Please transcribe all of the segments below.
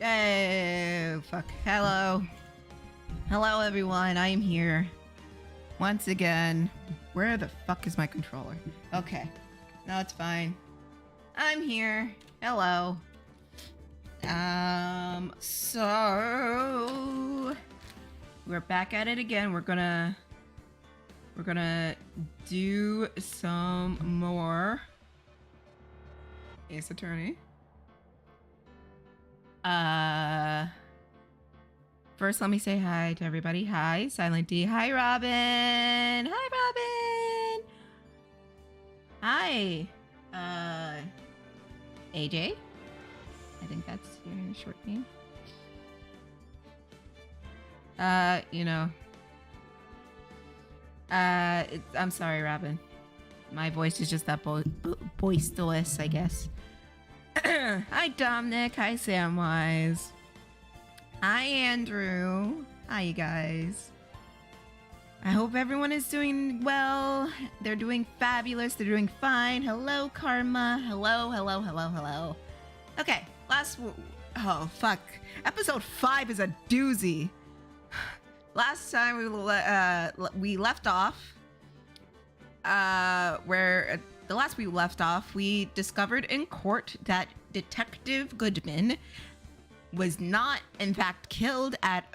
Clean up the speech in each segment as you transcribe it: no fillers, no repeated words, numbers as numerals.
Oh, fuck. Hello. Hello, everyone. I am here. Once again. Where the fuck is my controller? Okay. No, it's fine. I'm here. Hello. So... We're back at it again. We're gonna do some more Ace Attorney. First, let me say hi to everybody. Hi, Silent D. Hi, Robin. Hi, Robin. Hi, AJ. I think that's your short name. I'm sorry, Robin. My voice is just that boisterous, I guess. Hi, Dominic. Hi, Samwise. Hi, Andrew. Hi, you guys. I hope everyone is doing well. They're doing fabulous. They're doing fine. Hello, Karma. Hello. Okay, oh, fuck. Episode 5 is a doozy. Last time we left off, we discovered in court that Detective Goodman was not, in fact, killed at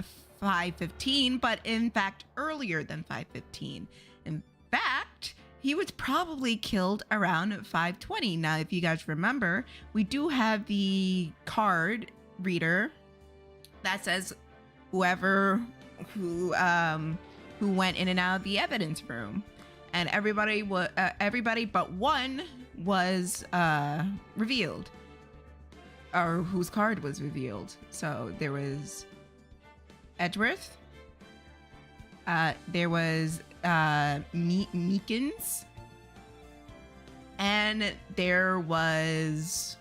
5:15, but in fact earlier than 5:15. In fact, he was probably killed around 5:20. Now, if you guys remember, we do have the card reader that says who went in and out of the evidence room, and everybody but one was revealed, or whose card was revealed. So there was Edgeworth, there was Meekins, and there was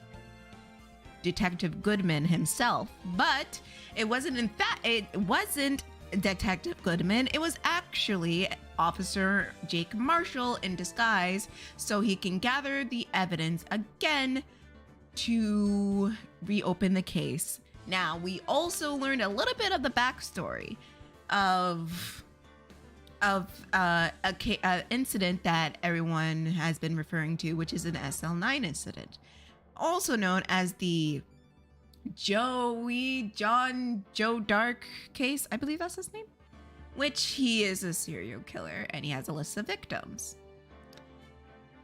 Detective Goodman himself. But it wasn't Detective Goodman. It was actually Officer Jake Marshall in disguise, so he can gather the evidence again to reopen the case. Now, we also learned a little bit of the backstory of an incident that everyone has been referring to, which is an SL9 incident, also known as the Joe Dark case. I believe that's his name, which he is a serial killer and he has a list of victims.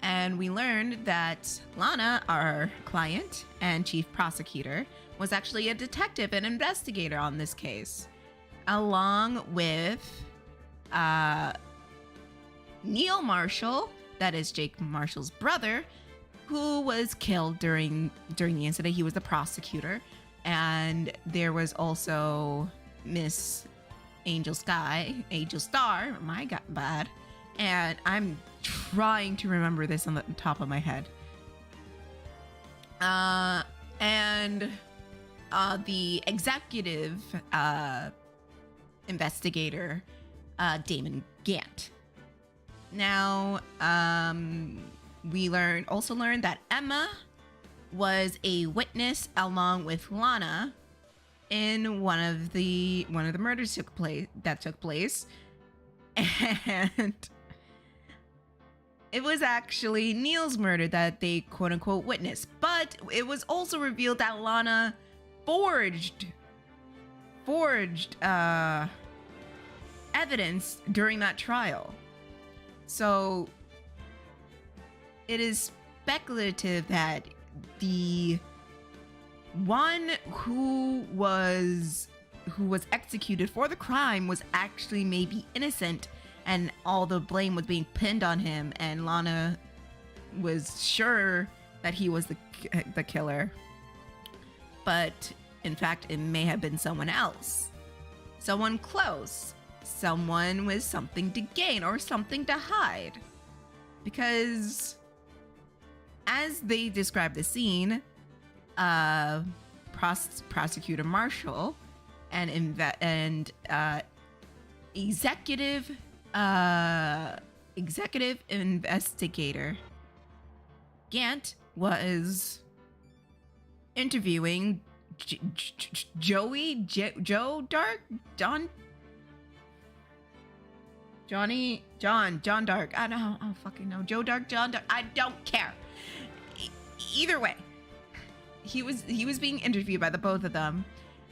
And we learned that Lana, our client and chief prosecutor, was actually a detective and investigator on this case, along with Neil Marshall, that is Jake Marshall's brother, who was killed during the incident. He was the prosecutor. And there was also Miss Angel Star, my god, bad. And I'm trying to remember this on the top of my head. And the executive investigator, Damon Gant. Now, we also learned that Emma was a witness along with Lana in one of the murders that took place, and it was actually Neil's murder that they quote unquote witnessed. But it was also revealed that Lana forged evidence during that trial. So it is speculative that the one who was executed for the crime was actually maybe innocent, and all the blame was being pinned on him, and Lana was sure that he was the killer. But in fact, it may have been someone else, someone close, someone with something to gain or something to hide. Because as they describe the scene, Prosecutor Marshall and executive investigator Gant was interviewing Joe Dark? John Dark. I don't fucking know. Joe Dark, John Dark. I don't care. Either way, he was being interviewed by the both of them,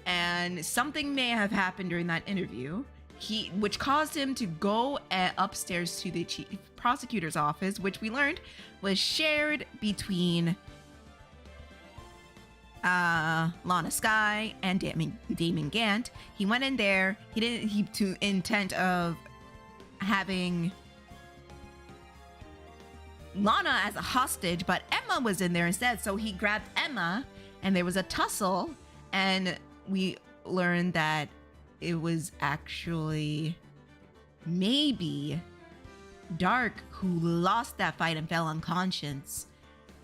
and something may have happened during that interview, which caused him to go upstairs to the chief prosecutor's office, which we learned was shared between Lana Skye and Damon Gant. He went in there. To intent of having Lana as a hostage, but Emma was in there instead. So he grabbed Emma, and there was a tussle, and we learned that it was actually maybe Dark who lost that fight and fell unconscious,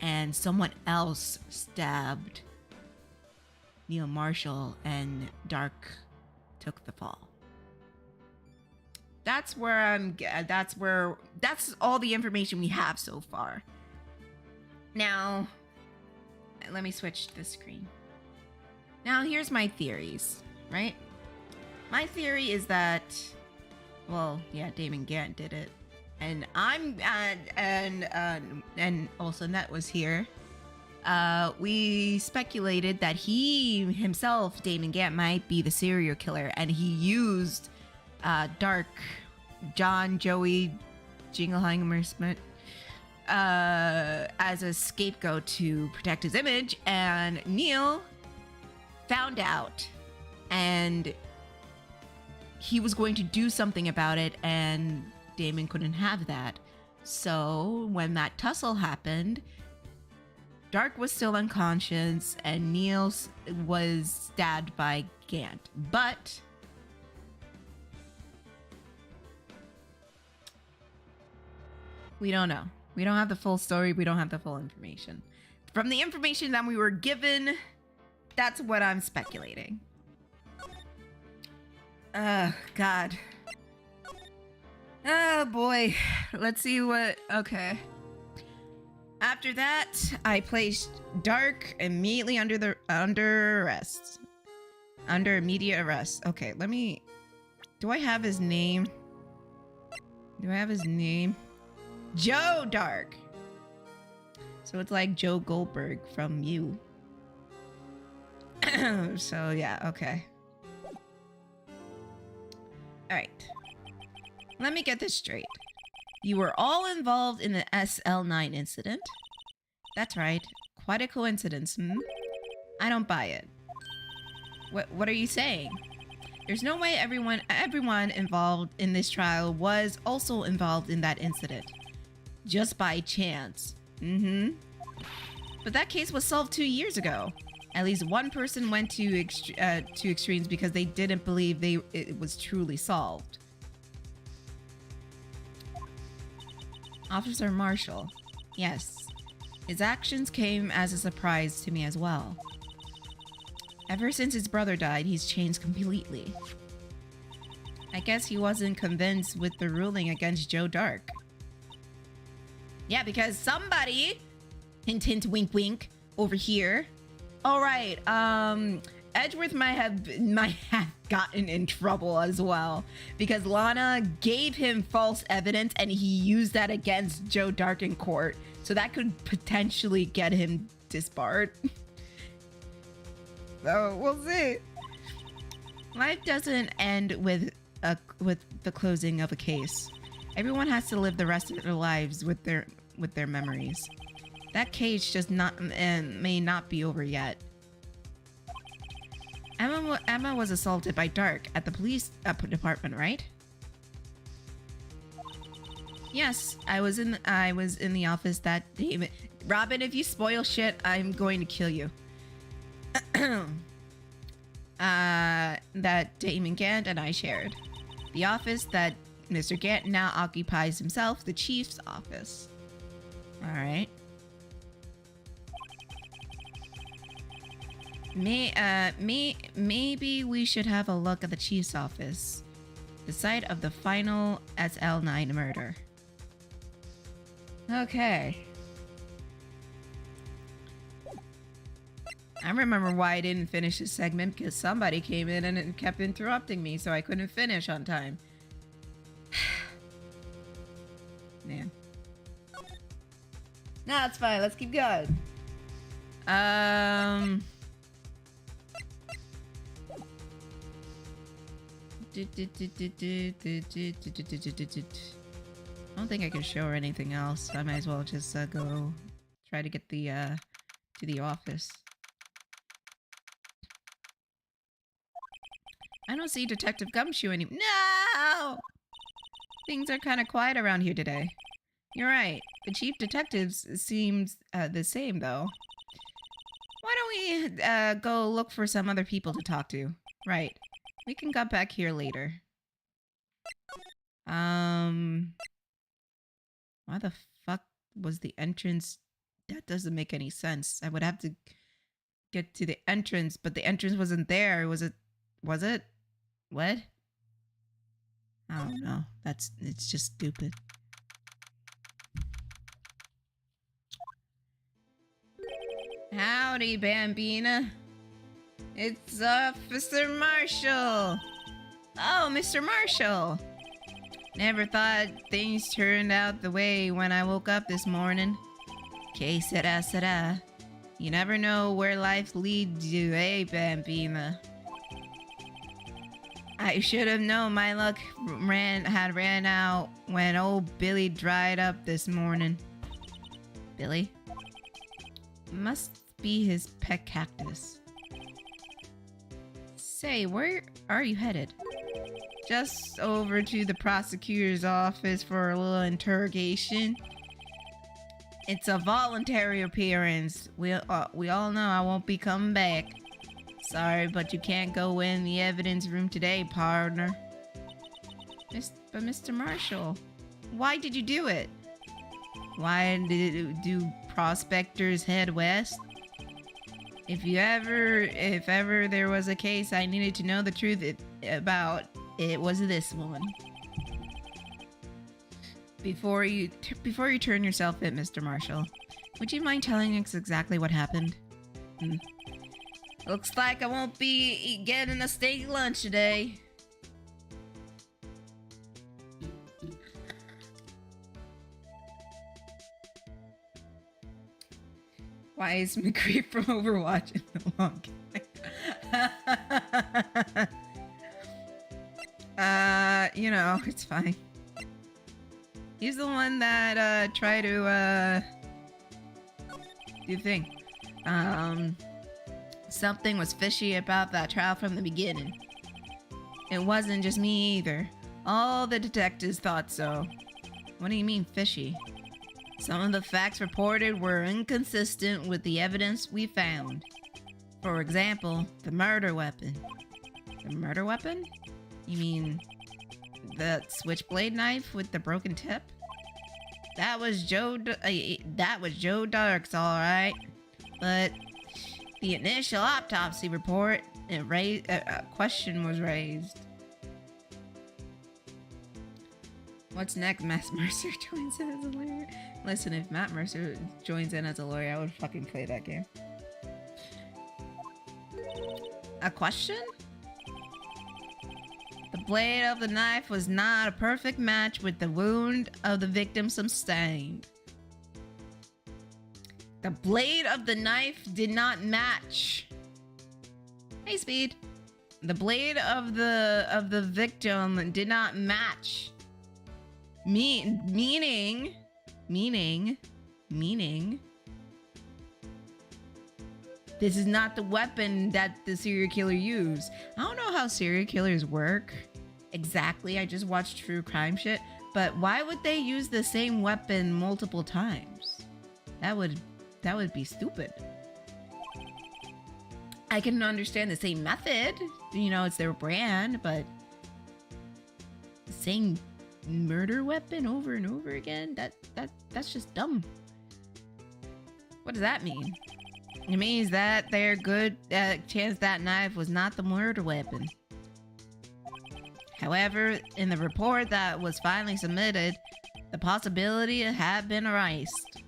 and someone else stabbed Neil Marshall, and Dark took the fall. That's all the information we have so far. Now, let me switch the screen. Now, here's my theories, right? My theory is that, well, yeah, Damon Gant did it, and and also Net was here. We speculated that he himself, Damon Gant, might be the serial killer, and he used Dark, Joey Jingleheimer Smith as a scapegoat to protect his image, and Neil found out, and he was going to do something about it, and Damon couldn't have that. So when that tussle happened, Dark was still unconscious, and Neil was stabbed by Gant. But we don't know. We don't have the full story. We don't have the full information. From the information that we were given, that's what I'm speculating. God. Oh, boy. Let's see what... Okay. After that, I placed Dark immediately under arrest. Under immediate arrest. Okay, let me... Do I have his name? Joe Dark. So it's like Joe Goldberg from You. So yeah, okay. Alright. Let me get this straight. You were all involved in the SL9 incident. That's right. Quite a coincidence, hmm? I don't buy it. What are you saying? There's no way everyone involved in this trial was also involved in that incident. Just by chance. Mm-hmm. But that case was solved 2 years ago. At least one person went to extremes because they didn't believe it was truly solved. Officer Marshall. Yes. His actions came as a surprise to me as well. Ever since his brother died, he's changed completely. I guess he wasn't convinced with the ruling against Joe Dark. Yeah, because somebody, hint hint wink wink, over here. All right, Edgeworth might have gotten in trouble as well, because Lana gave him false evidence and he used that against Joe Dark in court, so that could potentially get him disbarred. So we'll see. Life doesn't end with the closing of a case. Everyone has to live the rest of their lives with their memories. That case just may not be over yet. Emma was assaulted by Dark at the police department, right? Yes, I was in the office that day. Robin, if you spoil shit, I'm going to kill you. That Damon Gant and I shared. The office that Mr. Gant now occupies himself, the chief's office. Alright. Maybe we should have a look at the chief's office. The site of the final SL9 murder. Okay. I remember why I didn't finish this segment, because somebody came in and it kept interrupting me, so I couldn't finish on time. Man. No, it's fine. Let's keep going. I don't think I can show her anything else. I might as well just go try to get the to the office. I don't see Detective Gumshoe anymore. No! Things are kind of quiet around here today. You're right. The chief detective seems the same, though. Why don't we go look for some other people to talk to? Right. We can come back here later. Why the fuck was the entrance? That doesn't make any sense. I would have to get to the entrance, but the entrance wasn't there. Was it? Was it? What? I don't know. It's just stupid. Howdy, Bambina. It's Officer Marshall. Oh, Mr. Marshall. Never thought things turned out the way when I woke up this morning. Que sera. You never know where life leads you, eh, Bambina? I should have known my luck had ran out when old Billy dried up this morning. Billy? Must be his pet cactus. Say, where are you headed? Just over to the prosecutor's office for a little interrogation. It's a voluntary appearance. We all know I won't be coming back. Sorry, but you can't go in the evidence room today, partner. But Mr. Marshall, why did you do it? Why do prospectors head west? If ever there was a case I needed to know the truth about, it was this one. Before you turn yourself in, Mr. Marshall, would you mind telling us exactly what happened? Looks like I won't be getting a steak lunch today. Why is McCree from Overwatch in the long you know, it's fine. He's the one that tried to do the thing. Something was fishy about that trial from the beginning. It wasn't just me either. All the detectives thought so. What do you mean fishy? Some of the facts reported were inconsistent with the evidence we found. For example, the murder weapon. The murder weapon? You mean the switchblade knife with the broken tip? That was Joe Dark's, all right. But the initial autopsy report, a question was raised. What's next? Matt Mercer joins in as a lawyer. Listen, if Matt Mercer joins in as a lawyer, I would fucking play that game. A question? The blade of the knife was not a perfect match with the wound of the victim sustained. The blade of the knife did not match. Hey, Speed. The blade of the victim did not match. Meaning. This is not the weapon that the serial killer used. I don't know how serial killers work exactly. I just watched true crime shit. But why would they use the same weapon multiple times? That would be stupid. I can understand the same method. You know, it's their brand, but the same murder weapon over and over again? That's just dumb. What does that mean? It means that there's good chance that knife was not the murder weapon. However, in the report that was finally submitted, the possibility had been erased.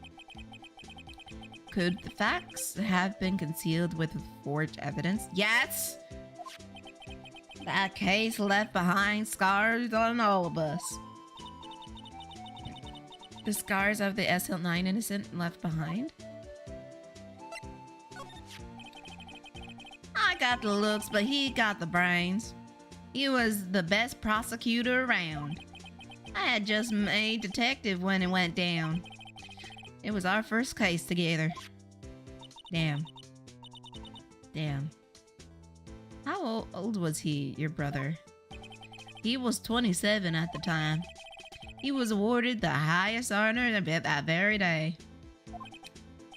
Could the facts have been concealed with forged evidence? Yes! That case left behind scars on all of us. The scars of the SL9 innocent left behind? I got the looks, but he got the brains. He was the best prosecutor around. I had just made detective when it went down. It was our first case together. Damn. Damn. How old was he, your brother? He was 27 at the time. He was awarded the highest honor that very day.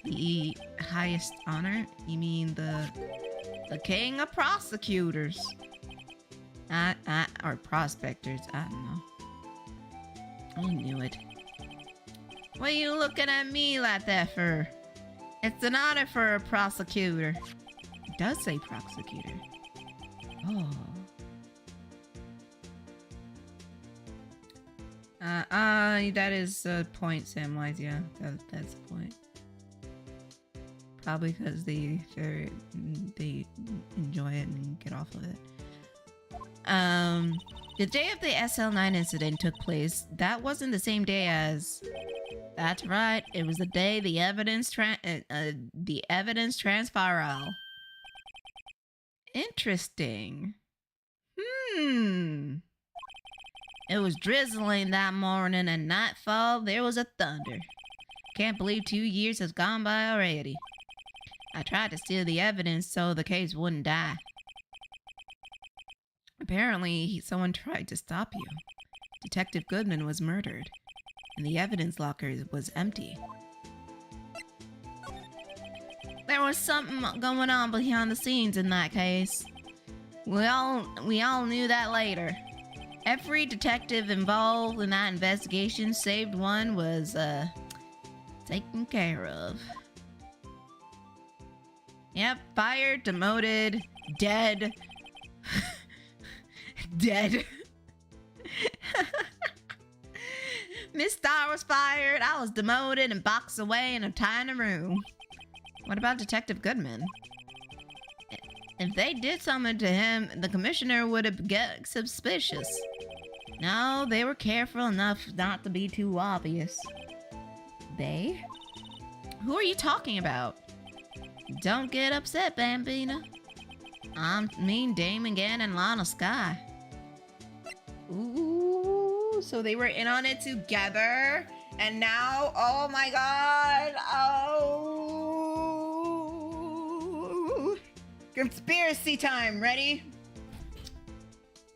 The highest honor? You mean the king of prosecutors? Or prospectors, I don't know. I knew it. What are you looking at me like that for? It's an honor for a prosecutor. It does say prosecutor. Oh. That is a point, Samwise. Yeah, that's a point. Probably because they enjoy it and get off of it. The day of the SL9 incident took place. That wasn't the same day as. That's right. It was the day the evidence transpiral. Interesting. It was drizzling that morning, and nightfall there was a thunder. Can't believe 2 years has gone by already. I tried to steal the evidence so the case wouldn't die. Apparently, someone tried to stop you. Detective Goodman was murdered, and the evidence locker was empty. There was something going on behind the scenes in that case. We all knew that later. Every detective involved in that investigation, save one, was taken care of. Yep, fired, demoted, dead. Dead. Miss Starr was fired, I was demoted and boxed away in a tiny room. What about Detective Goodman? If they did something to him, the commissioner would have get suspicious. No, they were careful enough not to be too obvious. They? Who are you talking about? Don't get upset, Bambina. I mean Damon Gann and Lana Sky. Ooh, so they were in on it together, and now, oh my god, oh. Conspiracy time, ready?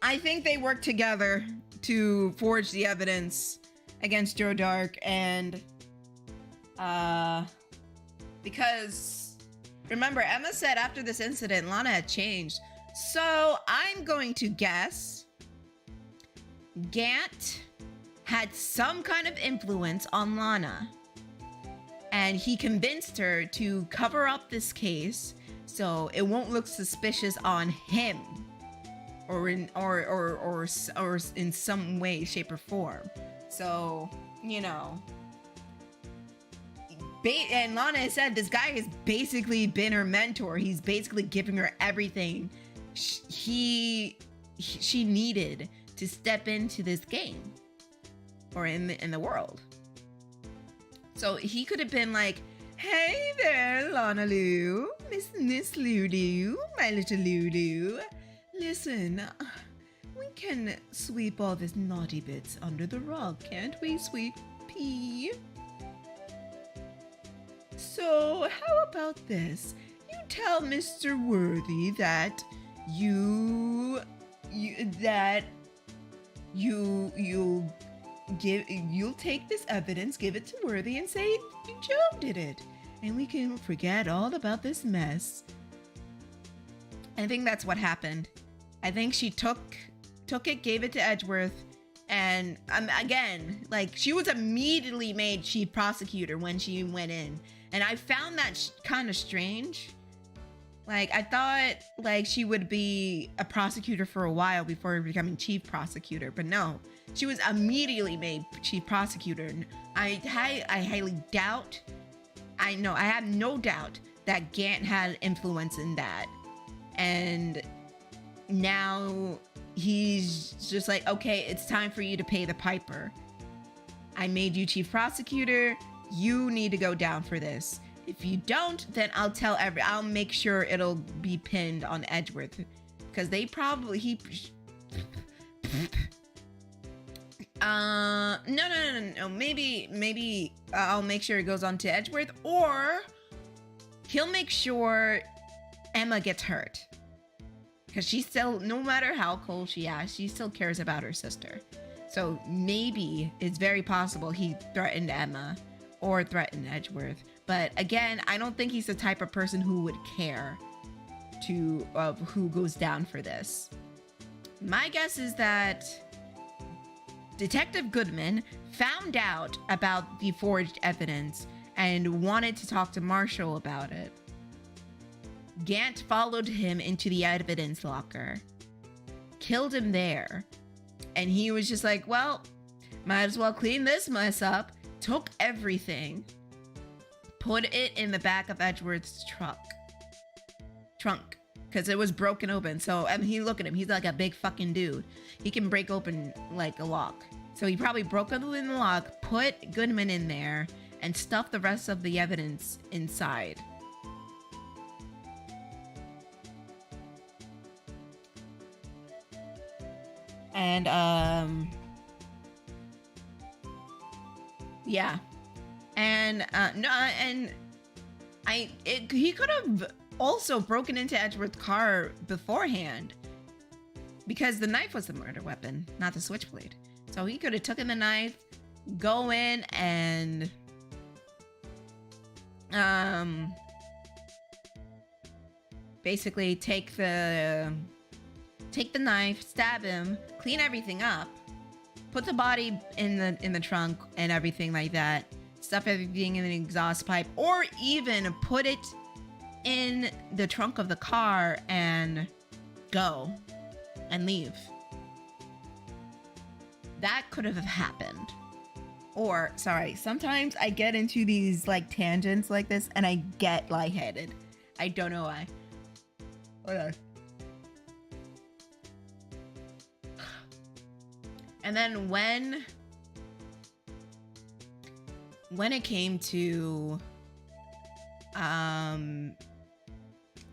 I think they worked together to forge the evidence against Joe Dark, and because remember, Emma said after this incident Lana had changed, so I'm going to guess Gant had some kind of influence on Lana, and he convinced her to cover up this case so it won't look suspicious on him, or in some way, shape, or form. So, you know. And Lana said this guy has basically been her mentor. He's basically giving her everything she needed to step into this game, or in the world. So he could have been like, "Hey there, Lana Lou, Miss Lulu, my little Lulu. Listen, we can sweep all this naughty bits under the rug, can't we, sweet pea? So how about this? You tell Mr. Worthy that you'll take this evidence, give it to Worthy, and say Joe did it, and we can forget all about this mess." I think that's what happened. I think she took it, gave it to Edgeworth, and again, like, she was immediately made chief prosecutor when she went in, and I found that kind of strange. Like, I thought, like, she would be a prosecutor for a while before becoming chief prosecutor, but no, she was immediately made chief prosecutor. And I highly doubt I know, I have no doubt that Gant had influence in that. And now he's just like, okay, it's time for you to pay the piper. I made you chief prosecutor. You need to go down for this. If you don't, then I'll make sure it'll be pinned on Edgeworth. Because they probably, no. Maybe I'll make sure it goes on to Edgeworth, or he'll make sure Emma gets hurt. Because she still, no matter how cold she is, she still cares about her sister. So maybe it's very possible he threatened Emma or threatened Edgeworth. But again, I don't think he's the type of person who would care of who goes down for this. My guess is that Detective Goodman found out about the forged evidence and wanted to talk to Marshall about it. Gant followed him into the evidence locker, killed him there, and he was just like, well, might as well clean this mess up, took everything, put it in the back of Edgeworth's trunk, because it was broken open. So, I mean, look at him. He's like a big fucking dude. He can break open like a lock. So he probably broke open the lock, put Goodman in there, and stuffed the rest of the evidence inside. And, yeah. And, he could have also broken into Edgeworth's car beforehand, because the knife was the murder weapon, not the switchblade. So he could have taken the knife, go in and basically take the knife, stab him, clean everything up, put the body in the trunk and everything like that, stuff everything in the exhaust pipe, or even put it in the trunk of the car and go and leave. That could have happened. Or, sorry, sometimes I get into these like tangents like this and I get lightheaded. I don't know why. Okay. And then when it came to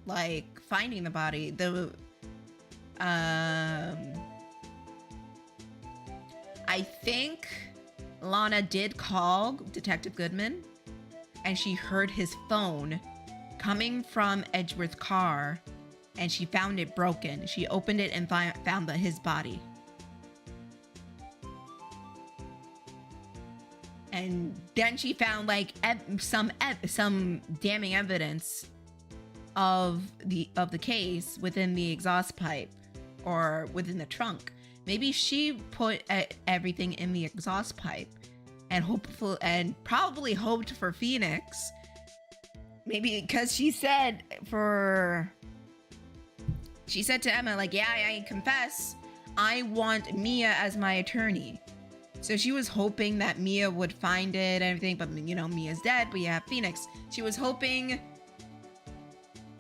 like finding the body, I think Lana did call Detective Goodman, and she heard his phone coming from Edgeworth's car, and she found it broken. She opened it and found his body. And then she found like some damning evidence of the case within the exhaust pipe or within the trunk. Maybe she put everything in the exhaust pipe and probably hoped for Phoenix. Maybe because she said to Emma, like, yeah, I confess, I want Mia as my attorney. So she was hoping that Mia would find it and everything, but you know, Mia's dead, but you have Phoenix. She was hoping,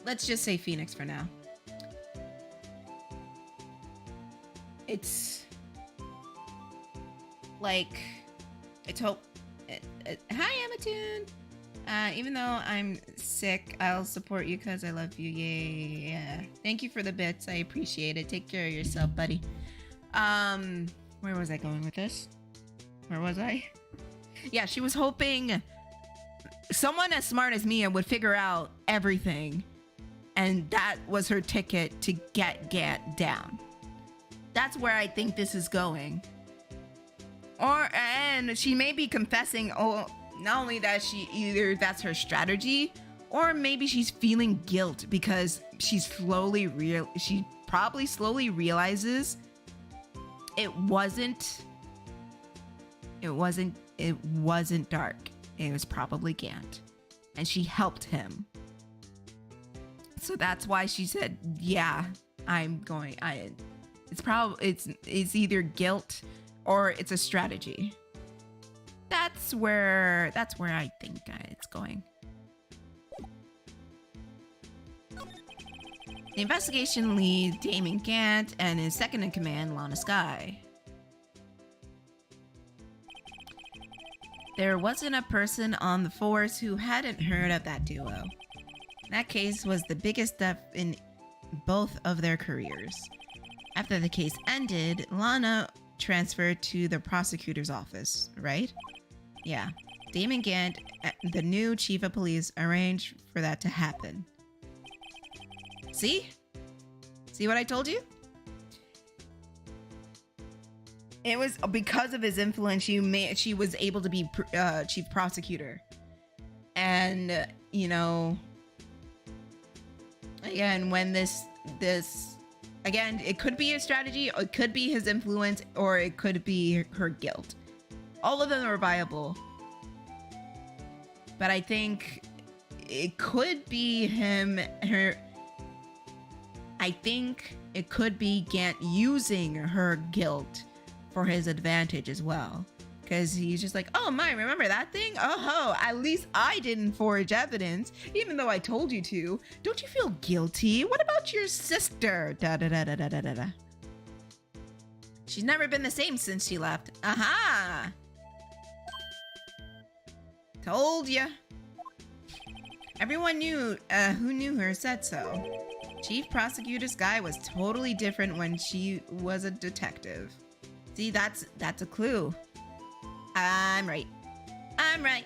let's just say Phoenix for now. It's like, it's hope. Hi, Emma-tune. Even though I'm sick, I'll support you because I love you. Yeah. Thank you for the bits. I appreciate it. Take care of yourself, buddy. Where was I going with this? Where was I? Yeah, she was hoping someone as smart as Mia would figure out everything, and that was her ticket to get Gant down. That's where I think this is going. And she may be confessing, not only that either that's her strategy, or maybe she's feeling guilt because she probably slowly realizes it wasn't dark. It was probably Gant, and she helped him. So that's why she said, yeah, I'm going. It's either guilt or it's a strategy. That's where I think it's going. The investigation lead, Damon Gant, and his second in command, Lana Skye. There wasn't a person on the force who hadn't heard of that duo. That case was the biggest step in both of their careers. After the case ended, Lana transferred to the prosecutor's office, right? Yeah. Damon Gant, the new chief of police, arranged for that to happen. See? See what I told you? It was because of his influence she was able to be chief prosecutor. And, you know, again, when this again, it could be a strategy, it could be his influence, or it could be her guilt. All of them are viable. But I think it could be I think it could be Gant using her guilt for his advantage as well. Because he's just like, oh my, remember that thing? Oh, at least I didn't forge evidence, even though I told you to. Don't you feel guilty? What about your sister? Da da da da da da da. She's never been the same since she left. Aha! Told ya. Everyone knew who knew her said so. Chief Prosecutor Skye was totally different when she was a detective. See, that's a clue. I'm right. I'm right.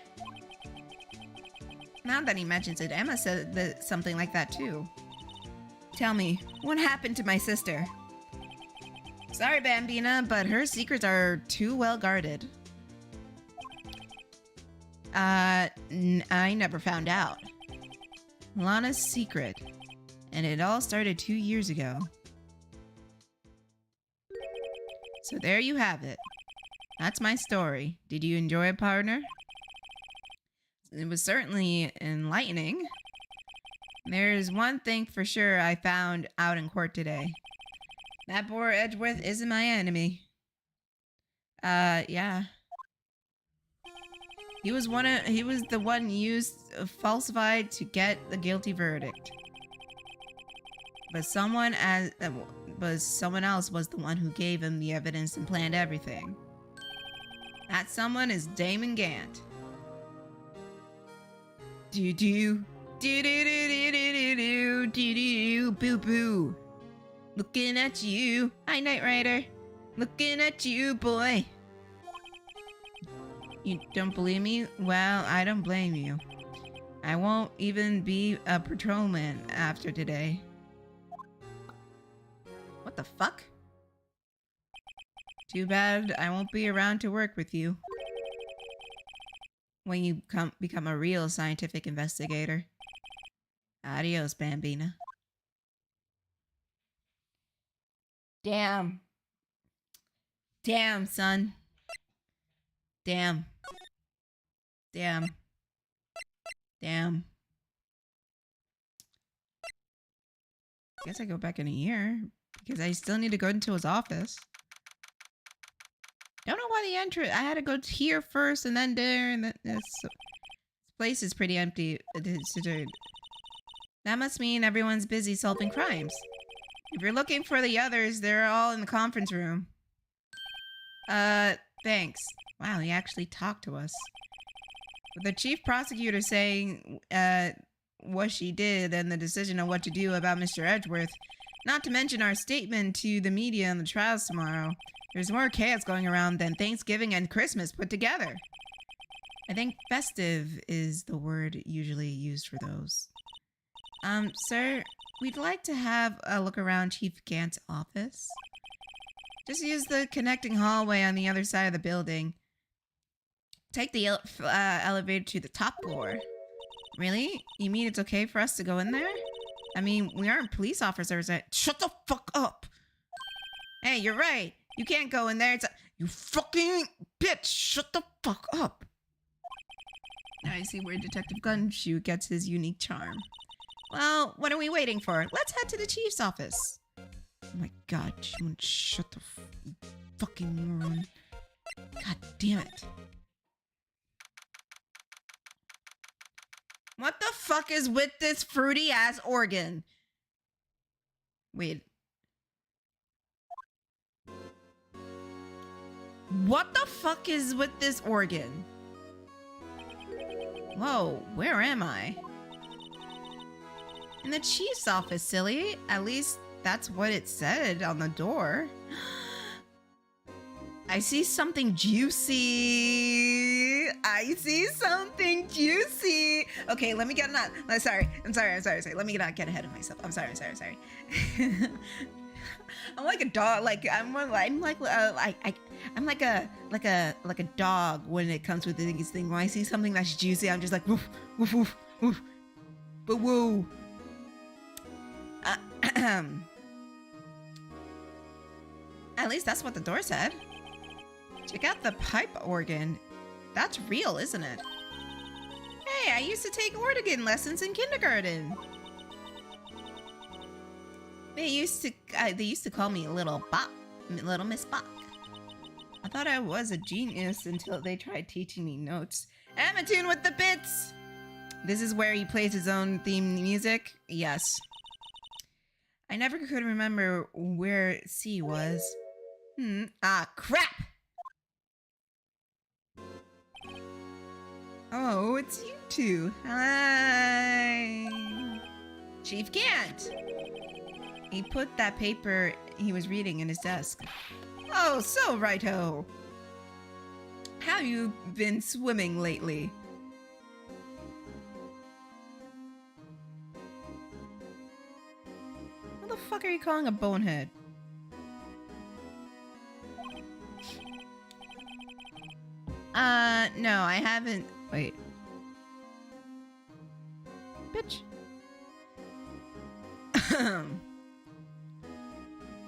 Now that he mentions it, Emma said something like that too. Tell me, what happened to my sister? Sorry, Bambina, but her secrets are too well guarded. I never found out. Lana's secret. And it all started 2 years ago. So there you have it. That's my story. Did you enjoy it, partner? It was certainly enlightening. There's one thing for sure I found out in court today. That boy Edgeworth isn't my enemy. Yeah. He was the one used falsified to get the guilty verdict. But someone else was the one who gave him the evidence and planned everything. That someone is Damon Gant. Do do do do do do do do do boo boo. Looking at you, hi Knight Rider. Looking at you, boy. You don't believe me? Well, I don't blame you. I won't even be a patrolman after today. What the fuck? Too bad I won't be around to work with you when you become a real scientific investigator. Adios, Bambina. Damn. Damn, son. Damn. Damn. Damn. Guess I go back in a year because I still need to go into his office. Don't know why the entrance. I had to go here first and then there, and then this place is pretty empty. That must mean everyone's busy solving crimes. If you're looking for the others, they're all in the conference room. Thanks. Wow, he actually talked to us. With the chief prosecutor saying, what she did and the decision on what to do about Mr. Edgeworth, not to mention our statement to the media on the trials tomorrow, there's more chaos going around than Thanksgiving and Christmas put together. I think festive is the word usually used for those. Sir, we'd like to have a look around Chief Gant's office. Just use the connecting hallway on the other side of the building. Take the elevator to the top floor. Really? You mean it's okay for us to go in there? I mean, we aren't police officers. Shut the fuck up! Hey, you're right. You can't go in there. You fucking bitch! Shut the fuck up! Now I see where Detective Gumshoe gets his unique charm. Well, what are we waiting for? Let's head to the chief's office. Oh my god, she won't shut the fucking moron. God damn it. What the fuck is with this fruity ass organ? Wait. What the fuck is with this organ? Whoa, where am I? In the chief's office, silly. At least that's what it said on the door. I see something juicy. I see something juicy. Okay, let me get not. I'm sorry. Let me not get ahead of myself. I'm sorry. I'm like a dog. I'm like a dog when it comes with these things. When I see something that's juicy, I'm just like woof woof woof woof. But woo. At least that's what the door said. Check out the pipe organ. That's real, isn't it? Hey, I used to take organ lessons in kindergarten. They used to call me Little Miss Bach. I thought I was a genius until they tried teaching me notes. I'm in tune with the bits. This is where he plays his own theme music. Yes. I never could remember where C was. Ah, crap! Oh, it's you two. Hi. Chief Gant. He put that paper he was reading in his desk. Oh, so righto. How you been swimming lately? What the fuck are you calling a bonehead? No, I haven't. Wait. Bitch.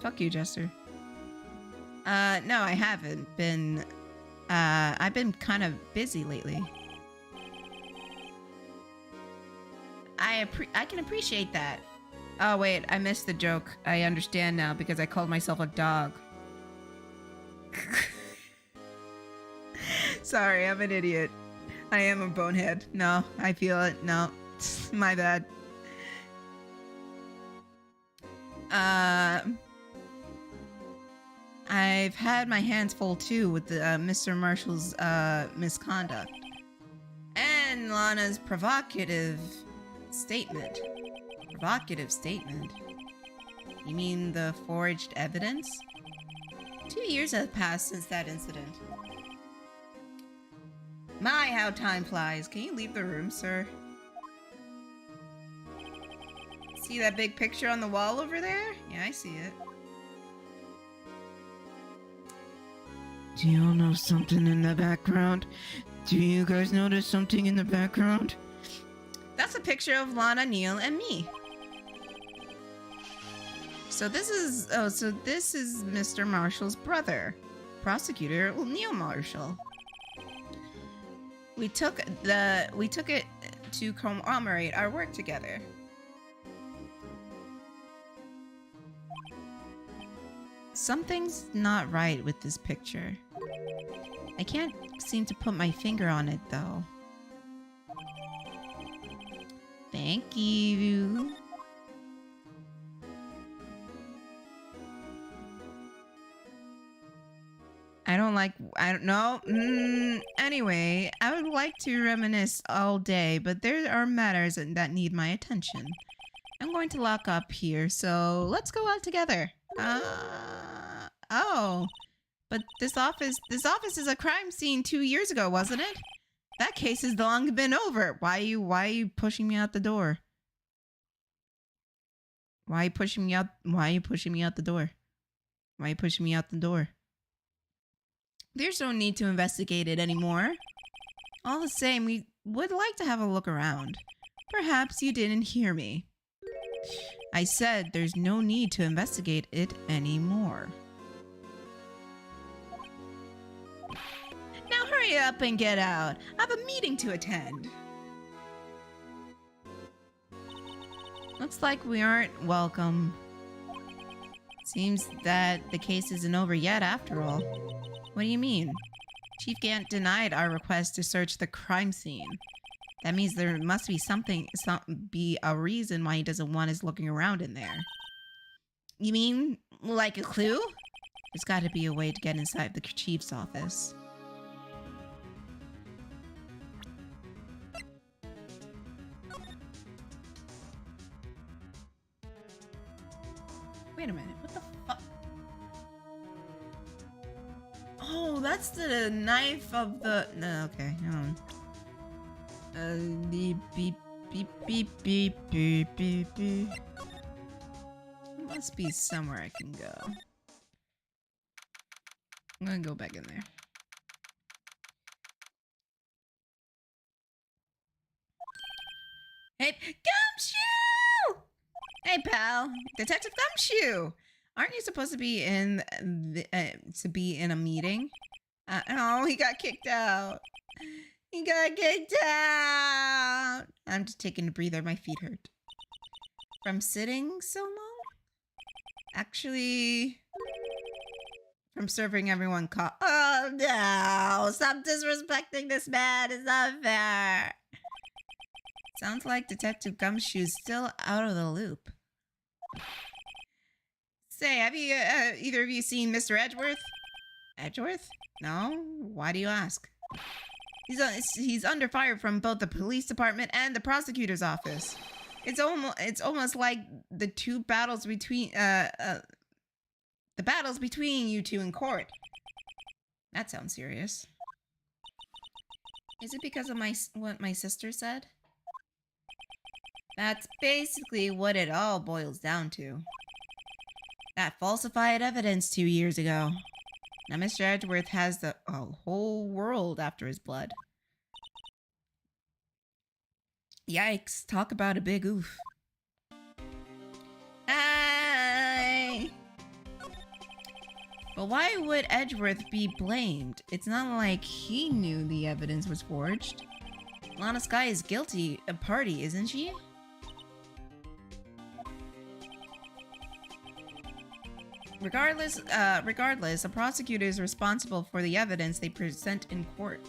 Fuck you, Jester. No, I haven't been. I've been kind of busy lately. I can appreciate that. Oh, wait, I missed the joke. I understand now because I called myself a dog. Sorry, I'm an idiot. I am a bonehead. No, I feel it. No, my bad. I've had my hands full too with the, Mr. Marshall's misconduct. And Lana's provocative statement. Provocative statement? You mean the forged evidence? 2 years have passed since that incident. My, how time flies. Can you leave the room, sir? See that big picture on the wall over there? Yeah, I see it. Do you all know something in the background? Do you guys notice something in the background? That's a picture of Lana, Neil, and me. So this is Mr. Marshall's brother, Prosecutor Neil Marshall. We took it to commemorate our work together. Something's not right with this picture. I can't seem to put my finger on it though. Thank you. I don't know. Anyway, I would like to reminisce all day, but there are matters that need my attention. I'm going to lock up here, so let's go out together. Oh. But this office is a crime scene 2 years ago, wasn't it? That case has long been over. Why are you pushing me out the door? Why are you pushing me out the door? Why are you pushing me out the door? There's no need to investigate it anymore. All the same, we would like to have a look around. Perhaps you didn't hear me. I said there's no need to investigate it anymore. Now hurry up and get out. I have a meeting to attend. Looks like we aren't welcome. Seems that the case isn't over yet after all. What do you mean? Chief Gant denied our request to search the crime scene. That means there must be be a reason why he doesn't want us looking around in there. You mean like a clue? There's got to be a way to get inside the chief's office. Wait a minute, what the fuck? Oh, that's the knife of the... No, okay, hold on. Beep, beep, beep, beep, beep, beep, beep, beep. There must be somewhere I can go. I'm gonna go back in there. Hey, Gumshoe! Hey, pal, Detective Gumshoe. Aren't you supposed to be in a meeting? Oh, he got kicked out. He got kicked out. I'm just taking a breather. My feet hurt from sitting so long. Actually, from serving everyone coffee. Oh no! Stop disrespecting this man. It's not fair. Sounds like Detective Gumshoe's still out of the loop. Say, have you either of you seen Mr. Edgeworth? Edgeworth? No? Why do you ask? He's under fire from both the police department and the prosecutor's office. It's almost like the battles between you two in court. That sounds serious. Is it because of what my sister said? That's basically what it all boils down to. That falsified evidence 2 years ago. Now Mr. Edgeworth has the whole world after his blood. Yikes, talk about a big oof. Hi! But why would Edgeworth be blamed? It's not like he knew the evidence was forged. Lana Skye is guilty of party, isn't she? Regardless, a prosecutor is responsible for the evidence they present in court.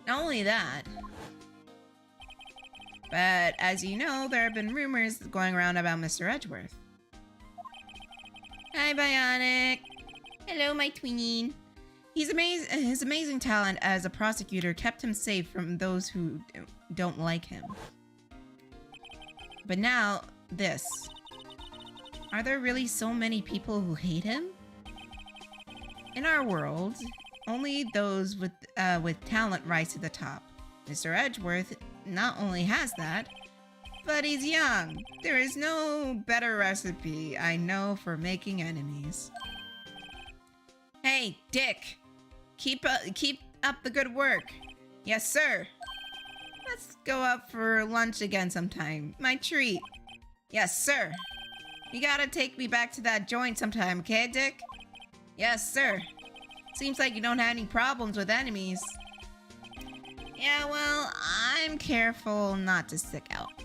Not only that, but as you know, there have been rumors going around about Mr. Edgeworth. Hi, Bionic. Hello, my tween. His amazing talent as a prosecutor kept him safe from those who don't like him. But now, this. Are there really so many people who hate him? In our world, only those with talent rise to the top. Mr. Edgeworth not only has that, but he's young. There is no better recipe I know for making enemies. Hey, Dick! Keep up the good work. Yes, sir. Let's go out for lunch again sometime. My treat. Yes, sir. You gotta take me back to that joint sometime, okay, Dick? Yes, sir. Seems like you don't have any problems with enemies. Yeah, well, I'm careful not to stick out.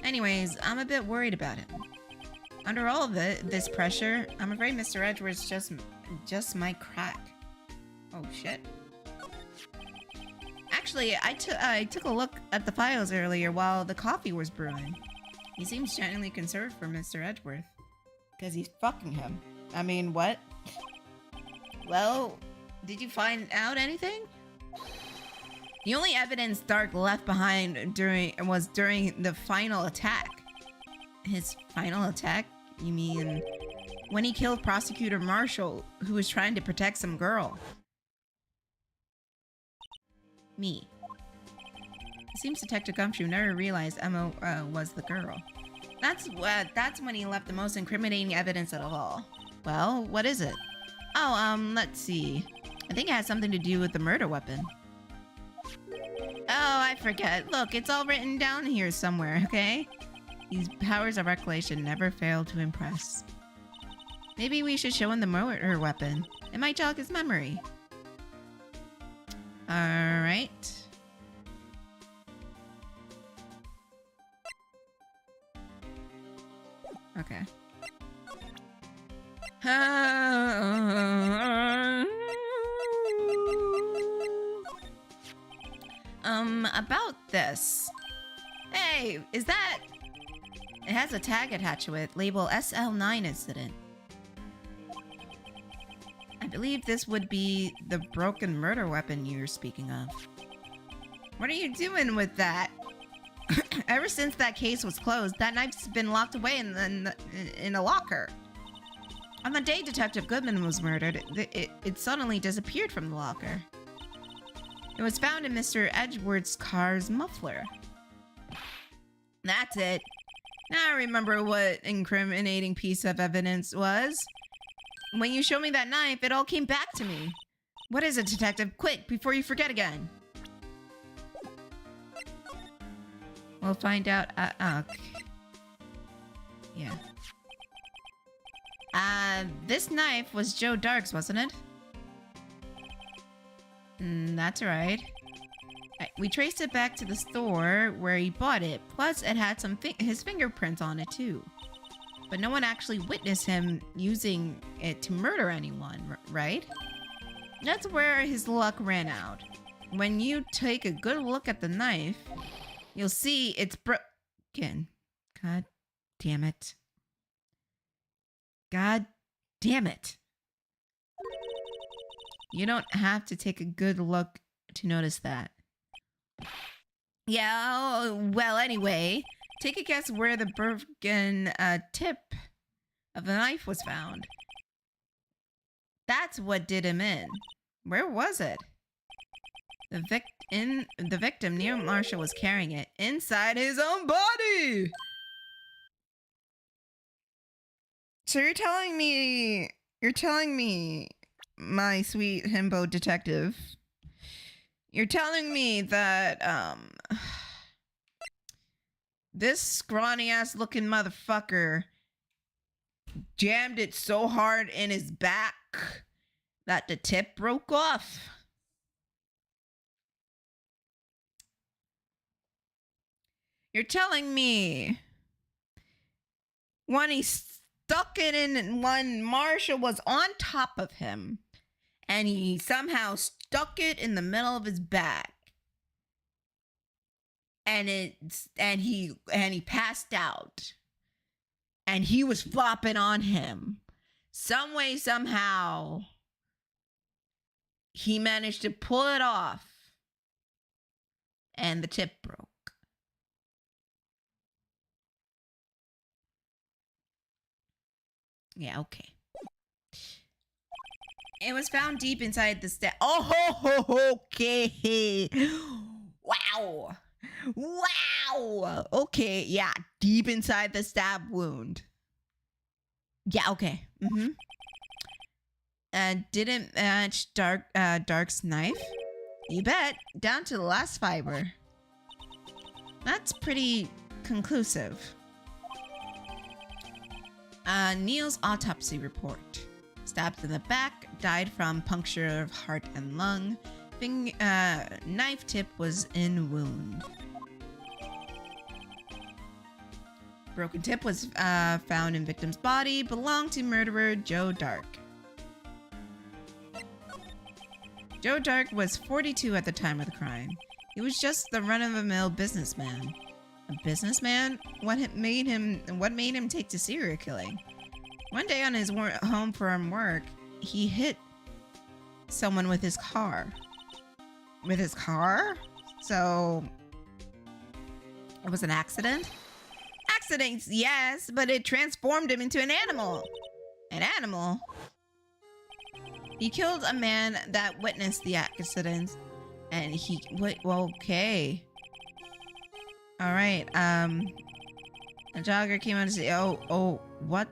Anyways, I'm a bit worried about him. Under all of this pressure, I'm afraid Mr. Edgeworth just might crack. Oh, shit. Actually, I took a look at the files earlier while the coffee was brewing. He seems genuinely concerned for Mr. Edgeworth. Because he's fucking him. I mean, what? Well, did you find out anything? The only evidence Dark left behind during the final attack. His final attack? You mean when he killed Prosecutor Marshall, who was trying to protect some girl? Me. It seems Detective Gumshoe never realized Emma was the girl. That's when he left the most incriminating evidence of all. Well, what is it? Oh, let's see. I think it has something to do with the murder weapon. Oh, I forget. Look, it's all written down here somewhere, okay? These powers of recollection never fail to impress. Maybe we should show him the murder weapon. It might jog his memory. Alright. Okay. About this. Hey, is that It has a tag attached to it, label SL9 incident. I believe this would be the broken murder weapon you're speaking of. What are you doing with that? Ever since that case was closed, that knife's been locked away in a locker. On the day Detective Goodman was murdered, it suddenly disappeared from the locker. It was found in Mr. Edgeworth's car's muffler. That's it. Now I remember what incriminating piece of evidence was. When you showed me that knife, it all came back to me. What is it, Detective? Quick, before you forget again. We'll find out. Okay. Yeah. This knife was Joe Dark's, wasn't it? That's right. We traced it back to the store where he bought it. Plus, it had his fingerprints on it too. But no one actually witnessed him using it to murder anyone, right? That's where his luck ran out. When you take a good look at the knife, you'll see it's broken. God damn it. God damn it. You don't have to take a good look to notice that. Yeah, well, anyway, take a guess where the broken tip of the knife was found. That's what did him in. Where was it? The victim, Neil Marshall, was carrying it inside his own body. So you're telling me, my sweet himbo detective, you're telling me that, this scrawny ass looking motherfucker jammed it so hard in his back that the tip broke off. You're telling me when he stuck it in, when Marshall was on top of him and he somehow stuck it in the middle of his back and he passed out and he was flopping on him. Some way, somehow, he managed to pull it off and the tip broke. Yeah, okay. It was found deep inside the stab. Oh, okay. Wow. Wow. Okay, yeah. Deep inside the stab wound. Yeah, okay. Didn't match Dark's knife? You bet. Down to the last fiber. That's pretty conclusive. Neil's autopsy report. Stabbed in the back, died from puncture of heart and lung. Knife tip was in wound. Broken tip was found in victim's body, belonged to murderer Joe Dark. Joe Dark was 42 at the time of the crime. He was just the run-of-the-mill businessman. A businessman? What made him take to serial killing? One day on his home from work, he hit someone with his car. With his car? So it was an accident? Accidents, yes, but it transformed him into an animal. An animal? He killed a man that witnessed the accident, and okay. All right, a jogger came out and said, what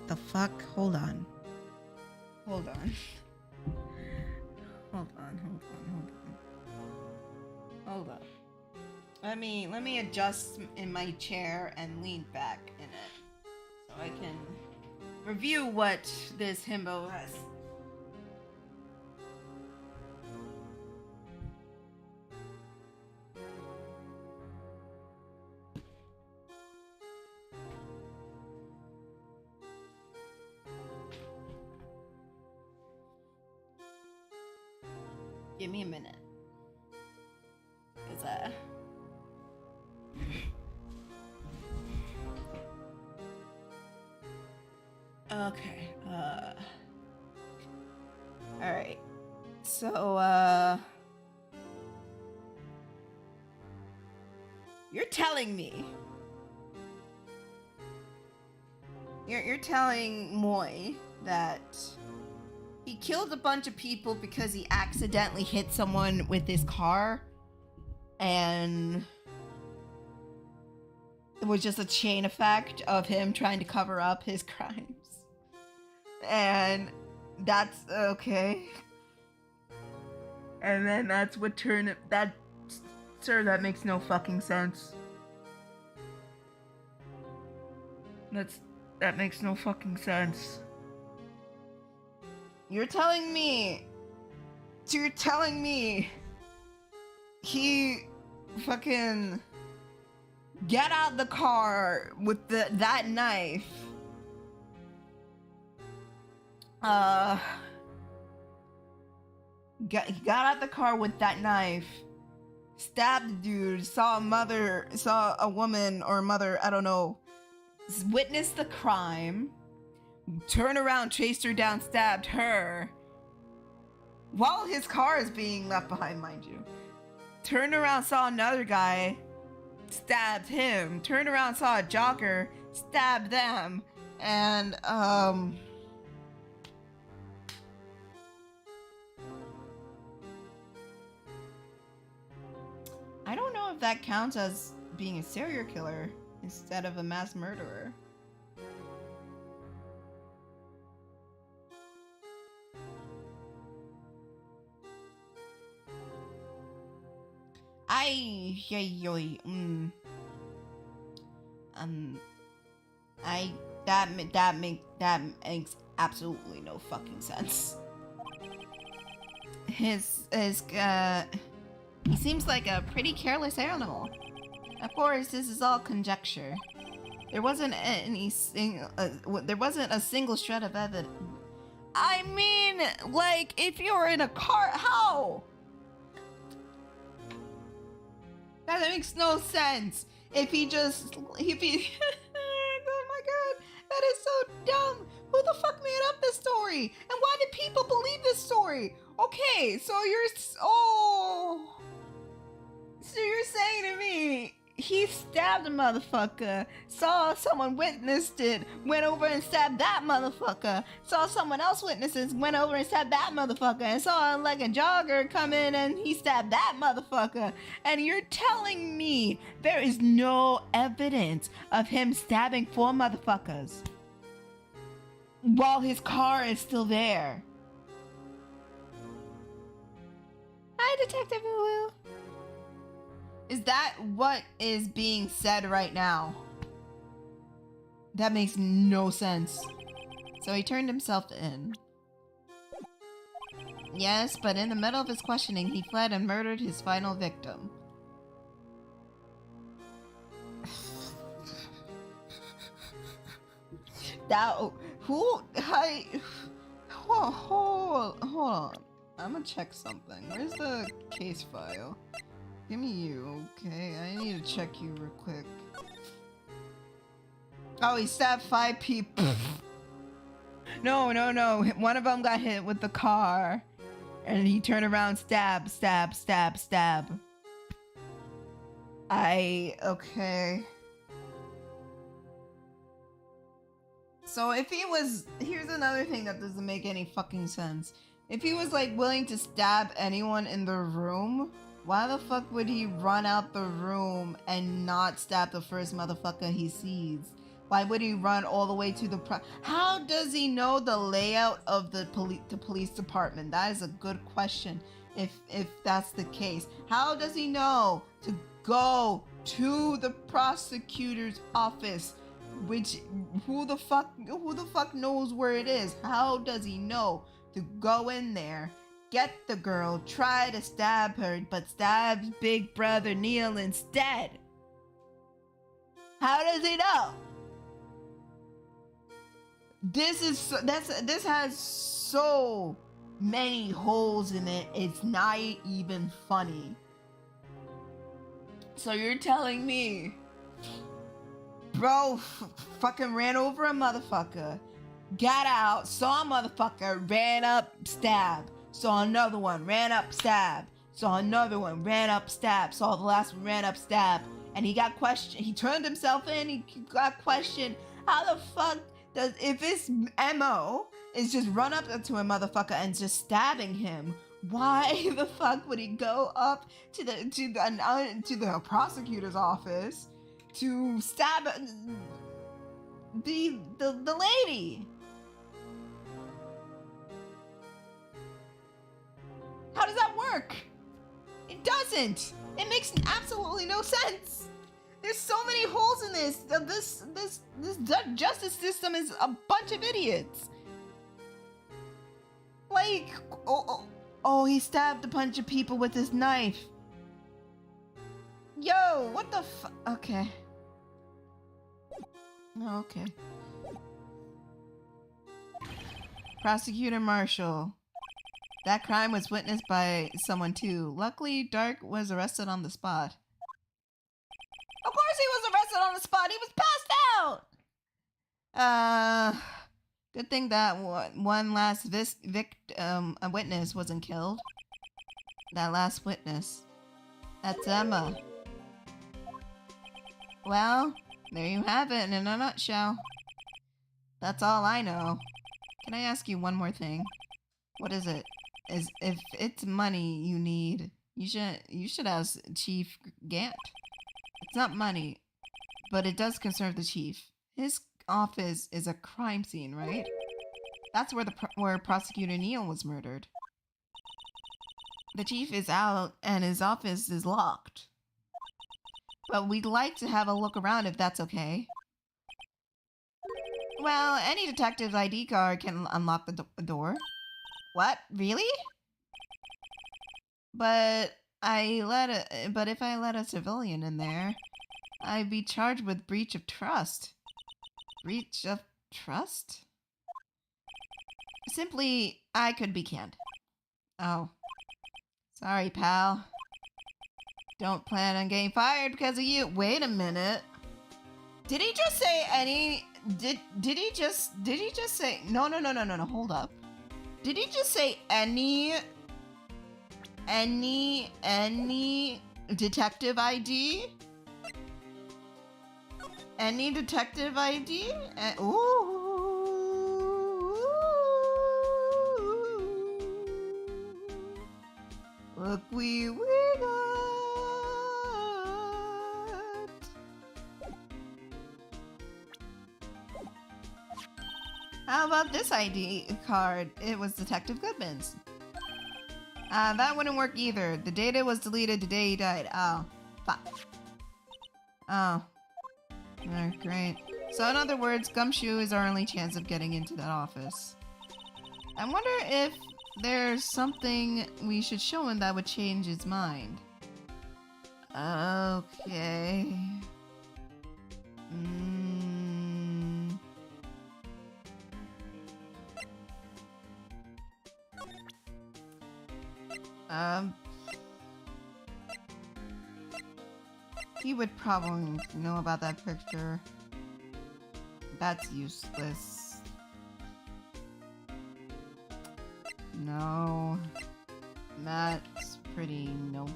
the fuck? Hold on. Let me adjust in my chair and lean back in it so I can review what this himbo has. Give me a minute. Okay. All right. So, you're telling me. You're telling Moy that he killed a bunch of people because he accidentally hit someone with his car, and it was just a chain effect of him trying to cover up his crimes. And that's okay. And then that's what turned it. Sir, that makes no fucking sense. That makes no fucking sense. You're telling me he fucking get out the car with that knife. He got out the car with that knife, stabbed the dude, saw a woman or mother, I don't know, witnessed the crime, turned around, chased her down, stabbed her, while his car is being left behind, mind you. Turned around, saw another guy, stabbed him, turned around, saw a jogger, stabbed them, and, I don't know if that counts as being a serial killer instead of a mass murderer. That makes absolutely no fucking sense. He seems like a pretty careless animal. Of course, this is all conjecture. There wasn't a single shred of evidence. I mean, like, if you're in a car, how? That makes no sense. If he oh my god, that is so dumb. Who the fuck made up this story? And why did people believe this story? Okay, so you're saying to me, he stabbed a motherfucker, saw someone witnessed it, went over and stabbed that motherfucker, saw someone else witnesses, went over and stabbed that motherfucker, and saw like a jogger come in and he stabbed that motherfucker, and you're telling me there is no evidence of him stabbing 4 motherfuckers while his car is still there? Hi, Detective Woo. Is that what is being said right now? That makes no sense. So he turned himself in. Yes, but in the middle of his questioning, he fled and murdered his final victim. Hold on. I'm gonna check something. Where's the case file? Give me you, okay? I need to check you real quick. Oh, he stabbed 5 people. No. One of them got hit with the car. And he turned around, stab. Okay. So if he was, here's another thing that doesn't make any fucking sense. If he was like willing to stab anyone in the room, why the fuck would he run out the room and not stab the first motherfucker he sees? Why would he run all the way to the How does he know the layout of the police department? That is a good question. If that's the case, how does he know to go to the prosecutor's office? Which who the fuck knows where it is? How does he know to go in there, get the girl, try to stab her, but stabs Big Brother Neil instead? How does he know? This has so many holes in it. It's not even funny. So you're telling me, bro, fucking ran over a motherfucker, got out, saw a motherfucker, ran up, stab. Saw another one, ran up, stab. Saw another one, ran up, stab. Saw the last one, ran up, stab. And he got questioned. He turned himself in. He got questioned. How the fuck does, if his MO is just run up to a motherfucker and just stabbing him, why the fuck would he go up to the prosecutor's office to stab the lady? How does that work? It doesn't. It makes absolutely no sense. There's so many holes in this. This justice system is a bunch of idiots. Like, oh, he stabbed a bunch of people with his knife. Yo, what the fuck? Okay. Okay. Prosecutor Marshall. That crime was witnessed by someone too. Luckily, Dark was arrested on the spot. Of course he was arrested on the spot. He was passed out. Good thing that one last a witness wasn't killed. That last witness. That's Emma. Well, there you have it in a nutshell. That's all I know. Can I ask you one more thing? What is it? If it's money you need, you should ask Chief Gant. It's not money, but it does concern the chief. His office is a crime scene, right? That's where Prosecutor Neal was murdered. The chief is out and his office is locked. But we'd like to have a look around if that's okay. Well, any detective's ID card can unlock the door. What? Really? But if I let a civilian in there, I'd be charged with breach of trust. Breach of trust? Simply, I could be canned. Oh. Sorry, pal. Don't plan on getting fired because of you. Wait a minute. Did he just say any... Did he just say... No, hold up. Did he just say any detective ID? Any detective ID? Ooh. Look, we got. How about this ID card? It was Detective Goodman's. That wouldn't work either. The data was deleted the day he died. Oh, fuck. Oh. Great. So in other words, Gumshoe is our only chance of getting into that office. I wonder if there's something we should show him that would change his mind. Okay. He would probably know about that picture. That's useless. No. That's pretty nope.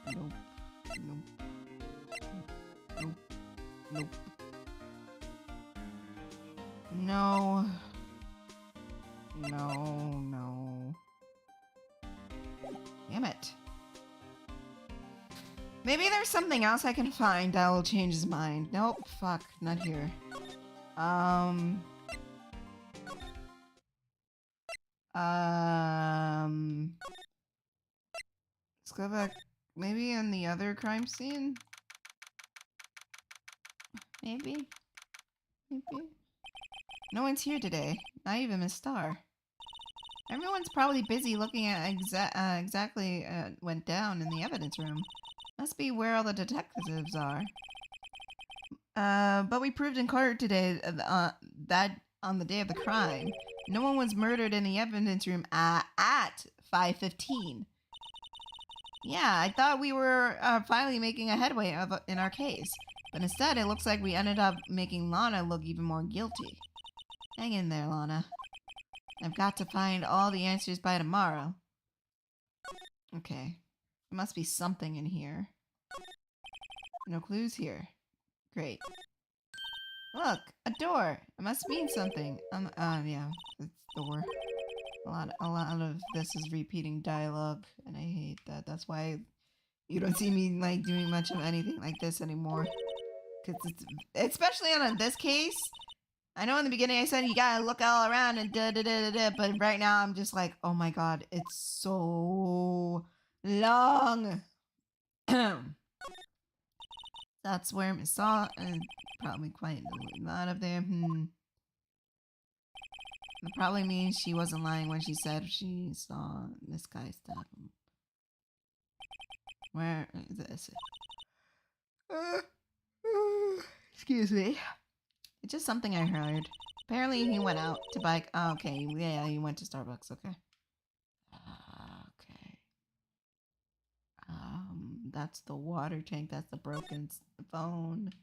Nope. No. Damn it. Maybe there's something else I can find that will change his mind. Nope, fuck, not here. Let's go back. Maybe in the other crime scene? Maybe? No one's here today. Not even Miss Star. Everyone's probably busy looking at exactly went down in the evidence room. Must be where all the detectives are. But we proved in court today that on the day of the crime, no one was murdered in the evidence room at 5:15. Yeah, I thought we were finally making a headway in our case. But instead, it looks like we ended up making Lana look even more guilty. Hang in there, Lana. I've got to find all the answers by tomorrow. Okay. There must be something in here. No clues here. Great. Look, a door. It must mean something. Yeah, it's door. A lot of this is repeating dialogue, and I hate that. That's why you don't see me like doing much of anything like this anymore. Cause it's especially on this case. I know in the beginning I said you gotta look all around and but right now I'm just like, oh my god, it's so long. That's where I saw, and probably quite a lot of them. It probably means she wasn't lying when she said she saw this guy stab him. Where is this? Excuse me. It's just something I heard. Apparently he went out to buy... Oh, okay, yeah, he went to Starbucks, okay. Okay. That's the water tank, that's the broken phone.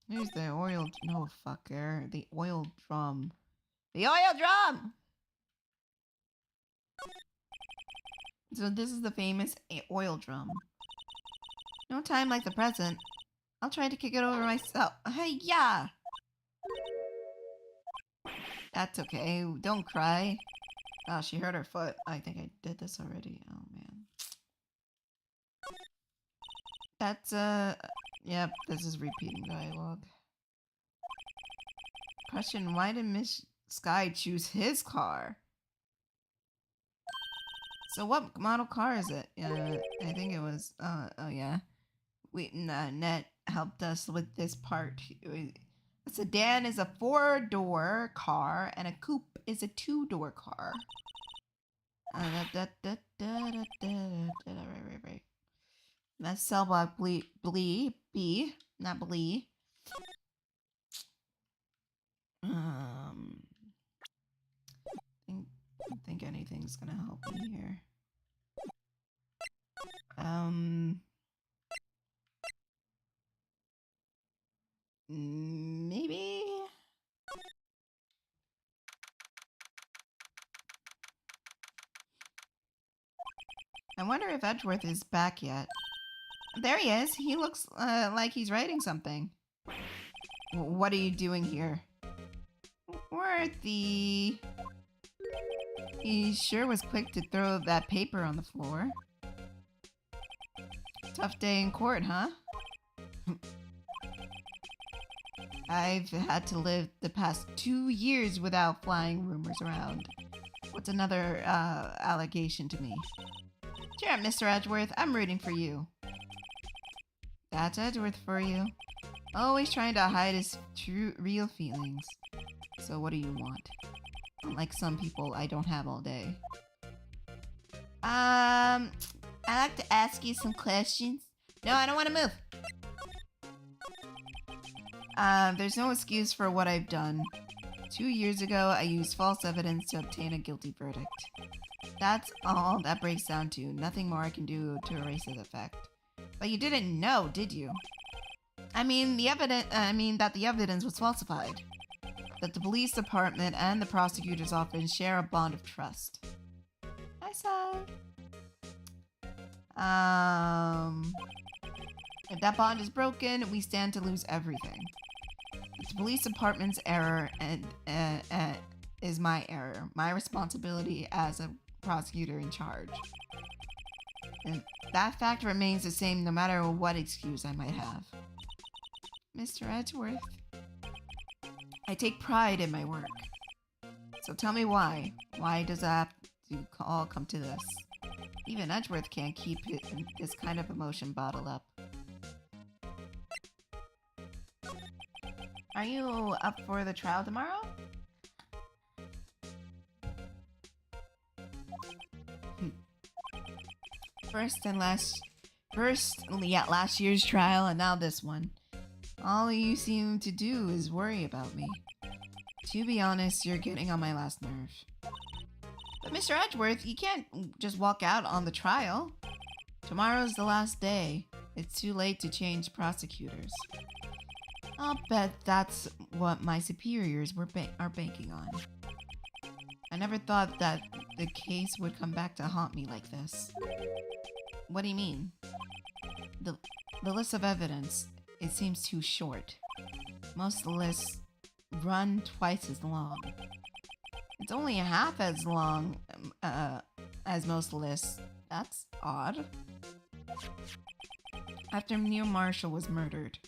Here's the oil... No, fucker. The oil drum. The oil drum! So this is the famous oil drum. No time like the present. I'll try to kick it over myself. Hey, yeah! That's okay. Don't cry. Oh, she hurt her foot. I think I did this already. Oh, man. That's, Yep, this is repeating dialogue. Question, why did Miss Sky choose his car? So what model car is it? I think it was, oh yeah. Net helped us with this part. A sedan is a 4-door car, and a coupe is a 2-door car. Right. That's cell block B, not Blee. I don't think anything's gonna help me here. Maybe? I wonder if Edgeworth is back yet. There he is. He looks like he's writing something. What are you doing here? Worthy. He sure was quick to throw that paper on the floor. Tough day in court, huh? I've had to live the past 2 years without flying rumors around. What's another allegation to me? Cheer up, Mr. Edgeworth. I'm rooting for you. That's Edgeworth for you. Always trying to hide his real feelings. So what do you want? Unlike some people, I don't have all day. I'd like to ask you some questions. No, I don't want to move. There's no excuse for what I've done. 2 years ago, I used false evidence to obtain a guilty verdict. That's all that breaks down to. Nothing more I can do to erase the effect. But you didn't know, did you? I mean, that the evidence was falsified. That the police department and the prosecutor's office share a bond of trust. I saw. If that bond is broken, we stand to lose everything. It's the police department's error and is my error. My responsibility as a prosecutor in charge. And that fact remains the same no matter what excuse I might have. Mr. Edgeworth, I take pride in my work. So tell me why. Why does that have to all come to this? Even Edgeworth can't keep this kind of emotion bottled up. Are you up for the trial tomorrow? Last year's trial and now this one. All you seem to do is worry about me. To be honest, you're getting on my last nerve. But Mr. Edgeworth, you can't just walk out on the trial. Tomorrow's the last day. It's too late to change prosecutors. I'll bet that's what my superiors are banking on. I never thought that the case would come back to haunt me like this. What do you mean? The list of evidence, it seems too short. Most lists run twice as long. It's only half as long as most lists. That's odd. After Neil Marshall was murdered,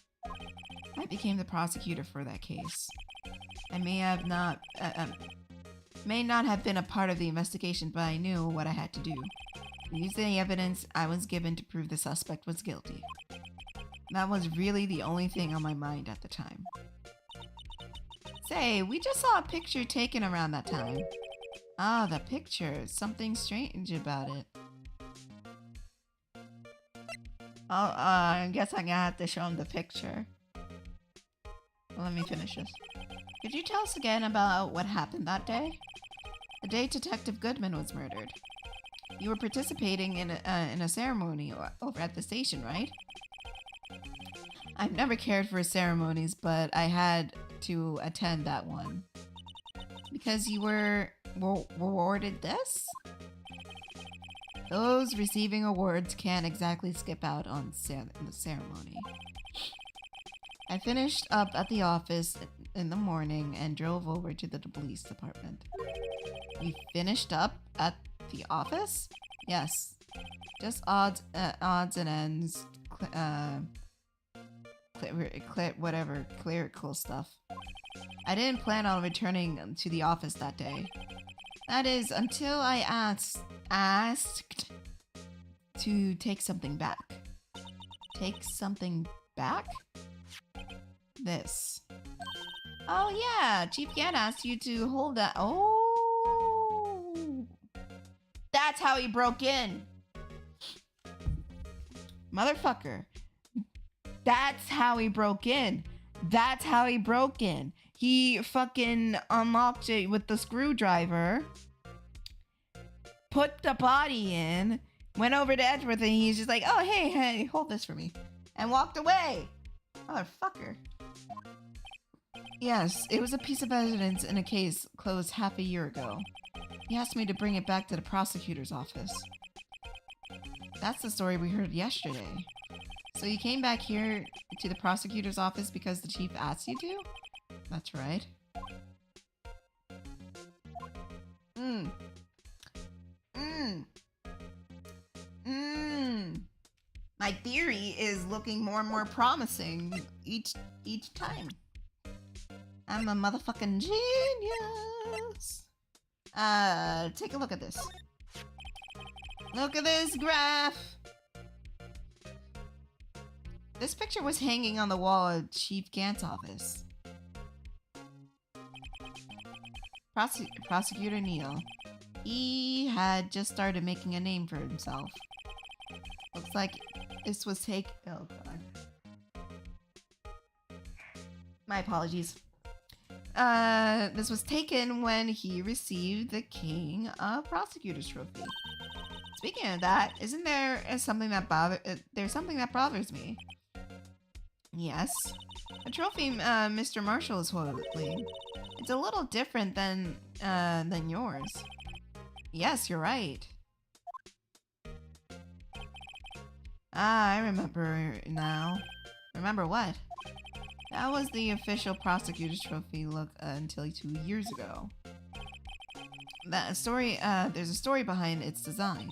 I became the prosecutor for that case. I may not have been a part of the investigation, but I knew what I had to do. Use the evidence I was given to prove the suspect was guilty. That was really the only thing on my mind at the time. Say, we just saw a picture taken around that time. Ah, the picture. Something strange about it. Oh, I guess I'm gonna have to show him the picture. Well, let me finish this. Could you tell us again about what happened that day? The day Detective Goodman was murdered. You were participating in a ceremony over at the station, right? I've never cared for ceremonies, but I had to attend that one. Because you were rewarded this? Those receiving awards can't exactly skip out on the ceremony. I finished up at the office in the morning and drove over to the police department. You finished up at the office? Yes. Just odds and ends, clerical stuff. I didn't plan on returning to the office that day. That is, until I asked to take something back. Take something back? This. Oh yeah, Chief Gant asked you to hold that. Oh! That's how he broke in! Motherfucker. That's how he broke in. That's how he broke in. He fucking unlocked it with the screwdriver, put the body in, went over to Edgeworth, and he's just like, oh, hey, hold this for me, and walked away. Motherfucker. Yes, it was a piece of evidence in a case closed half a year ago. He asked me to bring it back to the prosecutor's office. That's the story we heard yesterday. So you came back here to the prosecutor's office because the chief asked you to? That's right. My theory is looking more and more promising each time. I'm a motherfucking genius. Take a look at this. Look at this graph. This picture was hanging on the wall of Chief Gant's office. Prosecutor Neil. He had just started making a name for himself. Looks like this was oh god. My apologies. This was taken when he received the King of Prosecutors Trophy. Speaking of that, isn't there something that bothers me? Yes. The trophy Mr. Marshall is holding. It's a little different than yours. Yes, you're right. Ah, I remember now. Remember what? That was the official prosecutor's trophy look until 2 years ago. That story, there's a story behind its design.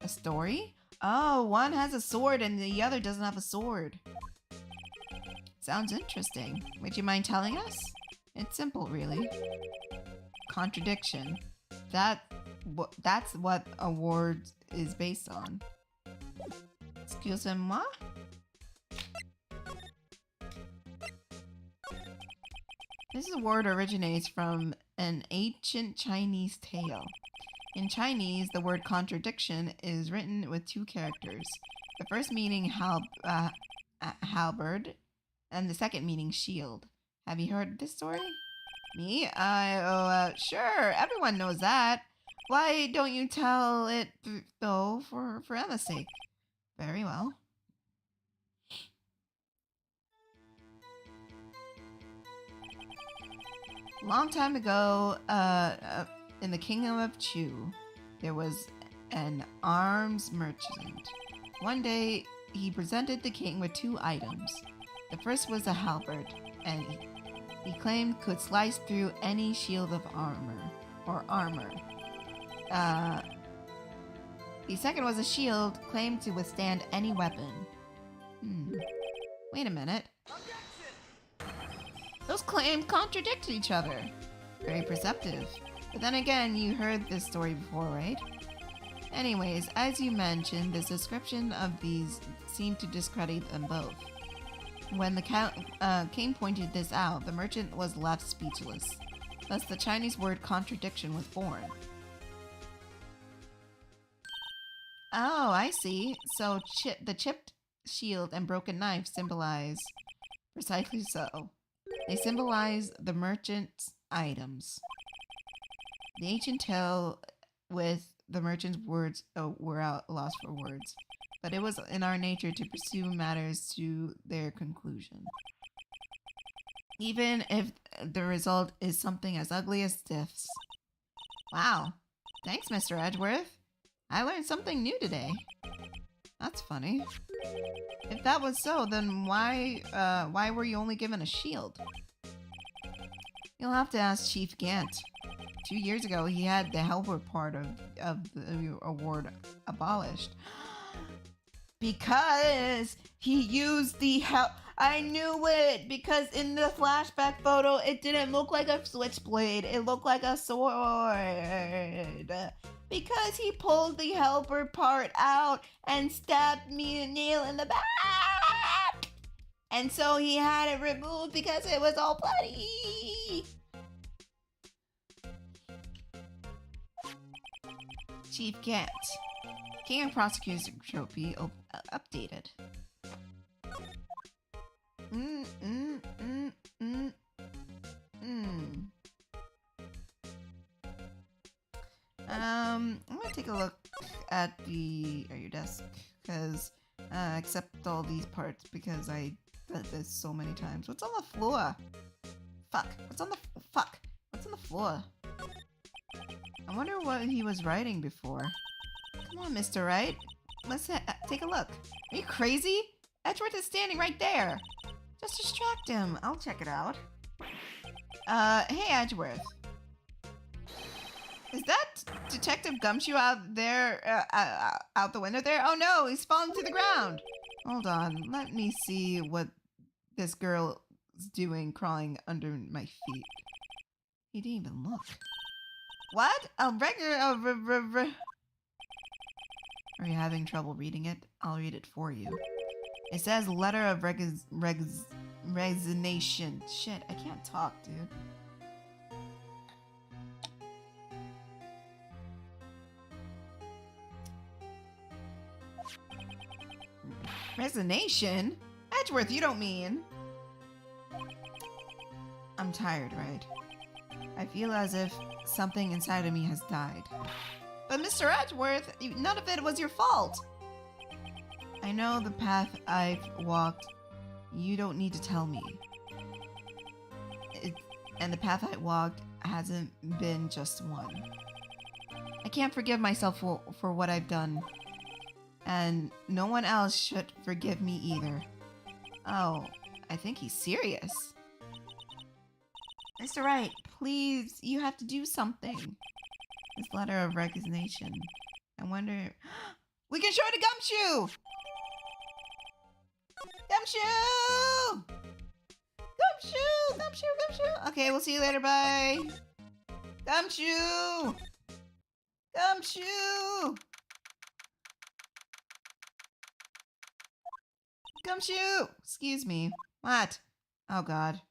A story? Oh, one has a sword and the other doesn't have a sword. Sounds interesting. Would you mind telling us? It's simple, really. Contradiction. That's what award is based on. Excusez-moi? This word originates from an ancient Chinese tale. In Chinese, the word contradiction is written with 2 characters. The first meaning halberd, and the second meaning shield. Have you heard this story? Me? Sure, everyone knows that. Why don't you tell it, though, for Emma's sake? Very well. Long time ago, in the kingdom of Chu, there was an arms merchant. One day, he presented the king with 2 items. The first was a halberd, and he claimed could slice through any shield of armor. The second was a shield claimed to withstand any weapon. Wait a minute. Those claims contradict each other. Very perceptive. But then again, you heard this story before, right? Anyways, as you mentioned, the description of these seemed to discredit them both. When the king pointed this out, the merchant was left speechless. Thus, the Chinese word contradiction was born. Oh, I see. So the chipped shield and broken knife symbolize precisely so. They symbolize the merchant's items. The ancient tale with the merchant's words were out lost for words, but it was in our nature to pursue matters to their conclusion. Even if the result is something as ugly as Tiff's. Wow. Thanks, Mr. Edgeworth. I learned something new today. That's funny. If that was so, then why were you only given a shield? You'll have to ask Chief Gant. 2 years ago, he had the helper part of the award abolished. Because he used the help. I knew it! Because in the flashback photo, it didn't look like a switchblade. It looked like a sword. Because he pulled the helper part out and stabbed me a nail in the back. And so he had it removed because it was all bloody. Chief Gant. King and Prosecutor Trophy updated. I'm gonna take a look at your desk, because accept all these parts because I did this so many times. What's on the floor? Fuck. What's on the floor? I wonder what he was writing before. Come on, Mr. Wright. Let's take a look. Are you crazy? Edgeworth is standing right there. Just distract him. I'll check it out. Hey, Edgeworth. Is that Detective Gumshoe out there, out the window there? Oh no, he's falling to the ground. Hold on, let me see what this girl is doing crawling under my feet. He didn't even look. What? A regular, Are you having trouble reading it? I'll read it for you. It says letter of resignation. Shit, I can't talk, dude. Resignation? Edgeworth, you don't mean... I'm tired, right? I feel as if something inside of me has died. But Mr. Edgeworth, none of it was your fault. I know the path I've walked. You don't need to tell me. And the path I walked hasn't been just one. I can't forgive myself for what I've done. And no one else should forgive me either. Oh, I think he's serious. Mr. Wright, please, you have to do something. This letter of resignation. I wonder... We can show it to Gumshoe! Gumshoe! Gumshoe! Gumshoe! Gumshoe! Okay, we'll see you later, bye! Gumshoe! Gumshoe! Gumshoe! Excuse me. What? Oh god.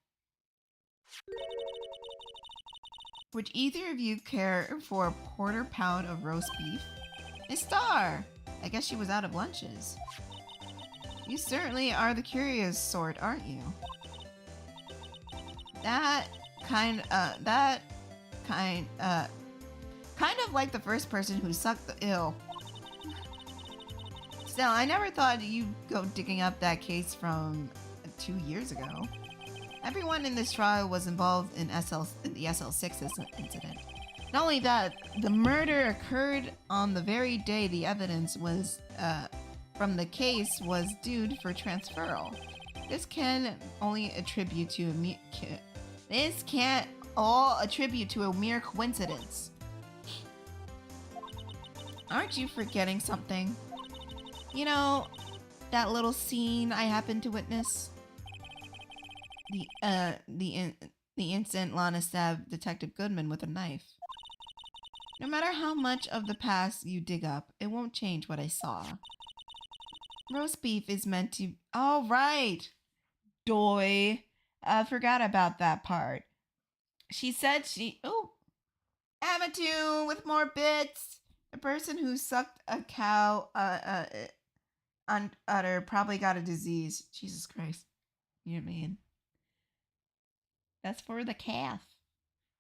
Would either of you care for a quarter pound of roast beef? Miss Star! I guess she was out of lunches. You certainly are the curious sort, aren't you? Kind of like the first person who sucked the ill. Still, I never thought you'd go digging up that case from 2 years ago. Everyone in this trial was involved in the SL6 incident. Not only that, the murder occurred on the very day the evidence was from the case was due for transferal. This can only attribute to this can't all attribute to a mere coincidence. Aren't you forgetting something? You know, that little scene I happened to witness? The instant Lana stabbed Detective Goodman with a knife. No matter how much of the past you dig up, it won't change what I saw. Roast beef is meant to... Oh, right! Doy. I forgot about that part. She said she... Oh! Amatu with more bits! The person who sucked a cow udder probably got a disease. Jesus Christ. You know what I mean? That's for the calf.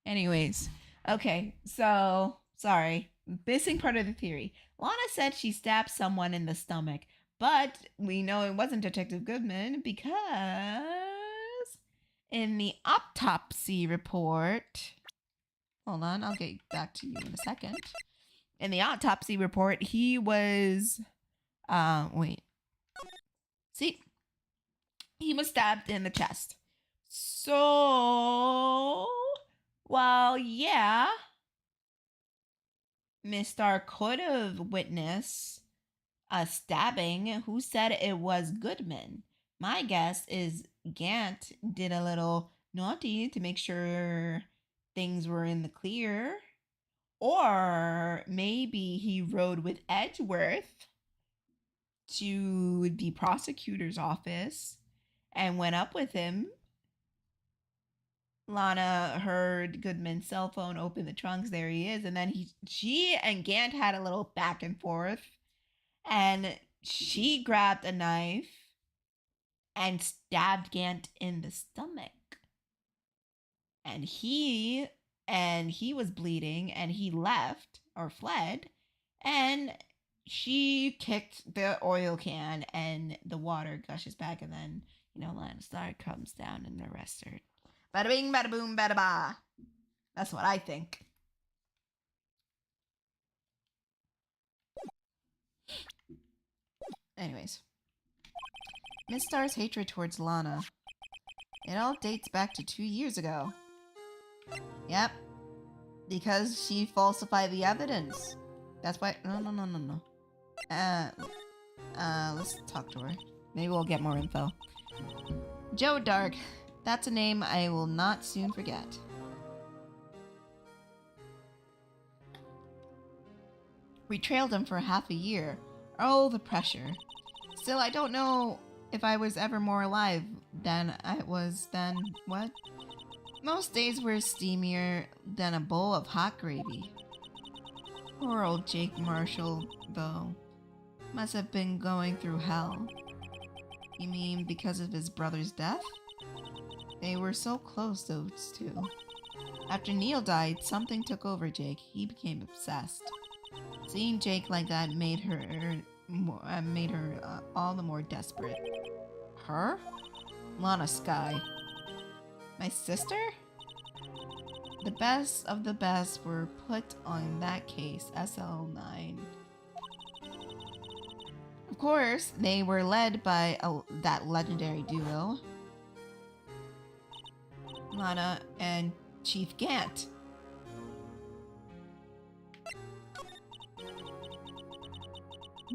Anyways. Okay, so... Sorry. Missing part of the theory. Lana said she stabbed someone in the stomach. But we know it wasn't Detective Goodman because in the autopsy report... Hold on, I'll get back to you in a second. In the autopsy report, he was... wait. See? He was stabbed in the chest. So... Well, yeah. Miss Star could have witnessed a stabbing. Who said it was Goodman? My guess is Gant did a little naughty to make sure things were in the clear. Or maybe he rode with Edgeworth to the prosecutor's office and went up with him. Lana heard Goodman's cell phone open the trunks. There he is. And then she and Gant had a little back and forth. And she grabbed a knife and stabbed Gant in the stomach. And he was bleeding and he left or fled. And she kicked the oil can and the water gushes back. And then, Lana Star comes down and arrests her. Bada bing, bada boom, bada ba. That's what I think. Anyways. Miss Star's hatred towards Lana. It all dates back to 2 years ago. Yep. Because she falsified the evidence. That's why... No. Let's talk to her. Maybe we'll get more info. Joe Dark. That's a name I will not soon forget. We trailed him for half a year. Oh, the pressure. Still, I don't know if I was ever more alive than I was then. What? Most days were steamier than a bowl of hot gravy. Poor old Jake Marshall, though. Must have been going through hell. You mean because of his brother's death? They were so close, those two. After Neil died, something took over Jake. He became obsessed. Seeing Jake like that made her all the more desperate. Her? Lana Skye. My sister? The best of the best were put on that case, SL9. Of course, they were led by that legendary duo, Lana and Chief Gant.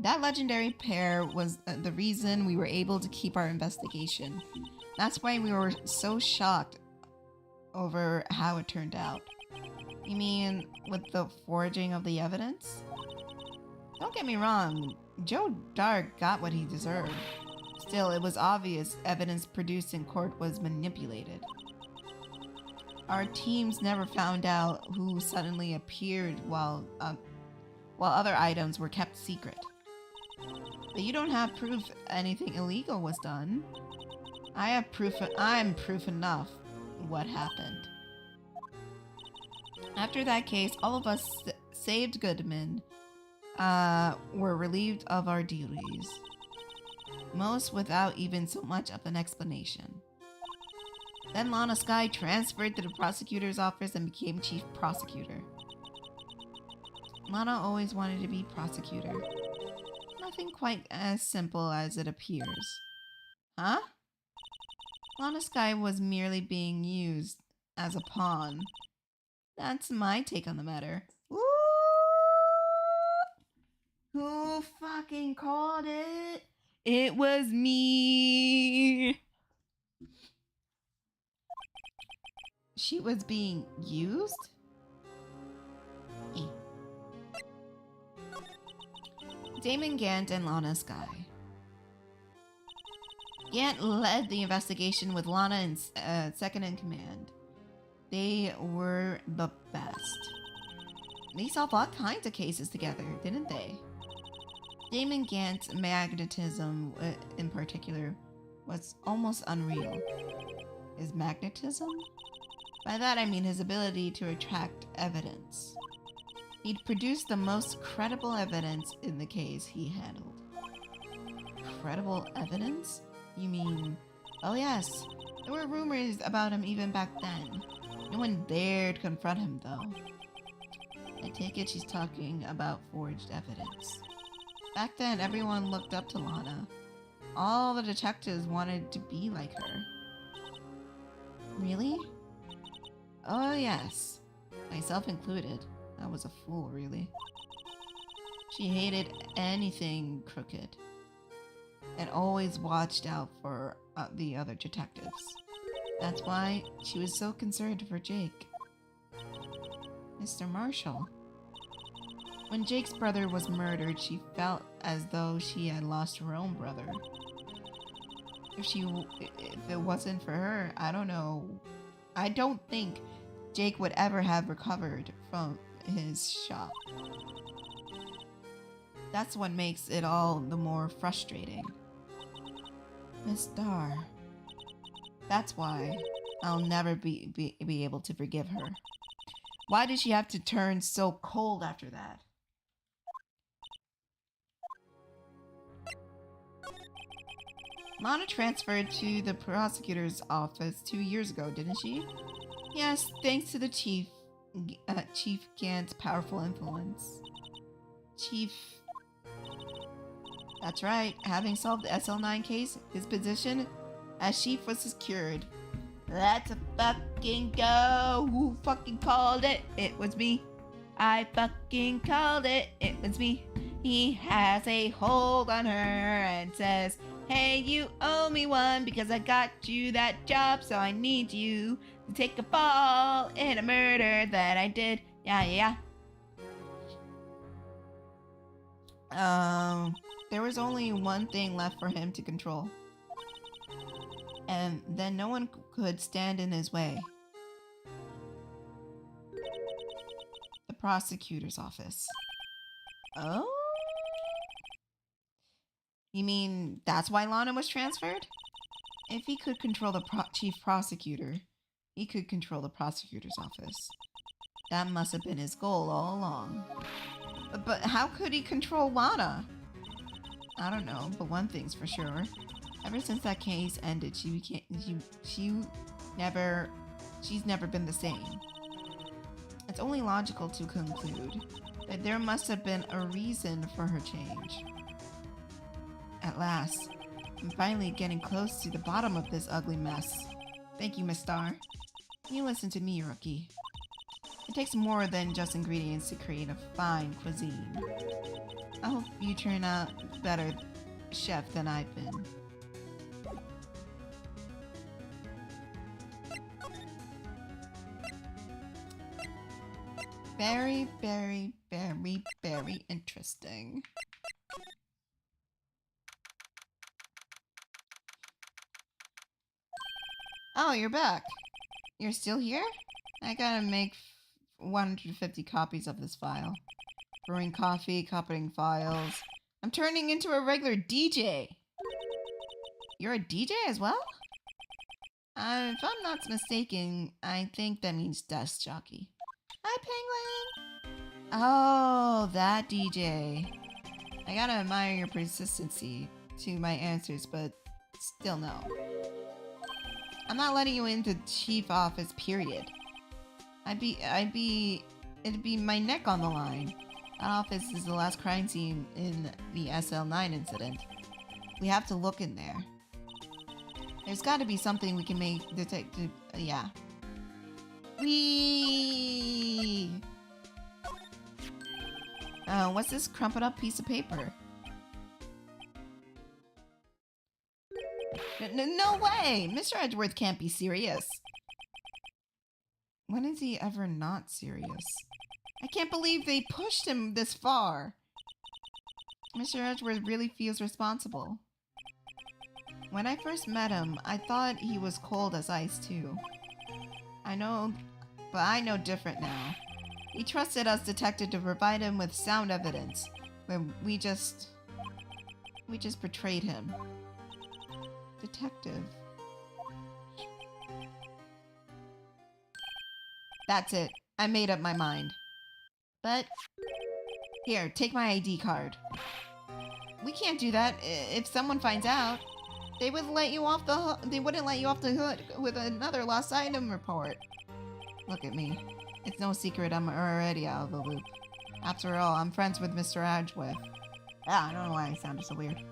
That legendary pair was the reason we were able to keep our investigation. That's why we were so shocked over how it turned out. You mean with the forging of the evidence? Don't get me wrong, Joe Dark got what he deserved. Still, it was obvious evidence produced in court was manipulated. Our teams never found out who suddenly appeared while other items were kept secret. But you don't have proof anything illegal was done. I have proof. I'm proof enough what happened. After that case, all of us saved Goodman. were relieved of our duties. Most without even so much of an explanation. Then Lana Sky transferred to the prosecutor's office and became chief prosecutor. Lana always wanted to be prosecutor. Nothing quite as simple as it appears. Huh? Lana Sky was merely being used as a pawn. That's my take on the matter. Ooh! Who fucking called it? It was me. She was being used? Damon Gant and Lana Sky. Gant led the investigation with Lana in second in command. They were the best. They solved all kinds of cases together, didn't they? Damon Gant's magnetism, in particular, was almost unreal. His magnetism? By that I mean his ability to attract evidence. He'd produced the most credible evidence in the case he handled. Credible evidence? You mean... Oh yes, there were rumors about him even back then. No one dared confront him though. I take it she's talking about forged evidence. Back then, everyone looked up to Lana. All the detectives wanted to be like her. Really? Oh yes, myself included. I was a fool, really. She hated anything crooked and always watched out for the other detectives. That's why she was so concerned for Jake. Mr. Marshall. When Jake's brother was murdered, she felt as though she had lost her own brother. If it wasn't for her, I don't know. I don't think Jake would ever have recovered from his shock. That's what makes it all the more frustrating. Miss Starr. That's why I'll never be able to forgive her. Why did she have to turn so cold after that? Lana transferred to the prosecutor's office 2 years ago, didn't she? Yes, thanks to the Chief Gant's powerful influence. Chief... That's right, having solved the SL9 case, his position as chief was secured. Let's fucking go! Who fucking called it? It was me. I fucking called it. It was me. He has a hold on her and says, hey, you owe me one because I got you that job, so I need you to take a fall in a murder that I did. Yeah. There was only one thing left for him to control. And then no one could stand in his way. The prosecutor's office. Oh? You mean that's why Lana was transferred? If he could control the chief prosecutor, he could control the prosecutor's office. That must have been his goal all along. But how could he control Lana? I don't know, but one thing's for sure. Ever since that case ended, she's never been the same. It's only logical to conclude that there must have been a reason for her change. At last, I'm finally getting close to the bottom of this ugly mess. Thank you, Miss Starr. You listen to me, rookie. It takes more than just ingredients to create a fine cuisine. I hope you turn out better chef than I've been. Very, very, very, very interesting. Oh, you're back. You're still here? I gotta make 150 copies of this file. Brewing coffee, copying files. I'm turning into a regular DJ. You're a DJ as well? If I'm not mistaken, I think that means desk jockey. Hi, Penguin! Oh, that DJ. I gotta admire your persistency to my answers, but still no. I'm not letting you into chief office, period. it'd be my neck on the line. That office is the last crime scene in the SL9 incident. We have to look in there. There's gotta be something we can make detective, yeah. Whee! What's this crumpled up piece of paper? No way! Mr. Edgeworth can't be serious. When is he ever not serious? I can't believe they pushed him this far. Mr. Edgeworth really feels responsible. When I first met him, I thought he was cold as ice too. I know, but I know different now. He trusted us detective to provide him with sound evidence, but we just betrayed him. Detective. That's it. I made up my mind. But here, take my ID card. We can't do that. If someone finds out, they wouldn't let you off the hook with another lost item report. Look at me. It's no secret I'm already out of the loop. After all, I'm friends with Mr. Edgeworth. Ah, I don't know why I sounded so weird.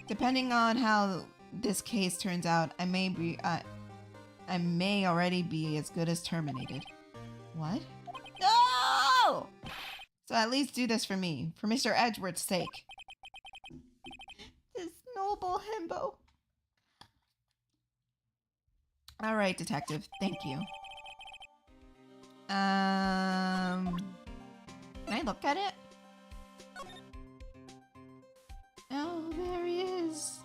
Depending on how this case turns out, I may already be as good as terminated. What? No! So at least do this for me, for Mr. Edgeworth's sake. This noble himbo. Alright, detective. Thank you. Can I look at it? Oh, there he is.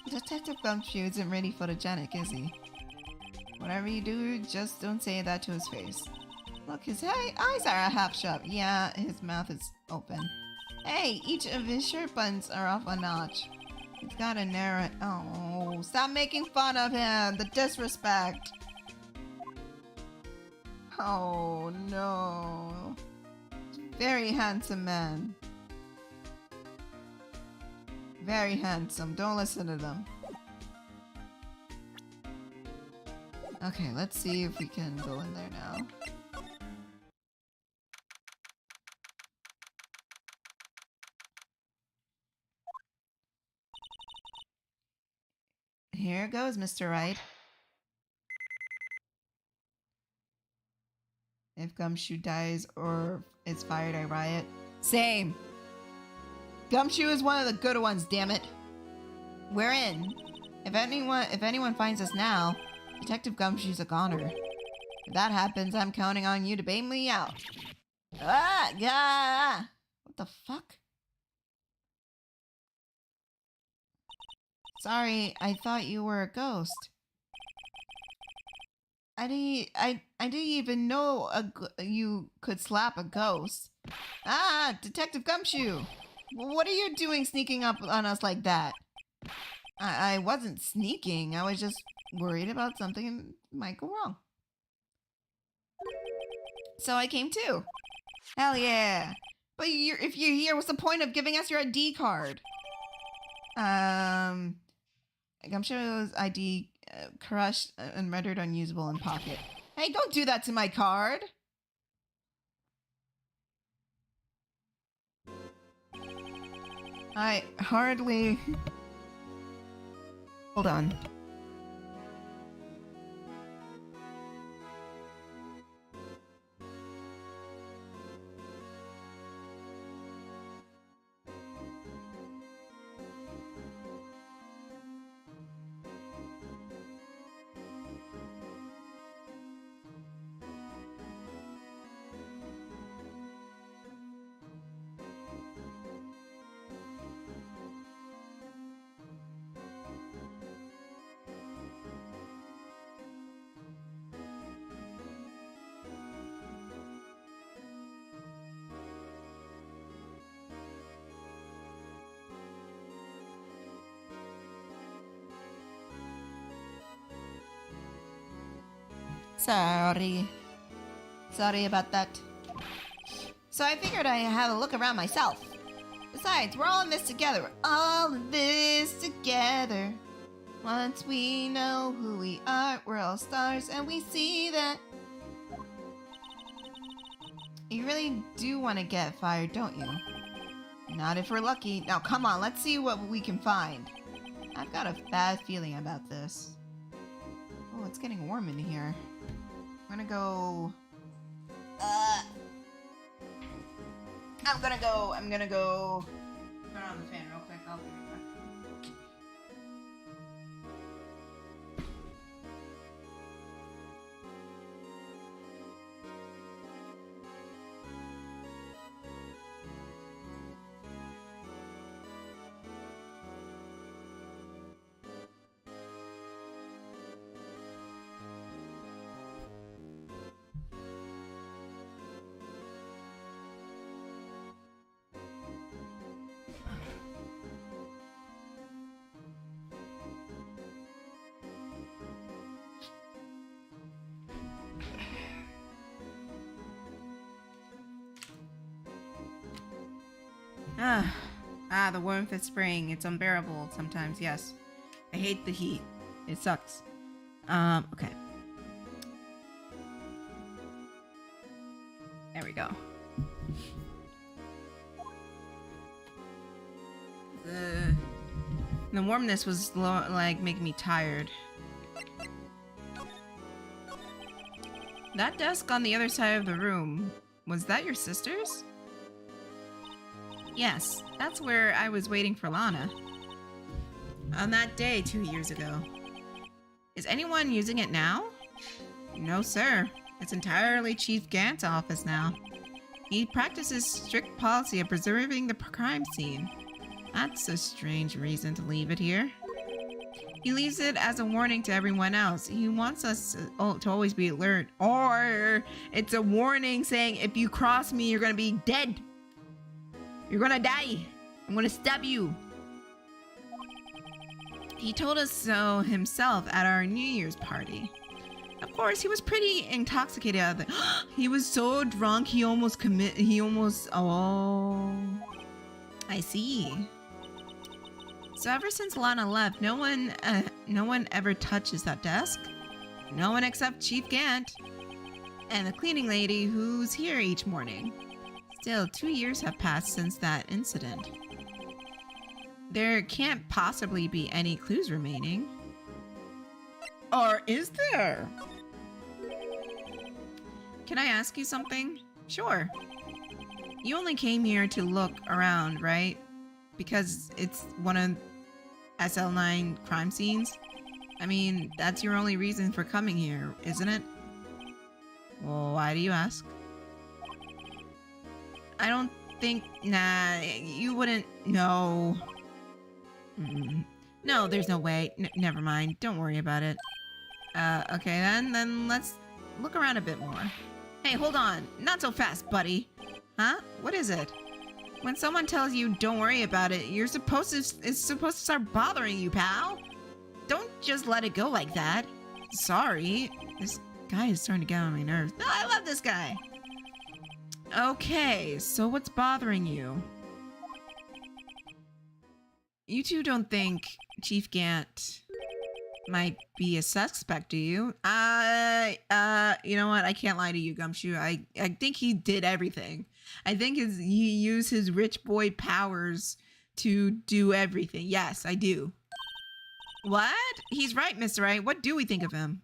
Detective Gumshoe isn't really photogenic, is he? Whatever you do, just don't say that to his face. Look, his eyes are half shut. Yeah, his mouth is open. Hey, each of his shirt buttons are off a notch. He's got a narrow... Oh, stop making fun of him! The disrespect! Oh, no. Very handsome man. Very handsome. Don't listen to them. Okay, let's see if we can go in there now. Here goes, Mr. Wright. If Gumshoe dies or is fired, I riot. Same. Gumshoe is one of the good ones, damn it. We're in. If anyone finds us now, Detective Gumshoe's a goner. If that happens, I'm counting on you to bail me out. Ah, yeah. What the fuck? Sorry, I thought you were a ghost. I didn't even know you could slap a ghost. Ah, Detective Gumshoe! What are you doing sneaking up on us like that? I wasn't sneaking. I was just worried about something might go wrong. So I came too. Hell yeah! But if you're here, what's the point of giving us your ID card? Gumshoe's ID crushed and rendered unusable in pocket. Hey, don't do that to my card! I hardly... Hold on. Sorry. Sorry about that. So I figured I'd have a look around myself. Besides, we're all in this together. We're all in this together. Once we know who we are, we're all stars and we see that. You really do want to get fired, don't you? Not if we're lucky. Now come on, let's see what we can find. I've got a bad feeling about this. Oh, it's getting warm in here. I'm gonna go... I'm gonna go... Turn on the fan real quick. I'll be right back. The warmth of spring. It's unbearable sometimes, yes. I hate the heat. It sucks. Okay. There we go. The warmness was like making me tired. That desk on the other side of the room, was that your sister's? Yes, that's where I was waiting for Lana. On that day 2 years ago. Is anyone using it now? No, sir. It's entirely Chief Gant's office now. He practices strict policy of preserving the crime scene. That's a strange reason to leave it here. He leaves it as a warning to everyone else. He wants us to always be alert. Or it's a warning saying, if you cross me, you're gonna be dead. You're gonna die. I'm gonna stab you. He told us so himself at our New Year's party. Of course, he was pretty intoxicated out of it. He was so drunk, oh. I see. So ever since Lana left, no one ever touches that desk. No one except Chief Gant. And the cleaning lady who's here each morning. Still, 2 years have passed since that incident. There can't possibly be any clues remaining. Or is there? Can I ask you something? Sure. You only came here to look around, right? Because it's one of SL9 crime scenes? I mean, that's your only reason for coming here, isn't it? Well, why do you ask? I don't think... Nah, you wouldn't... No. No, there's no way. Never mind. Don't worry about it. Okay then let's look around a bit more. Hey, hold on. Not so fast, buddy. Huh? What is it? When someone tells you don't worry about it, it's supposed to start bothering you, pal. Don't just let it go like that. Sorry. This guy is starting to get on my nerves. No, I love this guy. Okay, so what's bothering you? You two don't think Chief Gant might be a suspect, do you? You know what? I can't lie to you, Gumshoe. I think he did everything. I think he used his rich boy powers to do everything. Yes, I do. What? He's right, Mr. Right. What do we think of him?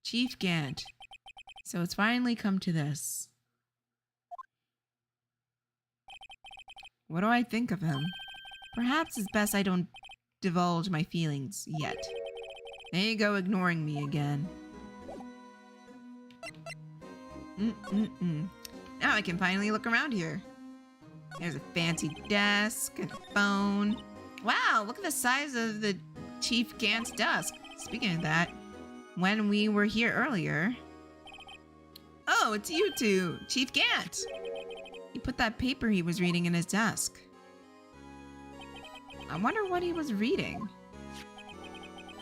Chief Gant. So it's finally come to this. What do I think of him? Perhaps it's best I don't divulge my feelings yet. There you go, ignoring me again. Now I can finally look around here. There's a fancy desk and a phone. Wow, look at the size of the Chief Gant's desk. Speaking of that, when we were here earlier... Oh, it's you two, Chief Gant. He put that paper he was reading in his desk. I wonder what he was reading.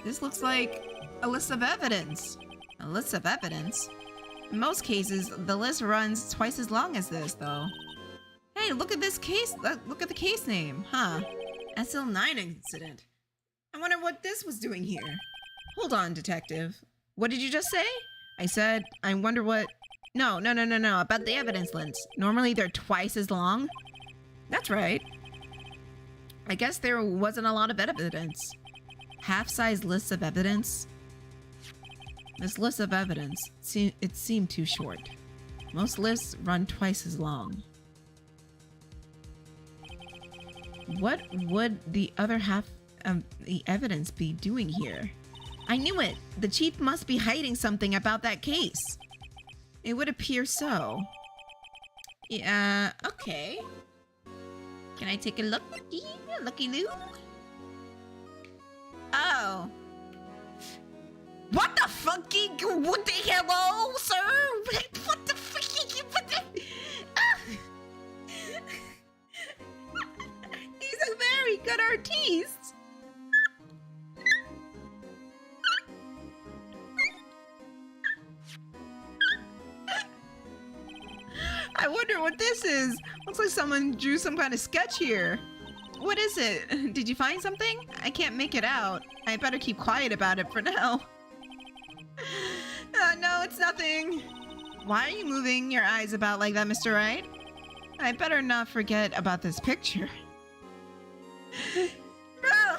This looks like a list of evidence. A list of evidence? In most cases, the list runs twice as long as this, though. Hey, look at this case. Look at the case name. Huh. SL9 incident. I wonder what this was doing here. Hold on, detective. What did you just say? I said, I wonder what... No. About the evidence lists. Normally they're twice as long. That's right. I guess there wasn't a lot of evidence. Half-size lists of evidence. This list of evidence, it seemed too short. Most lists run twice as long. What would the other half of the evidence be doing here? I knew it! The chief must be hiding something about that case. It would appear so. Yeah, okay. Can I take a look? Looky-loo? Oh. What the fucking... What the... Hello, sir? What the fucking... What the... He's a very good artiste. I wonder what this is. Looks like someone drew some kind of sketch here. What is it? Did you find something? I can't make it out. I better keep quiet about it for now. No, it's nothing. Why are you moving your eyes about like that, Mr. Wright? I better not forget about this picture. Bro!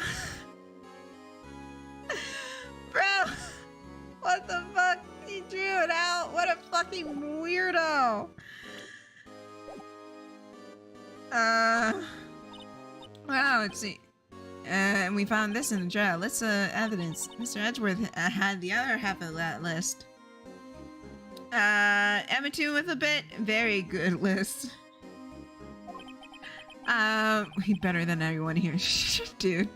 What the fuck? He drew it out? What a fucking weirdo! Wow, let's see. And we found this in the jail. Let's, evidence. Mr. Edgeworth had the other half of that list. Emma 2 with a bit. Very good list. He better than everyone here. Dude.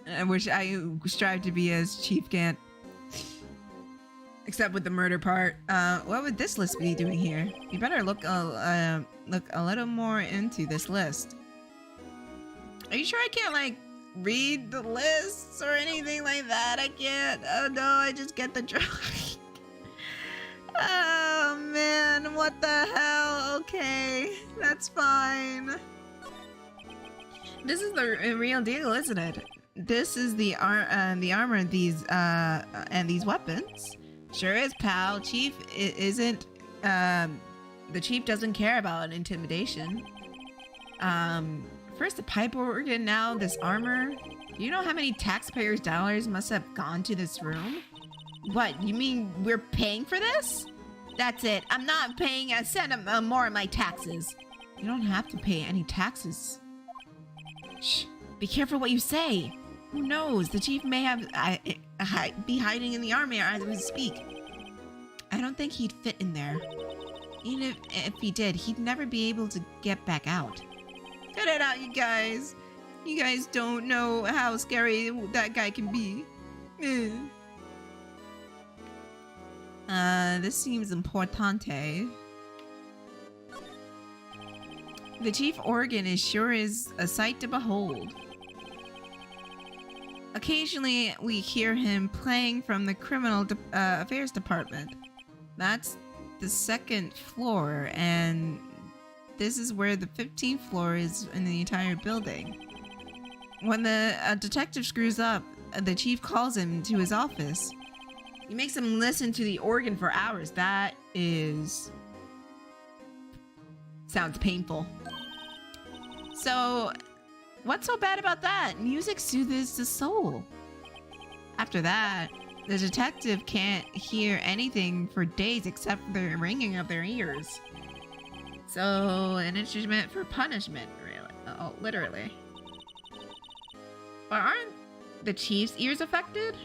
I wish I strive to be as Chief Gant. Except with the murder part. What would this list be doing here? You better look a little more into this list. Are you sure I can't, like, read the lists or anything like that? I can't. Oh no, I just get the drawing. Oh man, what the hell? Okay, that's fine. This is the real deal, isn't it? This is the armor and these weapons. Sure is, pal. Chief isn't. The chief doesn't care about intimidation. First the pipe organ, now this armor. You know how many taxpayers' dollars must have gone to this room? What, you mean we're paying for this? That's it. I'm not paying a cent more of my taxes. You don't have to pay any taxes. Shh. Be careful what you say. Who knows? The chief may have be hiding in the army as we speak. I don't think he'd fit in there. Even if he did, he'd never be able to get back out. Cut it out, you guys. You guys don't know how scary that guy can be. This seems importante. The chief organ is sure is a sight to behold. Occasionally, we hear him playing from the criminal affairs department. That's the second floor, and this is where the 15th floor is in the entire building. When the detective screws up, the chief calls him to his office. He makes him listen to the organ for hours. That is... sounds painful. So, what's so bad about that? Music soothes the soul. After that, the detective can't hear anything for days except the ringing of their ears. So, an instrument for punishment, really. Oh, literally. But aren't the chief's ears affected?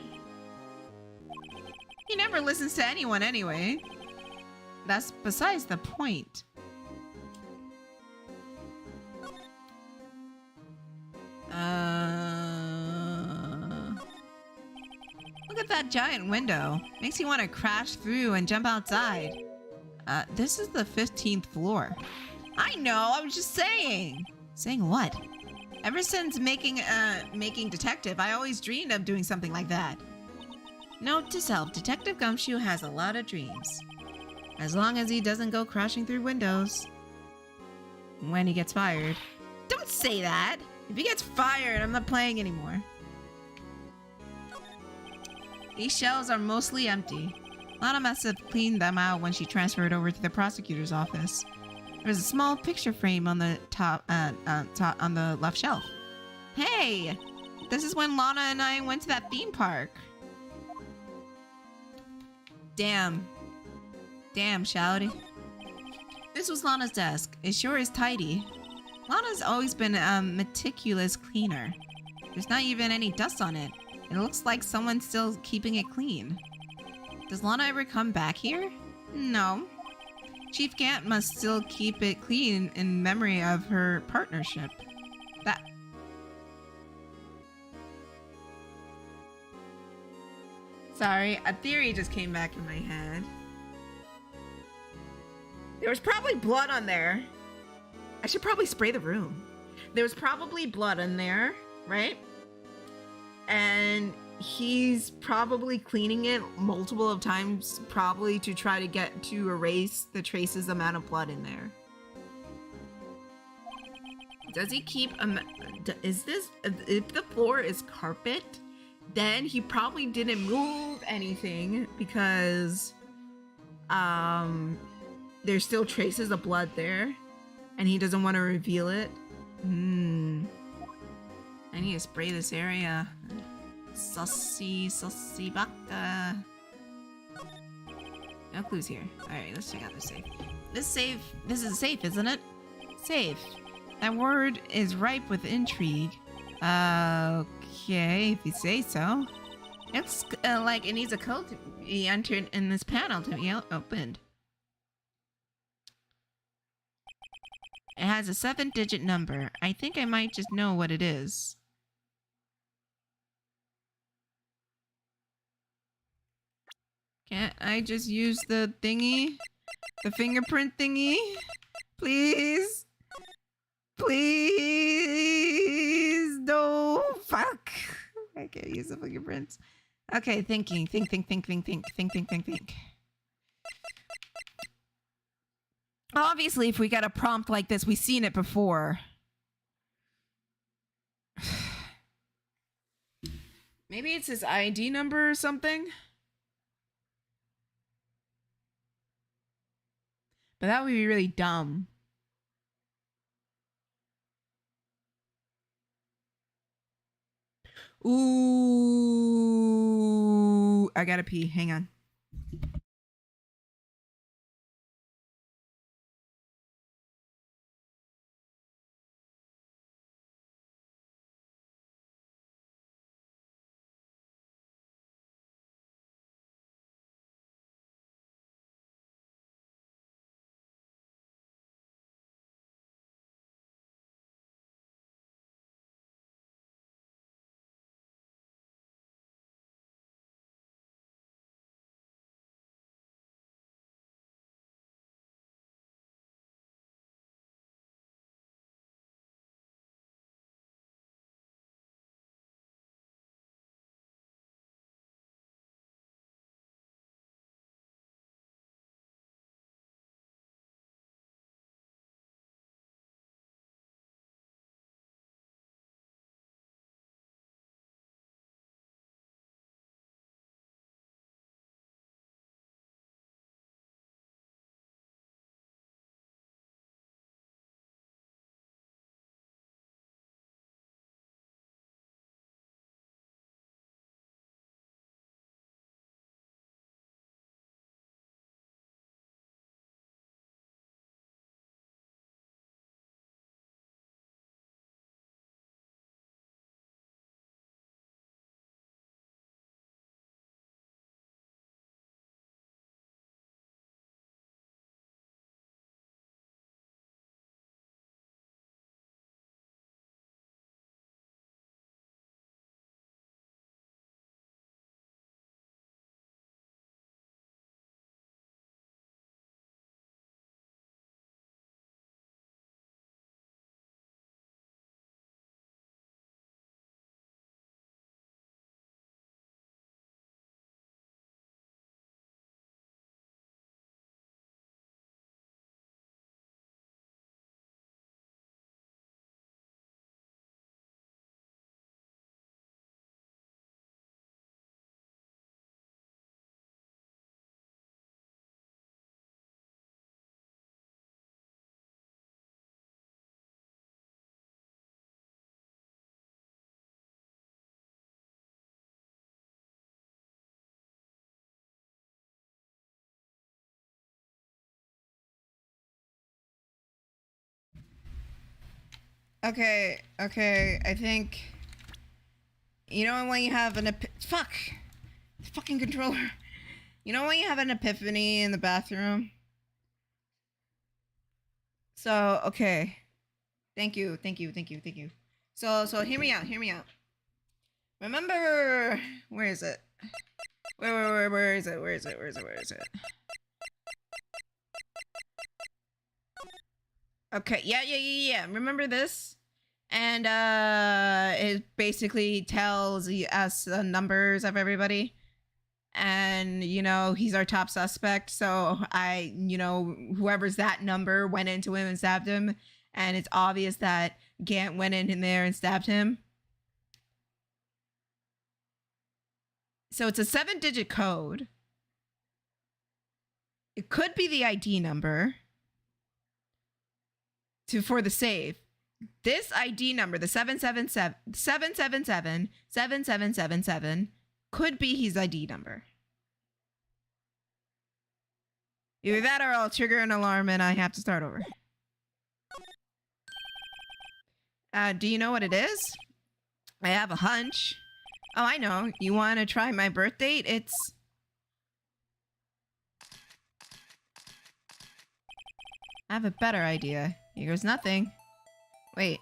He never listens to anyone anyway. That's besides the point. Look at that giant window. Makes you want to crash through and jump outside. This is the 15th floor. I know, I was just saying. Saying what? Ever since making Detective, I always dreamed of doing something like that. Note to self, Detective Gumshoe has a lot of dreams. As long as he doesn't go crashing through windows. When he gets fired. Don't say that! If he gets fired, I'm not playing anymore. These shelves are mostly empty. Lana must have cleaned them out when she transferred over to the prosecutor's office. There's a small picture frame on the top on the left shelf. Hey! This is when Lana and I went to that theme park. Damn. Damn, shouty. This was Lana's desk. It sure is tidy. Lana's always been a meticulous cleaner. There's not even any dust on it. It looks like someone's still keeping it clean. Does Lana ever come back here? No. Chief Gant must still keep it clean in memory of her partnership. That... Sorry, a theory just came back in my head. There was probably blood on there. I should probably spray the room. There was probably blood in there, right? And he's probably cleaning it multiple of times, probably to try to get to erase the traces amount of blood in there. Does he keep is this, if the floor is carpet, then he probably didn't move anything because there's still traces of blood there and he doesn't want to reveal it. I need to spray this area. Sussy baka. No clues here. Alright, let's check out this safe. This is a safe, isn't it? Safe. That word is ripe with intrigue. Okay, if you say so. It's like it needs a code to be entered in this panel to be opened. It has a 7-digit number. I think I might just know what it is. Can't I just use the thingy? The fingerprint thingy? Please? Please? No. Fuck. I can't use the fingerprints. Okay, thinking. Think. Obviously, if we get a prompt like this, we've seen it before. Maybe it's his ID number or something? But that would be really dumb. Ooh, I gotta pee. Hang on. Okay, I think... You know when you have an fuck! The fucking controller. You know when you have an epiphany in the bathroom? So, okay. Thank you. So hear me out. Remember... Where is it? Where is it? Okay, yeah. Remember this? And it basically tells us the numbers of everybody. And, you know, he's our top suspect. So whoever's that number went into him and stabbed him. And it's obvious that Gant went in there and stabbed him. So it's a 7-digit code. It could be the ID number for the safe. This ID number, the 777 could be his ID number. Either that or I'll trigger an alarm and I have to start over. Do you know what it is? I have a hunch. Oh, I know. You want to try my birth date? It's... I have a better idea. Here goes nothing. Wait.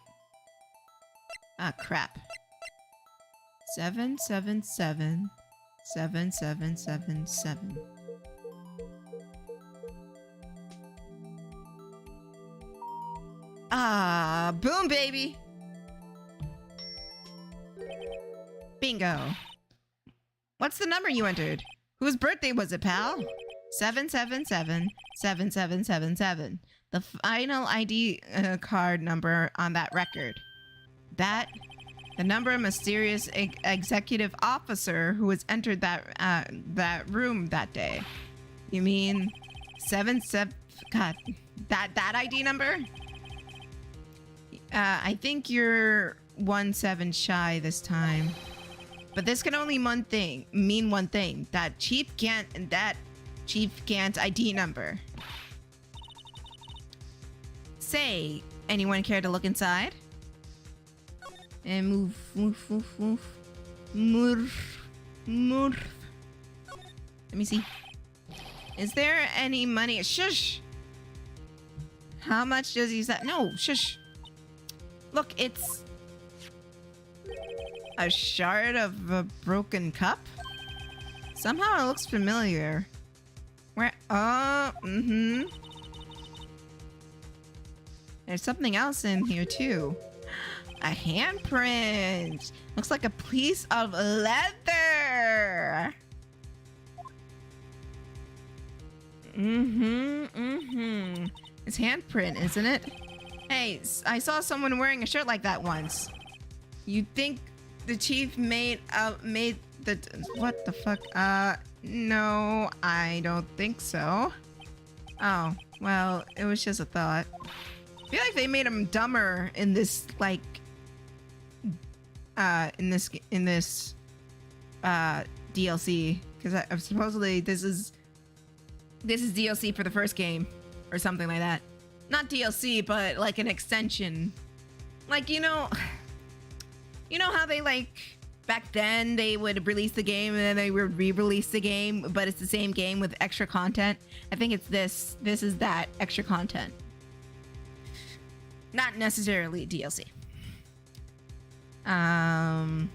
Ah, crap. 777 7777. Ah, boom, baby. Bingo. What's the number you entered? Whose birthday was it, pal? 777 7777. The final ID card number on that record. The number of mysterious executive officer who has entered that room that day. You mean 77? God, that ID number? I think you're 17 shy this time. But this can only mean one thing. That Chief Gant ID number. Say, anyone care to look inside? And move. Let me see. Is there any money? Shush! How much does he say? No, shush. Look, it's a shard of a broken cup? Somehow it looks familiar. Where? There's something else in here too. A handprint. Looks like a piece of leather. It's handprint, isn't it? Hey, I saw someone wearing a shirt like that once. You think the chief made the... What the fuck? No, I don't think so. Oh, well, it was just a thought. I feel like they made him dumber in this, like... in this DLC. Because supposedly this is DLC for the first game. Or something like that. Not DLC, but like an extension. Like, you know how they, like, back then they would release the game and then they would re-release the game, but it's the same game with extra content? I think it's this. This is that extra content. Not necessarily DLC. An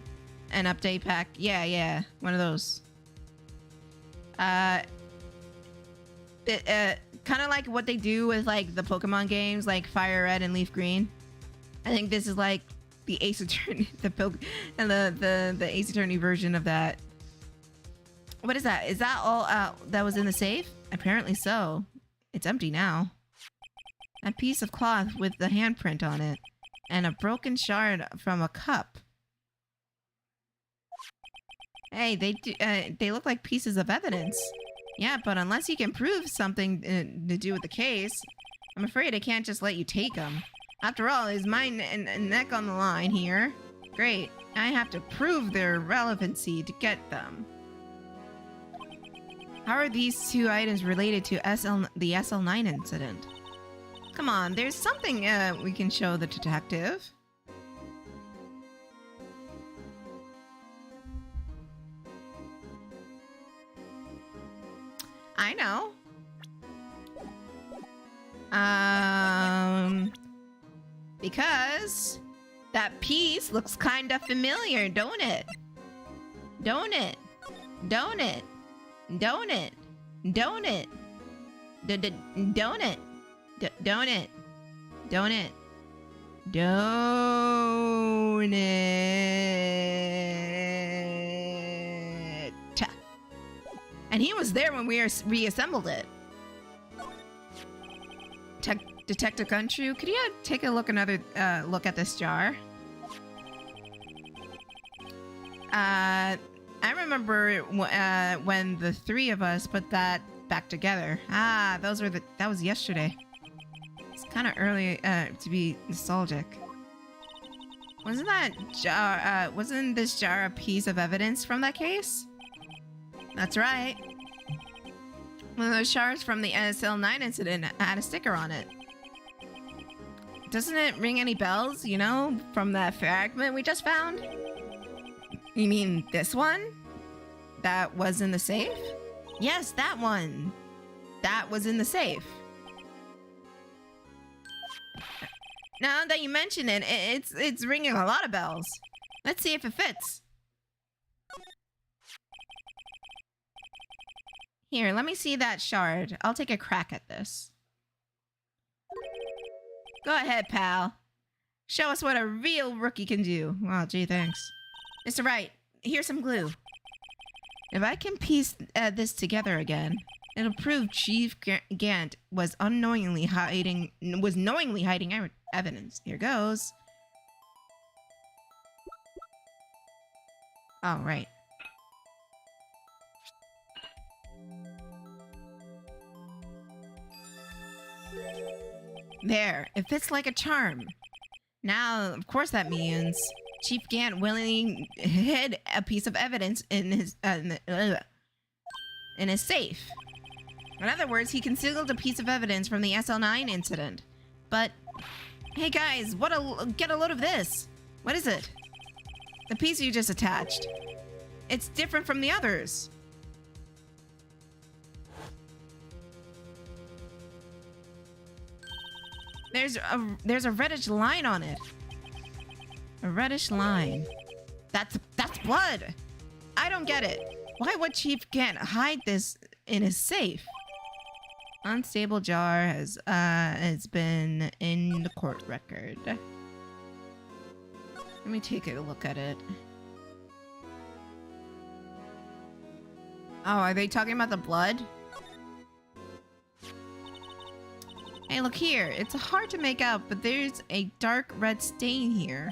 update pack. Yeah, one of those. Kind of like what they do with, like, the Pokemon games, like Fire Red and Leaf Green. I think this is like the Ace Attorney, the Ace Attorney version of that. What is that? Is that all that was in the safe? Apparently so. It's empty now. A piece of cloth with the handprint on it, and a broken shard from a cup. Hey, they look like pieces of evidence. Yeah, but unless you can prove something to do with the case, I'm afraid I can't just let you take them. After all, is my neck on the line here? Great. I have to prove their relevancy to get them. How are these two items related to the SL9 incident? Come on, there's something we can show the detective. I know. Because that piece looks kind of familiar, don't it? Don't it? Don't it? Don't it? Don't it? Don't it? Don't it? Don't it? Don't it? And he was there when we reassembled it. Detective Gunshoe, could you take a look look at this jar? I remember when the three of us put that back together. Ah, that was yesterday. It's kind of early to be nostalgic. Wasn't this jar a piece of evidence from that case? That's right. One of those shards from the SL9 incident had a sticker on it. Doesn't it ring any bells, you know, from that fragment we just found? You mean this one? That was in the safe? Yes, that one. That was in the safe. Now that you mention it, it's ringing a lot of bells. Let's see if it fits. Here, let me see that shard. I'll take a crack at this. Go ahead, pal. Show us what a real rookie can do. Wow, gee, thanks. Mr. Wright, here's some glue. If I can piece this together again, it'll prove Chief Gant was knowingly hiding evidence. Here goes. Oh, right. There, it fits like a charm. Now, of course that means Chief Gant willingly hid a piece of evidence in his safe. In other words, he concealed a piece of evidence from the SL9 incident. But, hey guys, get a load of this. What is it? The piece you just attached. It's different from the others. There's a reddish line on it. A reddish line. That's blood. I don't get it. Why would Chief Gant hide this in his safe? Unstable jar has been in the court record. Let me take a look at it. Oh, are they talking about the blood? Hey, look here. It's hard to make out, but there's a dark red stain here.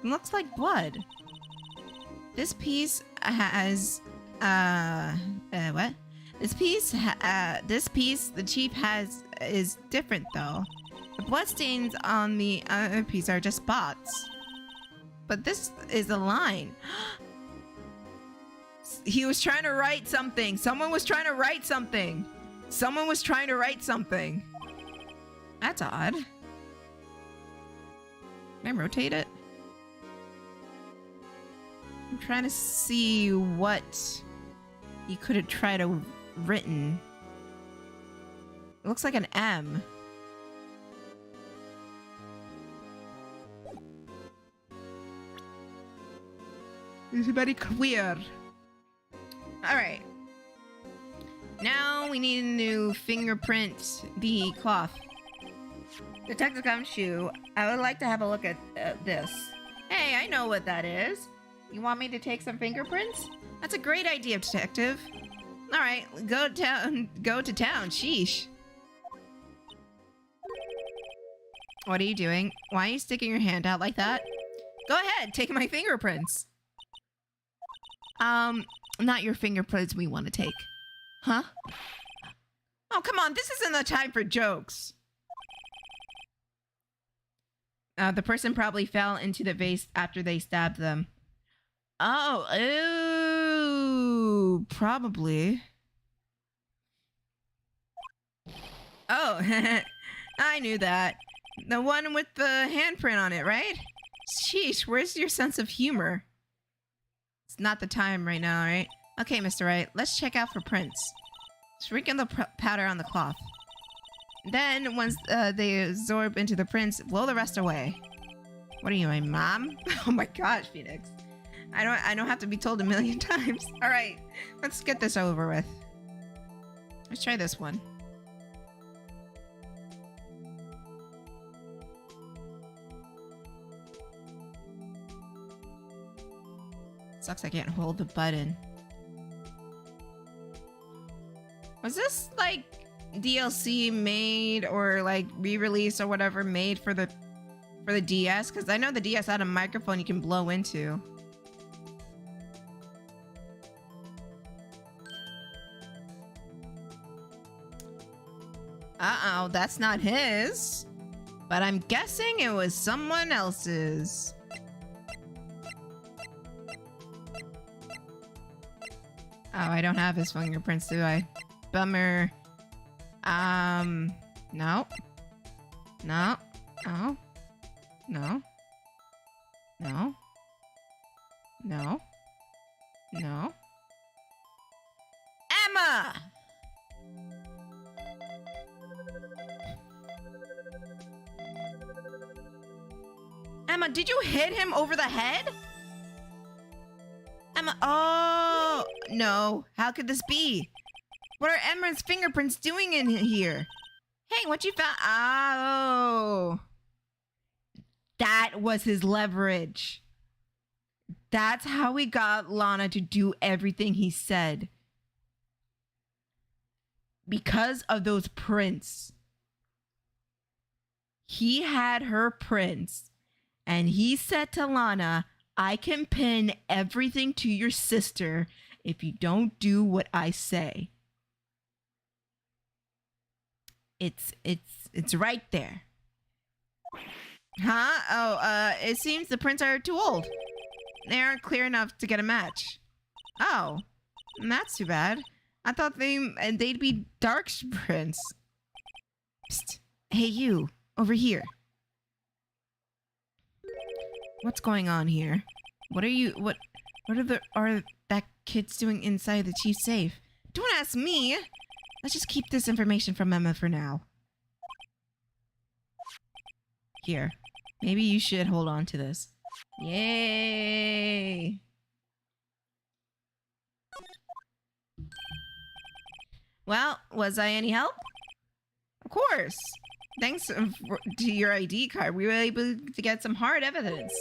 Looks like blood. This piece has, what? This piece the chief has is different though. The bloodstains on the other piece are just spots. But this is a line. He was trying to write something. Someone was trying to write something. Someone was trying to write something. That's odd. Can I rotate it? I'm trying to see what he could have tried to written. It looks like an M. It's very clear. Alright. Now we need to fingerprint the cloth. Detective Gumshoe, I would like to have a look at this. Hey, I know what that is. You want me to take some fingerprints? That's a great idea, Detective. Alright, go to town, sheesh. What are you doing? Why are you sticking your hand out like that? Go ahead, take my fingerprints. Not your fingerprints we want to take. Huh? Oh, come on, this isn't the time for jokes. The person probably fell into the vase after they stabbed them. Oh, ooh, probably. Oh, I knew that. The one with the handprint on it, right? Sheesh, where's your sense of humor? It's not the time right now, right? Okay, Mr. Wright, let's check out for prints. Sprinkle the powder on the cloth. Then, once they absorb into the prints, blow the rest away. What are you, my mom? Oh my gosh, Phoenix. I don't have to be told a million times. All right, let's get this over with. Let's try this one. Sucks I can't hold the button. Was this like DLC made or like re-release or whatever made for the DS? Because I know the DS had a microphone you can blow into. Uh-oh, that's not his. But I'm guessing it was someone else's. Oh, I don't have his fingerprints, do I? Bummer. No. No. No. No. No. No. No. Emma! Emma, did you hit him over the head? Emma, oh, no. How could this be? What are Emma's fingerprints doing in here? Hey, what you found? Oh. That was his leverage. That's how he got Lana to do everything he said. Because of those prints. He had her prints. And he said to Lana, I can pin everything to your sister if you don't do what I say. It's right there. Huh? Oh, it seems the prints are too old. They aren't clear enough to get a match. Oh, that's too bad. I thought they'd be dark prints. Psst. Hey, you, over here. What's going on here? What are that kids doing inside the chief's safe? Don't ask me. Let's just keep this information from Emma for now. Here. Maybe you should hold on to this. Yay! Well, was I any help? Of course. Thanks to your ID card, we were able to get some hard evidence.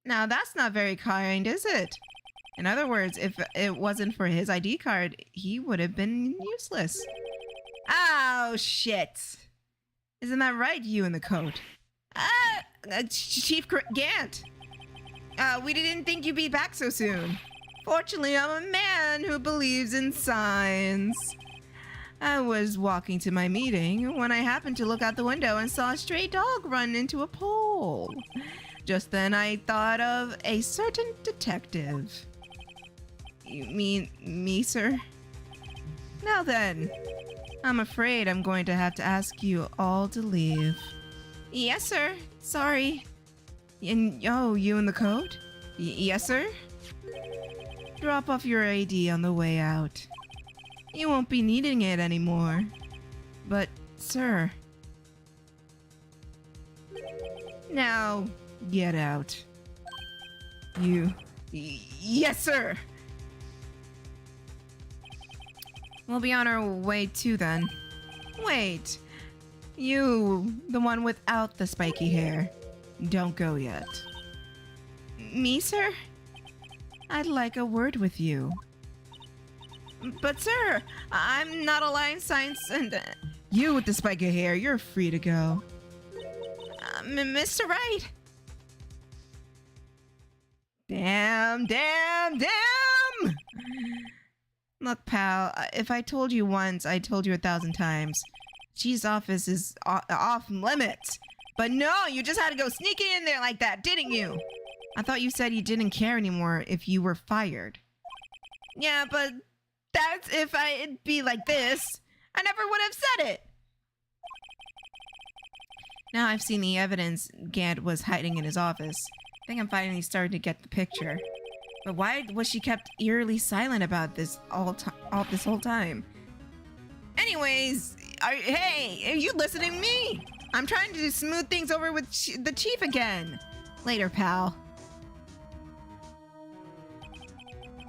Now, that's not very kind, is it? In other words, if it wasn't for his ID card, he would have been useless. Oh, shit. Isn't that right, you in the coat? Chief Gant. We didn't think you'd be back so soon. Fortunately, I'm a man who believes in signs. I was walking to my meeting when I happened to look out the window and saw a stray dog run into a pole. Just then I thought of a certain detective. You mean me, sir? Now then, I'm afraid I'm going to have to ask you all to leave. Yes, sir. Sorry. And, oh, you in the coat? Yes, sir? Drop off your ID on the way out. You won't be needing it anymore. But, sir... Now, get out. You... Yes, sir! We'll be on our way too, then. Wait. You, the one without the spiky hair. Don't go yet. Me, sir? I'd like a word with you. But sir, I'm not aligned science and... You with the spiky hair, you're free to go. Mr. Wright! Damn! Look, pal, if I told you once, I told you 1,000 times. Chief's office is off limits. But no, you just had to go sneaking in there like that, didn't you? I thought you said you didn't care anymore if you were fired. Yeah, but that's if I'd be like this. I never would have said it. Now I've seen the evidence Gant was hiding in his office. I think I'm finally starting to get the picture. But why was she kept eerily silent about this all this whole time? Anyways, hey, are you listening to me? I'm trying to smooth things over with the chief again. Later, pal.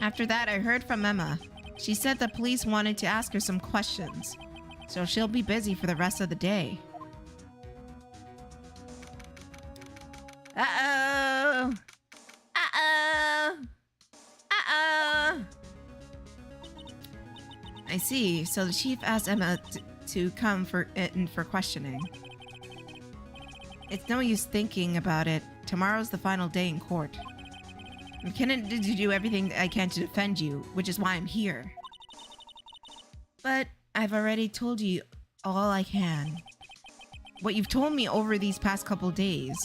After that, I heard from Emma. She said the police wanted to ask her some questions, so she'll be busy for the rest of the day. Uh-oh. Uh-oh. Uh-oh. I see. So the chief asked Emma to come for questioning. It's no use thinking about it. Tomorrow's the final day in court. McKinnon did do everything I can to defend you, which is why I'm here. But I've already told you all I can. What you've told me over these past couple days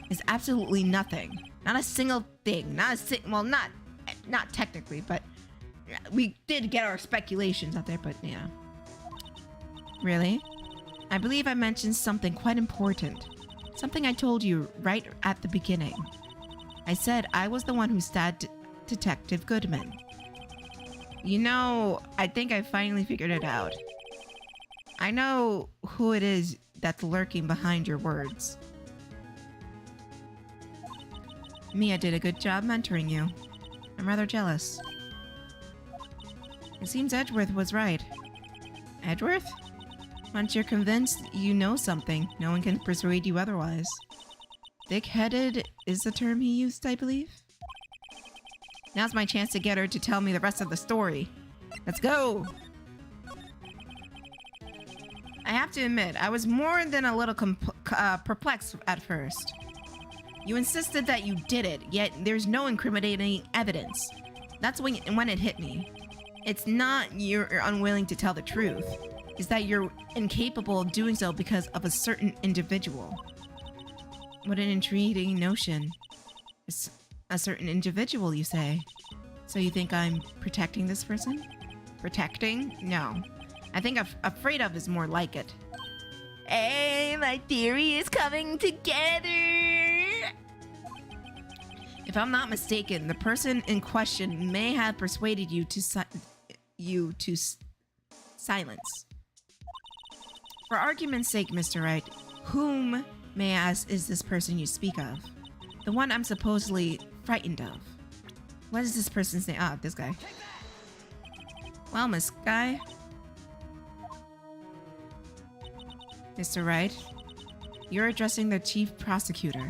is absolutely nothing. Not a single thing. Well, not technically, but we did get our speculations out there, but yeah. Really? I believe I mentioned something quite important. Something I told you right at the beginning. I said I was the one who stabbed Detective Goodman. You know, I think I finally figured it out. I know who it is that's lurking behind your words. Mia did a good job mentoring you. I'm rather jealous. It seems Edgeworth was right. Edgeworth? Once you're convinced you know something, no one can persuade you otherwise. Thick-headed is the term he used, I believe? Now's my chance to get her to tell me the rest of the story. Let's go! I have to admit, I was more than a little perplexed at first. You insisted that you did it, yet there's no incriminating evidence. That's when it hit me. It's not you're unwilling to tell the truth. It's that you're incapable of doing so because of a certain individual. What an intriguing notion. It's a certain individual, you say? So you think I'm protecting this person? Protecting? No. I think afraid of is more like it. Hey, my theory is coming together! If I'm not mistaken, the person in question may have persuaded you to silence. For argument's sake, Mr. Wright, whom, may I ask, is this person you speak of? The one I'm supposedly frightened of. What is this person's name? Ah, this guy. Well, Miss Guy. Mr. Wright, you're addressing the chief prosecutor.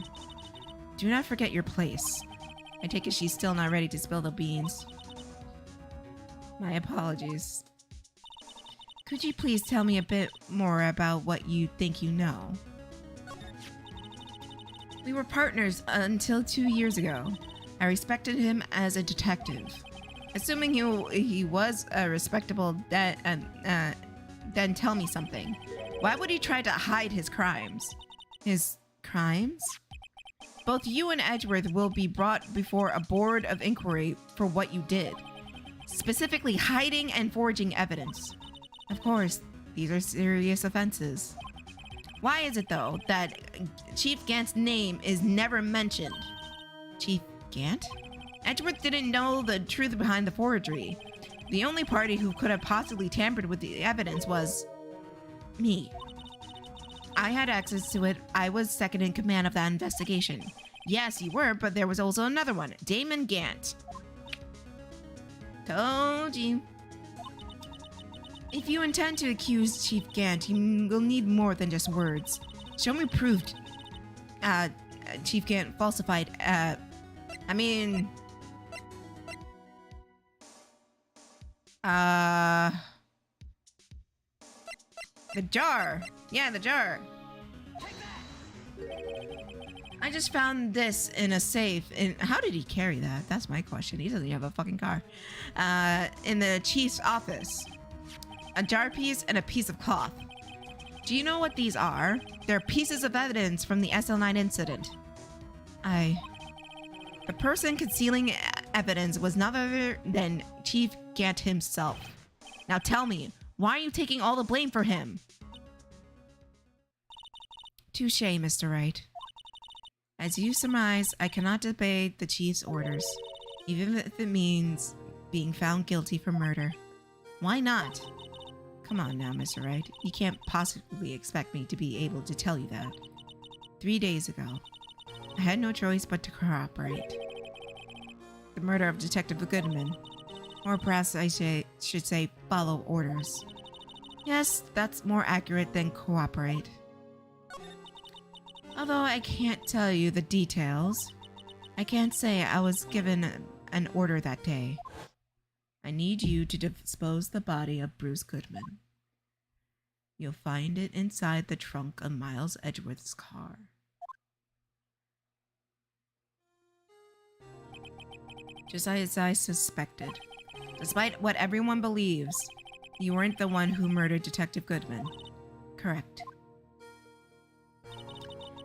Do not forget your place. I take it she's still not ready to spill the beans. My apologies. Could you please tell me a bit more about what you think you know? We were partners until 2 years ago. I respected him as a detective. Assuming he was a respectable, then tell me something. Why would he try to hide his crimes? His crimes? Both you and Edgeworth will be brought before a board of inquiry for what you did. Specifically hiding and forging evidence. Of course, these are serious offenses. Why is it, though, that Chief Gant's name is never mentioned? Chief Gant? Edgeworth didn't know the truth behind the forgery. The only party who could have possibly tampered with the evidence was me. I had access to it. I was second in command of that investigation. Yes, you were, but there was also another one, Damon Gant. Told you. If you intend to accuse Chief Gant, you will need more than just words. Show me proof Chief Gant falsified, the jar. Yeah, the jar. I just found this in a safe. How did he carry that? That's my question. He doesn't even have a fucking car. In the chief's office. A jar piece and a piece of cloth. Do you know what these are? They're pieces of evidence from the SL9 incident. The person concealing evidence was none other than Chief Gant himself. Now tell me, why are you taking all the blame for him? Touché, Mr. Wright. As you surmise, I cannot disobey the chief's orders. Even if it means being found guilty for murder. Why not? Come on now, Mr. Wright. You can't possibly expect me to be able to tell you that. 3 days ago, I had no choice but to cooperate. The murder of Detective Goodman. Or perhaps I should say follow orders. Yes, that's more accurate than cooperate. Although I can't tell you the details, I can't say I was given an order that day. I need you to dispose the body of Bruce Goodman. You'll find it inside the trunk of Miles Edgeworth's car. Just as I suspected. Despite what everyone believes, you weren't the one who murdered Detective Goodman. Correct.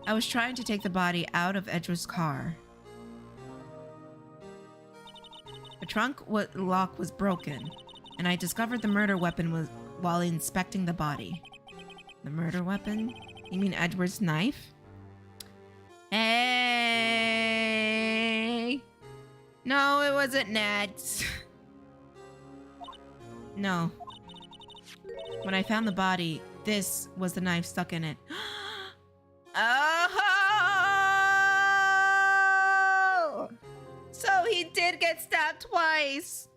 I was trying to take the body out of Edgeworth's car. The trunk lock was broken, and I discovered the murder weapon while inspecting the body. The murder weapon? You mean Edward's knife? Hey! No, it wasn't Ned's. No. When I found the body, this was the knife stuck in it. Oh! So he did get stabbed twice.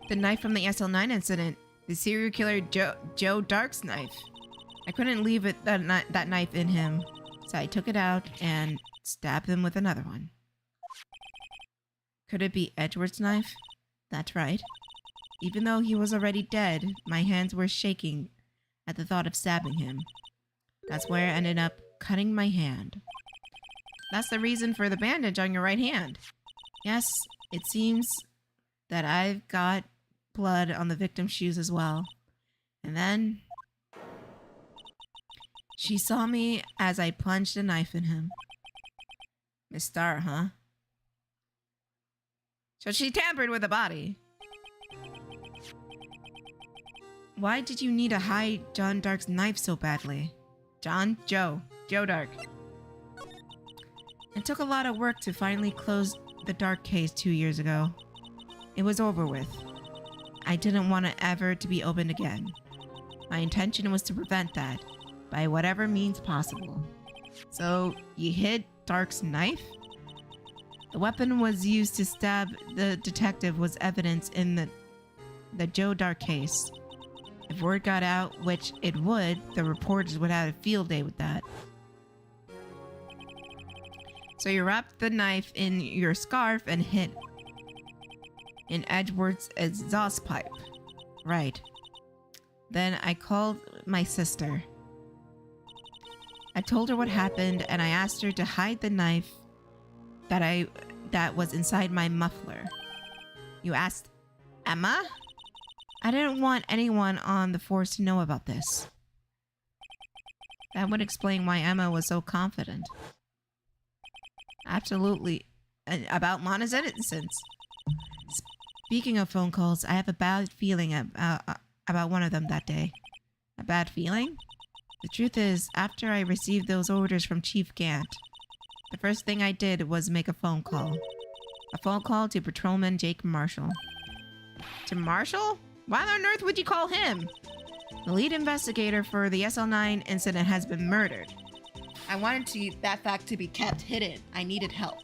The knife from the SL9 incident. The serial killer Joe Dark's knife. I couldn't leave that knife in him, so I took it out and stabbed him with another one. Could it be Edward's knife? That's right. Even though he was already dead, my hands were shaking at the thought of stabbing him. That's where I ended up cutting my hand. That's the reason for the bandage on your right hand. Yes, it seems that I've got blood on the victim's shoes as well. And then she saw me as I plunged a knife in him. Miss Star, huh? So she tampered with the body. Why did you need to hide John Dark's knife so badly? Joe Dark. It took a lot of work to finally close the Dark case 2 years ago. It was over with. I didn't want it ever to be opened again. My intention was to prevent that, by whatever means possible. So, you hid Dark's knife? The weapon was used to stab the detective was evidence in the Joe Dark case. If word got out, which it would, the reporters would have a field day with that. So you wrapped the knife in your scarf and hid in Edward's exhaust pipe. Right. Then I called my sister. I told her what happened and I asked her to hide the knife that was inside my muffler. You asked Emma? I didn't want anyone on the force to know about this. That would explain why Emma was so confident. Absolutely. About Lana's innocence. Speaking of phone calls, I have a bad feeling about one of them that day. A bad feeling? The truth is, after I received those orders from Chief Gant, the first thing I did was make a phone call. A phone call to Patrolman Jake Marshall. To Marshall? Why on earth would you call him? The lead investigator for the SL9 incident has been murdered. I wanted that fact to be kept hidden. I needed help.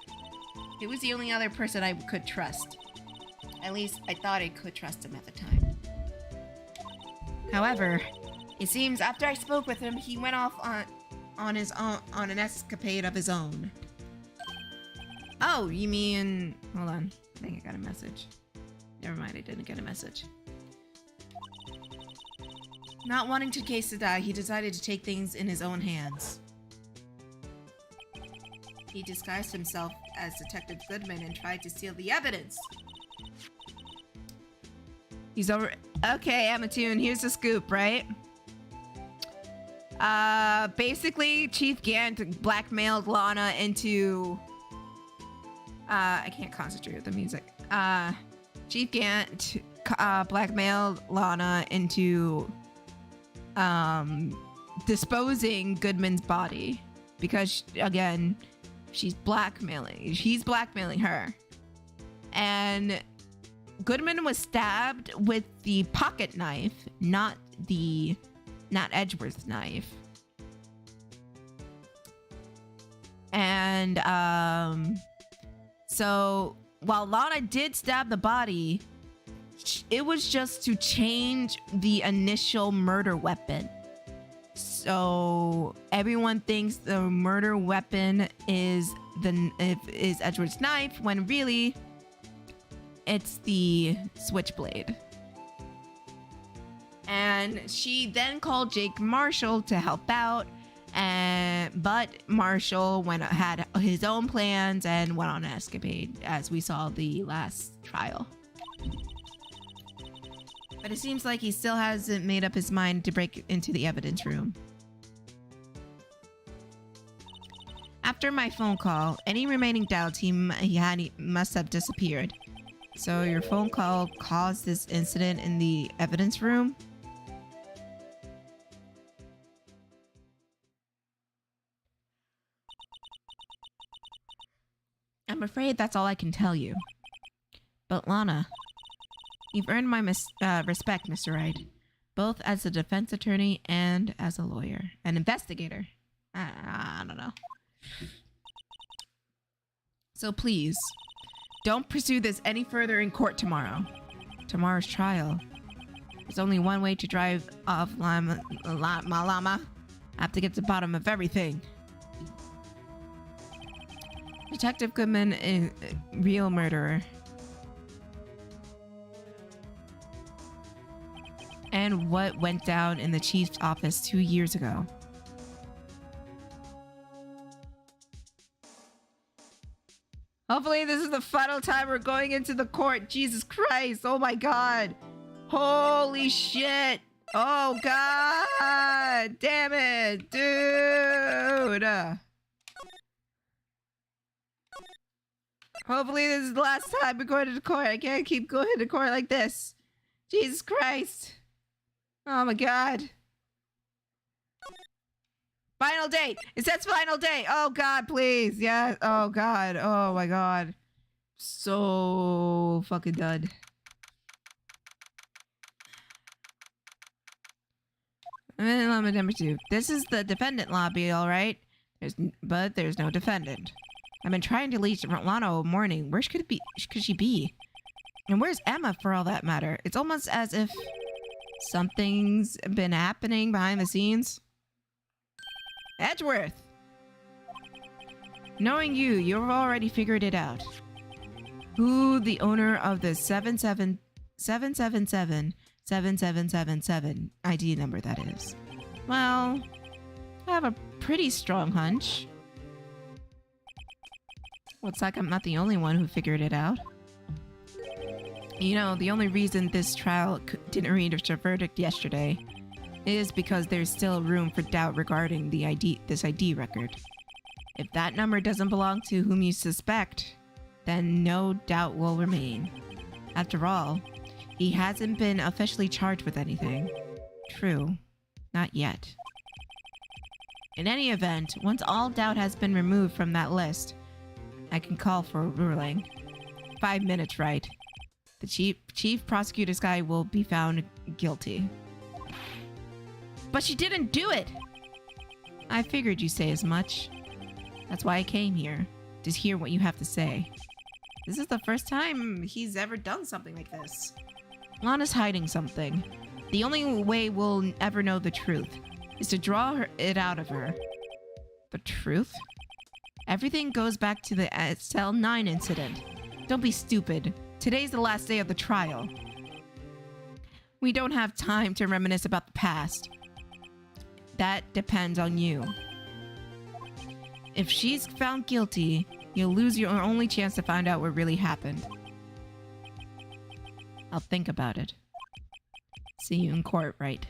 He was the only other person I could trust. At least I thought I could trust him at the time. However, it seems after I spoke with him, he went off on an escapade of his own. Oh, you mean... Hold on. I think I got a message. Never mind, I didn't get a message. Not wanting to case to die, he decided to take things in his own hands. He disguised himself as Detective Goodman and tried to steal the evidence. He's over... Okay, Amatoon, here's the scoop, right? Basically, Chief Gant blackmailed Lana into... I can't concentrate with the music. Chief Gant blackmailed Lana into disposing Goodman's body because, again, He's blackmailing her. And Goodman was stabbed with the pocket knife, not Edgeworth's knife. And so while Lana did stab the body, it was just to change the initial murder weapon. So everyone thinks the murder weapon is Edgeworth's knife, when really it's the switchblade. And she then called Jake Marshall to help out, but Marshall had his own plans and went on an escapade, as we saw the last trial. But it seems like he still hasn't made up his mind to break into the evidence room. After my phone call, any remaining doubts he must have disappeared. So your phone call caused this incident in the evidence room? I'm afraid that's all I can tell you. But Lana, you've earned my respect, Mr. Wright, both as a defense attorney and as a lawyer. An investigator. I don't know. So please, don't pursue this any further in court tomorrow. Tomorrow's trial. There's only one way to drive off llama. I have to get to the bottom of everything. Detective Goodman is a real murderer. And what went down in the chief's office 2 years ago. Hopefully this is the final time we're going into the court. Jesus Christ. Oh my God. Holy shit. Oh God. Damn it. Dude. Hopefully this is the last time we're going to the court. I can't keep going to court like this. Jesus Christ. Oh my God. Final date. It says final date. Oh God, please. Yeah. Oh God. Oh my God. So fucking done. Llama number 2. This is the defendant lobby, all right? But there's no defendant. I've been trying to reach Lana all morning. Where could she be? And where's Emma, for all that matter? It's almost as if something's been happening behind the scenes. Edgeworth! Knowing you, you've already figured it out. Who the owner of the 777 ID number that is. Well, I have a pretty strong hunch. Looks like I'm not the only one who figured it out. You know, the only reason this trial didn't reach a verdict yesterday is because there's still room for doubt regarding this ID record. If that number doesn't belong to whom you suspect, then no doubt will remain. After all, he hasn't been officially charged with anything. True, not yet. In any event, once all doubt has been removed from that list, I can call for a ruling. 5 minutes, right? The chief prosecutor's guy will be found guilty. But she didn't do it! I figured you'd say as much. That's why I came here, to hear what you have to say. This is the first time he's ever done something like this. Lana's hiding something. The only way we'll ever know the truth is to draw it out of her. The truth? Everything goes back to the Cell 9 incident. Don't be stupid. Today's the last day of the trial. We don't have time to reminisce about the past. That depends on you. If she's found guilty, you'll lose your only chance to find out what really happened. I'll think about it. See you in court, right?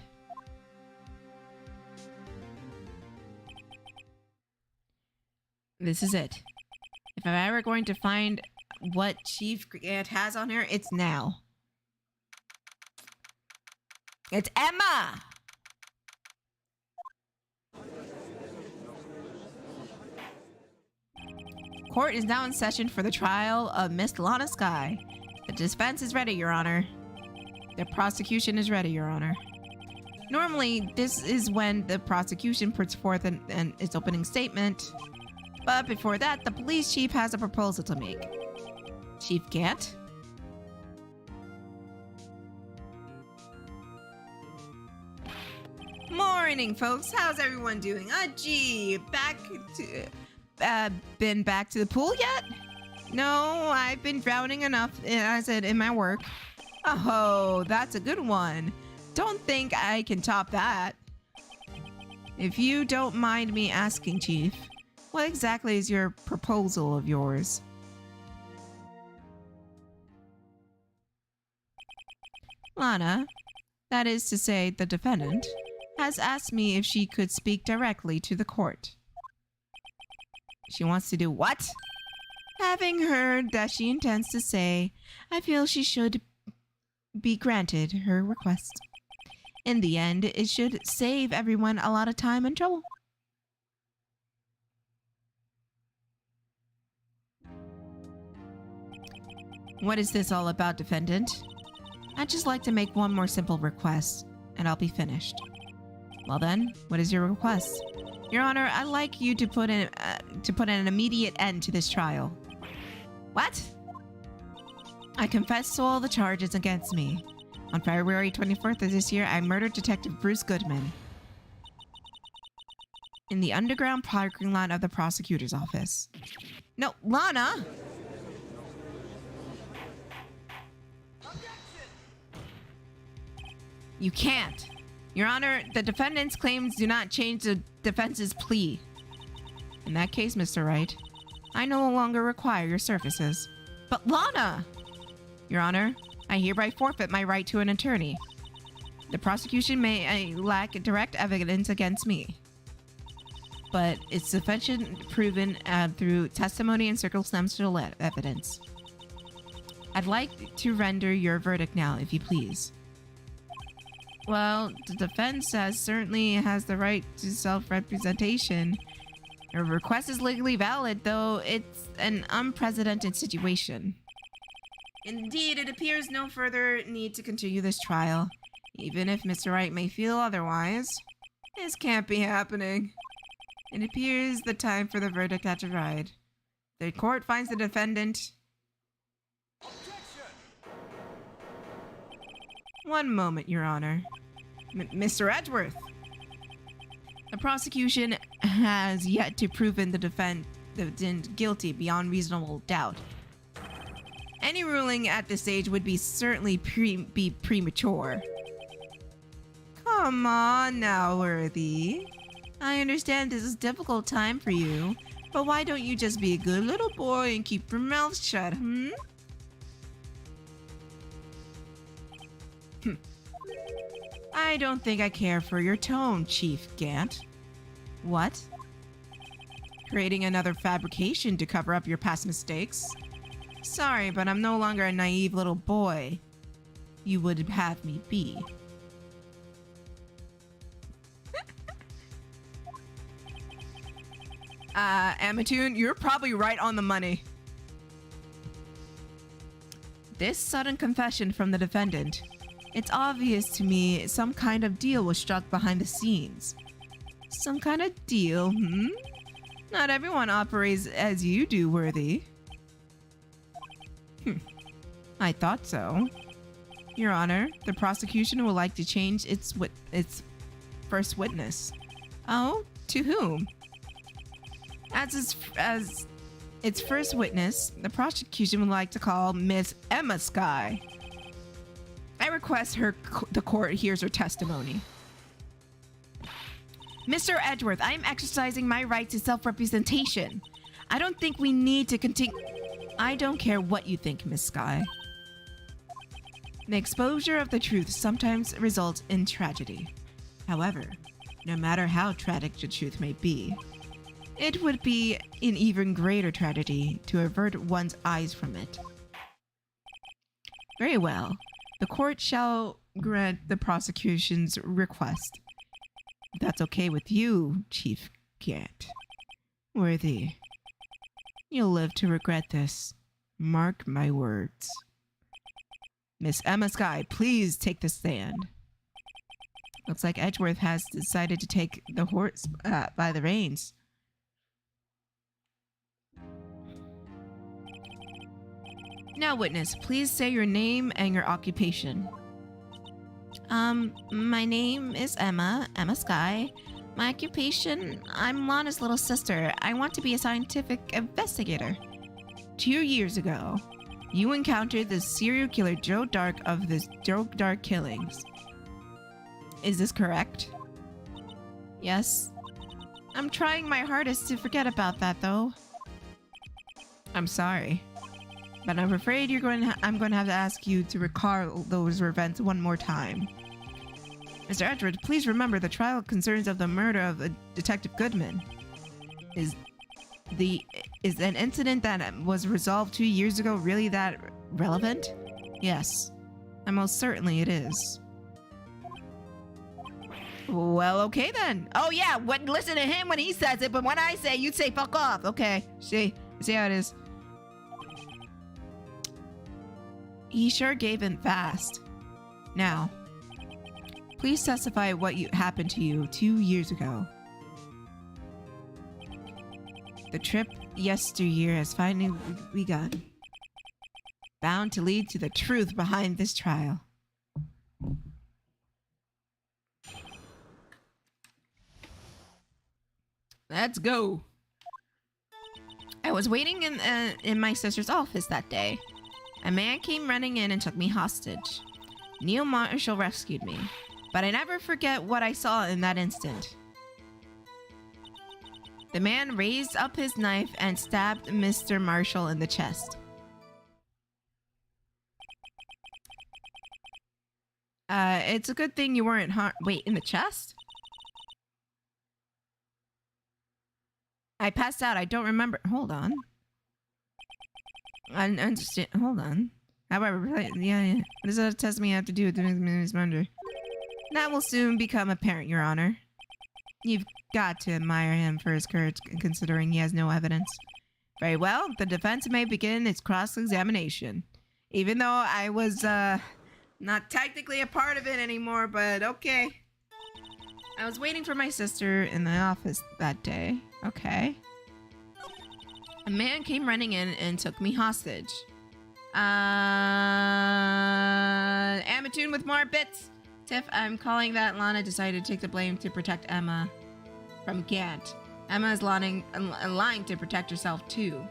This is it. If I'm ever going to find what Chief Grant has on her, it's now. It's Emma! court is now in session for the trial of Miss Lana Sky. The defense is ready, Your Honor. The prosecution is ready, Your Honor. Normally, this is when the prosecution puts forth its opening statement. But before that, the police chief has a proposal to make. Chief Gant? Morning, folks. How's everyone doing? Gee, been back to the pool yet? No, I've been drowning enough, I said, in my work. Oh, that's a good one. Don't think I can top that. If you don't mind me asking, Chief, what exactly is your proposal of yours? Lana, that is to say, the defendant, has asked me if she could speak directly to the court. She wants to do what? Having heard that she intends to say, I feel she should be granted her request. In the end, it should save everyone a lot of time and trouble. What is this all about, defendant? I'd just like to make one more simple request, and I'll be finished. Well then, what is your request? Your Honor, I'd like you to put in an immediate end to this trial. What? I confess to all the charges against me. On February 24th of this year, I murdered Detective Bruce Goodman in the underground parking lot of the prosecutor's office. No, Lana! You can't. Your Honor, the defendant's claims do not change the defense's plea. In that case, Mr. Wright, I no longer require your services. But Lana! Your Honor, I hereby forfeit my right to an attorney. The prosecution may lack direct evidence against me, but it's sufficient proven through testimony and circumstantial evidence. I'd like to render your verdict now, if you please. Well, the defense certainly has the right to self-representation. Your request is legally valid, though it's an unprecedented situation. Indeed, it appears no further need to continue this trial, even if Mr. Wright may feel otherwise. This can't be happening. It appears the time for the verdict has arrived. The court finds the defendant... One moment, Your Honor. Mr. Edgeworth! The prosecution has yet to prove the defendant guilty beyond reasonable doubt. Any ruling at this stage would be certainly be premature. Come on now, Worthy. I understand this is a difficult time for you, but why don't you just be a good little boy and keep your mouth shut, hmm? I don't think I care for your tone, Chief Gant. What? Creating another fabrication to cover up your past mistakes? Sorry, but I'm no longer a naive little boy you would have me be. Amatoon, you're probably right on the money. This sudden confession from the defendant. It's obvious to me some kind of deal was struck behind the scenes. Some kind of deal, hmm? Not everyone operates as you do, Worthy. I thought so. Your Honor, the prosecution would like to change its first witness. Oh, to whom? As its first witness, the prosecution would like to call Miss Emma Sky. I request the court hears her testimony. Mr. Edgeworth, I am exercising my right to self-representation. I don't think we need to continue. I don't care what you think, Miss Sky. The exposure of the truth sometimes results in tragedy. However, no matter how tragic the truth may be, it would be an even greater tragedy to avert one's eyes from it. Very well. The court shall grant the prosecution's request. If that's okay with you, Chief Gant. Worthy. You'll live to regret this. Mark my words. Miss Emma Skye, please take the stand. Looks like Edgeworth has decided to take the horse by the reins. Now, witness, please say your name and your occupation. My name is Emma Skye. My occupation, I'm Lana's little sister. I want to be a scientific investigator. 2 years ago, you encountered the serial killer Joe Dark of the Joe Dark killings. Is this correct? Yes. I'm trying my hardest to forget about that, though. I'm sorry, but I'm afraid I'm going to have to ask you to recall those events one more time. Mr. Edgeworth, please remember the trial concerns of the murder of Detective Goodman. Is an incident that was resolved 2 years ago really that relevant? Yes, and most certainly it is. Well, okay then. Oh yeah, listen to him when he says it, but when I say, you say fuck off. Okay, see how it is. He sure gave in fast. Now, please testify what happened to you 2 years ago. The trip yesteryear has finally begun. Bound to lead to the truth behind this trial. Let's go. I was waiting in my sister's office that day. A man came running in and took me hostage. Neil Marshall rescued me, but I never forget what I saw in that instant. The man raised up his knife and stabbed Mr. Marshall in the chest. It's a good thing you weren't wait, in the chest? I passed out. I don't remember. Hold on. I understand. Hold on. However, yeah. What does that test me have to do with Ms. Munder? That will soon become apparent, Your Honor. You've got to admire him for his courage, considering he has no evidence. Very well. The defense may begin its cross-examination. Even though I was, not technically a part of it anymore, but okay. I was waiting for my sister in the office that day. Okay. A man came running in and took me hostage. Amatune with more bits. Tiff, I'm calling that Lana decided to take the blame to protect Emma from Gant. Emma is lying to protect herself too.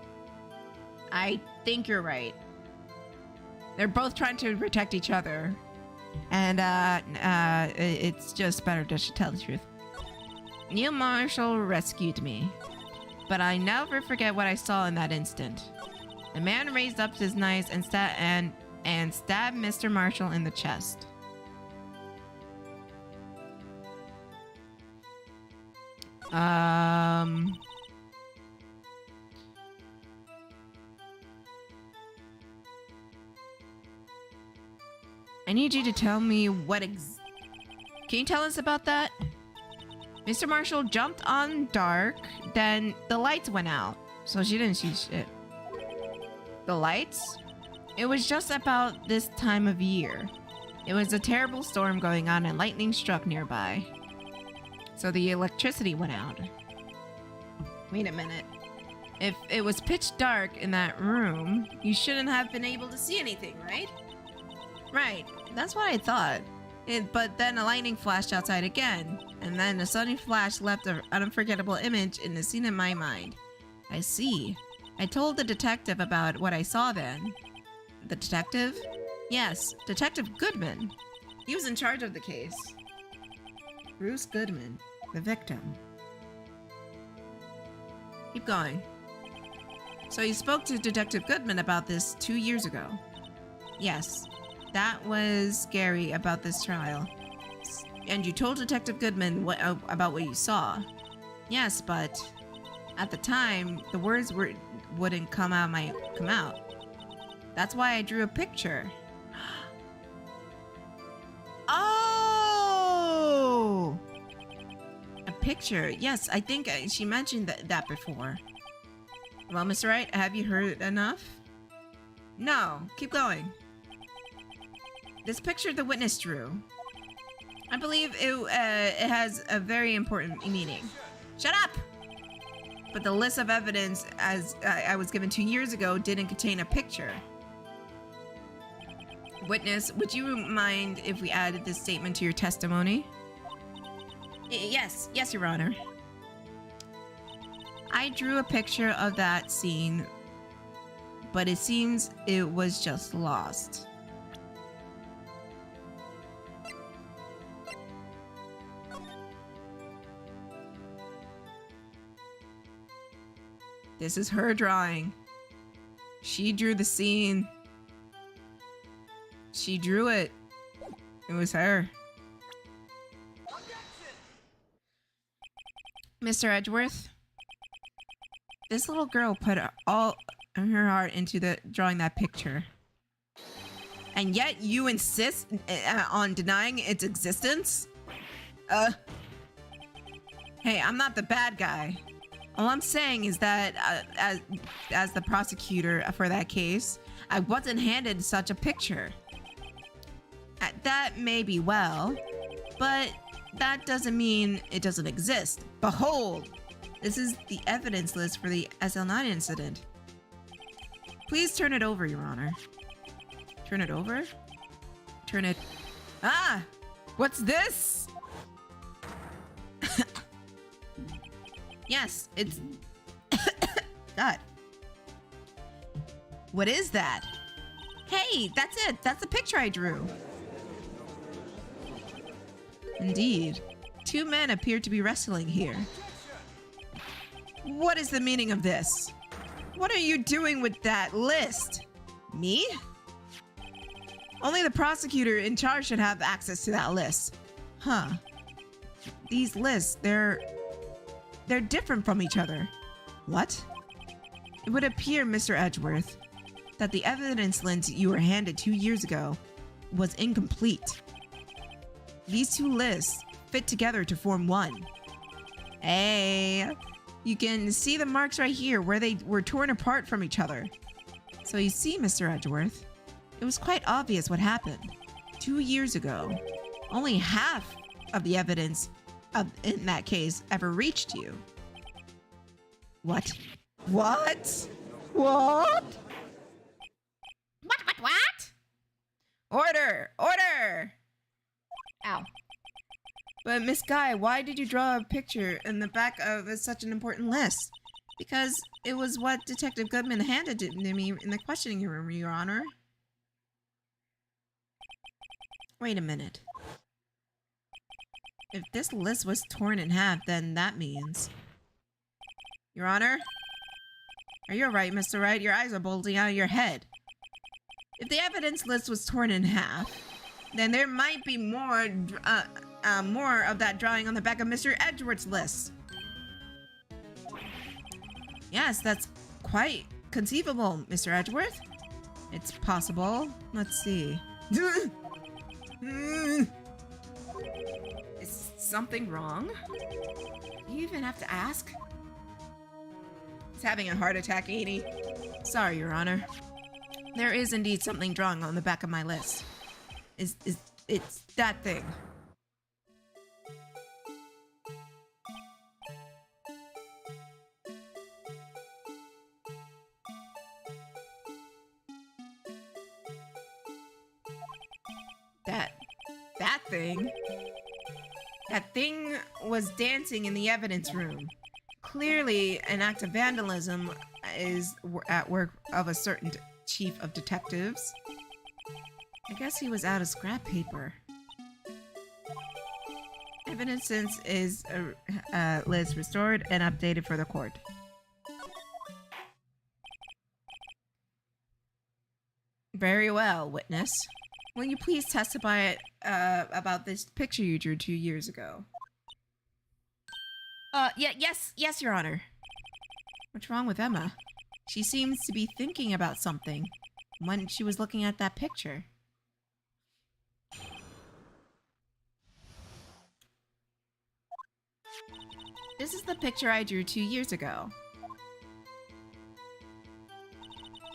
I think you're right. They're both trying to protect each other. And it's just better to tell the truth. Neil Marshall rescued me, but I never forget what I saw in that instant. The man raised up his knife and stabbed Mr. Marshall in the chest. I need you to tell me what Can you tell us about that? Mr. Marshall jumped on Dark, then the lights went out, so she didn't see shit. The lights? It was just about this time of year. It was a terrible storm going on and lightning struck nearby. So the electricity went out. Wait a minute. If it was pitch dark in that room, you shouldn't have been able to see anything, right? Right, that's what I thought. But then a lightning flashed outside again, and then a sudden flash left an unforgettable image in the scene in my mind. I see. I told the detective about what I saw then. The detective? Yes, Detective Goodman. He was in charge of the case. Bruce Goodman, the victim. Keep going. So you spoke to Detective Goodman about this 2 years ago? Yes. That was scary about this trial. And you told Detective Goodman about what you saw? Yes, but at the time, the words wouldn't come out. That's why I drew a picture. Oh! A picture. Yes, I think she mentioned that before. Well, Mr. Wright, have you heard enough? No, keep going. This picture the witness drew. I believe it has a very important meaning. Shut up! But the list of evidence as I was given 2 years ago didn't contain a picture. Witness, would you mind if we added this statement to your testimony? Yes, Your Honor. I drew a picture of that scene, but it seems it was just lost. This is her drawing. She drew the scene. She drew it. It was her. Mr. Edgeworth, this little girl put all her heart into drawing that picture. And yet you insist on denying its existence? Hey, I'm not the bad guy. All I'm saying is that as the prosecutor for that case, I wasn't handed such a picture. That may be well, but that doesn't mean it doesn't exist. Behold, this is the evidence list for the SL9 incident. Please turn it over, Your Honor. Turn it over? Turn it... Ah! What's this? Yes, it's... God. What is that? Hey, that's it. That's the picture I drew. Indeed. 2 men appear to be wrestling here. What is the meaning of this? What are you doing with that list? Me? Only the prosecutor in charge should have access to that list. Huh. These lists, they're different from each other. What? It would appear, Mr. Edgeworth, that the evidence list you were handed 2 years ago was incomplete. These 2 lists fit together to form one. Hey, you can see the marks right here where they were torn apart from each other. So you see, Mr. Edgeworth, it was quite obvious what happened. 2 years ago, only half of the evidence in that case ever reached you. What? What? What? What? Order! Order! Ow. But Miss Guy, why did you draw a picture in the back of such an important list? Because it was what Detective Goodman handed to me in the questioning room, Your Honor. Wait a minute. If this list was torn in half, then that means... Your Honor? Are you alright, Mr. Wright? Your eyes are bulging out of your head. If the evidence list was torn in half, then there might be more of that drawing on the back of Mr. Edgeworth's list. Yes, that's quite conceivable, Mr. Edgeworth. It's possible. Let's see. Is something wrong? You even have to ask? He's having a heart attack, ain't he? Sorry, Your Honor. There is indeed something drawn on the back of my list. It's that thing. That thing? That thing was dancing in the evidence room. Clearly, an act of vandalism is at work of a certain chief of detectives. I guess he was out of scrap paper. Evidence is list restored and updated for the court. Very well, witness. Will you please testify about this picture you drew 2 years ago? Yes, Your Honor. What's wrong with Emma? She seems to be thinking about something when she was looking at that picture. This is the picture I drew 2 years ago.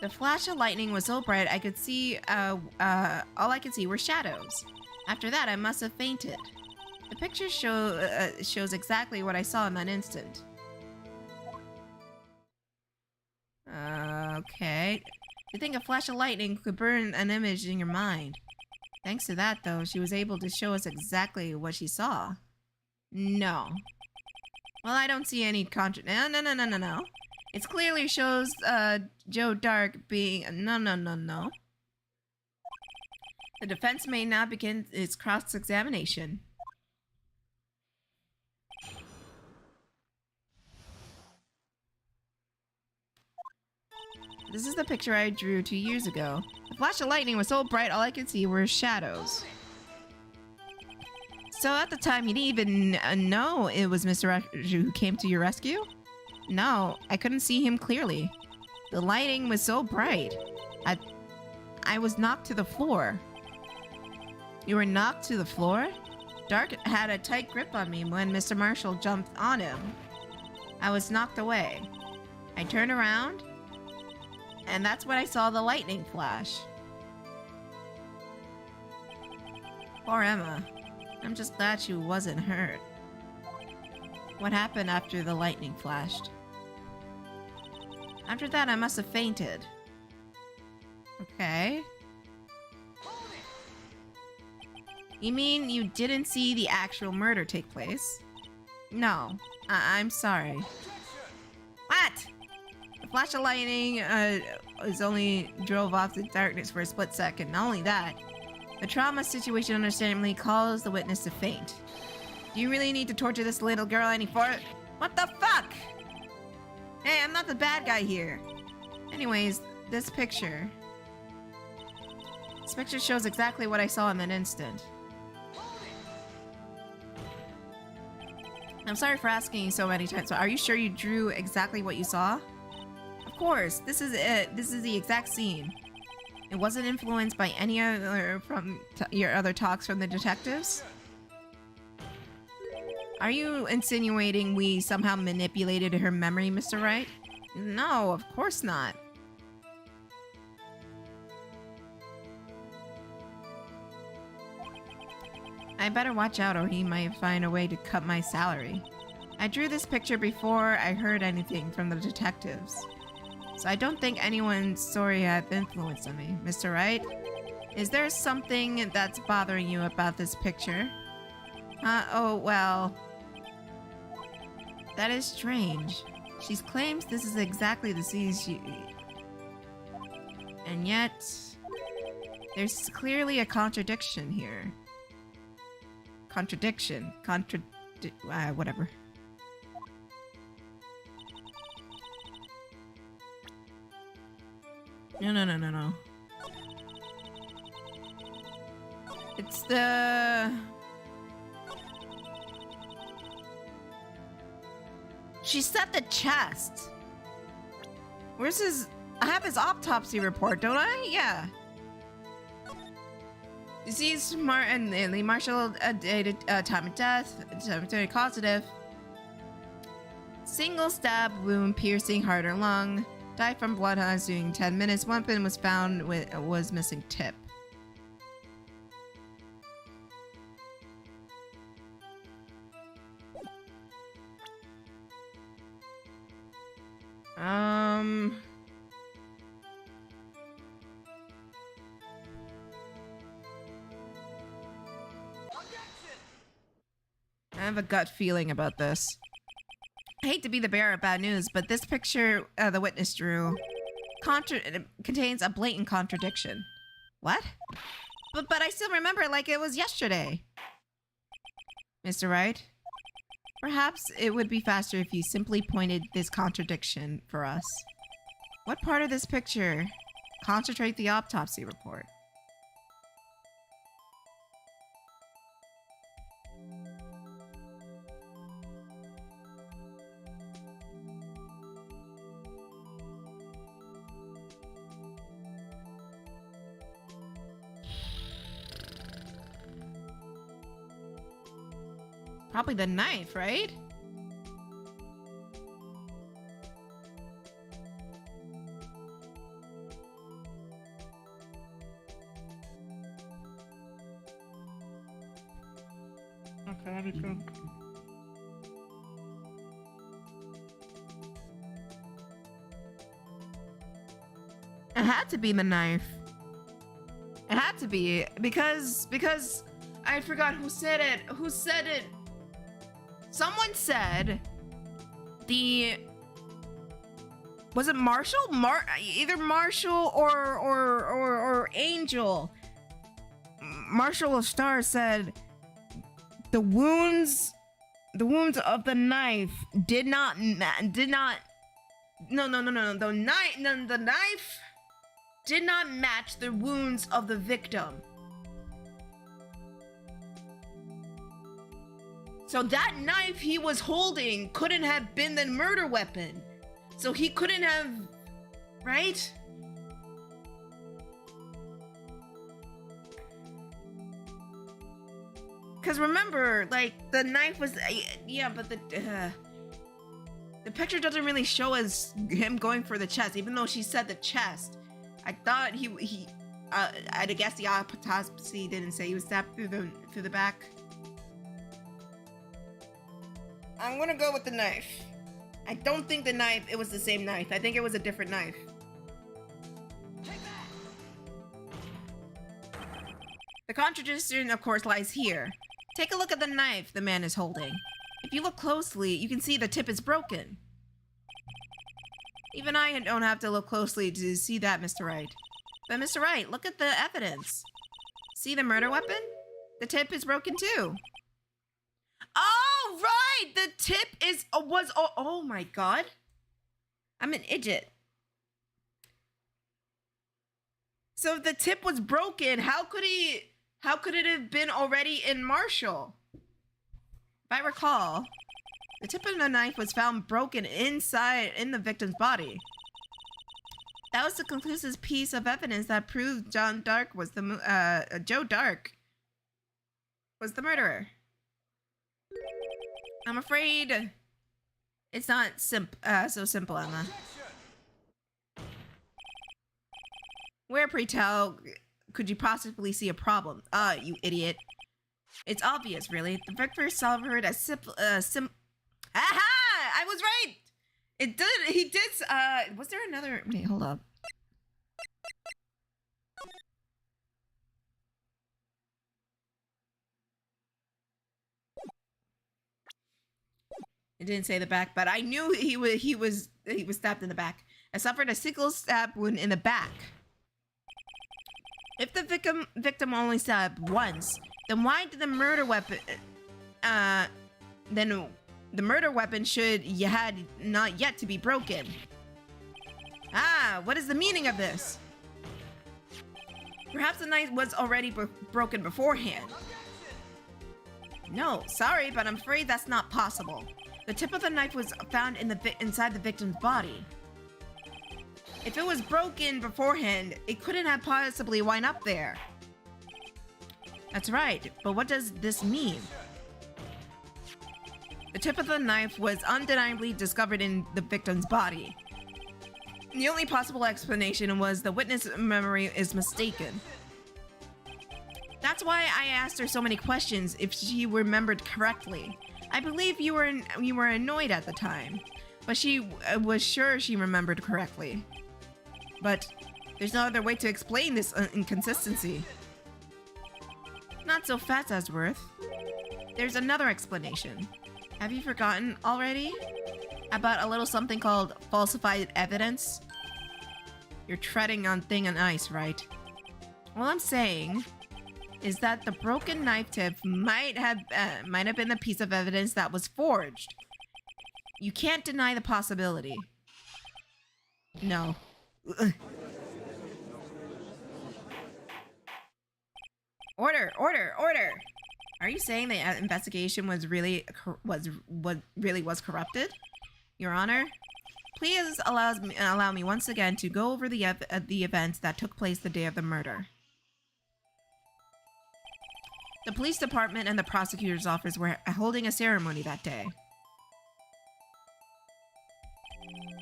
The flash of lightning was so bright I could see, all I could see were shadows. After that, I must have fainted. The picture shows exactly what I saw in that instant. Okay. You think a flash of lightning could burn an image in your mind. Thanks to that, though, she was able to show us exactly what she saw. No. Well, I don't see any No. It clearly shows, Joe Dark being... No. The defense may now begin its cross-examination. This is the picture I drew 2 years ago. The flash of lightning was so bright, all I could see were shadows. So at the time, you didn't even know it was Mr. Rouge who came to your rescue? No, I couldn't see him clearly. The lighting was so bright. I was knocked to the floor. You were knocked to the floor? Dark had a tight grip on me when Mr. Marshall jumped on him. I was knocked away. I turned around, and that's when I saw the lightning flash. Poor Emma. I'm just glad she wasn't hurt. What happened after the lightning flashed? After that, I must have fainted. Okay. You mean you didn't see the actual murder take place? No. I'm sorry. What? The flash of lightning is only drove off the darkness for a split second. Not only that, the trauma situation understandably caused the witness to faint. Do you really need to torture this little girl any further? What the fuck? Hey, I'm not the bad guy here. Anyways, this picture. This picture shows exactly what I saw in that instant. I'm sorry for asking you so many times, but are you sure you drew exactly what you saw? Of course, this is it. This is the exact scene. It wasn't influenced by any other from your other talks from the detectives? Are you insinuating we somehow manipulated her memory, Mr. Wright? No, of course not. I better watch out or he might find a way to cut my salary. I drew this picture before I heard anything from the detectives. So I don't think anyone's story had influence on me. Mr. Wright, is there something that's bothering you about this picture? Oh, well... That is strange. She claims this is exactly the scene she... And yet... There's clearly a contradiction here. Contradiction. Whatever. No. It's the... She said the chest. Where's his... I have his autopsy report, don't I? Yeah. Disease and the Marshall dated time of death, causative. Single stab wound piercing heart or lung. Died from bloodhounds during 10 minutes. One pin was found was missing tip. I have a gut feeling about this. I hate to be the bearer of bad news, but this picture the witness drew contains a blatant contradiction. What? But I still remember it like it was yesterday. Mr. Wright, perhaps it would be faster if you simply pointed this contradiction for us. What part of this picture? Concentrate the autopsy report. Probably the knife, right? Okay, let me think. It had to be the knife. It had to be because I forgot who said it. Who said it? Someone said was it Marshall? Either Marshall or Angel. Marshall of Star said the wounds of the knife did not the knife did not match the wounds of the victim. So that knife he was holding couldn't have been the murder weapon. So he couldn't have, right? Because remember, like, the knife was, yeah, but the picture doesn't really show us him going for the chest, even though she said the chest. I thought I guess the autopsy didn't say he was stabbed through the back. I'm gonna go with the knife. I don't think the knife, it was the same knife. I think it was a different knife. The contradiction, of course, lies here. Take a look at the knife the man is holding. If you look closely, you can see the tip is broken. Even I don't have to look closely to see that, Mr. Wright. But Mr. Wright, look at the evidence. See the murder weapon? The tip is broken too. Oh, right! The tip oh my god. I'm an idiot. So if the tip was broken, how could it have been already in Marshall? If I recall, the tip of the knife was found broken in the victim's body. That was the conclusive piece of evidence that proved Joe Dark was the murderer. I'm afraid it's not so simple, Emma. Where, pray tell, could you possibly see a problem? You idiot. It's obvious, really. The victim suffered a Aha! I was right! He did, was there another, wait, hold up. It didn't say the back, but I knew he was stabbed in the back. I suffered a single stab wound in the back. If the victim only stabbed once, then why did the murder weapon? Then the murder weapon had not yet to be broken. What is the meaning of this? Perhaps the knife was already broken beforehand. No, sorry, but I'm afraid that's not possible. The tip of the knife was found inside the victim's body. If it was broken beforehand, it couldn't have possibly wound up there. That's right, but what does this mean? The tip of the knife was undeniably discovered in the victim's body. The only possible explanation was the witness' memory is mistaken. That's why I asked her so many questions if she remembered correctly. I believe you were annoyed at the time, but she was sure she remembered correctly. But there's no other way to explain this inconsistency. Not so fast, Asworth. There's another explanation. Have you forgotten already? About a little something called falsified evidence? You're treading on thin ice, right? All I'm saying is that the broken knife tip might have been the piece of evidence that was forged. You can't deny the possibility. No. Order! Are you saying the investigation was corrupted? Your Honor, please allow me once again to go over the events that took place the day of the murder. The police department and the prosecutor's office were holding a ceremony that day.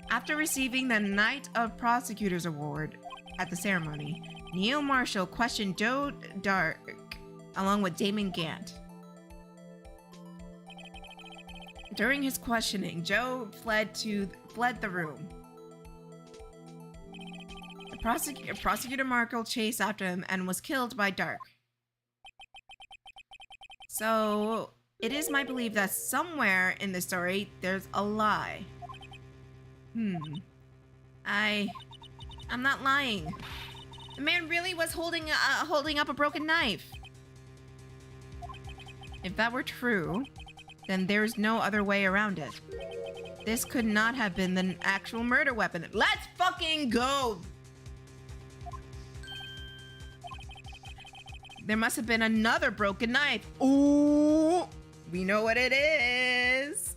After receiving the Knight of Prosecutors Award at the ceremony, Neil Marshall questioned Joe Dark along with Damon Gant. During his questioning, Joe fled the room. Prosecutor Markle chased after him and was killed by Dark. So, it is my belief that somewhere in the story, there's a lie. I'm not lying. The man really was holding up a broken knife. If that were true, then there's no other way around it. This could not have been the actual murder weapon. Let's fucking go! There must have been another broken knife. Ooh, we know what it is.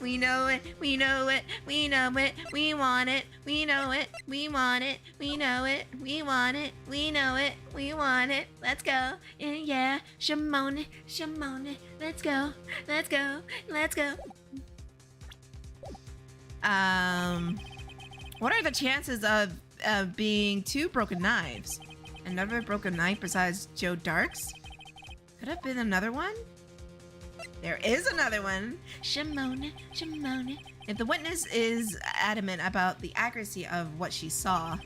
We know it, we know it, we know it, we want it, we know it, we want it, we know it, we want it, we know it, we want it. Let's go. Yeah, Shimona, Shimona. Let's go. Let's go. Let's go. What are the chances of being two broken knives? Another broken knife besides Joe Dark's? Could have been another one? There is another one. Shimona, Shimona. If the witness is adamant about the accuracy of what she saw,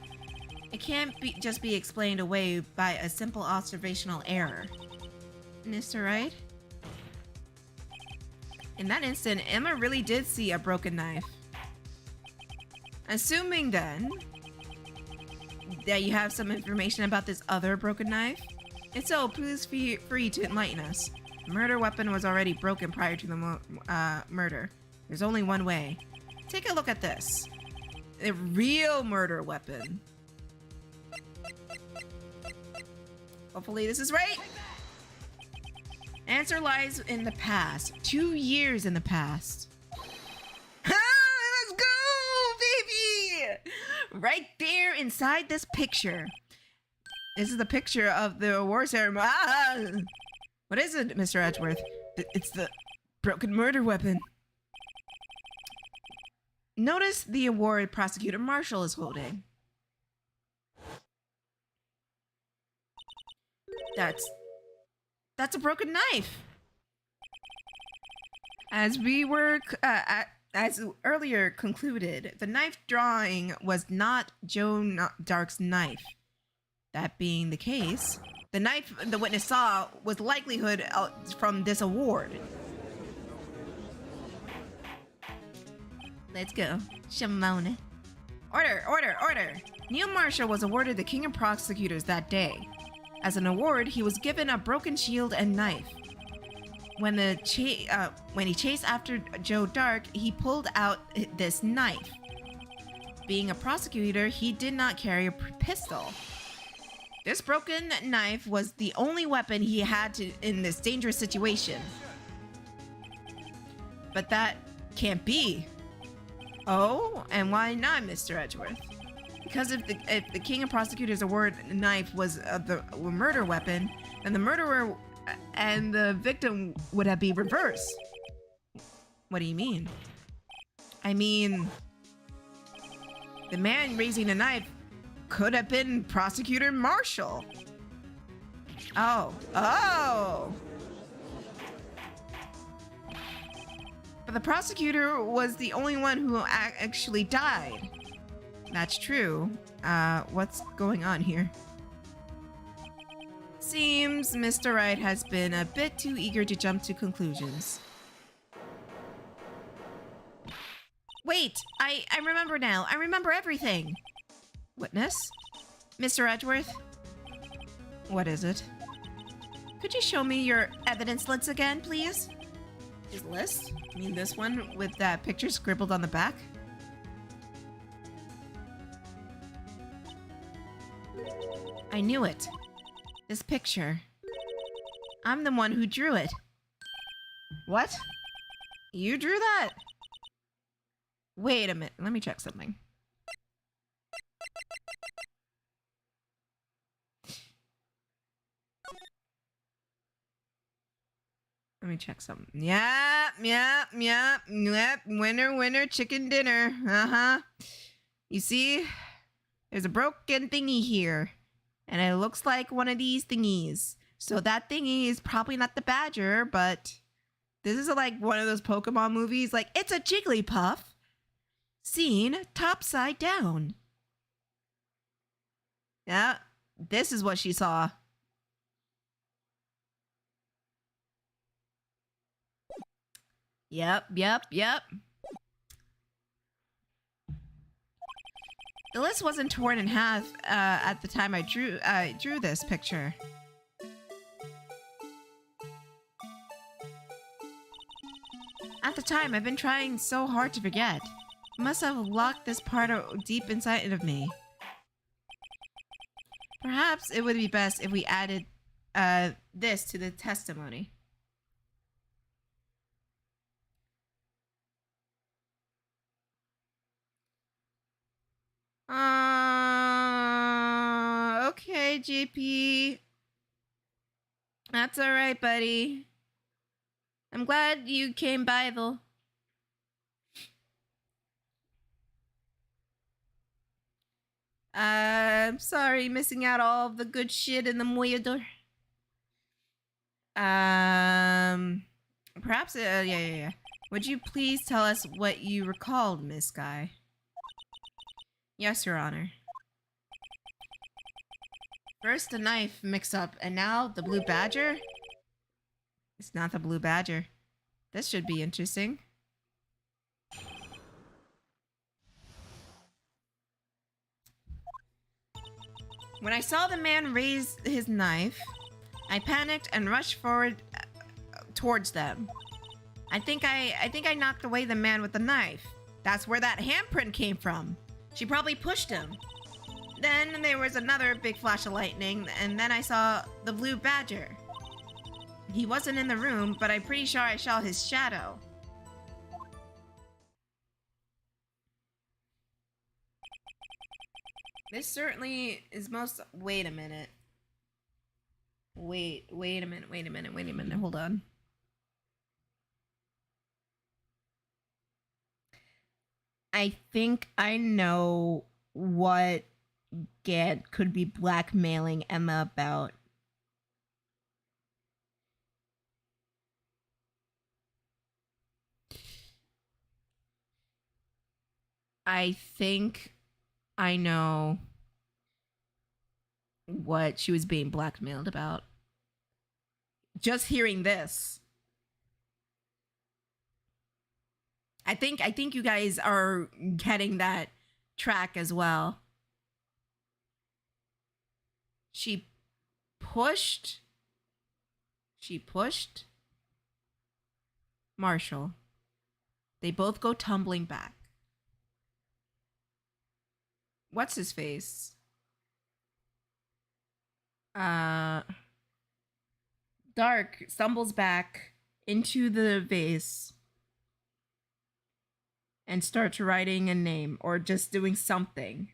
it can't just be explained away by a simple observational error. Mr. Wright? In that instant, Emma really did see a broken knife. Assuming then that you have some information about this other broken knife, if so, please feel free to enlighten us. The murder weapon was already broken prior to the murder. There's only one way. Take a look at this. A real murder weapon. Hopefully this is right. Answer lies in the past. 2 years in the past. Let's go, baby! Right there inside this picture. This is the picture of the award ceremony. What is it, Mr. Edgeworth? It's the broken murder weapon. Notice the award Prosecutor Marshall is holding. That's a broken knife. As we were, as earlier concluded, the knife drawing was not Joe Dark's knife. That being the case, the knife the witness saw was likelihood from this award. Let's go. Shimona. Order, order, order. Neil Marshall was awarded the King of Prosecutors that day. As an award, he was given a broken shield and knife. When he chased after Joe Dark, he pulled out this knife. Being a prosecutor, he did not carry a pistol. This broken knife was the only weapon he had in this dangerous situation. But that can't be. Oh, and why not, Mr. Edgeworth? Because if the King of Prosecutors award knife was the murder weapon, then the murderer and the victim would have been reversed. What do you mean? I mean, the man raising the knife could have been Prosecutor Marshall. Oh. But the prosecutor was the only one who actually died. That's true. What's going on here? Seems Mr. Wright has been a bit too eager to jump to conclusions. Wait, I remember now. I remember everything. Witness? Mr. Edgeworth? What is it? Could you show me your evidence list again, please? His list? You mean this one with that picture scribbled on the back? I knew it. This picture. I'm the one who drew it. What? You drew that? Wait a minute. Let me check something. Let me check something. Yep. Winner, chicken dinner. Uh-huh. You see? There's a broken thingy here. And it looks like one of these thingies. So that thingy is probably not the badger, but This is like one of those Pokemon movies. Like, it's a Jigglypuff seen topside down. Yeah, this is what she saw. Yep. The list wasn't torn in half at the time I drew this picture. At the time, I've been trying so hard to forget. I must have locked this part deep inside of me. Perhaps it would be best if we added this to the testimony. Okay, JP. That's alright, buddy. I'm glad you came by, though. I'm sorry, missing out all of the good shit in the Moyador. Perhaps, yeah. Would you please tell us what you recalled, Miss Guy? Yes, Your Honor. First the knife mix-up, and now the blue badger? It's not the blue badger. This should be interesting. When I saw the man raise his knife, I panicked and rushed forward towards them. I think I knocked away the man with the knife. That's where that handprint came from. She probably pushed him. Then there was another big flash of lightning, and then I saw the blue badger. He wasn't in the room, but I'm pretty sure I saw his shadow. This certainly is most... Wait a minute. Wait a minute. Hold on. I think I know what Gant could be blackmailing Emma about. I think I know what she was being blackmailed about. Just hearing this. I think you guys are getting that track as well. She pushed Marshall. They both go tumbling back. What's his face? Dark stumbles back into the vase and starts writing a name or just doing something.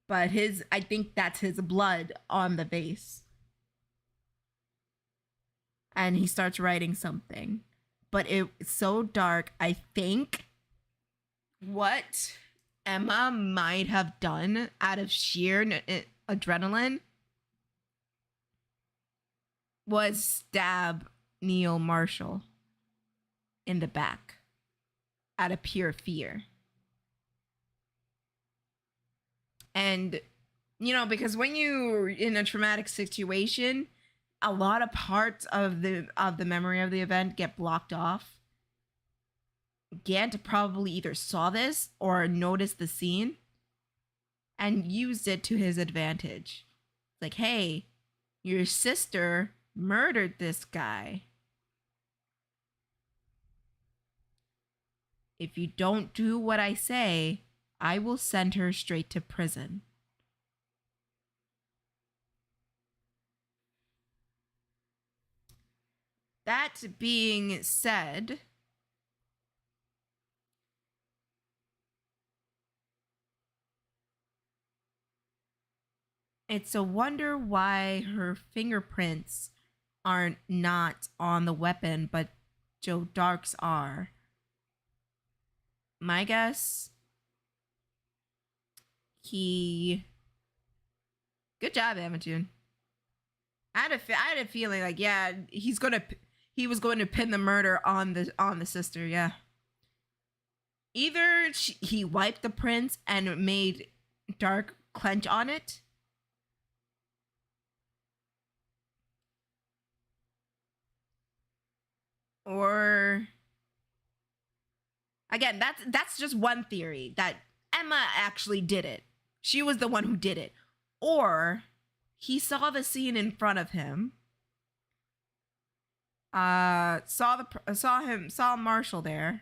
But I think that's his blood on the vase. And he starts writing something. But it's so dark, I think what Emma might have done out of sheer adrenaline was stab Neil Marshall in the back out of pure fear. And, you know, because when you're in a traumatic situation, a lot of parts of the memory of the event get blocked off. Gant probably either saw this or noticed the scene and used it to his advantage. Like, hey, your sister murdered this guy. If you don't do what I say, I will send her straight to prison. That being said, it's a wonder why her fingerprints aren't not on the weapon, but Joe Dark's are. My guess, good job, Amatune. I had a feeling like, yeah, he's gonna he was going to pin the murder on the sister. Yeah. Either he wiped the prints and made Dark clench on it, or again, that's just one theory, that Emma actually did it. She was the one who did it. Or he saw the scene in front of him, saw Marshall there,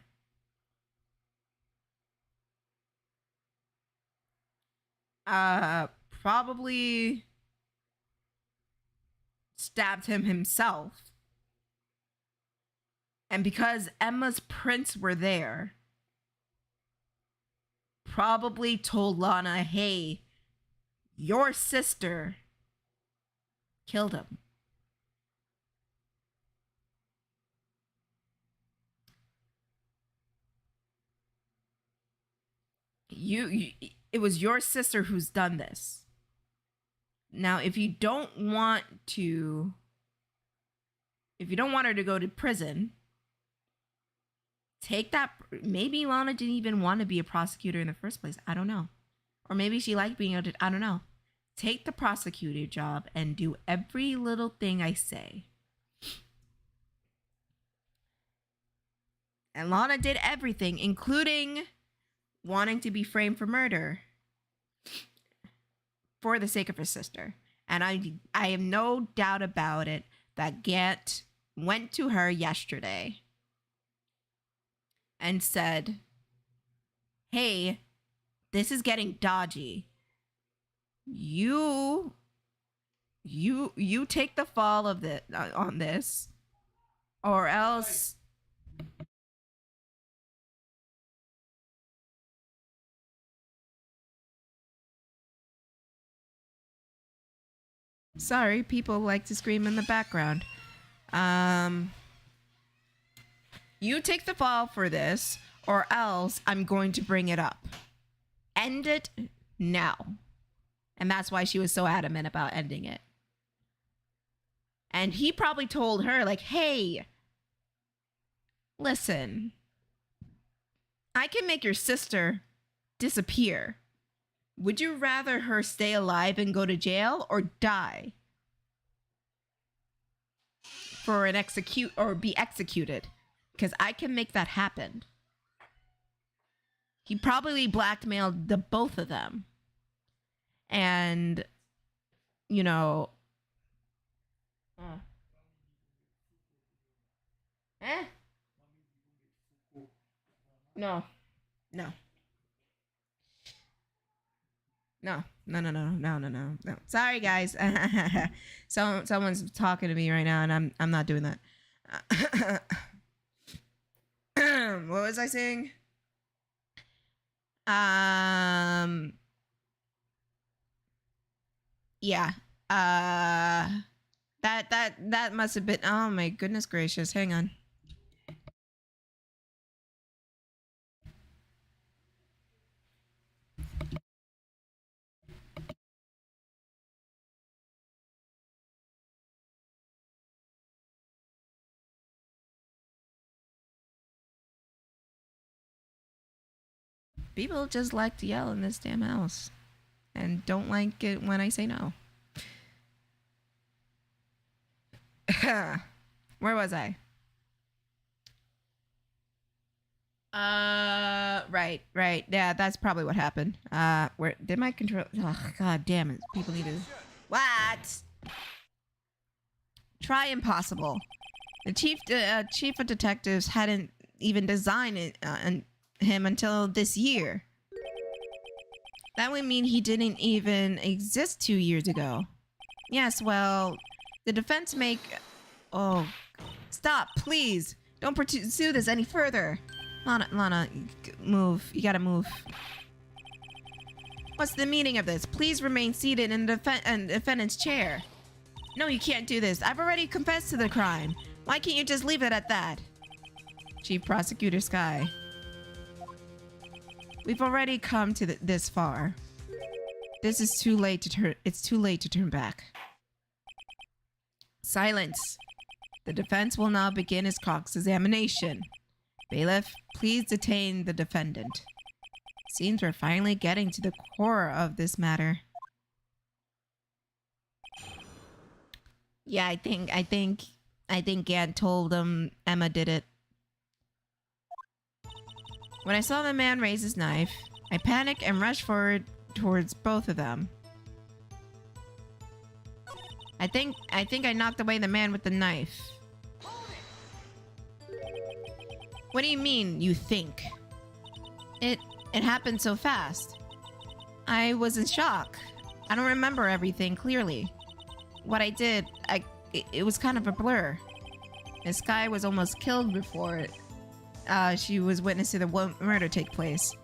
probably stabbed him himself. And because Emma's prints were there, probably told Lana, hey, your sister killed him. It was your sister who's done this. Now, if you don't want her to go to prison, take that. Maybe Lana didn't even want to be a prosecutor in the first place. I don't know. Or maybe she liked being able to, I don't know. Take the prosecutor job and do every little thing I say. And Lana did everything, including wanting to be framed for murder for the sake of her sister. And I have no doubt about it that Gant went to her yesterday and said, hey, this is getting dodgy. You take the fall of on this, or else. Sorry, people like to scream in the background. You take the fall for this, or else I'm going to bring it up. End it now. And that's why she was so adamant about ending it. And he probably told her, like, hey, listen, I can make your sister disappear. Would you rather her stay alive and go to jail, or die for or be executed? Because I can make that happen. He probably blackmailed the both of them. And, you know, No. Sorry, guys. Someone's talking to me right now, and I'm not doing that. What was I saying? Yeah. That must have been. Oh my goodness gracious! Hang on. People just like to yell in this damn house and don't like it when I say no. Where was I? Right. Yeah, that's probably what happened. Where did my control? Oh, God damn it! People need to. What? Try impossible. The chief of detectives hadn't even designed it him until this year. That would mean he didn't even exist 2 years ago. Yes, well, the defense Oh, stop, please. Don't pursue this any further. Lana, move. You gotta move. What's the meaning of this? Please remain seated in the defendant's chair. No, you can't do this. I've already confessed to the crime. Why can't you just leave it at that? Chief Prosecutor Sky. We've already come to this far. This is too late to turn. It's too late to turn back. Silence. The defense will now begin its cross-examination. Bailiff, please detain the defendant. Seems we're finally getting to the core of this matter. Yeah, I think Gad told him Emma did it. When I saw the man raise his knife, I panicked and rushed forward towards both of them. I think I knocked away the man with the knife. What do you mean, you think? It happened so fast. I was in shock. I don't remember everything clearly. What I did, it was kind of a blur. This guy was almost killed before she was witness to the murder take place.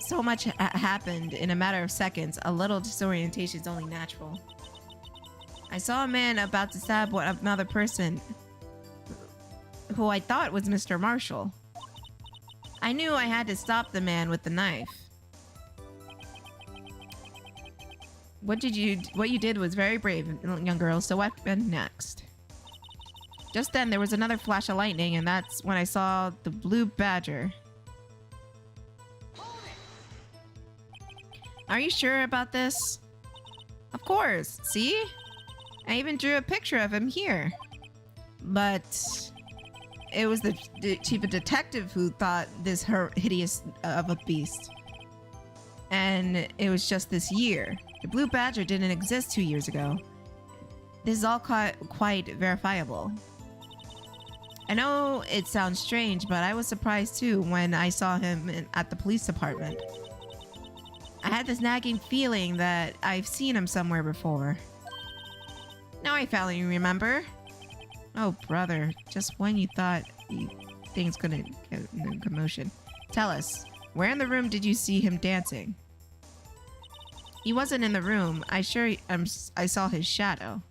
So much happened in a matter of seconds. A little disorientation is only natural. I saw a man about to stab another person who I thought was Mr. Marshall. I knew I had to stop the man with the knife. What you did was very brave, young girl, so what went next? Just then, there was another flash of lightning, and that's when I saw the blue badger. Are you sure about this? Of course, see? I even drew a picture of him here. But it was the chief of detective who thought this hideous of a beast. And it was just this year. The blue badger didn't exist 2 years ago. This is all quite verifiable. I know it sounds strange, but I was surprised too when I saw him at the police department. I had this nagging feeling that I've seen him somewhere before. Now I finally remember. Oh, brother, just when you thought things couldn't get in commotion. Tell us, where in the room did you see him dancing? He wasn't in the room. I saw his shadow.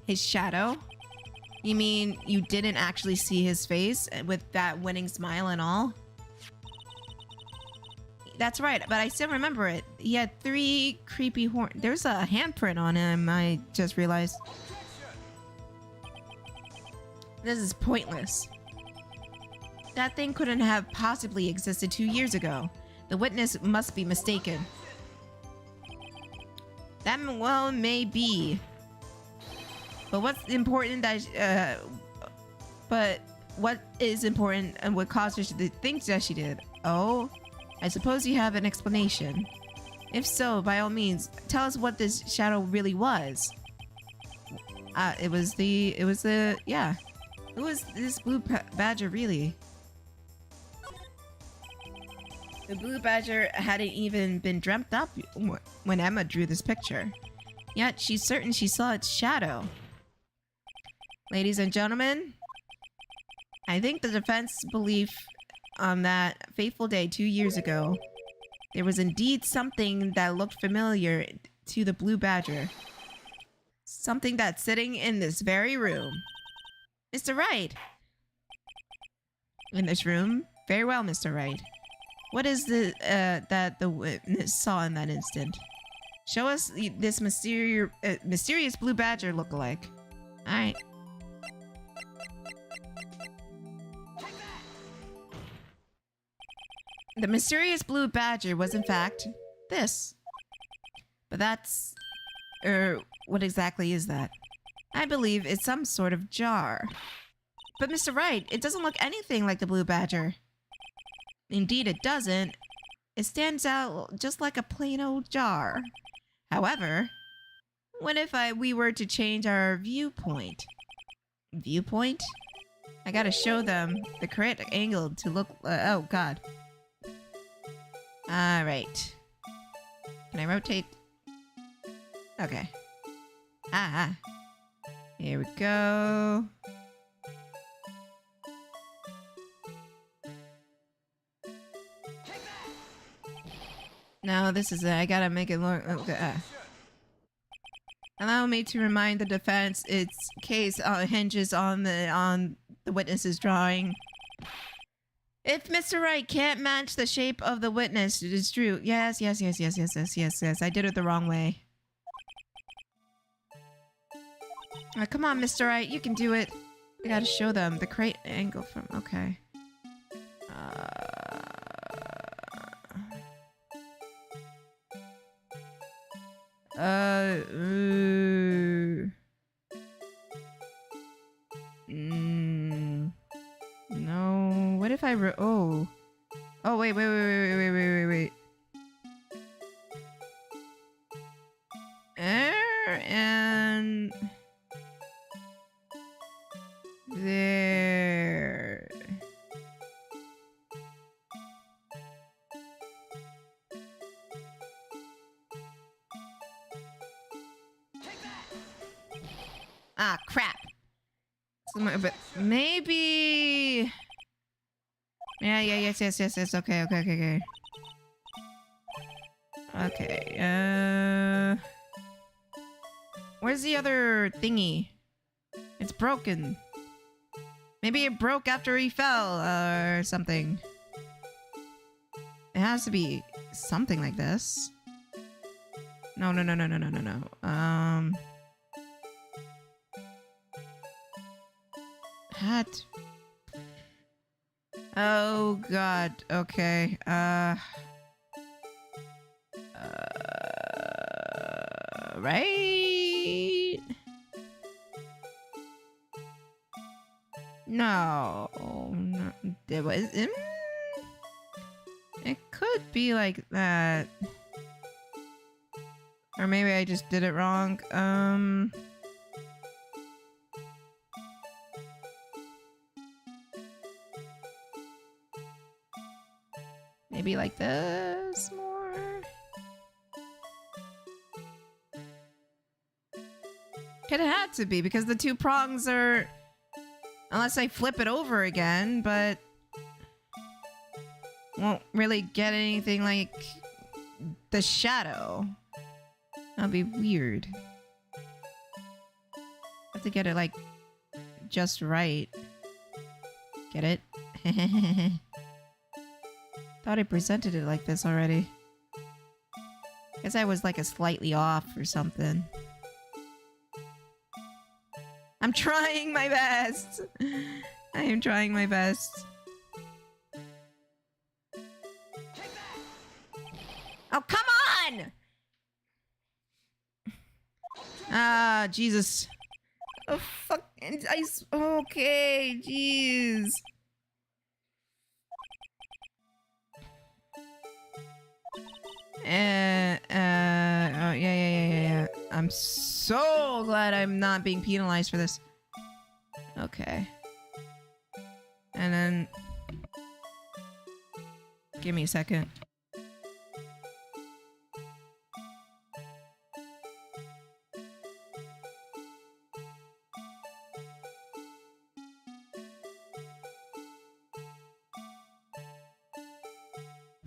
His shadow? You mean you didn't actually see his face with that winning smile and all? That's right, but I still remember it. He had 3 creepy horns. There's a handprint on him, I just realized. This is pointless. That thing couldn't have possibly existed 2 years ago. The witness must be mistaken. That well may be. But what's important but what is important and what caused her to think that she did? Oh, I suppose you have an explanation. If so, by all means, tell us what this shadow really was. It was who was this blue badger really? The blue badger hadn't even been dreamt up when Emma drew this picture. Yet she's certain she saw its shadow. Ladies and gentlemen, I think the defense belief on that fateful day 2 years ago, there was indeed something that looked familiar to the blue badger. Something that's sitting in this very room. Mr. Wright! In this room? Very well, Mr. Wright. What is that the witness saw in that instant? Show us this mysterious blue badger look-alike. Alright. The mysterious blue badger was in fact this. But that's... what exactly is that? I believe it's some sort of jar. But Mr. Wright, it doesn't look anything like the blue badger. Indeed, it doesn't. It stands out just like a plain old jar. However, what if we were to change our viewpoint? Viewpoint? I gotta show them the correct angle to look... oh, God. Alright. Can I rotate? Okay. Ah. Here we go. No, this is it. I gotta make it look... Okay. Allow me to remind the defense its case hinges on the witness's drawing. If Mr. Wright can't match the shape of the witness, it is true. Yes. I did it the wrong way. Come on, Mr. Right, you can do it. I gotta show them the crate angle from. Okay. No. What if I oh. Oh, wait. And there. Ah, crap. But maybe. Yeah, yes. Okay. Okay, where's the other thingy? It's broken. Maybe it broke after he fell, or something. It has to be something like this. No. Hat. Oh god. Okay. Right? No. It was. It could be like that. Or maybe I just did it wrong. Maybe like this more. Could have had to be because the two prongs are. Unless I flip it over again, but won't really get anything like the shadow. That'll be weird. Have to get it like just right. Get it? Thought I presented it like this already. Guess I was like a slightly off or something. I'm trying my best. I am trying my best. Oh, come on! Ah, Jesus. Oh, fuck. Okay, jeez. Oh, yeah. I'm so glad I'm not being penalized for this. Okay. And then... Give me a second.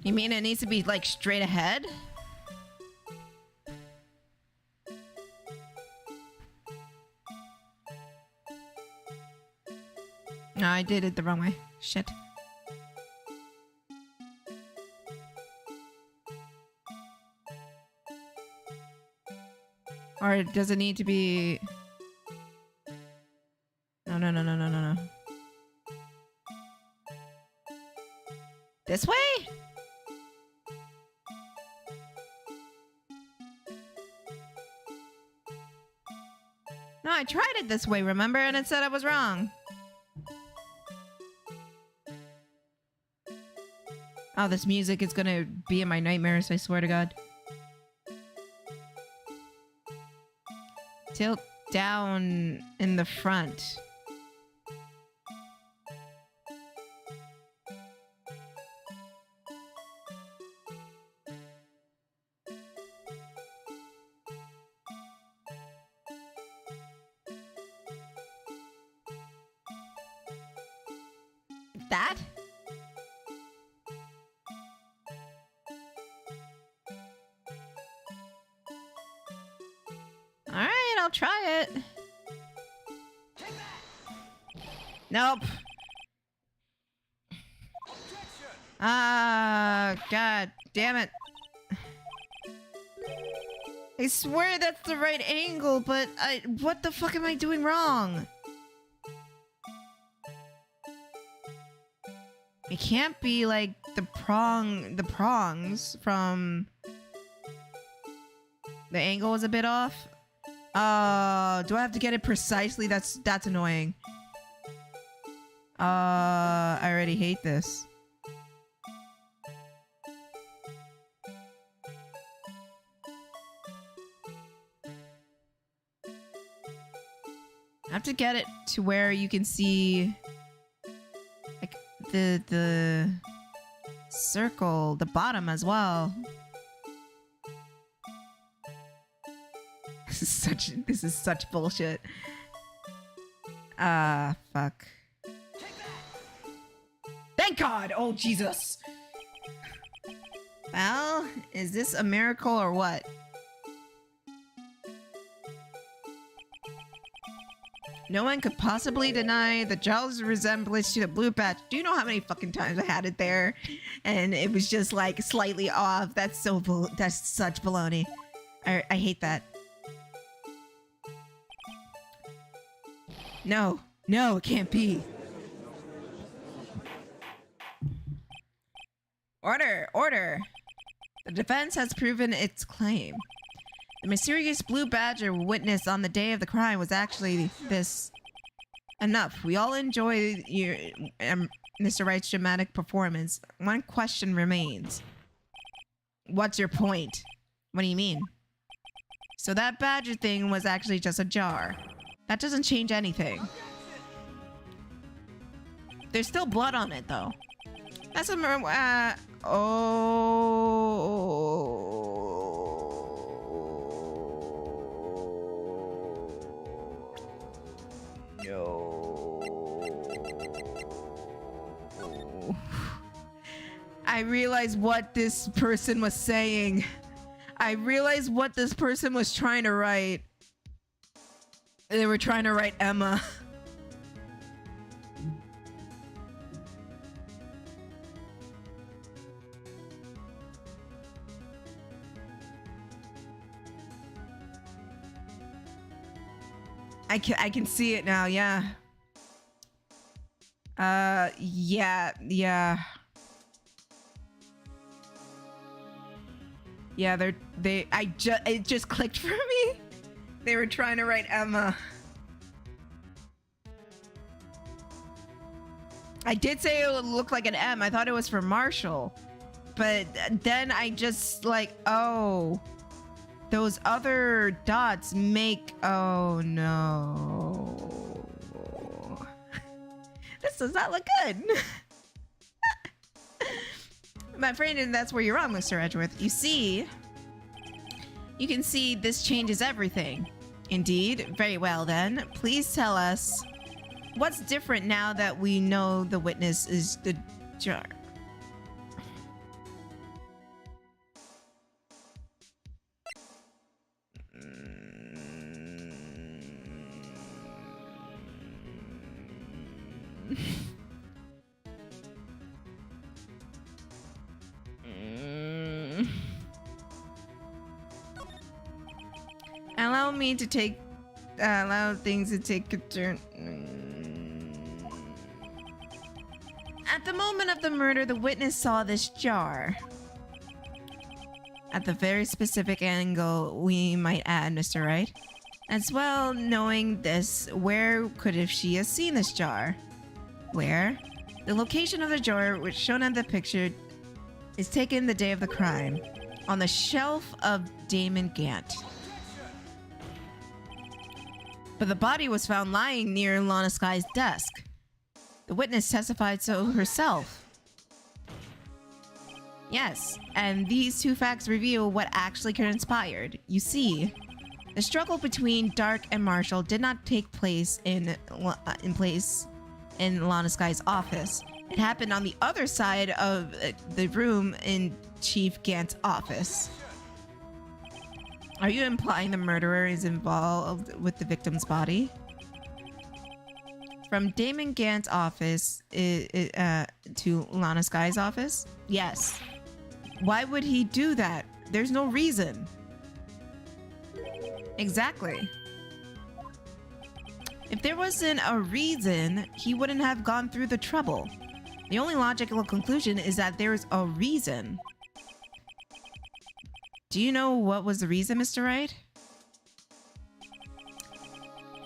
You mean it needs to be, like, straight ahead? No, I did it the wrong way. Shit. Or does it need to be... No. This way? No, I tried it this way, remember? And it said I was wrong. Oh, this music is gonna be in my nightmares, I swear to God. Tilt down in the front. That? Alright, I'll try it. Nope. Ah, God damn it. I swear that's the right angle, but what the fuck am I doing wrong? It can't be like the prongs from the angle is a bit off. Do I have to get it precisely? That's annoying. I already hate this. I have to get it to where you can see like the circle, the bottom as well. This is such bullshit. Fuck. Thank God! Oh, Jesus! Well, is this a miracle or what? No one could possibly deny the gel's resemblance to the blue patch. Do you know how many fucking times I had it there? And it was just like slightly off. That's such baloney. I hate that. No, it can't be. Order. The defense has proven its claim. The mysterious blue badger witnessed on the day of the crime was actually this. Enough. We all enjoy your Mr. Wright's dramatic performance. One question remains. What's your point? What do you mean? So that badger thing was actually just a jar. That doesn't change anything. There's still blood on it, though. That's a I realized what this person was saying. I realized what this person was trying to write. They were trying to write Emma. I can see it now, yeah. Yeah. Yeah, it just clicked for me. They were trying to write Emma. I did say it would look like an M. I thought it was for Marshall. But then I just like, oh, those other dots make, oh no. This does not look good. My friend, that's where you're wrong, Mr. Edgeworth. You can see this changes everything. Indeed. Very well then. Please tell us what's different now that we know the witness is the jar. Allow me to take allow things to take a turn. At the moment of the murder, the witness saw this jar. At the very specific angle, we might add, Mr. Wright. As well, knowing this, where could she have seen this jar? Where? The location of the jar, which shown in the picture, is taken the day of the crime. On the shelf of Damon Gant. But the body was found lying near Lana Sky's desk. The witness testified so herself. Yes, and these two facts reveal what actually conspired. You see, the struggle between Dark and Marshall did not take place in Lana Sky's office. It happened on the other side of the room in Chief Gant's office. Are you implying the murderer is involved with the victim's body? From Damon Gant's office to Lana Sky's office? Yes. Why would he do that? There's no reason. Exactly. If there wasn't a reason, he wouldn't have gone through the trouble. The only logical conclusion is that there's a reason. Do you know what was the reason, Mr. Wright?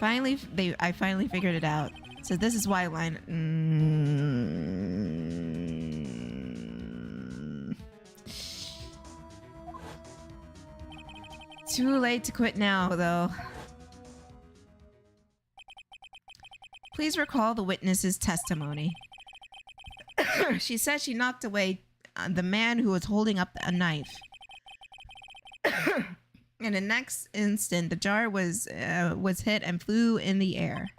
I finally figured it out. So this is why Too late to quit now, though. Please recall the witness's testimony. She said she knocked away the man who was holding up a knife. In the next instant, the jar was hit and flew in the air.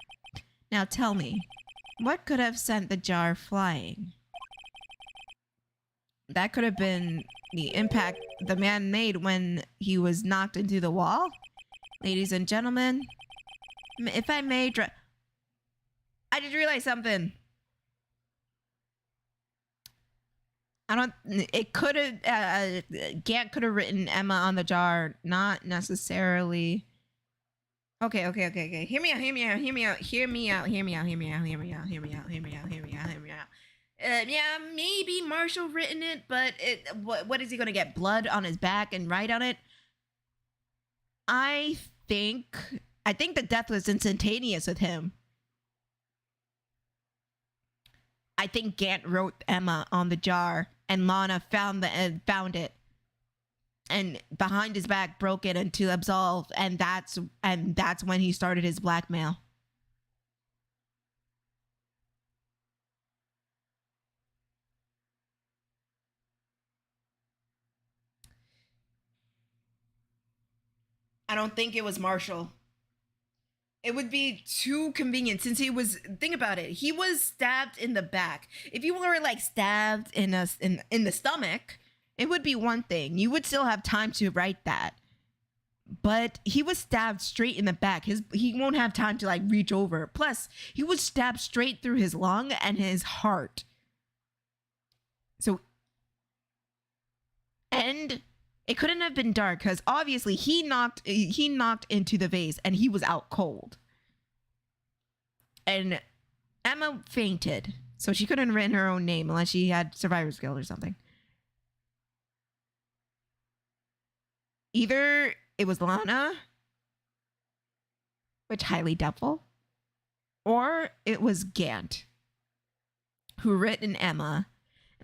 Now tell me, what could have sent the jar flying? That could have been the impact the man made when he was knocked into the wall? Ladies and gentlemen, if I may I just realized something. It could have, Gant could have written Emma on the jar, not necessarily. Okay. Hear me out. Yeah, maybe Marshall written it, but what is he gonna get? Blood on his back and write on it? I think the death was instantaneous with him. I think Gant wrote Emma on the jar, and Lana found it, and behind his back broke it into absolve, and that's when he started his blackmail. I don't think it was Marshall. It would be too convenient since think about it, he was stabbed in the back. If you were like stabbed in the stomach, it would be one thing. You would still have time to write that. But he was stabbed straight in the back. He won't have time to like reach over. Plus, he was stabbed straight through his lung and his heart. And it couldn't have been dark because obviously he knocked into the vase and he was out cold. And Emma fainted, so she couldn't have written her own name unless she had survivor's guilt or something. Either it was Lana, which highly doubtful, or it was Gant, who written Emma.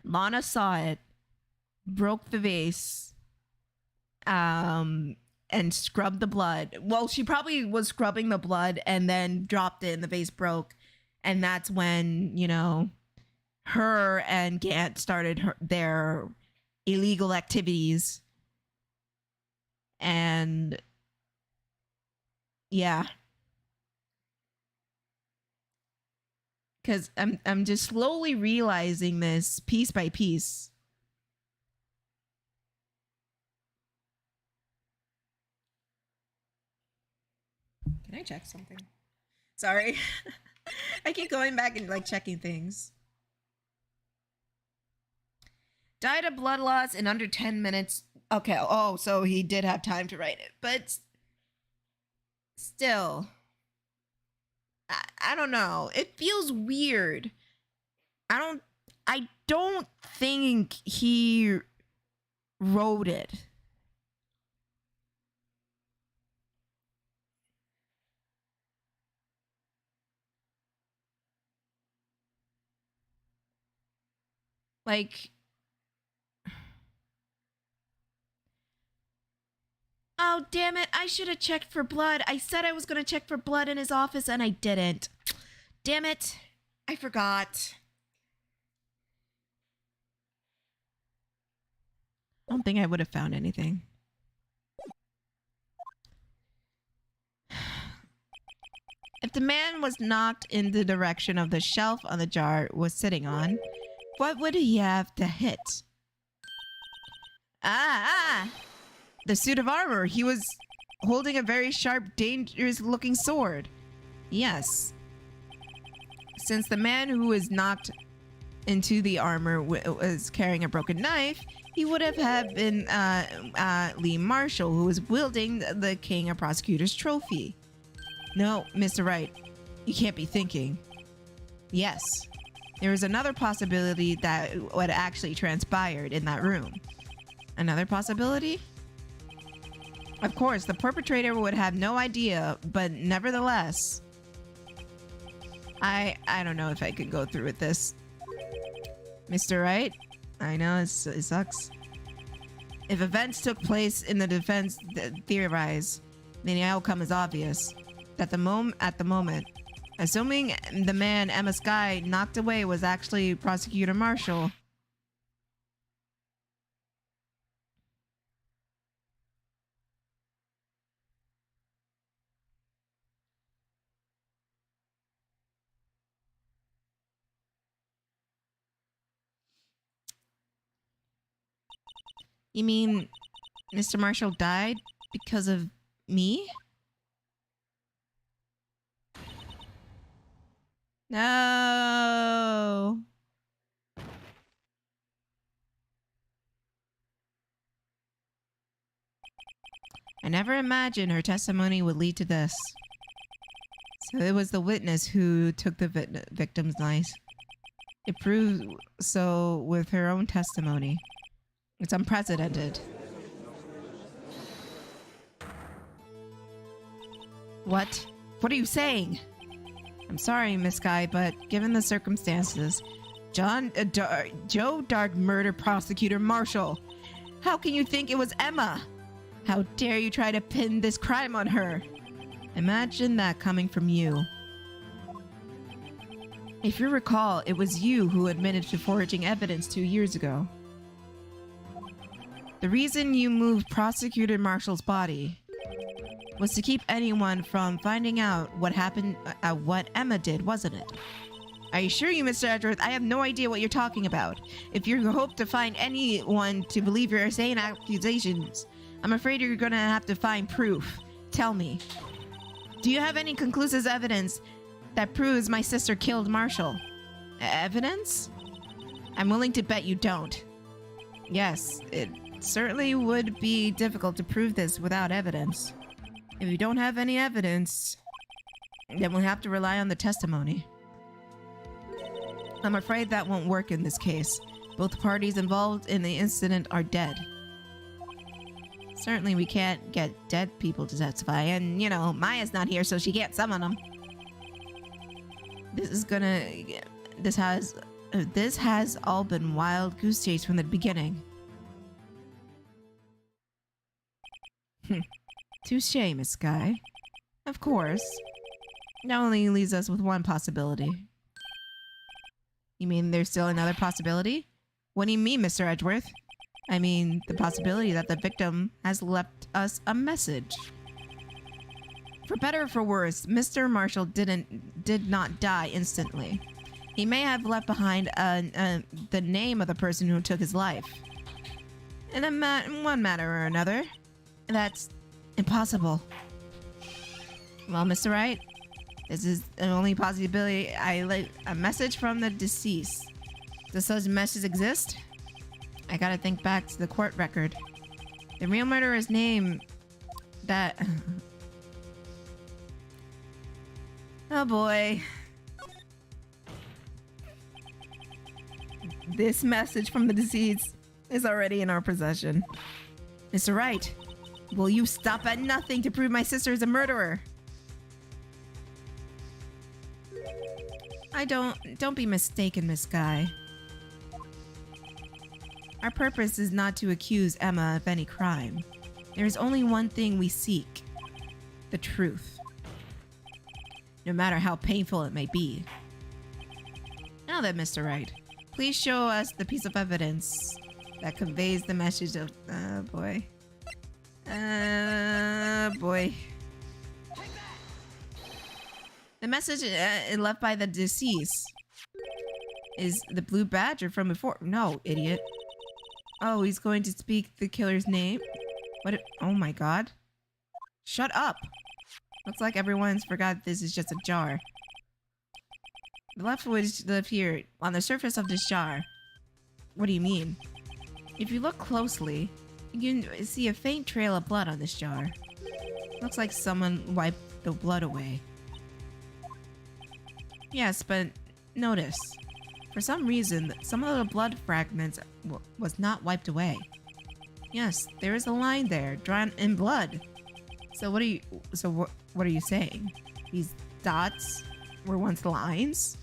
Lana saw it, broke the vase, and scrubbed the blood. Well, she probably was scrubbing the blood and then dropped it and the vase broke. And that's when, her and Gant started their illegal activities. And yeah. Because I'm just slowly realizing this piece by piece. Can I check something? Sorry. I keep going back and like checking things. Died of blood loss in under 10 minutes. Okay. Oh, so he did have time to write it. But still, I don't know. It feels weird. I don't think he wrote it. Like, oh, damn it. I should have checked for blood. I said I was going to check for blood in his office and I didn't. Damn it. I forgot. I don't think I would have found anything. If the man was knocked in the direction of the shelf on the jar was sitting on, what would he have to hit? The suit of armor. He was holding a very sharp, dangerous looking sword. Yes. Since the man who was knocked into the armor was carrying a broken knife, he would have been Lee Marshall, who was wielding the King of Prosecutors trophy. No, Mr. Wright, you can't be thinking. Yes, there is another possibility that what actually transpired in that room. Another possibility? Of course, the perpetrator would have no idea, but nevertheless, I don't know if I could go through with this. Mr. Wright? I know, it sucks. If events took place in the defense theorize, then the outcome is obvious. At the moment, assuming the man Emma Sky knocked away was actually Prosecutor Marshall. You mean Mr. Marshall died because of me? No. I never imagined her testimony would lead to this. So it was the witness who took the victim's knife. It proved so with her own testimony. It's unprecedented. What? What are you saying? I'm sorry, Miss Guy, but given the circumstances, Joe Dark murdered Prosecutor Marshall. How can you think it was Emma? How dare you try to pin this crime on her? Imagine that coming from you. If you recall, it was you who admitted to forging evidence 2 years ago. The reason you moved Prosecutor Marshall's body was to keep anyone from finding out what happened, what Emma did, wasn't it? I assure you, Mr. Edgeworth, I have no idea what you're talking about. If you hope to find anyone to believe your insane accusations, I'm afraid you're gonna have to find proof. Tell me, do you have any conclusive evidence that proves my sister killed Marshall? Evidence? I'm willing to bet you don't. Yes, it certainly would be difficult to prove this without evidence. If you don't have any evidence, then we'll have to rely on the testimony. I'm afraid that won't work in this case. Both parties involved in the incident are dead. Certainly we can't get dead people to testify, and, you know, Maya's not here, so she can't summon them. This has all been wild goose chase from the beginning. Touché, Miss Sky. Of course. That only leaves us with one possibility. You mean there's still another possibility? What do you mean, Mr. Edgeworth? I mean, the possibility that the victim has left us a message. For better or for worse, Mr. Marshall did not die instantly. He may have left behind the name of the person who took his life. In one matter or another, that's impossible. Well, Mr. Wright, this is the only possibility. I like a message from the deceased. Does such a message exist? I gotta think back to the court record. The real murderer's name that... Oh boy. This message from the deceased is already in our possession. Mr. Wright, will you stop at nothing to prove my sister is a murderer? Don't be mistaken, Miss Sky. Our purpose is not to accuse Emma of any crime. There is only one thing we seek: the truth. No matter how painful it may be. Now then, Mr. Wright, please show us the piece of evidence that conveys the message of... boy. Boy. The message left by the deceased is the blue badger from before. No, idiot. Oh, he's going to speak the killer's name? What? Oh my god. Shut up. Looks like everyone's forgot this is just a jar. The left would live here on the surface of this jar. What do you mean? If you look closely, you can see a faint trail of blood on this jar. Looks like someone wiped the blood away. Yes, but notice. For some reason, some of the blood fragments was not wiped away. Yes, there is a line there, drawn in blood. So what are you saying? These dots were once lines?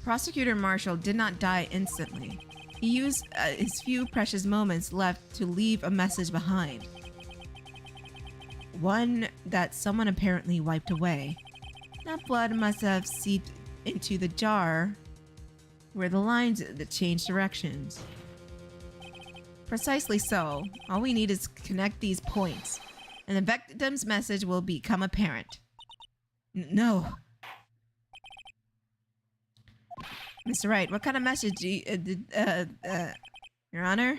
Prosecutor Marshall did not die instantly. He used his few precious moments left to leave a message behind. One that someone apparently wiped away. That blood must have seeped into the jar where the lines that changed directions. Precisely so. All we need is connect these points, and the victim's message will become apparent. No. Mr. Wright, what kind of message Your Honor?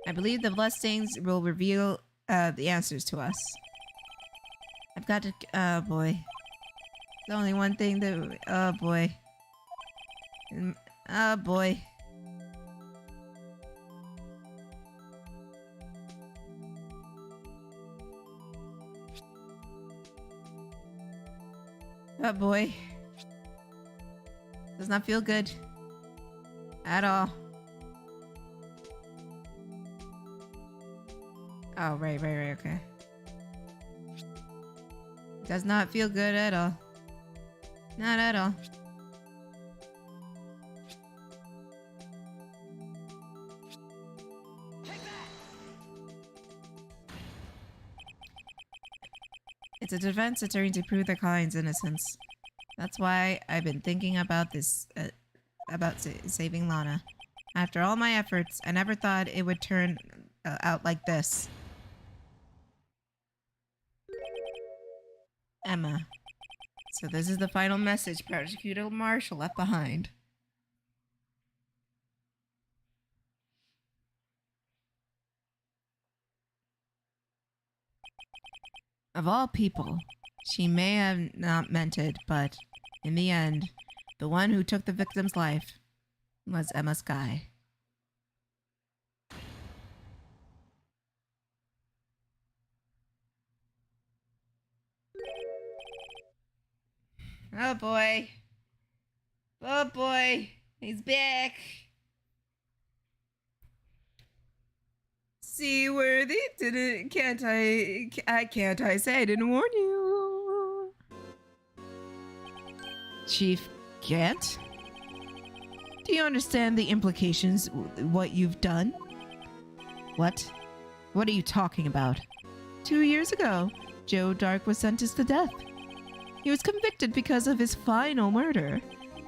I believe the bloodstains will reveal the answers to us. I've got to... Oh, boy. There's only one thing that... Oh, boy. Oh, boy. Oh, boy. Does not feel good. At all. Oh, right, okay. Does not feel good at all. Not at all. It's a defense attorney to prove their client's innocence. That's why I've been thinking about this, saving Lana. After all my efforts, I never thought it would turn out like this. Emma. So this is the final message Prosecutor Marshall left behind. Of all people, she may have not meant it, but in the end, the one who took the victim's life was Emma Skye. Oh boy. Oh boy. He's back. Seaworthy, can't I say I didn't warn you? Chief Gant? Do you understand the implications, what you've done? What? What are you talking about? 2 years ago, Joe Dark was sentenced to death. He was convicted because of his final murder.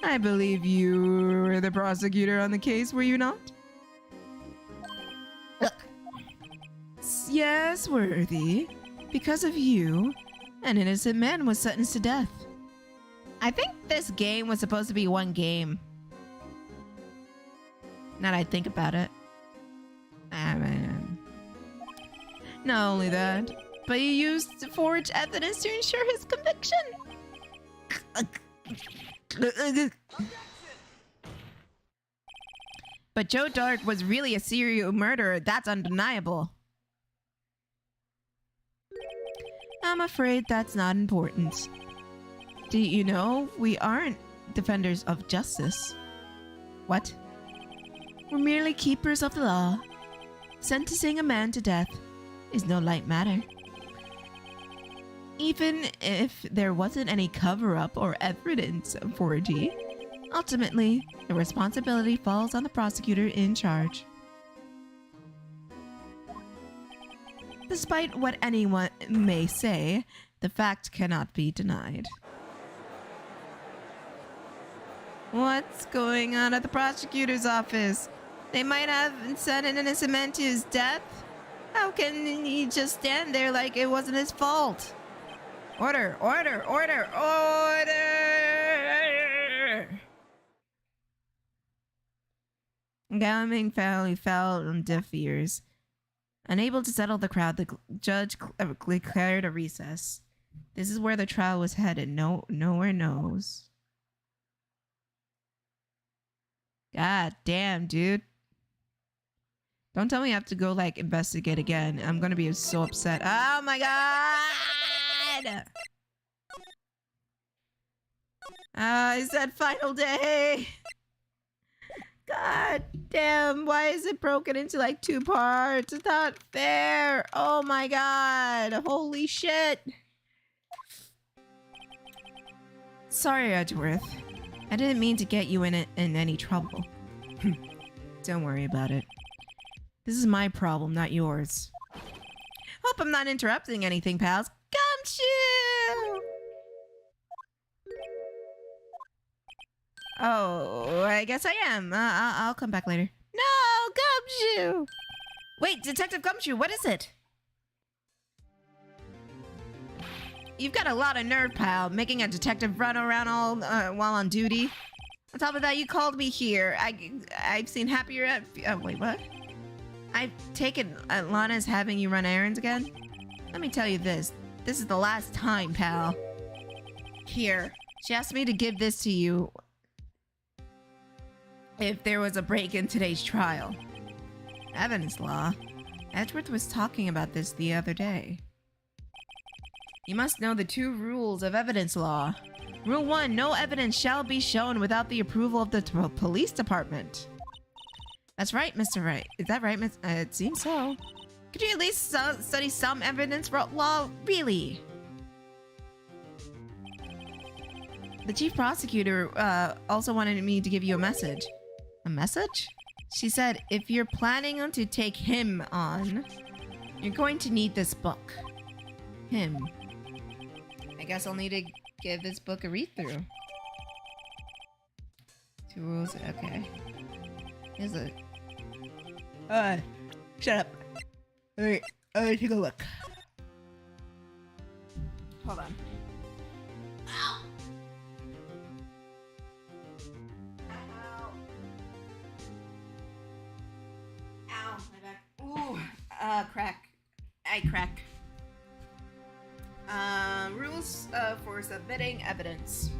I believe you were the prosecutor on the case, were you not? Yes, Worthy. Because of you, an innocent man was sentenced to death. I think this game was supposed to be one game. Now that I think about it. Not only that, but he used forged evidence to ensure his conviction. But Joe Dark was really a serial murderer. That's undeniable. I'm afraid that's not important. Do you know, we aren't defenders of justice. What? We're merely keepers of the law. Sentencing a man to death is no light matter. Even if there wasn't any cover-up or evidence of forgery, ultimately, the responsibility falls on the prosecutor in charge. Despite what anyone may say, the fact cannot be denied. What's going on at the prosecutor's office? They might have sent an innocent man to his death? How can he just stand there like it wasn't his fault? Order, order, order, order! Galloping family fell on deaf ears. Unable to settle the crowd, the judge declared a recess. This is where the trial was headed. Nowhere knows. God damn, dude. Don't tell me I have to go, like, investigate again. I'm gonna be so upset. Oh my god! It's that final day! God damn, why is it broken into, like, 2 parts? It's not fair! Oh my god! Holy shit! Sorry, Edgeworth. I didn't mean to get you in any trouble. Don't worry about it. This is my problem, not yours. Hope I'm not interrupting anything, pals. Gumshoe! Oh, I guess I am. I'll come back later. No, Gumshoe! Wait, Detective Gumshoe, what is it? You've got a lot of nerve, pal, making a detective run around all while on duty. On top of that, you called me here. I've seen happier at... Oh, wait, what? I've taken Lana's having you run errands again? Let me tell you this. This is the last time, pal. Here. She asked me to give this to you if there was a break in today's trial. Evidence law. Edgeworth was talking about this the other day. You must know the 2 rules of evidence law. Rule 1, no evidence shall be shown without the approval of the police department. That's right, Mr. Wright. Is that right, Miss? It seems so. Could you at least study some evidence for law? Really? The chief prosecutor also wanted me to give you a message. A message? She said, if you're planning to take him on, you're going to need this book. Him. I guess I'll need to give this book a read-through. 2 rules, okay. Here's a... shut up. Alright, take a look. Hold on. Ow! Ow. Ow, my back. Ooh, crack. I crack. Rules for submitting evidence.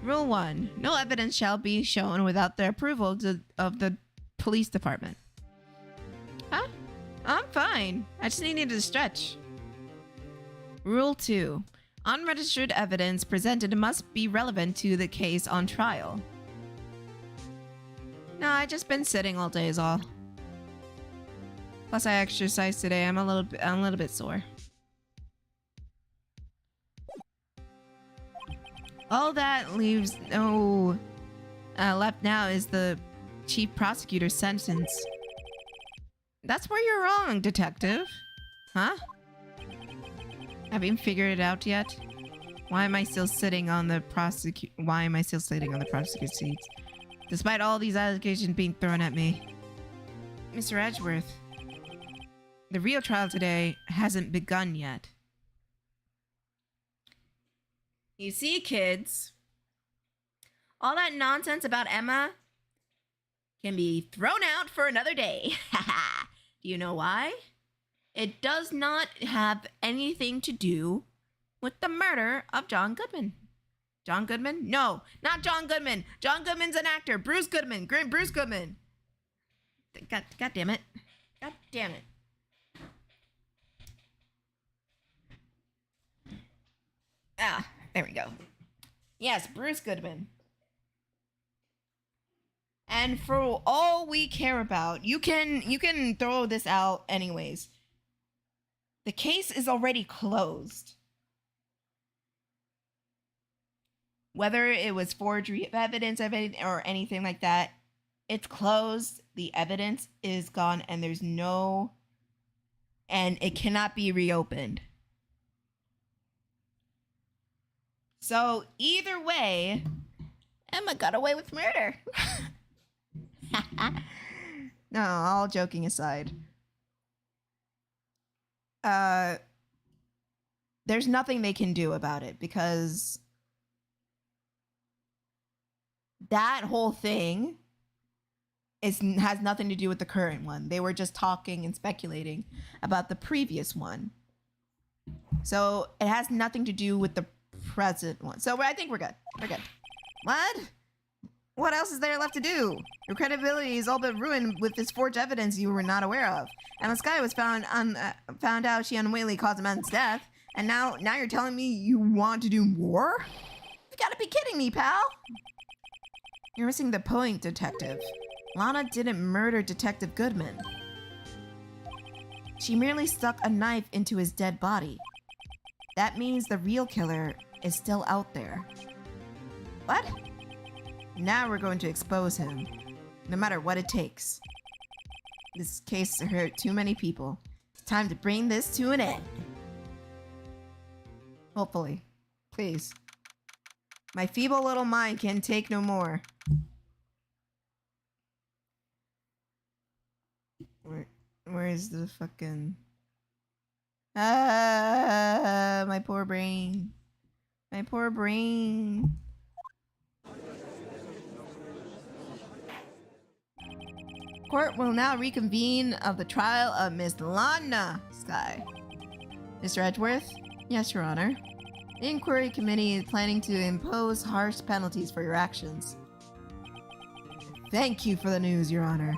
Rule 1. No evidence shall be shown without the approval of the police department. Huh? I'm fine. I just needed to stretch. Rule 2. Unregistered evidence presented must be relevant to the case on trial. No, I just been sitting all day is all. Plus I exercised today. I'm a little bit sore. All that leaves left now is the chief prosecutor's sentence. That's where you're wrong, detective. Huh? Have you figured it out yet? Why am I still sitting on the prosecutor's seat? Despite all these allegations being thrown at me. Mr. Edgeworth, the real trial today hasn't begun yet. You see, kids, all that nonsense about Emma can be thrown out for another day. Do you know why? It does not have anything to do with the murder of John Goodman. John Goodman? No, not John Goodman. John Goodman's an actor. Bruce Goodman. Bruce Goodman. God damn it. God damn it. Ah. There we go. Yes, Bruce Goodman. And for all we care about, you can throw this out anyways. The case is already closed. Whether it was forgery of evidence or anything like that, it's closed. The evidence is gone and and it cannot be reopened. So either way, Emma got away with murder. No, all joking aside. There's nothing they can do about it because that whole thing has nothing to do with the current one. They were just talking and speculating about the previous one. So it has nothing to do with the present one. So I think we're good. We're good. What else is there left to do? Your credibility is all but ruined with this forged evidence you were not aware of. Emma Skye was found out she unwittingly caused a man's death, and now you're telling me you want to do more? You gotta be kidding me, pal! You're missing the point, Detective. Lana didn't murder Detective Goodman. She merely stuck a knife into his dead body. That means the real killer is still out there. What? Now we're going to expose him, no matter what it takes. This case hurt too many people. It's time to bring this to an end. Hopefully. Please. My feeble little mind can take no more. Where is the fucking... my poor brain. My poor brain. Court will now reconvene of the trial of Miss Lana Skye. Mr. Edgeworth? Yes, Your Honor. The Inquiry Committee is planning to impose harsh penalties for your actions. Thank you for the news, Your Honor.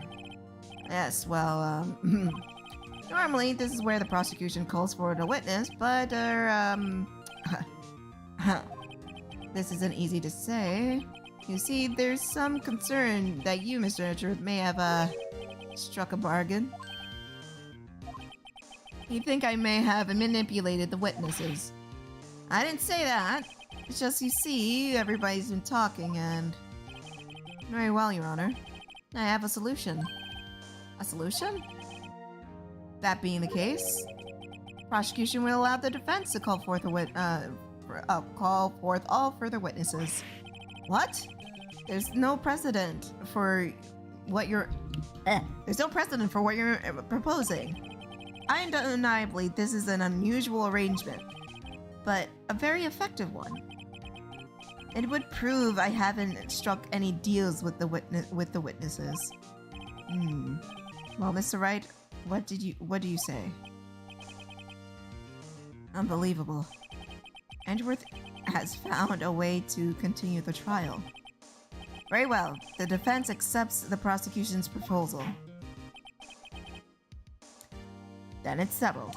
Yes, well, normally this is where the prosecution calls for a witness, but, this isn't easy to say. You see, there's some concern that you, Mr. Edgeworth, may have, struck a bargain. You think I may have manipulated the witnesses. I didn't say that. It's just, you see, everybody's been talking, and... Very well, Your Honor. I have a solution. A solution? That being the case, prosecution will allow the defense to call forth all further witnesses. What? There's no precedent for what you're... There's no precedent for what you're proposing. Undeniably, this is an unusual arrangement, but a very effective one. It would prove I haven't struck any deals with the witnesses. Well, Mr. Wright, what do you say? Unbelievable. Edgeworth has found a way to continue the trial. Very well. The defense accepts the prosecution's proposal. Then it's settled.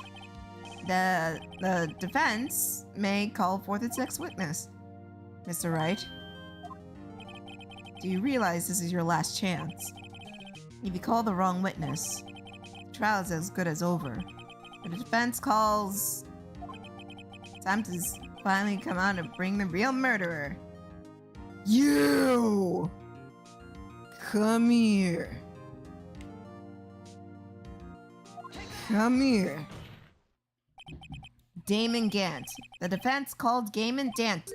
The defense may call forth its next witness. Mr. Wright, do you realize this is your last chance? If you call the wrong witness, the trial is as good as over. If the defense calls... Time to finally come out and bring the real murderer. You! Come here. Come here. Damon Gant. The defense called Damon Gant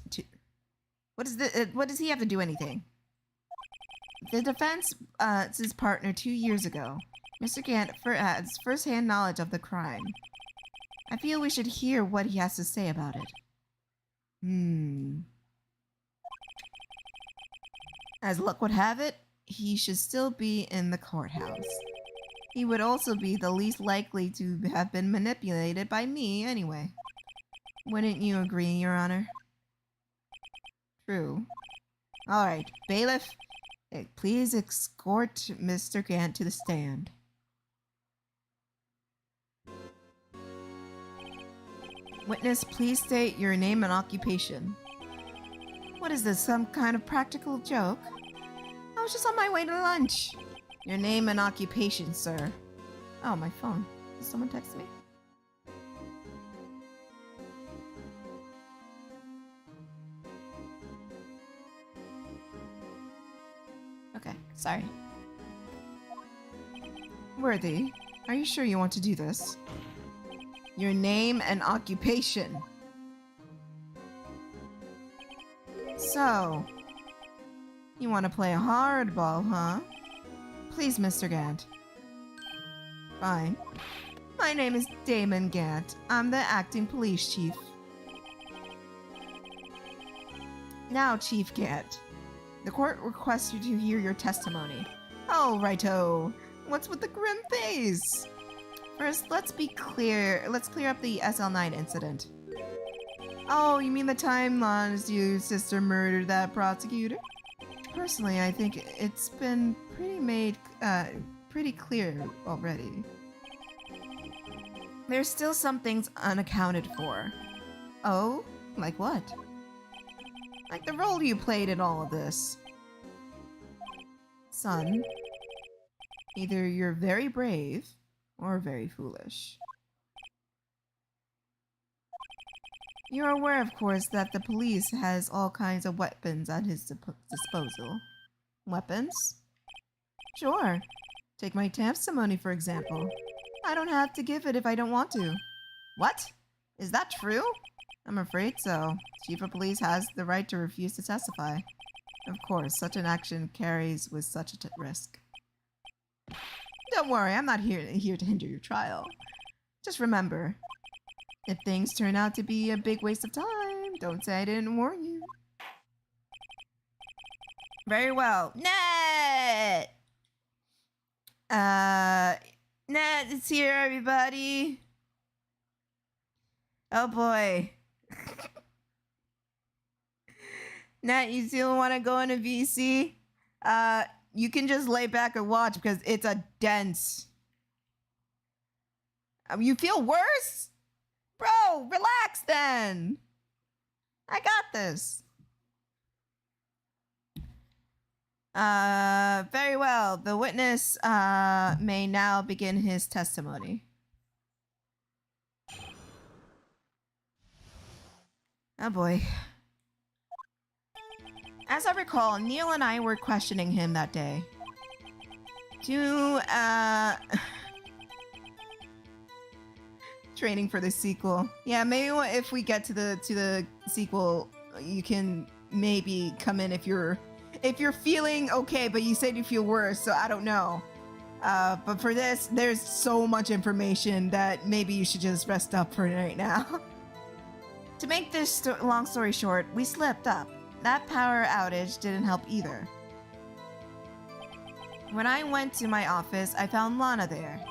to... What does he have to do anything? The defense, his partner 2 years ago. Mr. Gant has first-hand knowledge of the crime. I feel we should hear what he has to say about it. As luck would have it, he should still be in the courthouse. He would also be the least likely to have been manipulated by me anyway. Wouldn't you agree, Your Honor? True. Alright, bailiff, please escort Mr. Gant to the stand. Witness, please state your name and occupation. What is this, some kind of practical joke? I was just on my way to lunch. Your name and occupation, sir. Oh, my phone. Did someone text me? Okay, sorry. Worthy, are you sure you want to do this? Your name and occupation. So, you want to play hardball, huh? Please, Mr. Gant. Fine. My name is Damon Gant. I'm the acting police chief. Now, Chief Gant, the court requests you to hear your testimony. Oh, righto. What's with the grim face? First, let's clear up the SL9 incident. Oh, you mean the time Lana's sister murdered that prosecutor? Personally, I think it's been pretty clear already. There's still some things unaccounted for. Oh? Like what? Like the role you played in all of this. Son, either you're very brave or very foolish. You're aware, of course, that the police has all kinds of weapons at his disposal. Weapons? Sure. Take my testimony, for example. I don't have to give it if I don't want to. What? Is that true? I'm afraid so. Chief of Police has the right to refuse to testify. Of course, such an action carries with such a risk. Don't worry, I'm not here to hinder your trial. Just remember, if things turn out to be a big waste of time, don't say I didn't warn you. Very well. Nat! Nat is here, everybody. Oh boy. Nat, you still want to go in a VC? You can just lay back and watch because it's a dense. You feel worse? Bro, relax then. I got this. Very well. The witness, may now begin his testimony. Oh boy. As I recall, Neil and I were questioning him that day. Training for the sequel. Yeah, maybe if we get to the sequel, you can maybe come in if you're feeling okay, but you said you feel worse, so I don't know. But for this, there's so much information that maybe you should just rest up for right now. To make this long story short, we slipped up. That power outage didn't help either. When I went to my office, I found Lana there.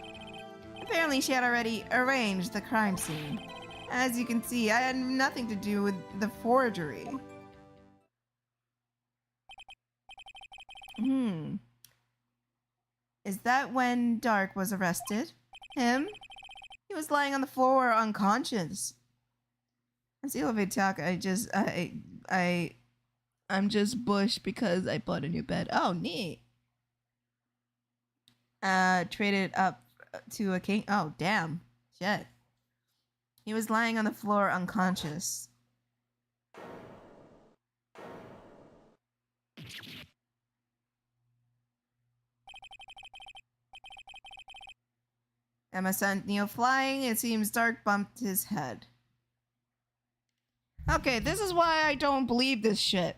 Apparently, she had already arranged the crime scene. As you can see, I had nothing to do with the forgery. Is that when Dark was arrested? Him? He was lying on the floor unconscious. As Elevate talk, I'm just Bush because I bought a new bed. Oh, neat. Traded up to a king. Oh, damn. Shit. He was lying on the floor unconscious. Emma sent Neo flying. It seems Dark bumped his head. Okay, this is why I don't believe this shit.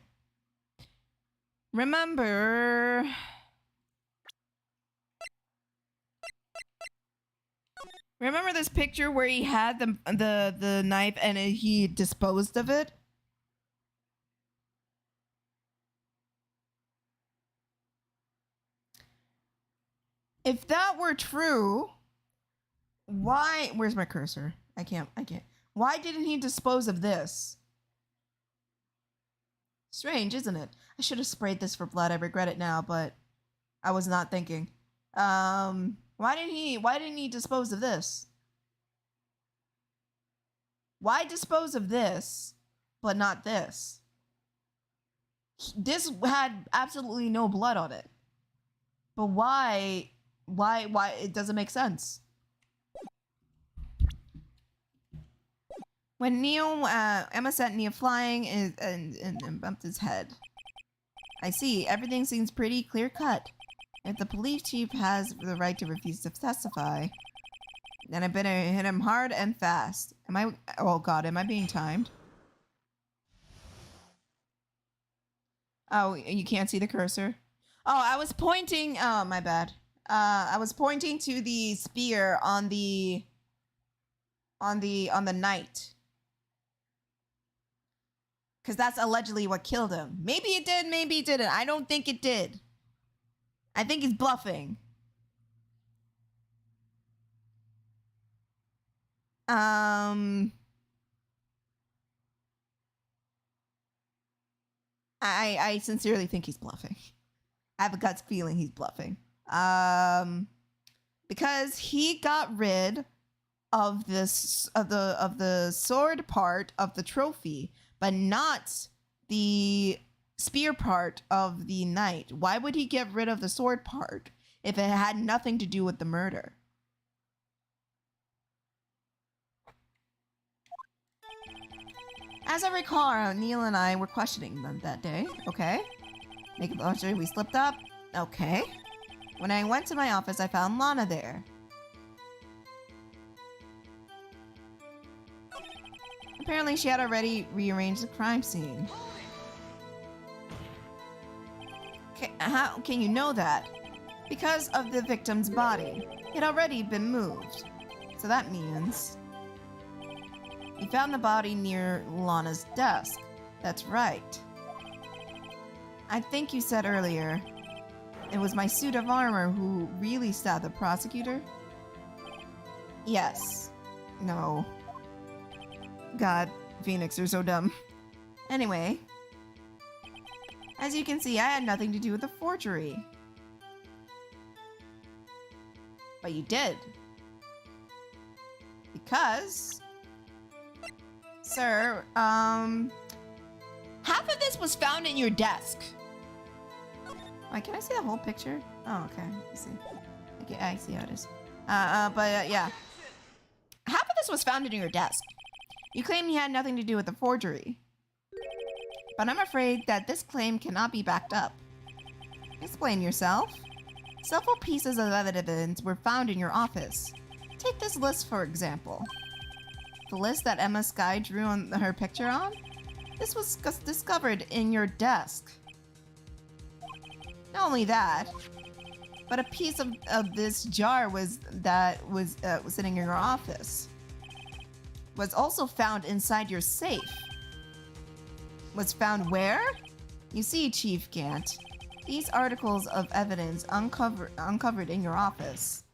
Remember this picture where he had the knife and he disposed of it? If that were true, why... Where's my cursor? I can't. Why didn't he dispose of this? Strange, isn't it? I should have sprayed this for blood. I regret it now, but I was not thinking. Why didn't he dispose of this? Why dispose of this, but not this? This had absolutely no blood on it. But why? It doesn't make sense. When Emma sent Neo flying and bumped his head. I see. Everything seems pretty clear-cut. If the police chief has the right to refuse to testify, then I better hit him hard and fast. Oh god, am I being timed? Oh, you can't see the cursor? Oh, I was pointing... Oh, my bad. I was pointing to the spear on the knight. Because that's allegedly what killed him. Maybe it did, maybe it didn't. I don't think it did. I think he's bluffing. I sincerely think he's bluffing. I have a gut feeling he's bluffing. Because he got rid of this of the sword part of the trophy, but not the spear part of the knight. Why would he get rid of the sword part if it had nothing to do with the murder? As I recall, Neil and I were questioning them that day. Okay. Make a sure we slipped up. Okay. When I went to my office, I found Lana there. Apparently, she had already rearranged the crime scene. How can you know that? Because of the victim's body. It had already been moved. So that means... You found the body near Lana's desk. That's right. I think you said earlier, it was my suit of armor who really stabbed the prosecutor? Yes. No. God, Phoenix, you're so dumb. Anyway, as you can see, I had nothing to do with the forgery. But you did. Because... Sir, half of this was found in your desk. Wait, can I see the whole picture? Oh, okay. I see. Okay, I see how it is. Yeah. Half of this was found in your desk. You claim you had nothing to do with the forgery. But I'm afraid that this claim cannot be backed up. Explain yourself. Several pieces of evidence were found in your office. Take this list, for example. The list that Emma Sky drew on her picture on? This was discovered in your desk. Not only that, but a piece of this jar was sitting in your office. Was also found inside your safe. Was found where? You see, Chief Gant, these articles of evidence uncovered in your office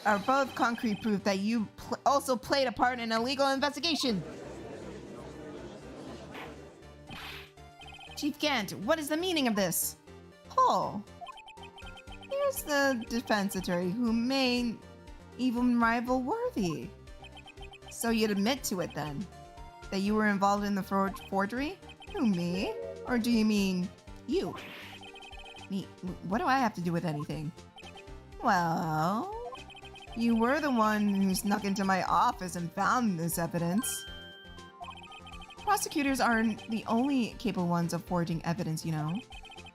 are both concrete proof that you also played a part in a legal investigation. Chief Gant, what is the meaning of this? Oh, here's the defense attorney who may even rival Worthy. So you'd admit to it then? That you were involved in the forgery? Who, me? Or do you mean you? Me? What do I have to do with anything? Well... You were the one who snuck into my office and found this evidence. Prosecutors aren't the only capable ones of forging evidence, you know.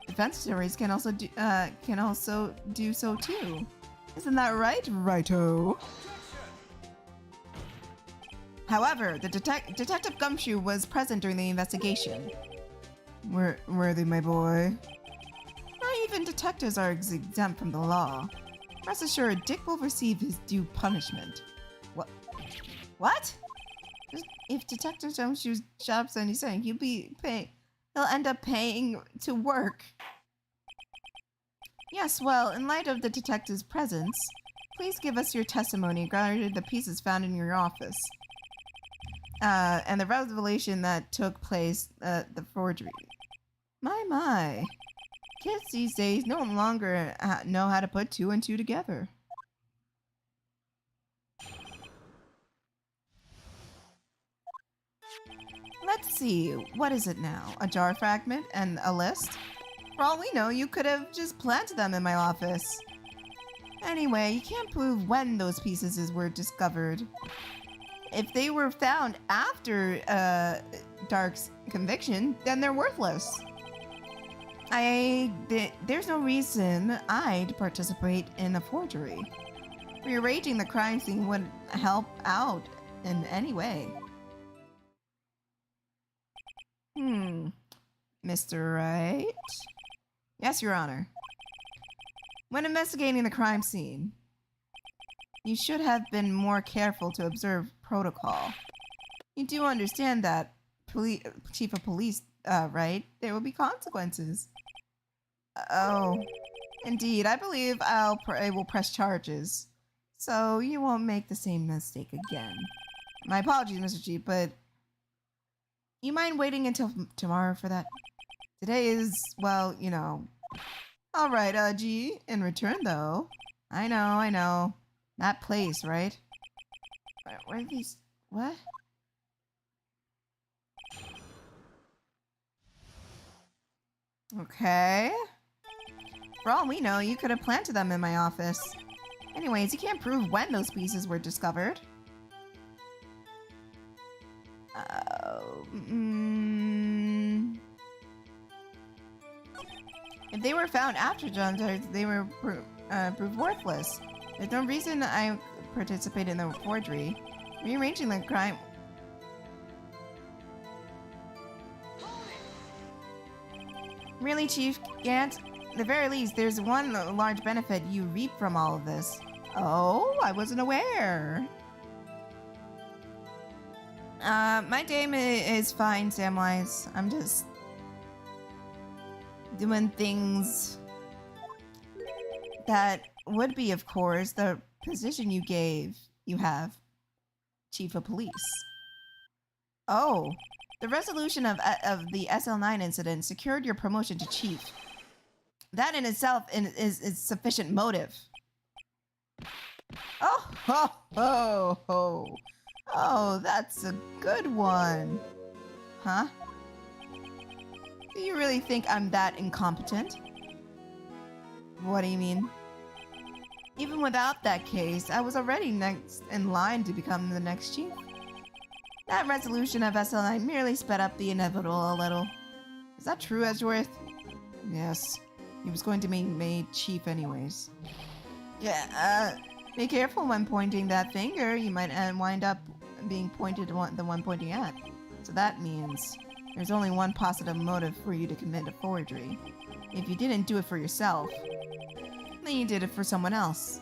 Defense attorneys can also do so too. Isn't that right, Righto? However, the Detective Gumshoe was present during the investigation. Worthy, my boy. Not even detectives are exempt from the law. Rest assured, Dick will receive his due punishment. What? If Detective Gumshoe's job's anything, he'll end up paying to work. Yes, well, in light of the detective's presence, please give us your testimony regarding the pieces found in your office. And the revelation that took place, the forgery. My. Kids these days no longer know how to put two and two together. Let's see, what is it now? A jar fragment and a list? For all we know, you could have just planted them in my office. Anyway, you can't prove when those pieces were discovered. If they were found after Dark's conviction, then they're worthless. There's no reason I'd participate in a forgery. Rearranging the crime scene wouldn't help out in any way. Mr. Wright? Yes, Your Honor. When investigating the crime scene, you should have been more careful to observe protocol. You do understand that, Chief of Police, right? There will be consequences. Oh, indeed. I believe I will press charges, so you won't make the same mistake again. My apologies, Mr. Chief, but You mind waiting until tomorrow for that? Today is, well, you know. All right, G. In return, though. I know. That place, right? Where are these? What? Okay. For all we know, you could have planted them in my office. Anyways, you can't prove when those pieces were discovered. If they were found after John died, they were proved worthless. There's no reason I participated in the forgery. Rearranging the crime... Really, Chief Gant? At the very least, there's one large benefit you reap from all of this. Oh, I wasn't aware. My day is fine, Samwise. I'm just doing things that would be, of course, the position you have, Chief of Police. Oh, the resolution of the SL9 incident secured your promotion to Chief. That in itself is sufficient motive. Oh, that's a good one. Huh? Do you really think I'm that incompetent? What do you mean? Even without that case, I was already next in line to become the next chief. That resolution of SL9 merely sped up the inevitable a little. Is that true, Edgeworth? Yes. He was going to be made chief anyways. Yeah, be careful when pointing that finger. You might wind up being pointed the one pointing at. So that means there's only one positive motive for you to commit a forgery. If you didn't do it for yourself, then you did it for someone else.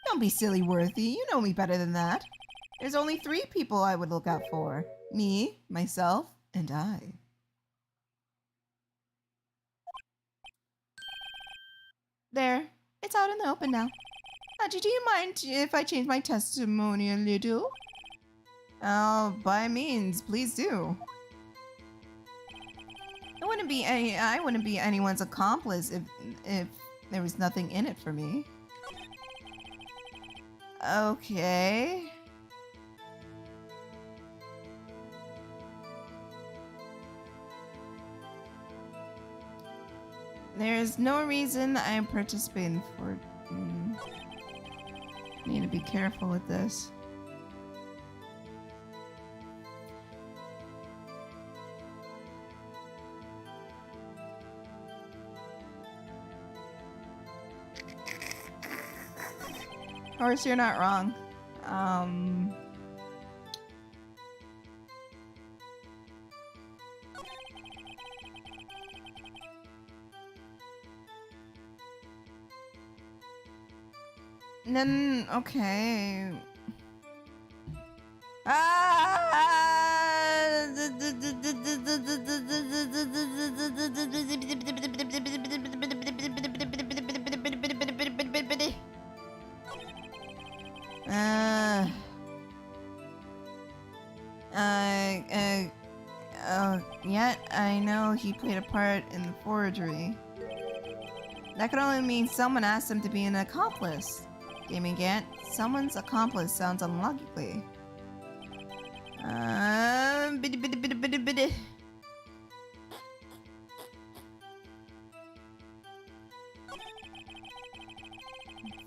Don't be silly, Worthy. You know me better than that. There's only 3 people I would look out for. Me, myself, and I. There. It's out in the open now. Haji, do you mind if I change my testimony a little? Oh, by means, please do. I wouldn't be anyone's accomplice if there was nothing in it for me. Okay. There's no reason I'm participating for... Need to be careful with this. Of course, you're not wrong. Then, okay. Yet I know he played a part in the forgery. That could only mean someone asked him to be an accomplice. Gaming Gant, someone's accomplice sounds unlikely.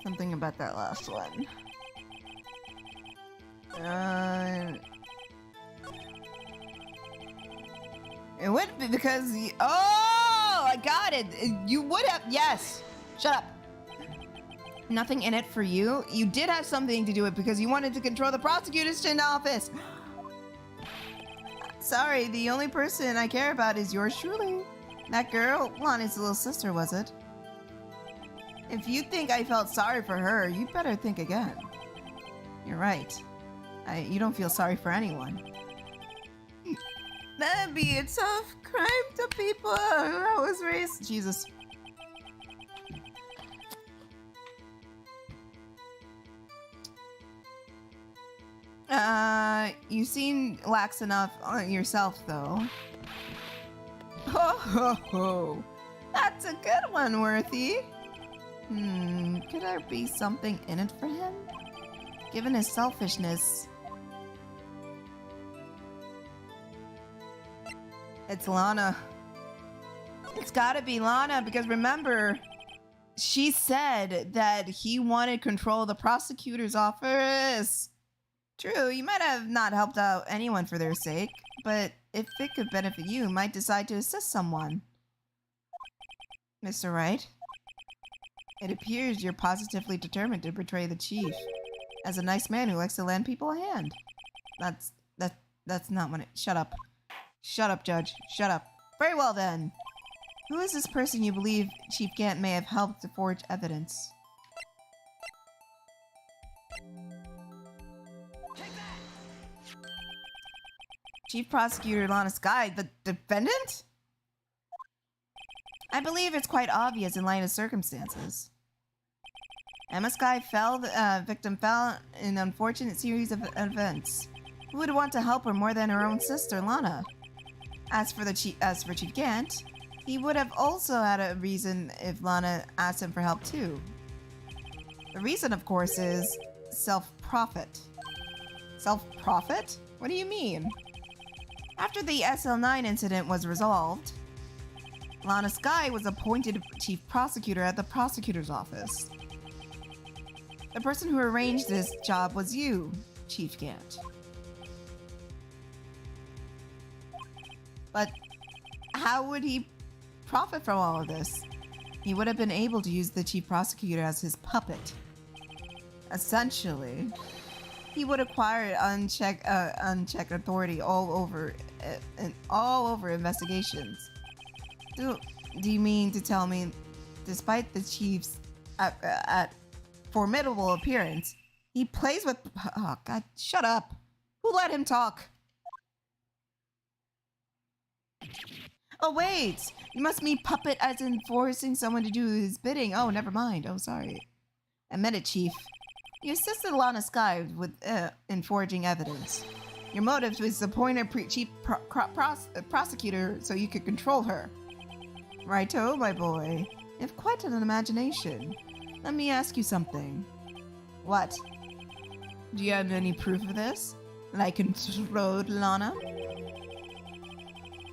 Something about that last one. It would be because oh, I got it. You would have, yes. Shut up. Nothing in it for you. You did have something to do it because you wanted to control the prosecutor's office. Sorry, the only person I care about is yours truly. That girl, Lonnie's little sister, was it? If you think I felt sorry for her, you'd better think again. You're right. You don't feel sorry for anyone. That'd be a tough crime to people I was raised. Jesus. You seem lax enough on yourself, though. Ho ho ho! That's a good one, Worthy. Could there be something in it for him? Given his selfishness... It's Lana. It's gotta be Lana, because remember, she said that he wanted control of the prosecutor's office. True, you might have not helped out anyone for their sake, but if it could benefit you, you might decide to assist someone. Mr. Wright, it appears you're positively determined to betray the chief. As a nice man who likes to lend people a hand. That's not what it... Shut up. Shut up, Judge. Shut up. Very well, then. Who is this person you believe Chief Gant may have helped to forge evidence? Chief Prosecutor Lana Sky, the defendant? I believe it's quite obvious in light of circumstances. Emma Sky victim fell in an unfortunate series of events. Who would want to help her more than her own sister, Lana? As for Chief Gant, he would have also had a reason if Lana asked him for help too. The reason, of course, is self-profit. Self-profit? What do you mean? After the SL9 incident was resolved, Lana Sky was appointed chief prosecutor at the prosecutor's office. The person who arranged this job was you, Chief Gant. But how would he profit from all of this? He would have been able to use the chief prosecutor as his puppet. Essentially, he would acquire unchecked authority all over investigations. Do you mean to tell me, despite the chief's formidable appearance, he plays with... Oh, God, shut up. Who let him talk? Oh, wait. You must mean puppet as in forcing someone to do his bidding. Oh, never mind. Oh, sorry. I meant it, Chief. You assisted Lana Sky in forging evidence. Your motive was to appoint a chief prosecutor so you could control her. Righto, my boy. You have quite an imagination. Let me ask you something. What? Do you have any proof of this? That I controlled Lana?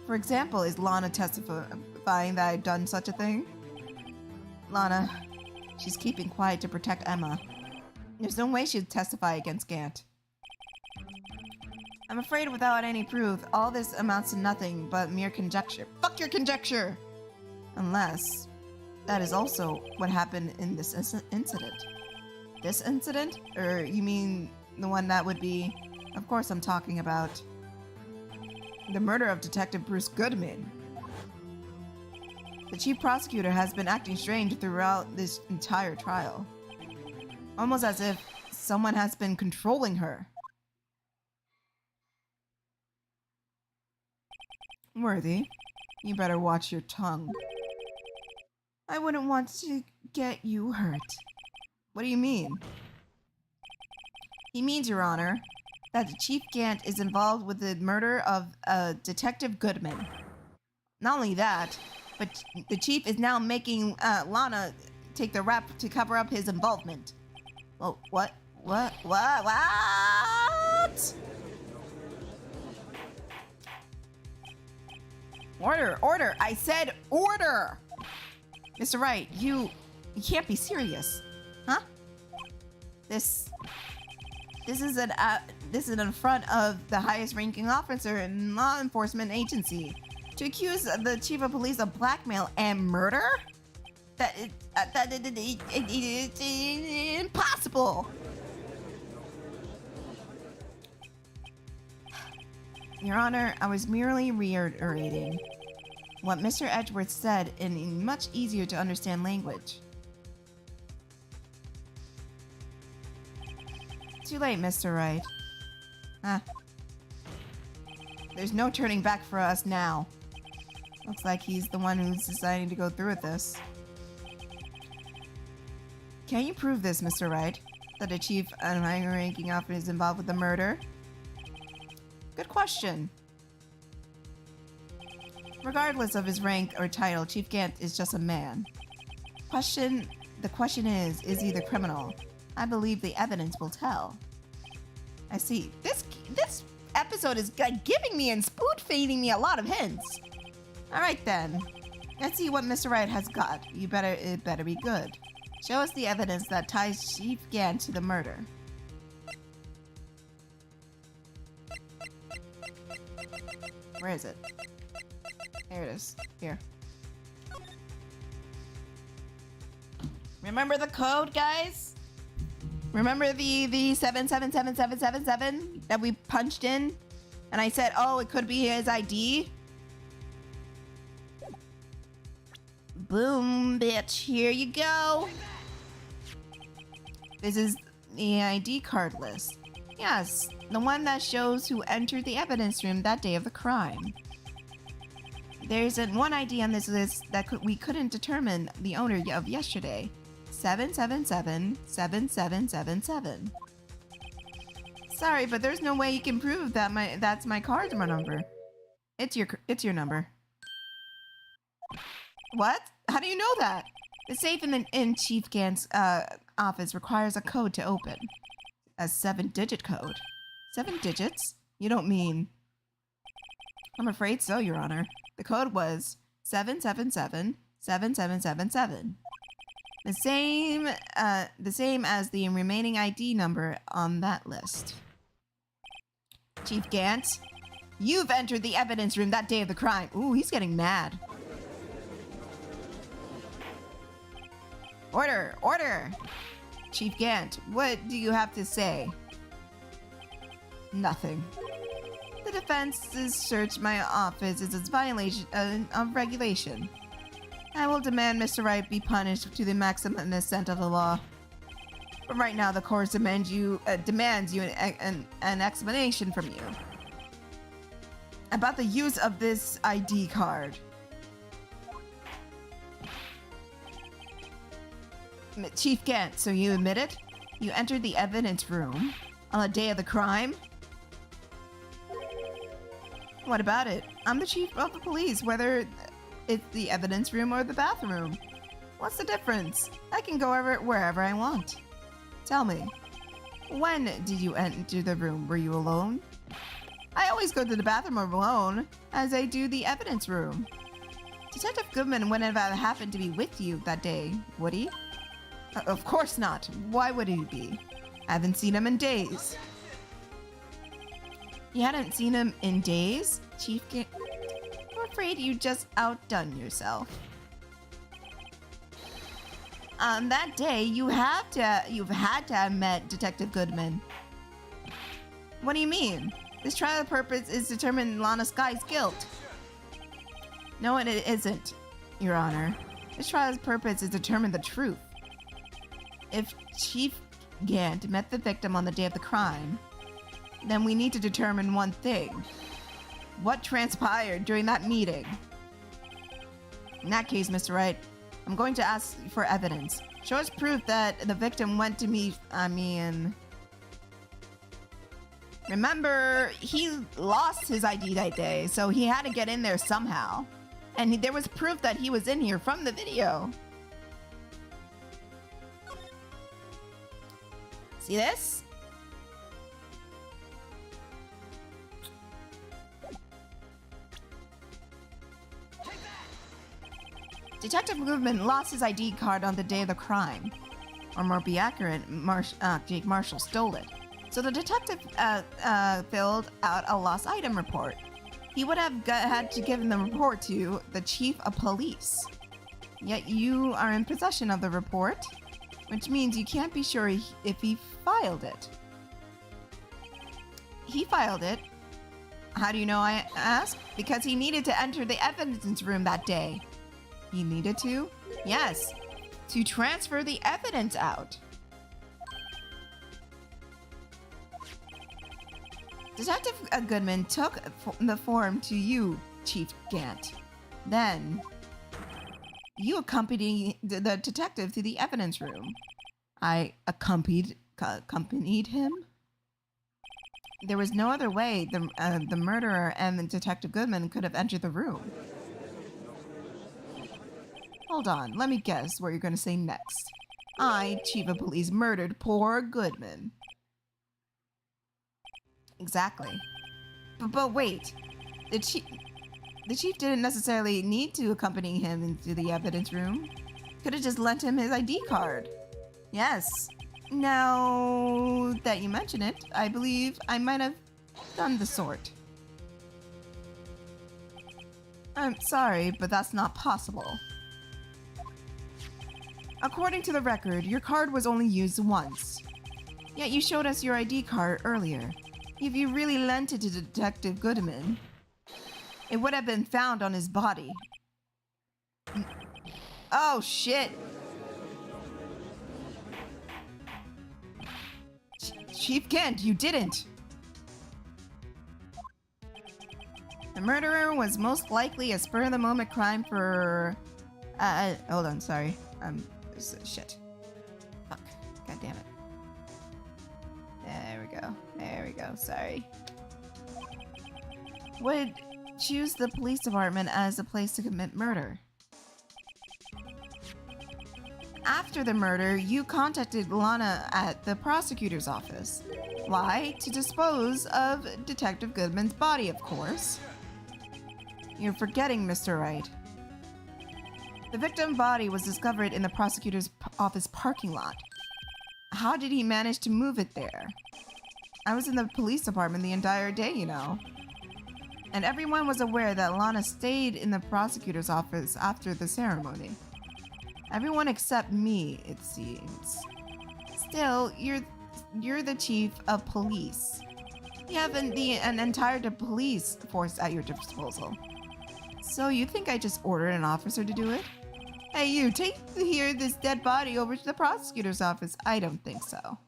For example, is Lana testifying that I've done such a thing? Lana, she's keeping quiet to protect Emma. There's no way she'd testify against Gant. I'm afraid without any proof, all this amounts to nothing but mere conjecture. Fuck your conjecture! Unless that is also what happened in this incident. This incident? Or you mean the one that would be... Of course I'm talking about the murder of Detective Bruce Goodman. The chief prosecutor has been acting strange throughout this entire trial. Almost as if someone has been controlling her. Worthy, you better watch your tongue. I wouldn't want to get you hurt. What do you mean? He means, Your Honor, that Chief Gant is involved with the murder of Detective Goodman. Not only that, but the chief is now making Lana take the rap to cover up his involvement. Oh, what? Order! I said order! Mr. Wright, you can't be serious. Huh? This is an affront of the highest ranking officer in law enforcement agency. To accuse the chief of police of blackmail and murder? That is impossible. Your Honor, I was merely reiterating what Mr. Edgeworth said in much easier to understand language. Too late, Mr. Wright. Huh. There's no turning back for us now. Looks like he's the one who's deciding to go through with this. Can you prove this, Mr. Wright? That a chief and higher-ranking officer is involved with the murder? Good question. Regardless of his rank or title, Chief Gant is just a man. The question is he the criminal? I believe the evidence will tell. I see. This episode is giving me and spoon-feeding me a lot of hints. All right then. Let's see what Mr. Wright has got. It better be good. Show us the evidence that ties Chief Gant to the murder. Where is it? There it is. Here. Remember the code, guys? Remember the 777777 that we punched in? And I said, oh, it could be his ID? Boom, bitch. Here you go. This is the ID card list. Yes, the one that shows who entered the evidence room that day of the crime. There's one ID on this list that we couldn't determine the owner of yesterday. 7777777. Sorry, but there's no way you can prove that that's my card number. It's your number. What? How do you know that? The safe in Chief Gant's office requires a code to open. A 7-digit code. 7 digits? You don't mean... I'm afraid so, Your Honor. The code was 7777777. The same as the remaining ID number on that list. Chief Gant, you've entered the evidence room that day of the crime. Ooh, he's getting mad. Order! Order! Chief Gant, what do you have to say? Nothing. The defense's search my office is a violation of regulation. I will demand Mr. Wright be punished to the maximum extent of the law. But right now, the court demands you an explanation from you about the use of this ID card. Chief Gant, so you admit it? You entered the evidence room on the day of the crime? What about it? I'm the chief of the police, whether it's the evidence room or the bathroom. What's the difference? I can go wherever I want. Tell me, when did you enter the room? Were you alone? I always go to the bathroom alone, as I do the evidence room. Detective Goodman wouldn't have happened to be with you that day, would he? Of course not. Why would he be? I haven't seen him in days. You hadn't seen him in days? Chief Gant, I'm afraid you just outdone yourself. On that day, you've had to have met Detective Goodman. What do you mean? This trial purpose is to determine Lana Sky's guilt. No, it isn't, Your Honor. This trial's purpose is to determine the truth. If Chief Gant met the victim on the day of the crime, then we need to determine one thing. What transpired during that meeting? In that case, Mr. Wright, I'm going to ask for evidence. Show us proof that the victim went to meet, remember, he lost his ID that day, so he had to get in there somehow. And there was proof that he was in here from the video. See this? Detective Goodman lost his ID card on the day of the crime. Or more be accurate, Jake Marshall stole it. So the detective filled out a lost item report. He would have had to give the report to the chief of police. Yet you are in possession of the report, which means you can't be sure if he filed it. He filed it. How do you know, I ask? Because he needed to enter the evidence room that day. He needed to? Yes, to transfer the evidence out. Detective Goodman took the form to you, Chief Gant. Then, you accompanied the detective to the evidence room. I accompanied him? There was no other way the murderer and Detective Goodman could have entered the room. Hold on, let me guess what you're going to say next. I, Chief of Police, murdered poor Goodman. Exactly. But wait, the chief didn't necessarily need to accompany him into the evidence room. Could have just lent him his ID card. Yes. Now that you mention it, I believe I might have done the sort. I'm sorry, but that's not possible. According to the record, your card was only used once. Yet you showed us your ID card earlier. If you really lent it to Detective Goodman, it would have been found on his body. Oh, shit. Chief Kent, you didn't. The murderer was most likely a spur-of-the-moment crime for... hold on, sorry. Shit. Fuck. God damn it. There we go. Sorry. Would choose the police department as a place to commit murder. After the murder, you contacted Lana at the prosecutor's office. Why? To dispose of Detective Goodman's body, of course. You're forgetting, Mr. Wright. The victim's body was discovered in the prosecutor's office parking lot. How did he manage to move it there? I was in the police department the entire day, you know. And everyone was aware that Lana stayed in the prosecutor's office after the ceremony. Everyone except me, it seems. Still, you're the chief of police. You have an entire police force at your disposal. So you think I just ordered an officer to do it? Hey, you, take this dead body over to the prosecutor's office. I don't think so.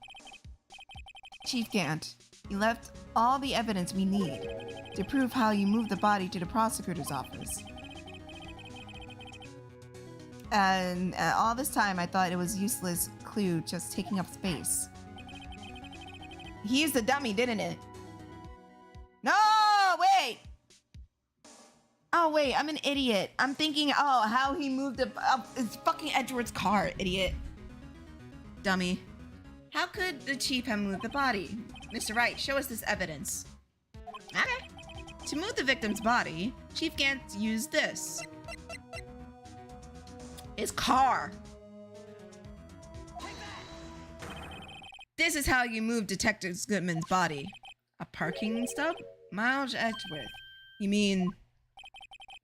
Chief Gant, you left all the evidence we need to prove how you moved the body to the prosecutor's office. And all this time, I thought it was a useless clue just taking up space. He's the dummy, didn't it? No, wait! Oh, wait, I'm an idiot. I'm thinking, oh, how he moved it's fucking Edward's car, idiot. Dummy. How could the chief have moved the body? Mr. Wright, show us this evidence. Okay. To move the victim's body, Chief Gant used this. His car. This is how you move Detective Goodman's body. A parking stub? Miles Edgeworth. You mean...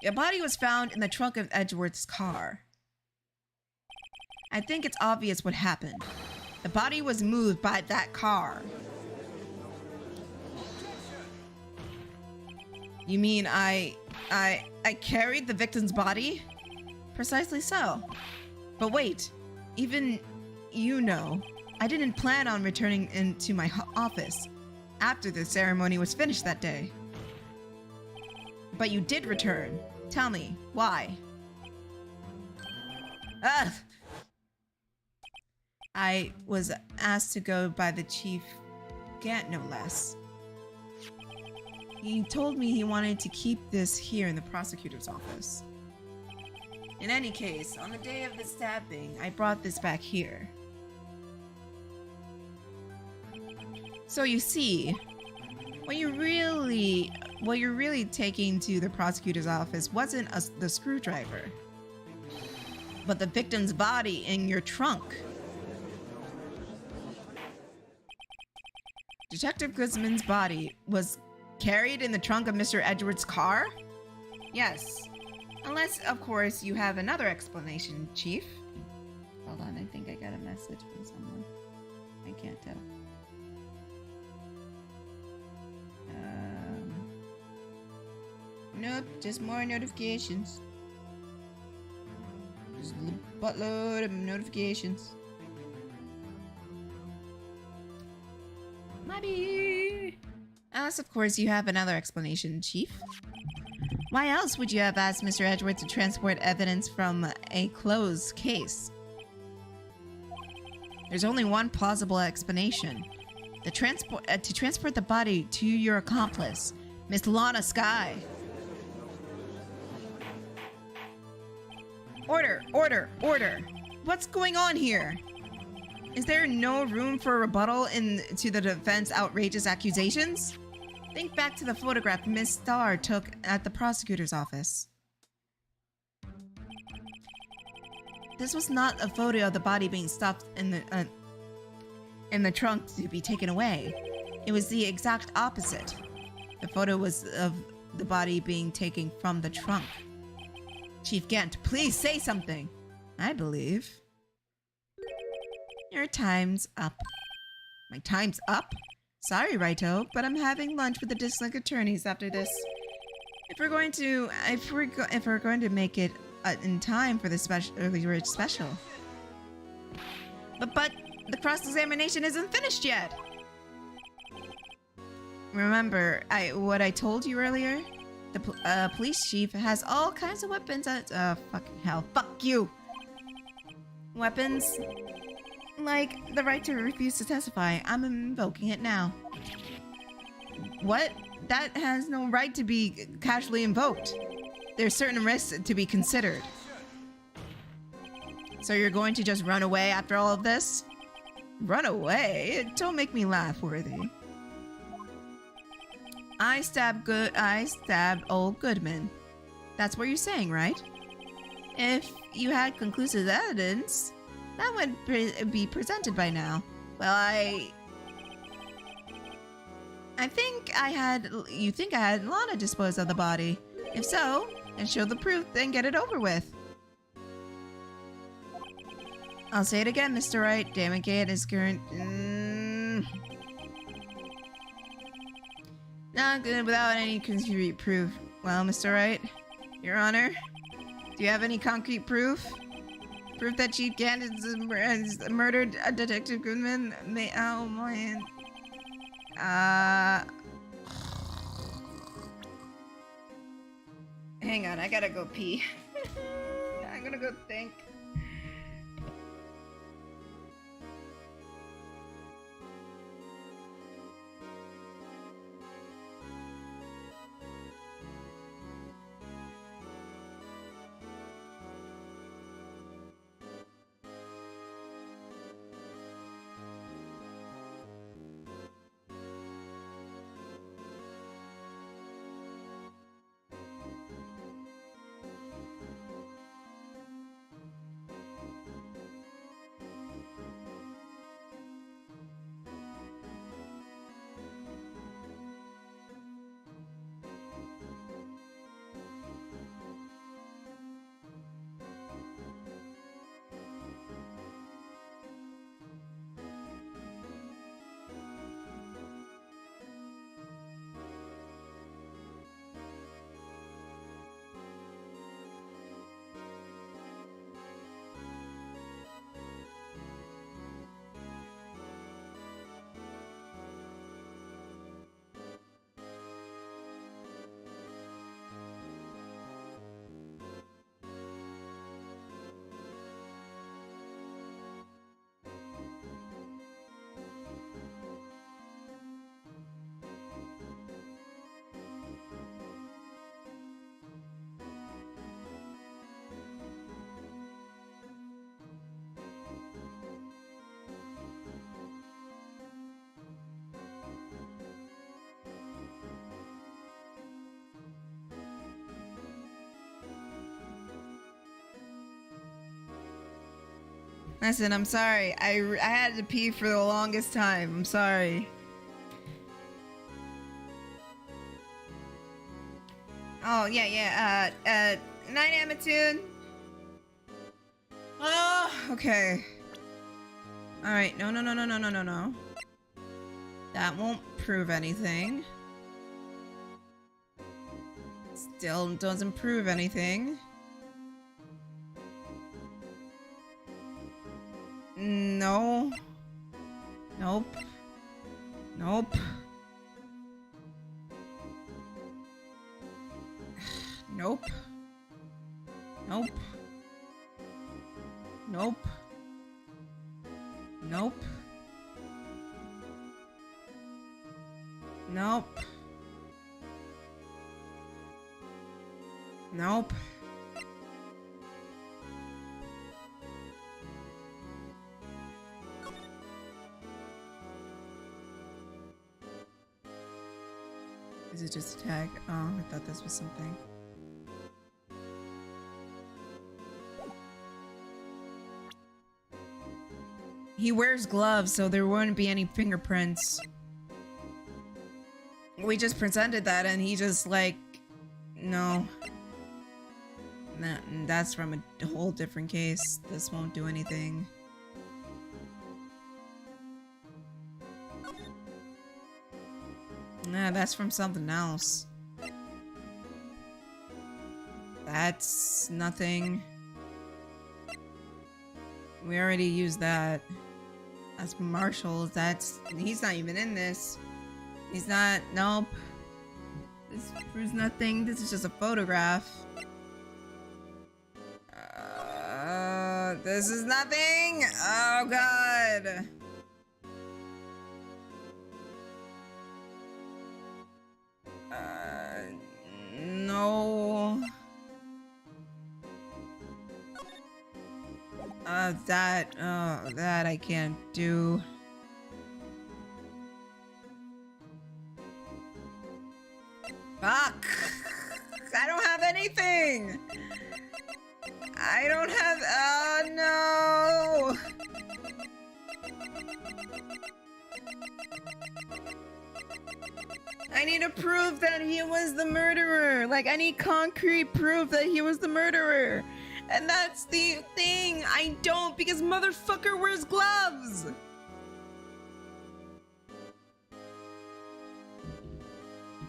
The body was found in the trunk of Edgeworth's car. I think it's obvious what happened. The body was moved by that car. You mean I carried the victim's body? Precisely so. But wait, even you know, I didn't plan on returning into my office after the ceremony was finished that day. But you did return. Tell me, why? Ugh! I was asked to go by the Chief Gant, no less. He told me he wanted to keep this here in the prosecutor's office. In any case, on the day of the stabbing, I brought this back here. So you see, what you're really taking to the prosecutor's office wasn't the screwdriver, but the victim's body in your trunk. Detective Goodman's body was carried in the trunk of Mr. Edgeworth's car? Yes. Unless, of course, you have another explanation, Chief. Hold on, I think I got a message from someone. I can't tell. Nope, just more notifications. Just a buttload of notifications. Maybe. Unless, of course, you have another explanation, Chief. Why else would you have asked Mr. Edgeworth to transport evidence from a closed case? There's only one plausible explanation. To transport the body to your accomplice, Miss Lana Sky. Order, order, order. What's going on here? Is there no room for a rebuttal to the defense outrageous accusations? Think back to the photograph Miss Starr took at the prosecutor's office. This was not a photo of the body being stuffed in the trunk to be taken away. It was the exact opposite. The photo was of the body being taken from the trunk. Chief Gant, please say something. I believe. Your time's up. My time's up? Sorry, Raito, but I'm having lunch with the district attorneys after this. If we're going to make it in time for the early rich special. But the cross-examination isn't finished yet. Remember what I told you earlier? The police chief has all kinds of weapons at fucking hell. Fuck you. Weapons like the right to refuse to testify. I'm invoking it now. What? That has no right to be casually invoked. There's certain risks to be considered. So you're going to just run away after all of this? Run away? Don't make me laugh, Worthy. I stabbed old Goodman. That's what you're saying, right? If you had conclusive evidence, that would be presented by now. Well, you think I had Lana dispose of the body. If so, then show the proof, then get it over with. I'll say it again, Mr. Wright. Damagate is current. Not good without any concrete proof. Well, Mr. Wright, Your Honor, do you have any concrete proof? Proof that Chief Gant has murdered a Detective Goodman? Oh, man. Hang on, I gotta go pee. I'm gonna go think. Listen, I'm sorry. I had to pee for the longest time. I'm sorry. Oh, yeah. Night, Amatune. Oh, okay. Alright, no. That won't prove anything. Still doesn't prove anything. No. Nope. Nope. Nope. Nope. Nope. Nope. Nope. Nope. Is it just a tag? Oh, I thought this was something. He wears gloves, so there wouldn't be any fingerprints. We just presented that and he just like, no. That's from a whole different case. This won't do anything. Nah, that's from something else. That's nothing. We already used that. That's from Marshall's. He's not even in this. He's not, nope. This proves nothing. This is just a photograph. This is nothing. Oh God. No. That I can't do. Fuck! I don't have anything! I don't have, no! I need to prove that he was the murderer. Like, I need concrete proof that he was the murderer. And that's the thing. I don't, because motherfucker wears gloves.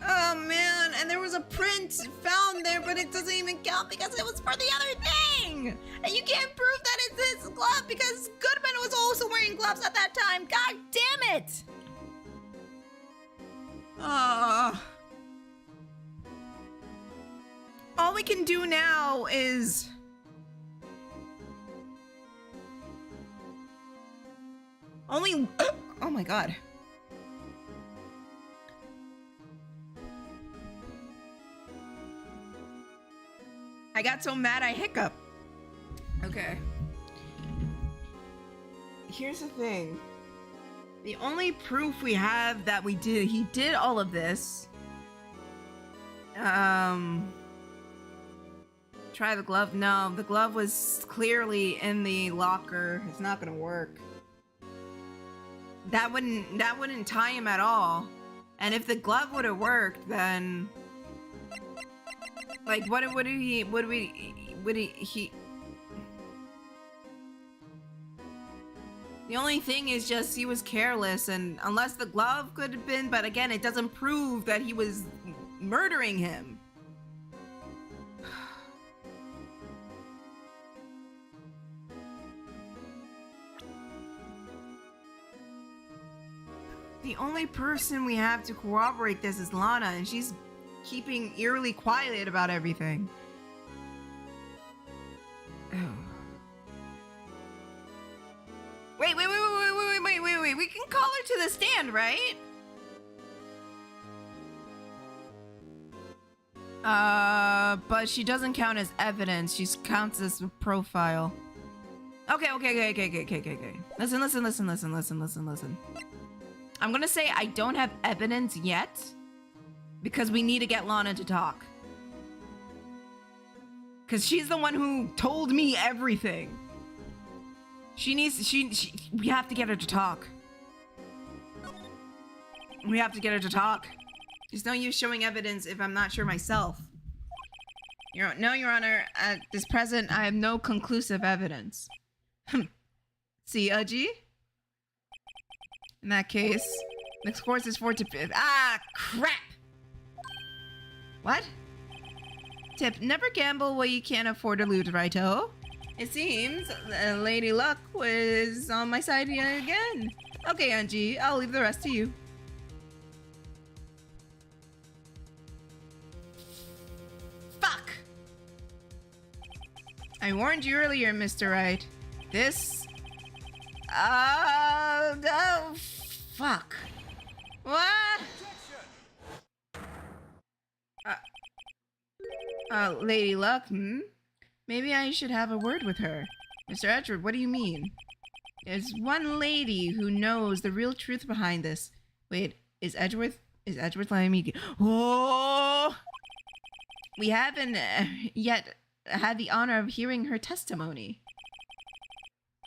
Oh man, and there was a print found there, but it doesn't even count because it was for the other thing. And you can't prove that it's his glove because Goodman was also wearing gloves at that time. God damn it. All we can do now is only oh my God. I got so mad I hiccup. Okay. Here's the thing. The only proof we have that he did all of this. Try the glove. No, the glove was clearly in the locker. It's not gonna work. That wouldn't tie him at all. And if the glove would have worked, then like what would he the only thing is just he was careless, and unless the glove could have been, but again, it doesn't prove that he was murdering him. The only person we have to corroborate this is Lana, and she's keeping eerily quiet about everything. Oh. Wait. We can call her to the stand, right? But she doesn't count as evidence. She counts as a profile. Okay. Listen. I'm gonna say I don't have evidence yet because we need to get Lana to talk. Because she's the one who told me everything. We have to get her to talk. We have to get her to talk. There's no use showing evidence if I'm not sure myself. No, Your Honor. At this present, I have no conclusive evidence. See, Uji? In that case, the course is 4 to 5. Ah, crap! What? Tip, never gamble what you can't afford to lose, righto? It seems Lady Luck was on my side yet again. Okay, Angie, I'll leave the rest to you. Fuck! I warned you earlier, Mr. Wright. This... oh, fuck. What? Lady Luck, Maybe I should have a word with her. Mr. Edgeworth, what do you mean? There's one lady who knows the real truth behind this. Wait, is Edgeworth letting me get... Oh! We haven't yet had the honor of hearing her testimony.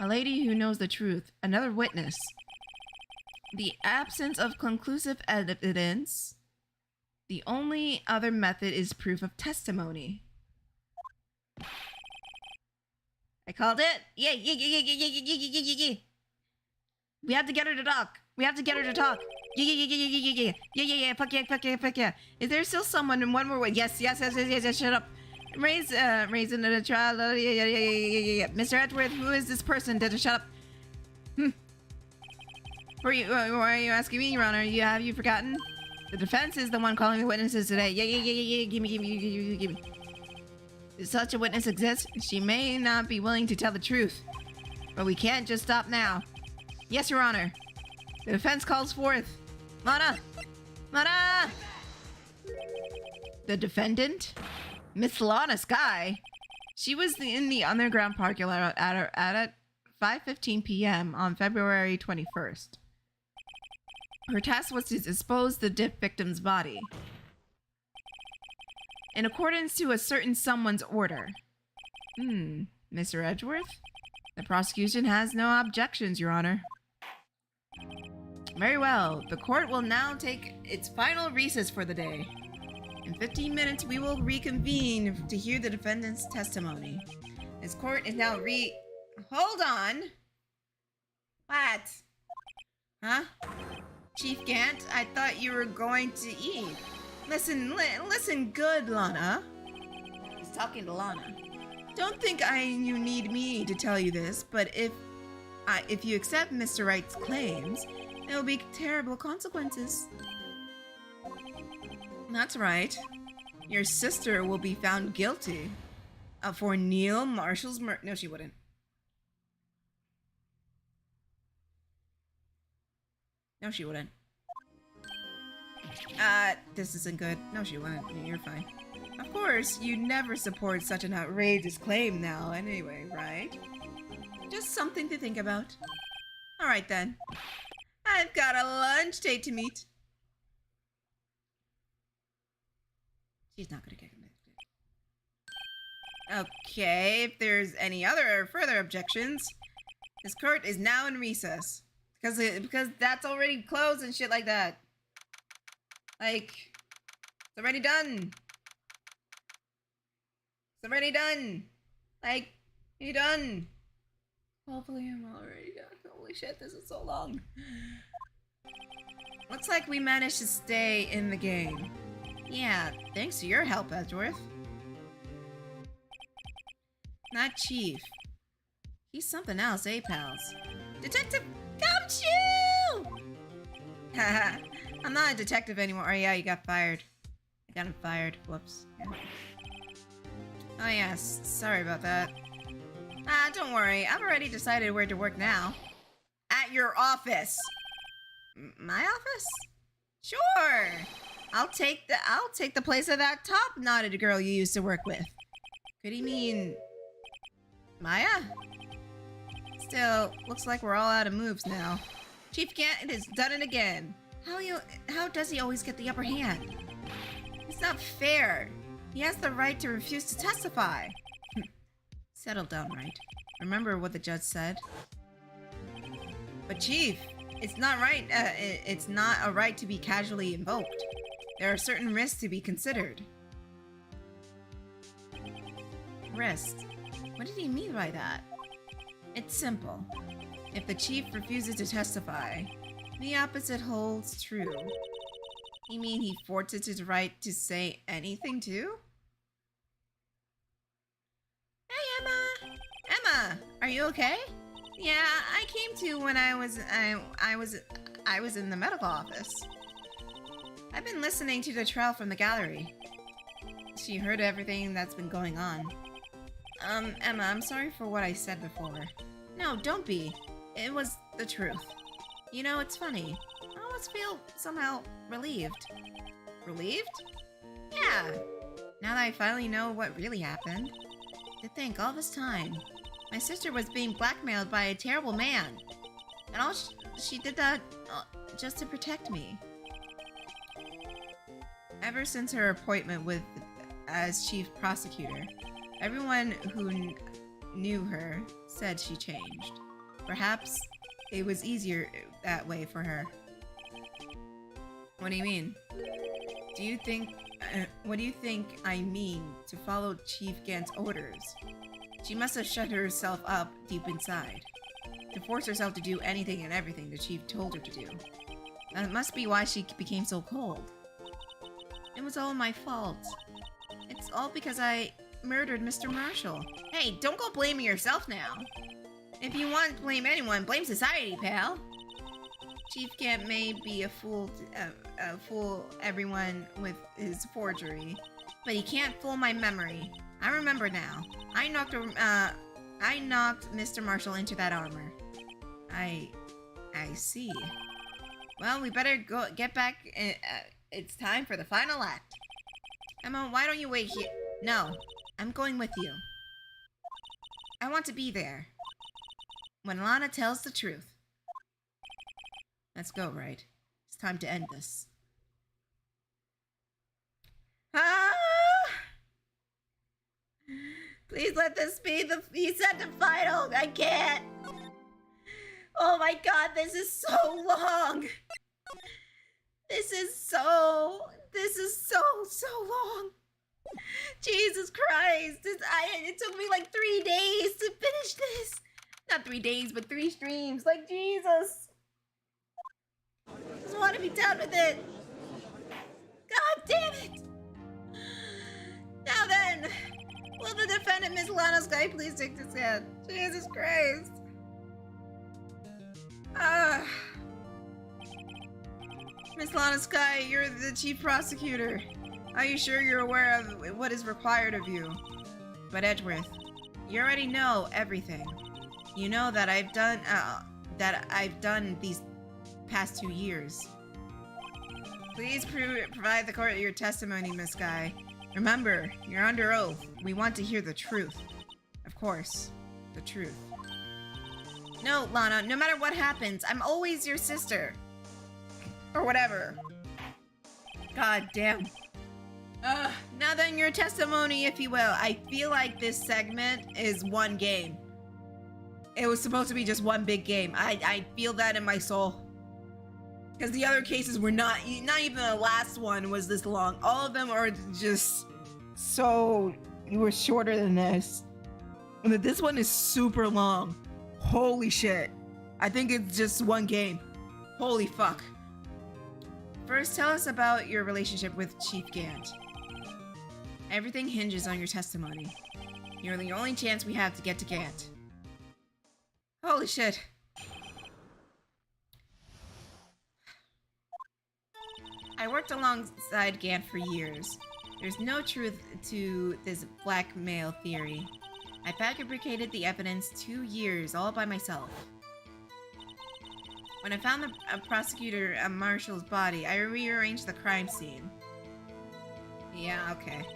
A lady who knows the truth. Another witness. The absence of conclusive evidence. The only other method is proof of testimony. I called it. Yeah. We have to get her to talk. Yeah. Fuck yeah. Is there still someone in one more way? Yes. Shut up. Raise in the trial. Yeah. Mr. Edgeworth, who is this person? Shut up. Why are you asking me, Your Honor? Have you forgotten? The defense is the one calling the witnesses today. Yeah. Give me. Does such a witness exist? She may not be willing to tell the truth. But we can't just stop now. Yes, Your Honor. The defense calls forth. Lana! The defendant? Miss Lana Sky? She was in the underground parking lot at 5:15 p.m. on February 21st. Her task was to dispose the victim's body. In accordance to a certain someone's order. Mr. Edgeworth? The prosecution has no objections, Your Honor. Very well. The court will now take its final recess for the day. In 15 minutes, we will reconvene to hear the defendant's testimony. This court is now Hold on! What? Huh? Chief Gant, I thought you were going to eat. Listen good, Lana. He's talking to Lana. Don't think you need me to tell you this, but if you accept Mr. Wright's claims, there will be terrible consequences. That's right. Your sister will be found guilty for Neil Marshall's murder. No, she wouldn't. No, she wouldn't. This isn't good. No, she wouldn't. You're fine. Of course, you never support such an outrageous claim now anyway, right? Just something to think about. Alright then. I've got a lunch date to meet. She's not gonna get convicted. Okay, if there's any further objections, this court is now in recess. Because that's already closed and shit like that. Like, it's already done. It's already done. Like, you're done. Hopefully I'm already done. Holy shit, this is so long. Looks like we managed to stay in the game. Yeah, thanks to your help, Edgeworth. Not Chief. He's something else, eh, pals? Detective Gumshoe! Haha, I'm not a detective anymore. Oh yeah, you got fired. I got him fired. Whoops. Yeah. Oh yes, sorry about that. Don't worry. I've already decided where to work now. At your office. My office? Sure. I'll take the place of that top-knotted girl you used to work with. Could he mean Maya? Still, looks like we're all out of moves now. Chief Gant has done it again. How does he always get the upper hand? It's not fair. He has the right to refuse to testify. Settle down, Wright. Remember what the judge said. But Chief, it's not right. It's not a right to be casually invoked. There are certain risks to be considered. Risks? What did he mean by that? It's simple. If the chief refuses to testify, the opposite holds true. You mean he forfeits his right to say anything too? Hey, Emma! Emma, are you okay? Yeah, I came to when I was in the medical office. I've been listening to the trial from the gallery. She heard everything that's been going on. Emma, I'm sorry for what I said before. No, don't be. It was the truth. You know, it's funny. I always feel somehow relieved. Relieved? Yeah. Now that I finally know what really happened. To think, all this time, my sister was being blackmailed by a terrible man. And all she did that just to protect me. Ever since her appointment as chief prosecutor, everyone who knew her said she changed. Perhaps it was easier that way for her. What do you mean? What do you think I mean to follow Chief Gant's orders? She must have shut herself up deep inside, to force herself to do anything and everything the Chief told her to do. And it must be why she became so cold. It was all my fault. It's all because I murdered Mr. Marshall. Hey, don't go blaming yourself now. If you want to blame anyone, blame society, pal. Chief Gant may be a fool everyone with his forgery, but he can't fool my memory. I remember now. I knocked Mr. Marshall into that armor. I see. Well, we better get back. It's time for the final act. Emma, why don't you wait here? No, I'm going with you. I want to be there. When Lana tells the truth. Let's go, right? It's time to end this. Ah! Please let this be the final. I can't. Oh my god, this is so long. This is so long. Jesus Christ. It took me like 3 days to finish this. Not 3 days, but 3 streams. Like, Jesus. I just want to be done with it. God damn it. Now then, will the defendant, Miss Lana Sky, please take this hand? Jesus Christ. Miss Lana Sky, you're the chief prosecutor. Are you sure you're aware of what is required of you? But Edgeworth, you already know everything. You know that I've done these past 2 years. Please provide the court your testimony, Miss Sky. Remember, you're under oath. We want to hear the truth. Of course, the truth. No, Lana, no matter what happens, I'm always your sister. Or whatever. God damn. Now then, your testimony, if you will. I feel like this segment is one game. It was supposed to be just one big game. I feel that in my soul. Because the other cases were not even the last one was this long. All of them are just so, you were shorter than this. And this one is super long. Holy shit. I think it's just one game. Holy fuck. First, tell us about your relationship with Chief Gant. Everything hinges on your testimony. You're the only chance we have to get to Gant. Holy shit. I worked alongside Gant for years. There's no truth to this blackmail theory. I fabricated the evidence 2 years all by myself. When I found the prosecutor Marshall's body, I rearranged the crime scene. Yeah, okay.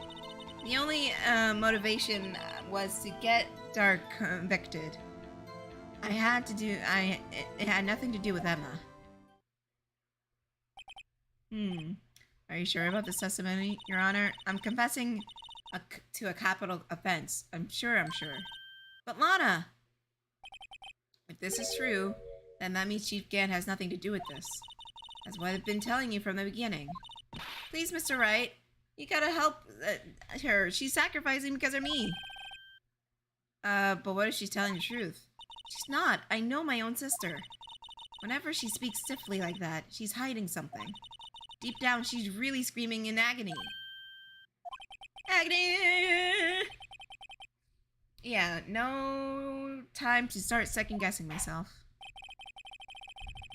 The only motivation was to get Dark convicted. It had nothing to do with Emma. Are you sure about this testimony, Your Honor? I'm confessing to a capital offense. I'm sure. But Lana! If this is true, then that means Chief Gant has nothing to do with this. That's what I've been telling you from the beginning. Please, Mr. Wright, you gotta help her. She's sacrificing because of me. But what if she's telling the truth? She's not. I know my own sister. Whenever she speaks stiffly like that, she's hiding something. Deep down, she's really screaming in agony. Agony! Yeah, no time to start second-guessing myself.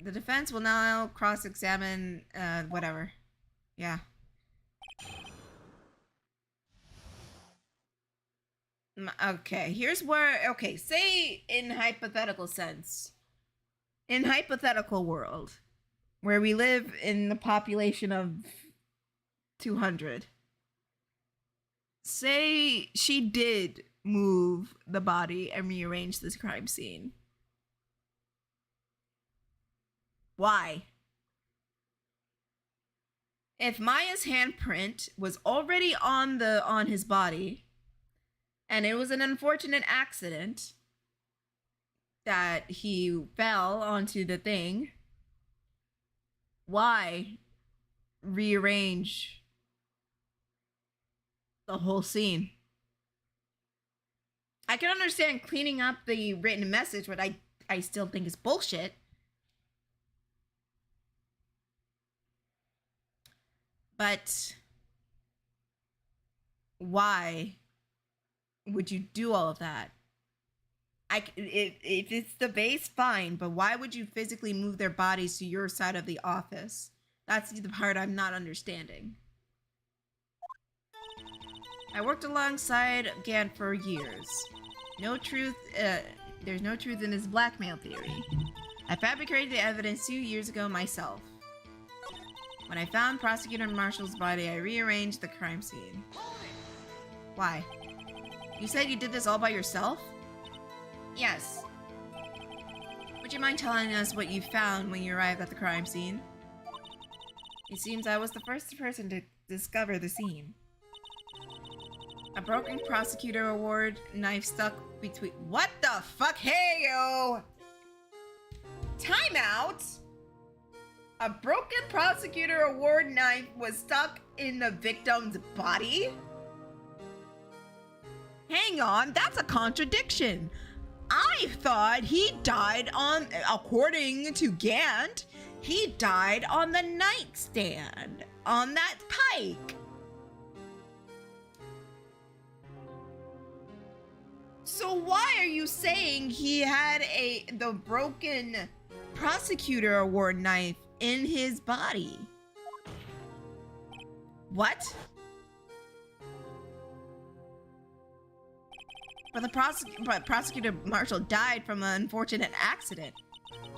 The defense will now cross-examine, whatever. Yeah. Okay, here's where... Okay, say in hypothetical sense. In hypothetical world, where we live in the population of 200. say she did move the body and rearrange this crime scene. Why? If Maya's handprint was already on his body, and it was an unfortunate accident that he fell onto the thing, why rearrange the whole scene? I can understand cleaning up the written message, but I still think it's bullshit. But why would you do all of that? If it's the base, fine, but why would you physically move their bodies to your side of the office? That's the part I'm not understanding. I worked alongside Gant for years. There's no truth in his blackmail theory. I fabricated the evidence 2 years ago myself. When I found Prosecutor Marshall's body, I rearranged the crime scene. Why? You said you did this all by yourself? Yes. Would you mind telling us what you found when you arrived at the crime scene? It seems I was the first person to discover the scene. A broken prosecutor award knife stuck between— What the fuck? Hey, yo! Time out! A broken prosecutor award knife was stuck in the victim's body? Hang on, that's a contradiction. I thought he died on, according to Gant, he died on the nightstand, on that pike. So why are you saying he had the broken prosecutor award knife in his body? What? But Prosecutor Marshall died from an unfortunate accident.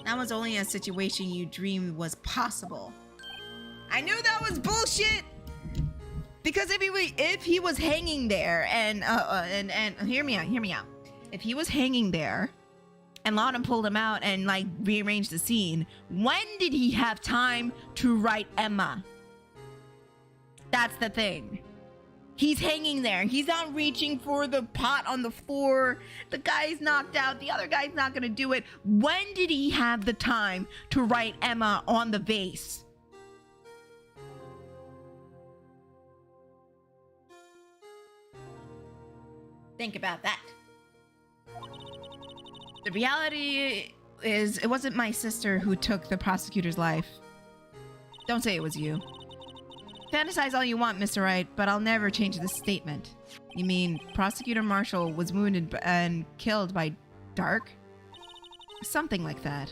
That was only a situation you dreamed was possible. I knew that was bullshit! Because if he was hanging there and hear me out. If he was hanging there and Lana pulled him out and like rearranged the scene, when did he have time to write Emma? That's the thing. He's hanging there. He's not reaching for the pot on the floor. The guy's knocked out. The other guy's not gonna do it. When did he have the time to write Emma on the vase? Think about that. The reality is, it wasn't my sister who took the prosecutor's life. Don't say it was you. Fantasize all you want, Mr. Wright, but I'll never change this statement. You mean Prosecutor Marshall was wounded and killed by Dark? Something like that.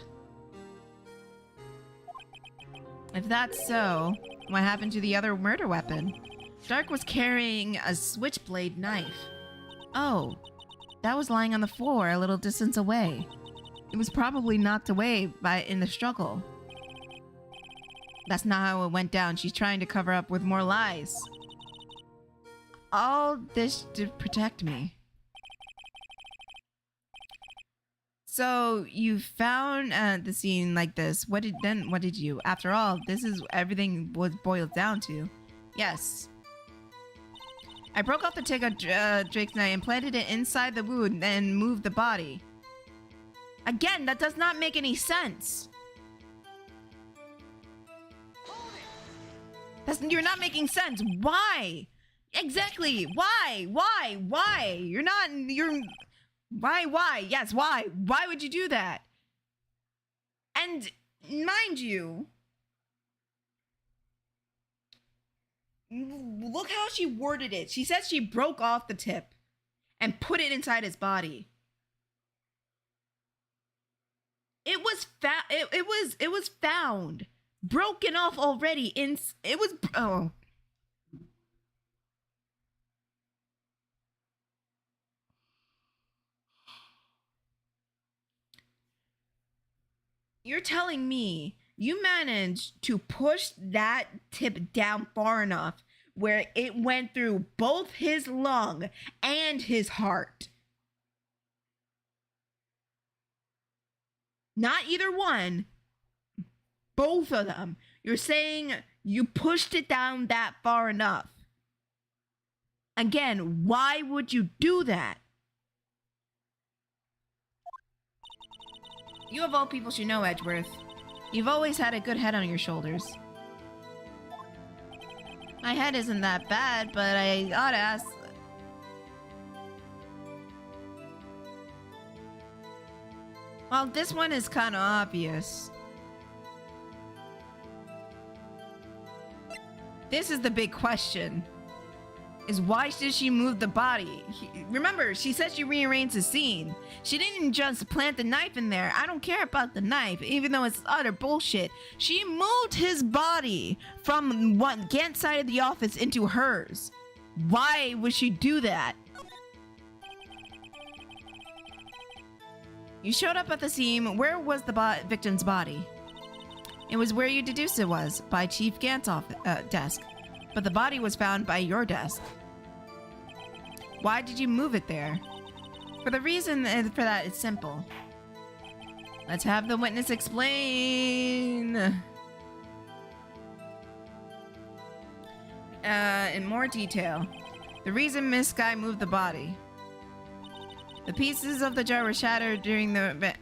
If that's so, what happened to the other murder weapon? Dark was carrying a switchblade knife. Oh, that was lying on the floor a little distance away. It was probably knocked away in the struggle. That's not how it went down. She's trying to cover up with more lies. All this to protect me. So you found the scene like this. What did you? After all, this is everything was boiled down to. Yes. I broke off the tip of Drake's knife and planted it inside the wound, then moved the body. Again, that does not make any sense. You're not making sense. Why? Exactly. Why? Why? Yes, why? Why would you do that? And mind you, look how she worded it. She said she broke off the tip and put it inside his body. It was found. Broken off already. Oh. You're telling me you managed to push that tip down far enough where it went through both his lung and his heart. Not either one, both of them. You're saying you pushed it down that far enough. Again, why would you do that? You of all people should know, Edgeworth. You've always had a good head on your shoulders. My head isn't that bad, but I ought to ask... Well, this one is kind of obvious. This is the big question. Is why did she move the body? Remember, she said she rearranged the scene. She didn't just plant the knife in there. I don't care about the knife, even though it's utter bullshit. She moved his body from one Gant's side of the office into hers. Why would she do that? You showed up at the scene. Where was the victim's body? It was where you deduced it was, by Chief Gant's desk. But the body was found by your desk. Why did you move it there? For the reason for that is simple. Let's have the witness explain. In more detail. The reason Miss Sky moved the body. The pieces of the jar were shattered during the event.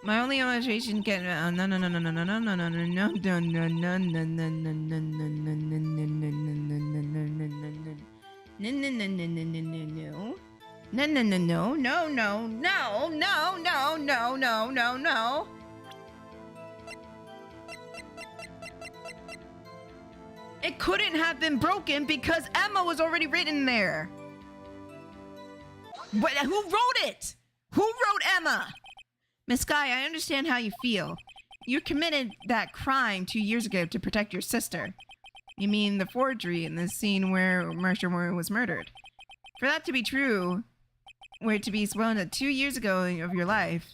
My only illustration get no no no no no no no no no no no no no no no no no. It couldn't have been broken because Emma was already written there. But who wrote it? Who wrote Emma? Miss Sky, I understand how you feel. You committed that crime 2 years ago to protect your sister. You mean the forgery in the scene where Marcia Moore was murdered. For that to be true, were to be sworn at 2 years ago of your life,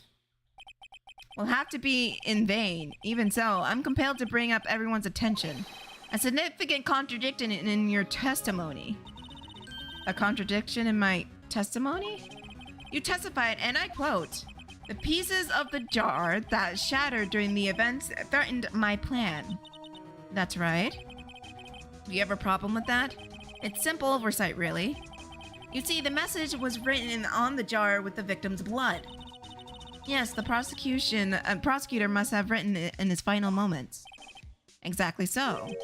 will have to be in vain. Even so, I'm compelled to bring up everyone's attention. A significant contradiction in your testimony. A contradiction in my testimony? You testified, and I quote, "The pieces of the jar that shattered during the events threatened my plan." That's right. Do you have a problem with that? It's simple oversight, really. You see, the message was written on the jar with the victim's blood. Yes, the prosecutor must have written it in his final moments. Exactly so.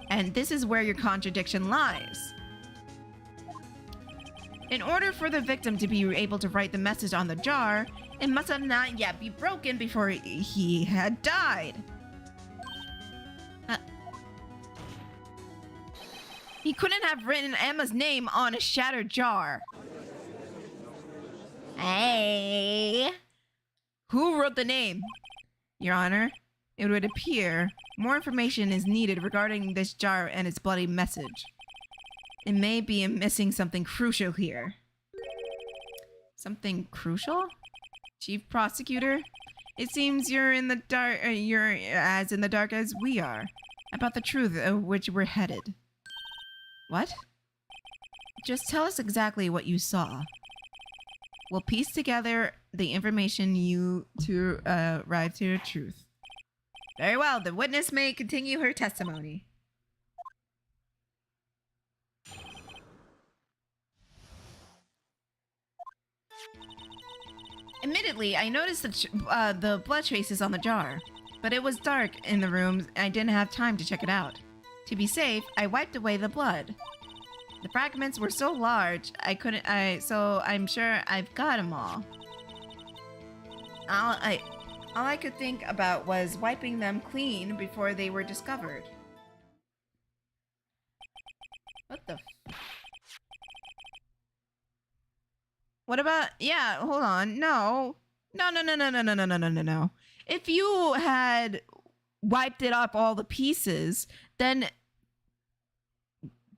And this is where your contradiction lies. In order for the victim to be able to write the message on the jar, it must have not yet be broken before he had died. He couldn't have written Emma's name on a shattered jar. Hey. Who wrote the name? Your Honor, it would appear more information is needed regarding this jar and its bloody message. It may be missing something crucial here. Something crucial? Chief Prosecutor? It seems you're in the dark. You're as in the dark as we are about the truth of which we're headed. What? Just tell us exactly what you saw. We'll piece together the information to arrive to the truth. Very well. The witness may continue her testimony. Admittedly, I noticed the blood traces on the jar, but it was dark in the room and I didn't have time to check it out. To be safe, I wiped away the blood. The fragments were so large, so I'm sure I've got them all. All I could think about was wiping them clean before they were discovered. What the What about, yeah, hold on. No. If you had wiped it off all the pieces, then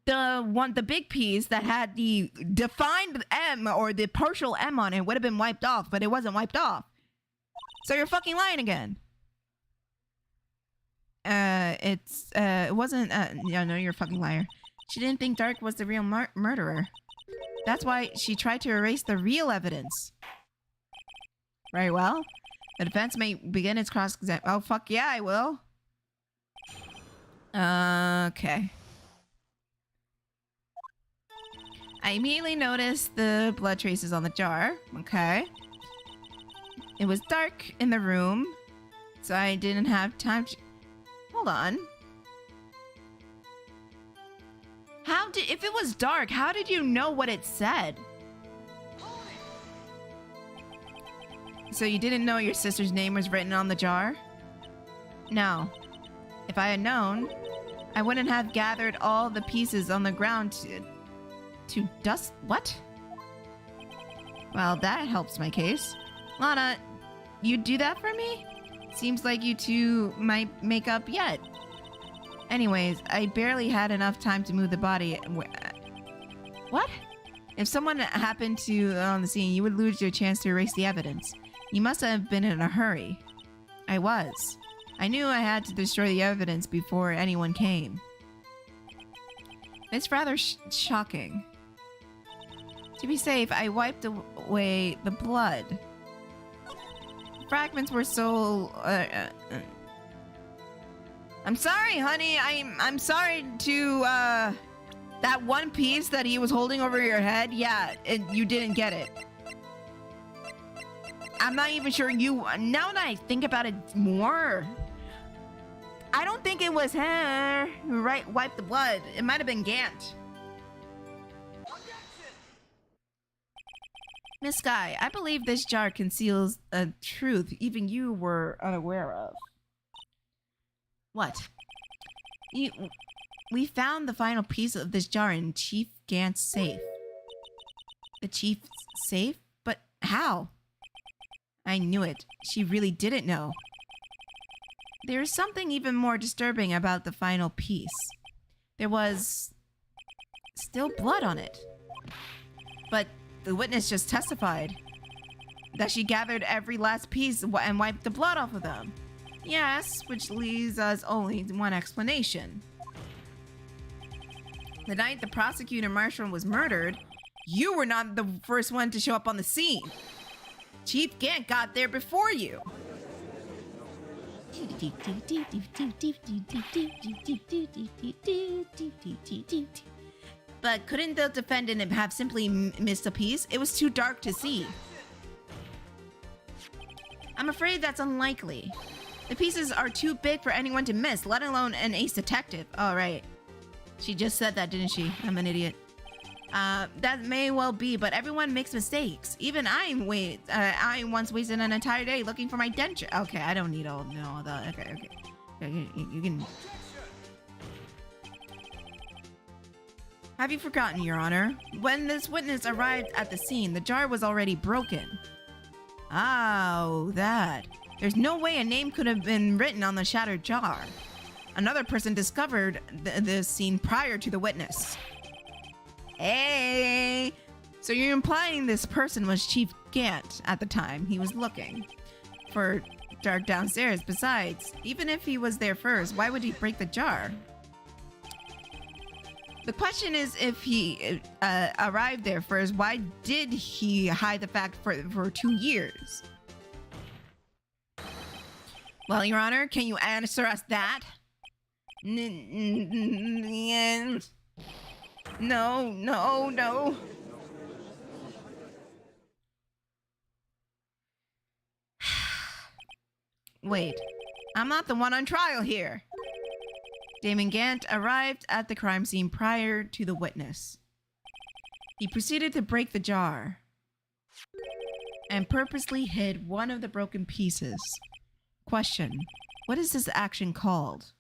the big piece that had the defined M or the partial M on it would have been wiped off, but it wasn't wiped off. So you're fucking lying again. It wasn't, yeah, no, you're a fucking liar. She didn't think Dark was the real murderer. That's why she tried to erase the real evidence. Very well. The defense may begin its cross-exam. Oh, fuck yeah, I will. Okay. I immediately noticed the blood traces on the jar. Okay. It was dark in the room, so I didn't have time to... Hold on. If it was dark, how did you know what it said? So you didn't know your sister's name was written on the jar? No. If I had known, I wouldn't have gathered all the pieces on the ground to dust... What? Well, that helps my case. Lana, you'd do that for me? Seems like you two might make up yet. Anyways, I barely had enough time to move the body. What? If someone happened to on the scene, you would lose your chance to erase the evidence. You must have been in a hurry. I was. I knew I had to destroy the evidence before anyone came. It's rather shocking. To be safe, I wiped away the blood. Fragments were so... I'm sorry, honey. I'm sorry to, that one piece that he was holding over your head. Yeah, you didn't get it. I'm not even sure you... Now that I think about it more... I don't think it was her who wiped the blood. It might have been Gant. Miss Sky, I believe this jar conceals a truth even you were unaware of. What? We found the final piece of this jar in Chief Gant's safe. The Chief's safe? But how? I knew it. She really didn't know. There's something even more disturbing about the final piece. There was still blood on it. But the witness just testified that she gathered every last piece and wiped the blood off of them. Yes, which leaves us only one explanation. The night the prosecutor Marshall was murdered, you were not the first one to show up on the scene. Chief Gant got there before you. But couldn't the defendant have simply missed a piece? It was too dark to see. I'm afraid that's unlikely. The pieces are too big for anyone to miss, let alone an ace detective. Oh, right. She just said that, didn't she? I'm an idiot. That may well be, but everyone makes mistakes. Even I once wasted an entire day looking for my denture. Okay, I don't need all that. Okay. You can... Have you forgotten, Your Honor? When this witness arrived at the scene, the jar was already broken. Oh, that. There's no way a name could have been written on the shattered jar. Another person discovered the scene prior to the witness. Hey! So you're implying this person was Chief Gant at the time he was looking for Dark downstairs. Besides, even if he was there first, why would he break the jar? The question is, if he arrived there first, why did he hide the fact for 2 years? Well, Your Honor, can you answer us that? No. Wait, I'm not the one on trial here. Damon Gant arrived at the crime scene prior to the witness. He proceeded to break the jar and purposely hid one of the broken pieces. Question: what is this action called?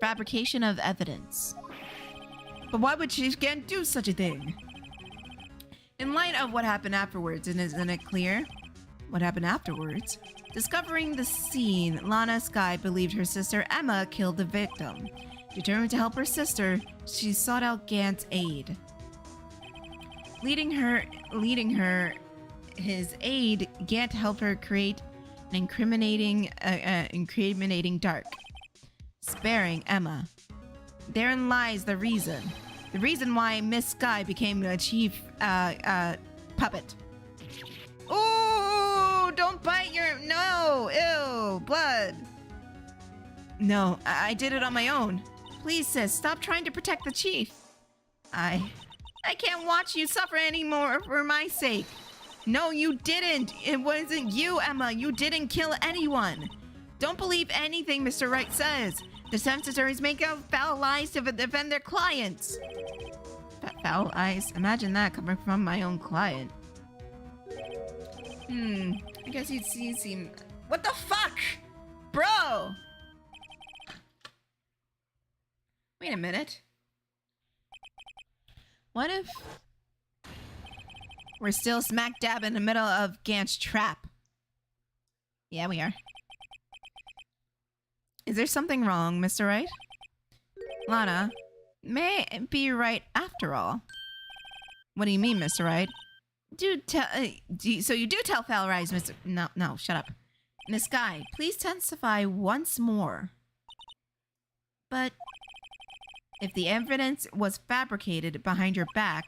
Fabrication of evidence. But why would Chief Gant do such a thing? In light of what happened afterwards, and isn't it clear what happened afterwards? Discovering the scene, Lana Sky believed her sister Emma killed the victim. Determined to help her sister, she sought out Gant's aid. Leading her his aid, Gant helped her create an incriminating Dark. sparing Emma. Therein lies the reason. The reason why Miss Sky became a chief puppet. Ooh, don't bite your... No, ew, blood. No, I did it on my own. Please, sis, stop trying to protect the chief. I can't watch you suffer anymore for my sake. No, you didn't. It wasn't you, Emma. You didn't kill anyone. Don't believe anything Mr. Wright says. The defense attorneys make out foul lies to defend their clients. Foul lies? Imagine that coming from my own client. I guess he'd seem... What the fuck? Bro! Wait a minute. What if... we're still smack dab in the middle of Gant's trap? Yeah, we are. Is there something wrong, Mr. Wright? Lana, may it be right after all. What do you mean, Mr. Wright? So you do tell foul lies, Mr. No, shut up. Miss Sky, please testify once more. But if the evidence was fabricated behind your back,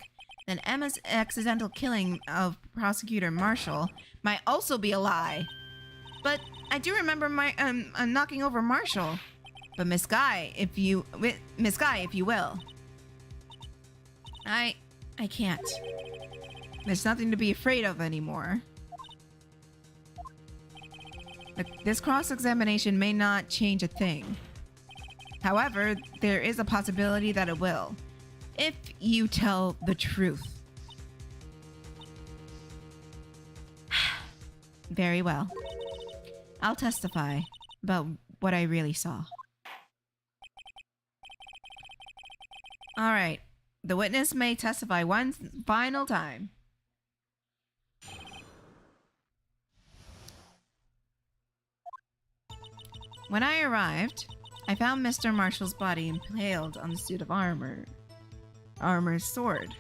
then Emma's accidental killing of Prosecutor Marshall might also be a lie. But I do remember knocking over Marshall. But Miss Sky, if you will. I can't. There's nothing to be afraid of anymore. This cross-examination may not change a thing. However, there is a possibility that it will, if you tell the truth. Very well. I'll testify about what I really saw. All right. The witness may testify one final time. When I arrived, I found Mr. Marshall's body impaled on the suit of armor's sword.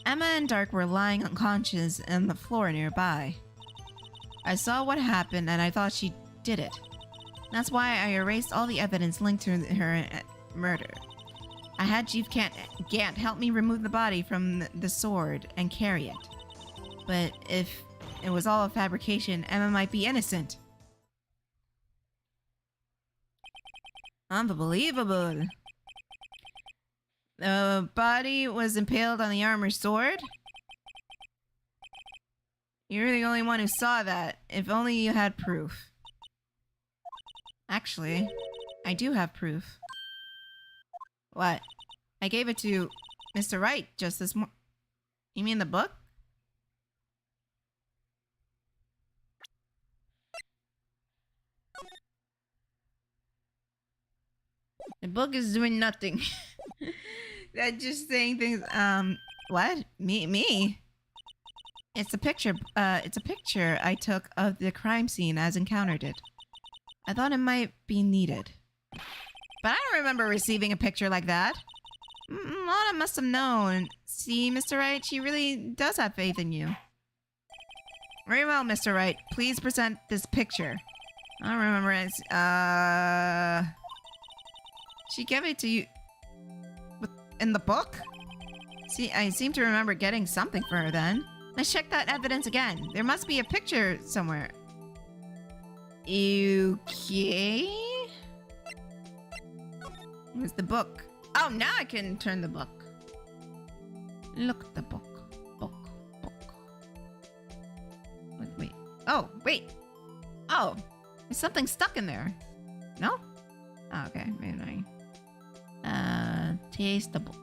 Emma and Dark were lying unconscious on the floor nearby. I saw what happened and I thought she did it. That's why I erased all the evidence linked to her murder. I had Chief Gant help me remove the body from the sword and carry it. But if it was all a fabrication, Emma might be innocent. Unbelievable. The body was impaled on the armor sword? You're the only one who saw that. If only you had proof. Actually, I do have proof. What? I gave it to Mr. Wright just this morning. You mean the book? The book is doing nothing. That's just saying things. What? Me? It's a picture. It's a picture I took of the crime scene as encountered it. I thought it might be needed. But I don't remember receiving a picture like that. Lana must have known. See, Mr. Wright, she really does have faith in you. Very well, Mr. Wright. Please present this picture. I don't remember it. She gave it to you in the book? See, I seem to remember getting something for her then. Let's check that evidence again. There must be a picture somewhere. Okay. Where's the book? Oh, now I can turn the book. Look at the book. Book. Wait. Oh, wait. Oh, there's something stuck in there. No? Oh, okay, maybe not. Taste the book.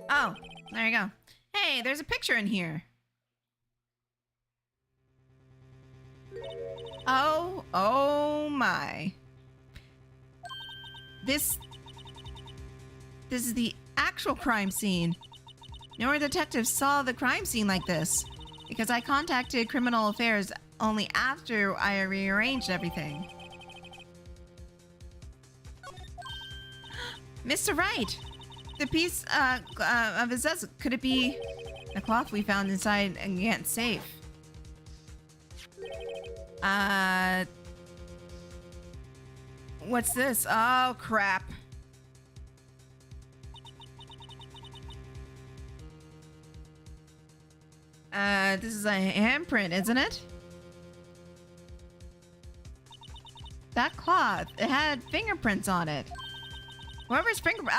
Oh, there you go. Hey, there's a picture in here. Oh my. This is the actual crime scene. No detective saw the crime scene like this because I contacted Criminal Affairs only after I rearranged everything. Mr. Wright, the piece of his desk, could it be The cloth we found inside Gant's safe. What's this? Oh, crap. This is a handprint, isn't it? That cloth, it had fingerprints on it. Whoever's fingerprint.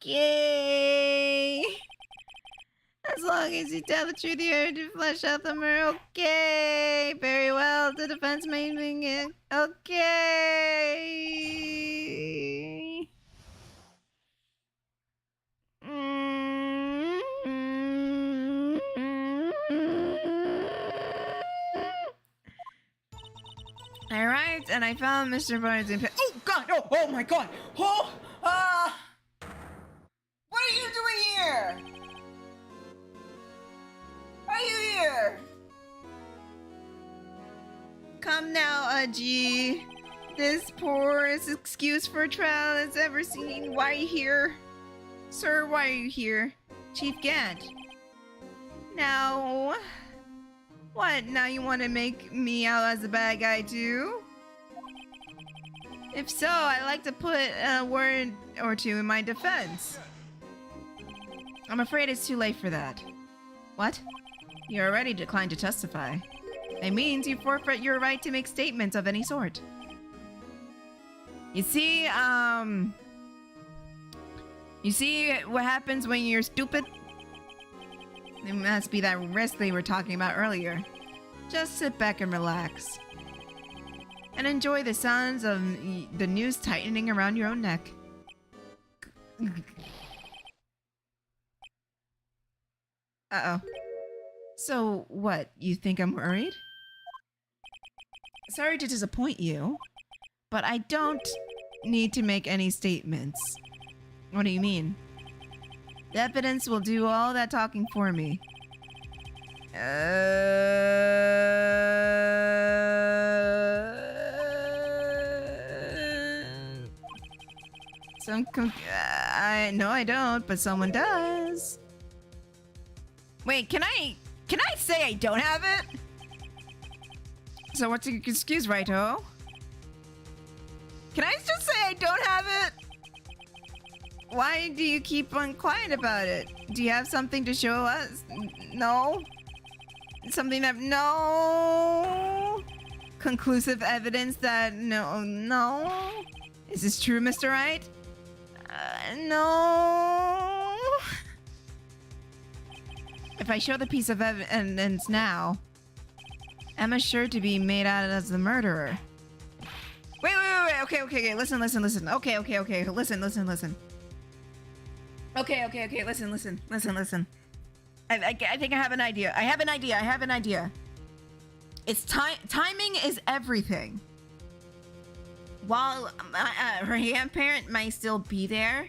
Okay. As long as you tell the truth, you're to flesh out the murder. Okay. Very well. The defense making it. Okay. I arrived and I found Mr. Barnes in. Oh God! Oh my God! Oh! What are you doing here? Are you here? Come now, Aji. This poorest excuse for a trial it's ever seen. Why are you here? Sir, why are you here? Chief Gant. Now... What? Now you want to make me out as a bad guy too? If so, I'd like to put a word or two in my defense. I'm afraid it's too late for that. What? You already declined to testify. It means you forfeit your right to make statements of any sort. You see what happens when you're stupid? It must be that risk they were talking about earlier. Just sit back and relax. And enjoy the sounds of the noose tightening around your own neck. Uh-oh. So, what? You think I'm worried? Sorry to disappoint you, but I don't need to make any statements. What do you mean? The evidence will do all that talking for me. No, I don't, but someone does. Wait, can I say I don't have it? So what's your excuse, righto? Can I just say I don't have it? Why do you keep on quiet about it? Do you have something to show us? No? Something that... No? Conclusive evidence that... No? Is this true, Mr. Wright? No? If I show the piece of evidence now, Emma's sure to be made out as the murderer. Wait. Okay. Listen. Okay. Listen. Okay, listen. I think I have an idea. I have an idea. It's timing is everything. While her handprint might still be there,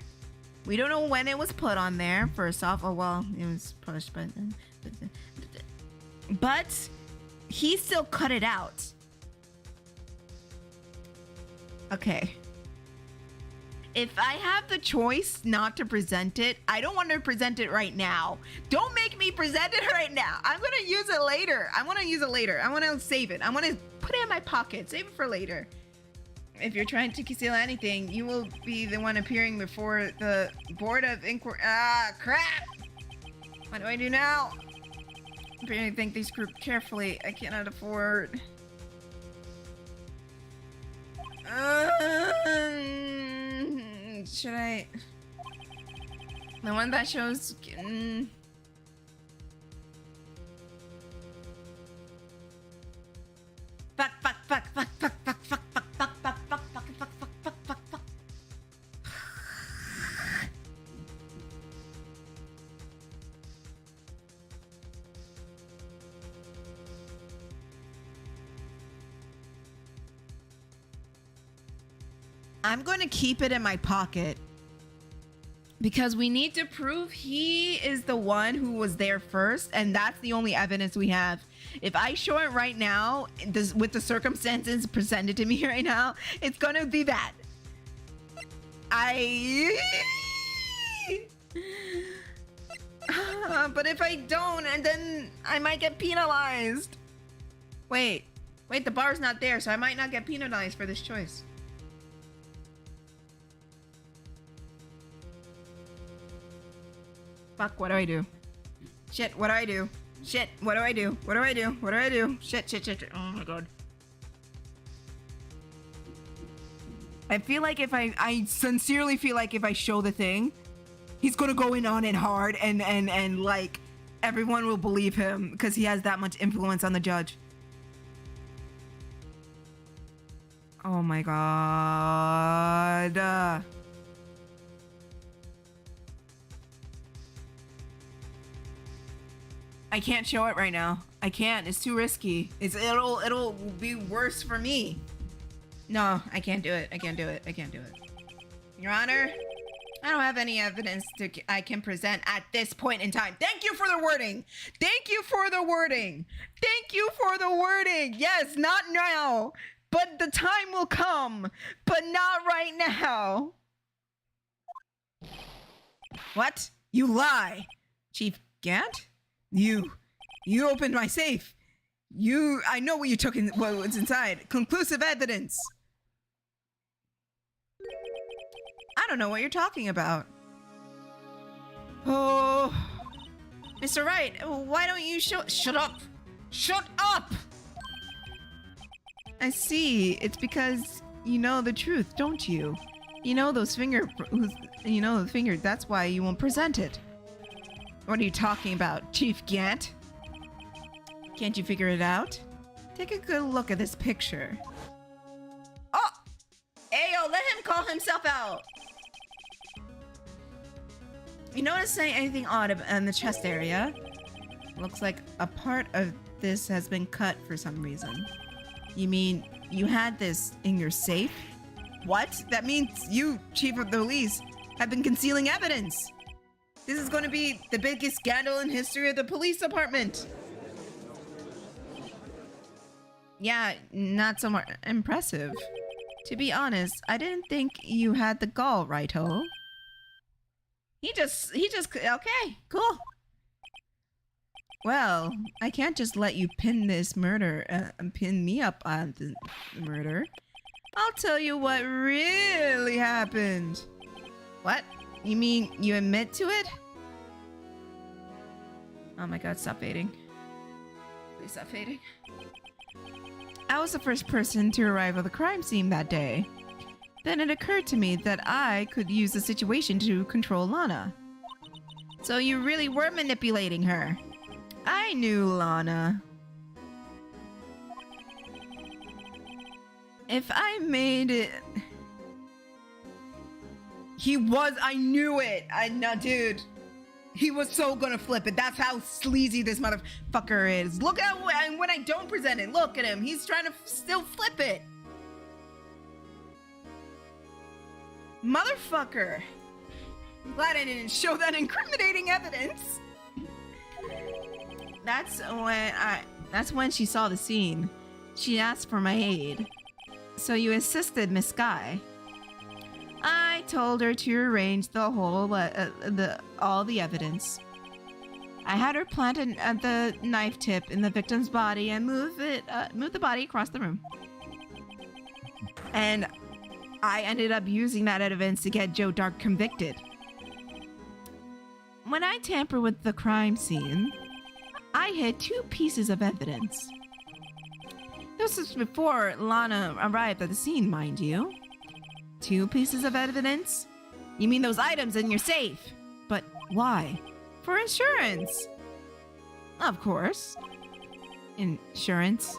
we don't know when it was put on there. First off, it was pushed, but he still cut it out. Okay. If I have the choice not to present it, I don't want to present it right now. Don't make me present it right now. I'm going to use it later. I want to save it. I want to put it in my pocket. Save it for later. If you're trying to conceal anything, you will be the one appearing before the Board of Inquiry. Crap! What do I do now? I'm trying to think these group carefully. I cannot afford... should I... The one that shows... Fuck. I'm going to keep it in my pocket. Because we need to prove he is the one who was there first, and that's the only evidence we have. If I show it right now, with the circumstances presented to me right now, it's gonna be that. But if I don't, and then I might get penalized. Wait, the bar's not there, so I might not get penalized for this choice. Fuck, what do I do? Shit, what do I do? Shit, what do I do? What do I do? What do I do? Shit. Oh my god. I feel like if I sincerely feel like if I show the thing, he's gonna go in on it hard and like everyone will believe him because he has that much influence on the judge. Oh my god. I can't show it right now. I can't. It's too risky. It'll be worse for me. No, I can't do it. I can't do it. Your Honor, I don't have any evidence I can present at this point in time. Thank you for the wording. Yes, not now. But the time will come. But not right now. What? You lie. Chief Gant? You opened my safe. I know what you took in, what was inside. Conclusive evidence. I don't know what you're talking about. Oh, Mr. Wright, why don't you shut up? Shut up! I see. It's because you know the truth, don't you? You know the finger, that's why you won't present it. What are you talking about, Chief Gant? Can't you figure it out? Take a good look at this picture. Oh! Ayo, let him call himself out! You notice anything odd in the chest area? Looks like a part of this has been cut for some reason. You mean you had this in your safe? What? That means you, Chief of the Police, have been concealing evidence! This is going to be the biggest scandal in history of the police department. Yeah, not so much impressive. To be honest, I didn't think you had the gall, righto. He just, okay, cool. Well, I can't just let you pin this murder, pin me up on the murder. I'll tell you what really happened. What? You mean you admit to it? Oh my god, stop fading. Please stop fading. I was the first person to arrive at the crime scene that day. Then it occurred to me that I could use the situation to control Lana. So you really were manipulating her. I knew Lana. If I made it... I knew it. Dude. He was so gonna flip it. That's how sleazy this motherfucker is. Look at when I don't present it. Look at him. He's trying to still flip it. Motherfucker. I'm glad I didn't show that incriminating evidence. That's when she saw the scene. She asked for my aid. So you assisted Miss Sky. I told her to arrange the whole, all the evidence. I had her plant the knife tip in the victim's body and move the body across the room. And I ended up using that evidence to get Joe Dark convicted. When I tamper with the crime scene, I hid 2 pieces of evidence. This was before Lana arrived at the scene, mind you. 2 pieces of evidence? You mean those items in your safe? But why? For insurance. Of course. Insurance.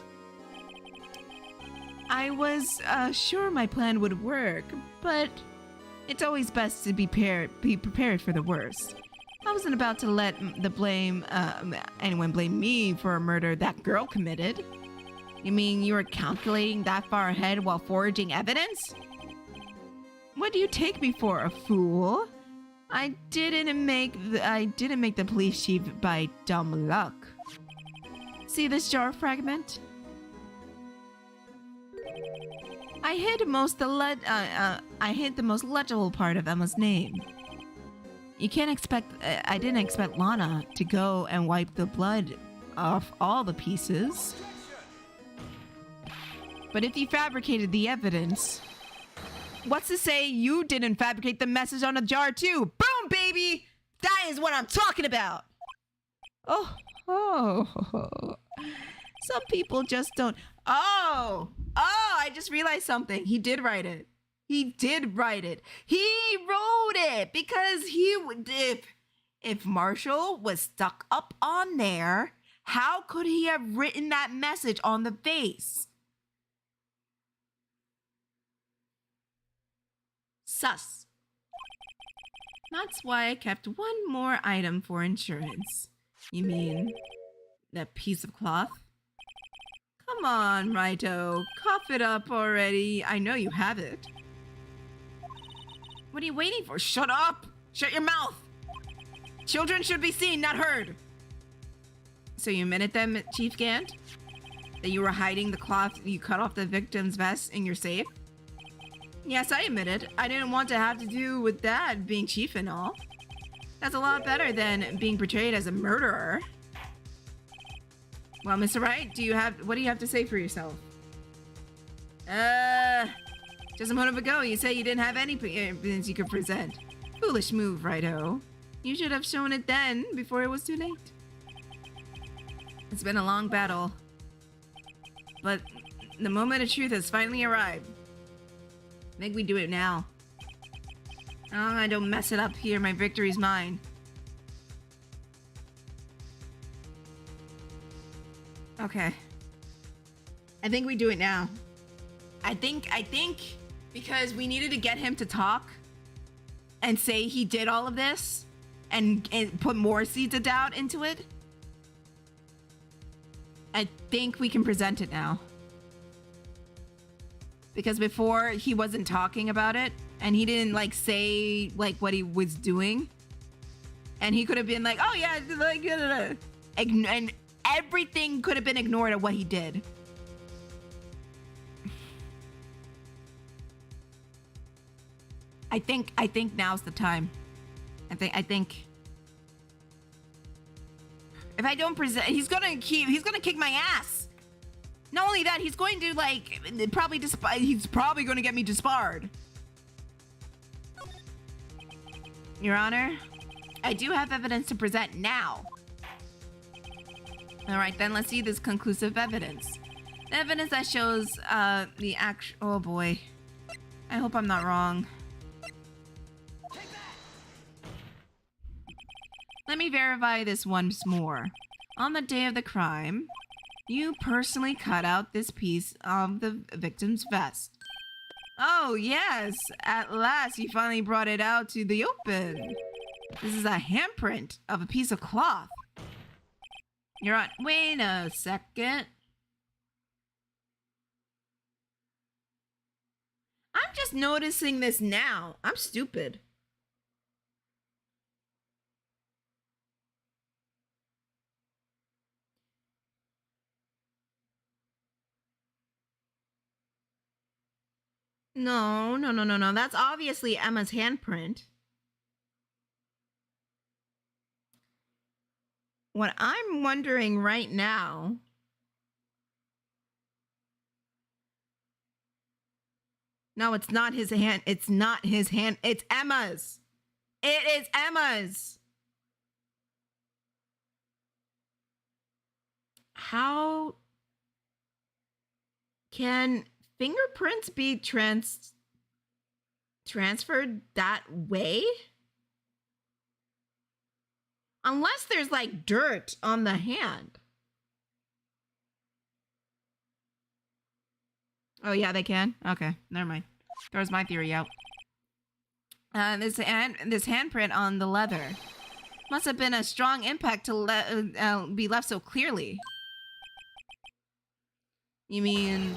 I was sure my plan would work, but it's always best to be prepared for the worst. I wasn't about to let anyone blame me for a murder that girl committed. You mean you were calculating that far ahead while forging evidence? What do you take me for, a fool? I didn't make the police chief by dumb luck. See this jar fragment? I hid the most legible part of Emma's name. You can't expect. I didn't expect Lana to go and wipe the blood off all the pieces. But if you fabricated the evidence, what's to say you didn't fabricate the message on the jar too? Boom, baby! That is what I'm talking about! Oh. Some people just don't. Oh, I just realized something. He did write it. He wrote it because if Marshall was stuck up on there, how could he have written that message on the vase? Sus. That's why I kept one more item for insurance. You mean that piece of cloth? Come on, Raito. Cough it up already. I know you have it. What are you waiting for? Shut up! Shut your mouth! Children should be seen, not heard! So you admitted them, Chief Gant? That you were hiding the cloth you cut off the victim's vest in your safe? Yes, I admit it. I didn't want to have to do with that, being chief and all. That's a lot better than being portrayed as a murderer. Well, Mr. Wright, what do you have to say for yourself? Just a moment ago, you said you didn't have any evidence you could present. Foolish move, Righto. You should have shown it then, before it was too late. It's been a long battle. But the moment of truth has finally arrived. I think we do it now. Oh, I don't mess it up here. My victory's mine. Okay. I think we do it now. I think because we needed to get him to talk and say he did all of this and put more seeds of doubt into it. I think we can present it now. Because before he wasn't talking about it and he didn't say what he was doing. And he could have been like, oh yeah, and everything could have been ignored at what he did. I think now's the time. I think if I don't present, he's gonna kick my ass. Not only that, he's going to he's probably going to get me disbarred. Your Honor, I do have evidence to present now. All right, then let's see this conclusive evidence. The evidence that shows the actual. Oh boy, I hope I'm not wrong. Let me verify this once more. On the day of the crime, you personally cut out this piece of the victim's vest. Oh, yes. At last, you finally brought it out to the open. This is a handprint of a piece of cloth. You're on. Wait a second. I'm just noticing this now. I'm stupid. No. That's obviously Emma's handprint. What I'm wondering right now. No, it's not his hand. It's not his hand. It's Emma's. It is Emma's. How can fingerprints be transferred that way? Unless there's dirt on the hand. Oh yeah, they can? Okay, never mind. Throws my theory out. This handprint on the leather must have been a strong impact to be left so clearly. You mean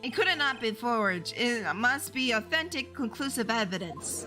it could have not been forged? It must be authentic, conclusive evidence.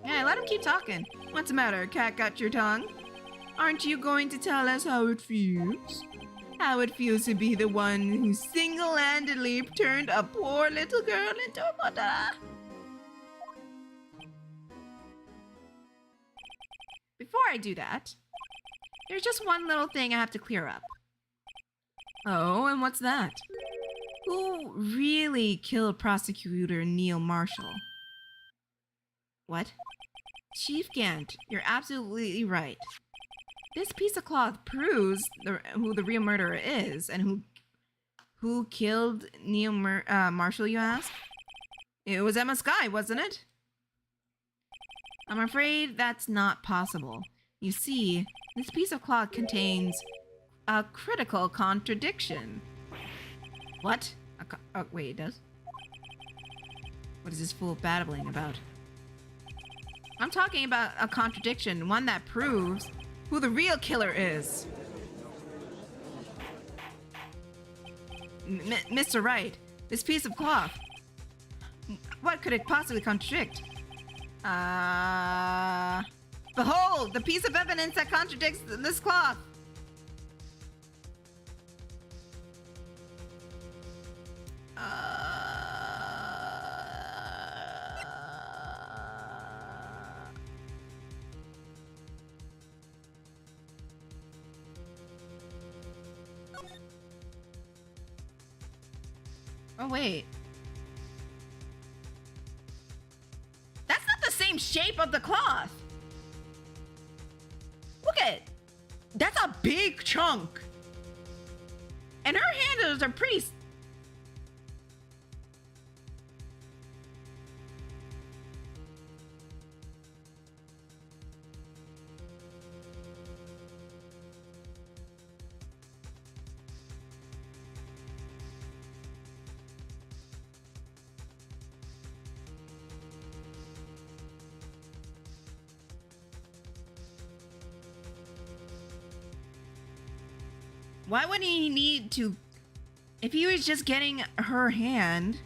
Yeah, let him keep talking. What's the matter? Cat got your tongue? Aren't you going to tell us how it feels? How it feels to be the one who single-handedly turned a poor little girl into a mother? Before I do that, there's just one little thing I have to clear up. Oh, and what's that? Who really killed Prosecutor Neil Marshall? What? Chief Gant, you're absolutely right. This piece of cloth proves who the real murderer is, and who killed Neil Marshall, you ask? It was Emma Skye, wasn't it? I'm afraid that's not possible. You see, this piece of cloth contains a critical contradiction. What? Oh, wait, it does? What is this fool babbling about? I'm talking about a contradiction, one that proves who the real killer is. Mr. Wright, this piece of cloth. What could it possibly contradict? Behold, the piece of evidence that contradicts this cloth. Oh, wait. That's not the same shape of the cloth. Look at it. That's a big chunk. And her handles are pretty... Why would he need to... If he was just getting her hand,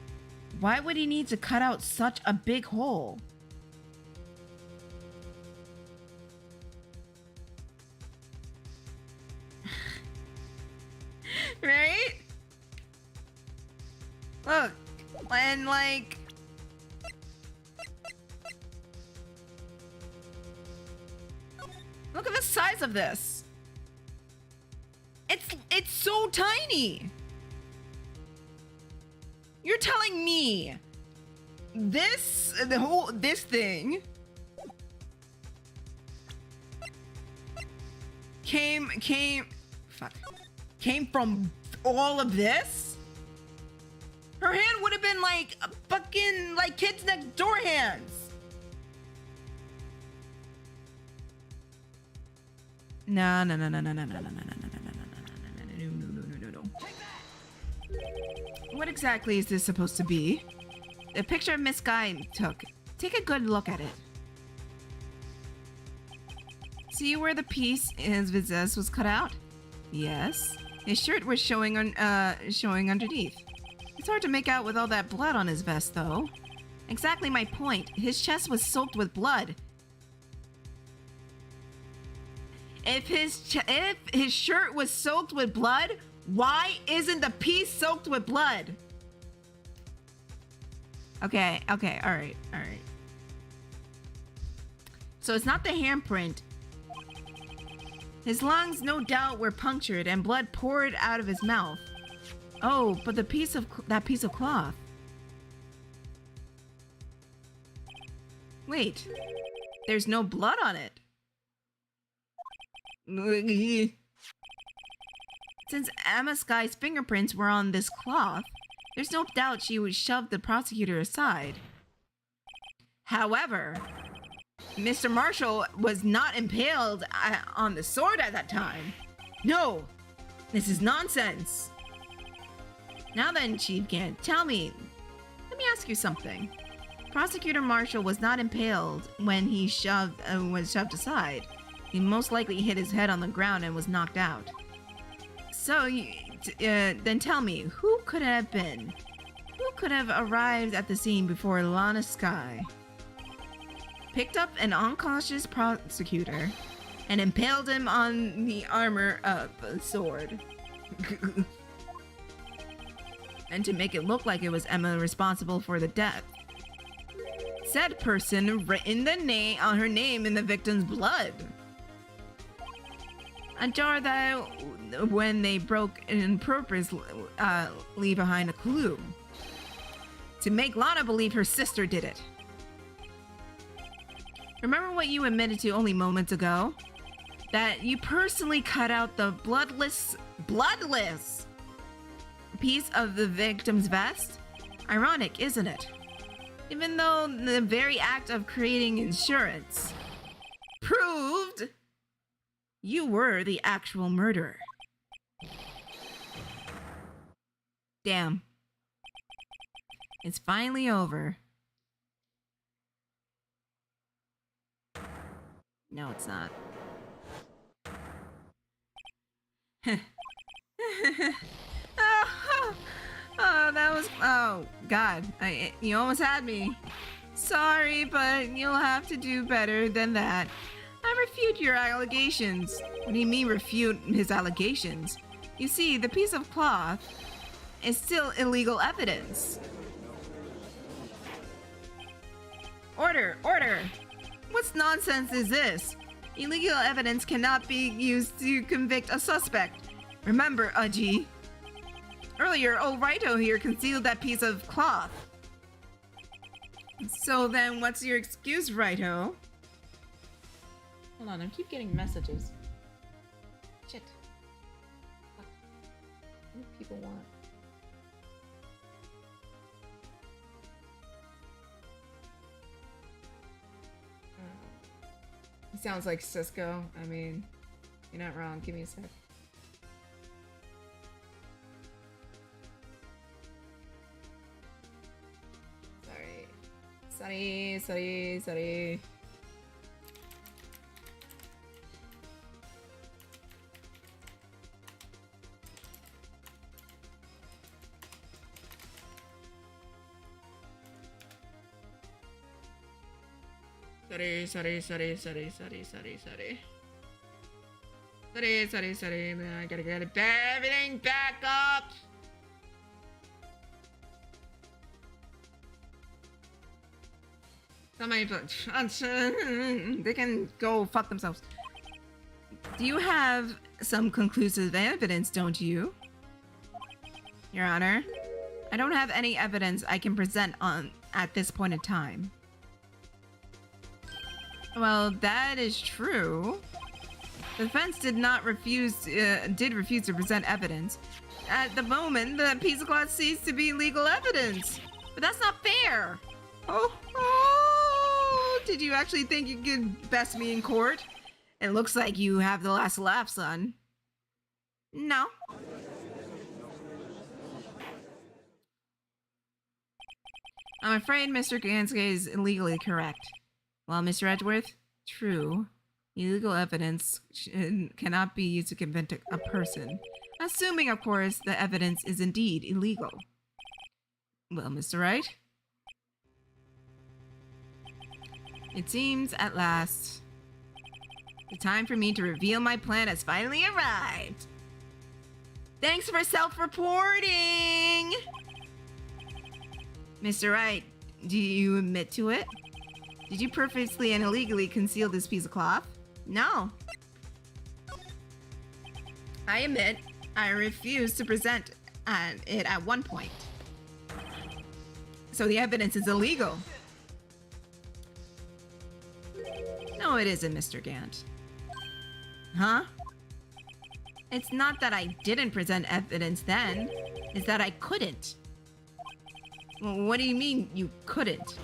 why would he need to cut out such a big hole? Right? Look, and like... Look at the size of this. It's so tiny. You're telling me this thing came from all of this? Her hand would have been like a fucking like kids next door hands. No. What exactly is this supposed to be? The picture of Miss Guy took. Take a good look at it. See where the piece in his vest was cut out? Yes. His shirt was showing underneath. It's hard to make out with all that blood on his vest, though. Exactly my point. His chest was soaked with blood. If his shirt was soaked with blood, why isn't the piece soaked with blood? Okay, all right. So it's not the handprint. His lungs, no doubt, were punctured and blood poured out of his mouth. Oh, but that piece of cloth. Wait, there's no blood on it. Since Emma Skye's fingerprints were on this cloth, there's no doubt she would shove the prosecutor aside. However, Mr. Marshall was not impaled on the sword at that time. No, this is nonsense. Now then, Chief Gant, let me ask you something. Prosecutor Marshall was not impaled when he was shoved aside. He most likely hit his head on the ground and was knocked out. So, then tell me, who could it have been? Who could have arrived at the scene before Lana Skye? picked up an unconscious prosecutor and impaled him on the armor of a sword. And to make it look like it was Emma responsible for the death. Said person written the name on her name in the victim's blood. A jar that, when they broke in purpose, leave behind a clue. To make Lana believe her sister did it. Remember what you admitted to only moments ago? That you personally cut out the bloodless piece of the victim's vest? Ironic, isn't it? Even though the very act of creating insurance proved you were the actual murderer. Damn. It's finally over. No, it's not. Oh, that was... Oh, God. You almost had me. Sorry, but you'll have to do better than that. I refute your allegations. What do you mean refute his allegations? You see, the piece of cloth is still illegal evidence. Order! Order! What nonsense is this? Illegal evidence cannot be used to convict a suspect. Remember, Aji. Earlier, old Raito here concealed that piece of cloth. So then, what's your excuse, Raito? Hold on, I keep getting messages. Shit. What do people want? He sounds like Cisco. I mean, you're not wrong. Give me a sec. Sorry. Sorry. I gotta get everything back up. Somebody, they can go fuck themselves. Do you have some conclusive evidence, don't you? Your Honor, I don't have any evidence I can present at this point in time. Well, that is true. The defense did refuse to present evidence. At the moment, the piece of cloth ceased to be legal evidence. But that's not fair. Oh, did you actually think you could best me in court? It looks like you have the last laugh, son. No. I'm afraid Mr. Ganske is illegally correct. Well, Mr. Edgeworth, true. Illegal evidence cannot be used to convict a person. Assuming, of course, the evidence is indeed illegal. Well, Mr. Wright? It seems, at last, the time for me to reveal my plan has finally arrived. Thanks for self-reporting! Mr. Wright, do you admit to it? Did you purposely and illegally conceal this piece of cloth? No. I admit, I refused to present it at one point. So the evidence is illegal. No, it isn't, Mr. Gant. Huh? It's not that I didn't present evidence then. It's that I couldn't. Well, what do you mean you couldn't?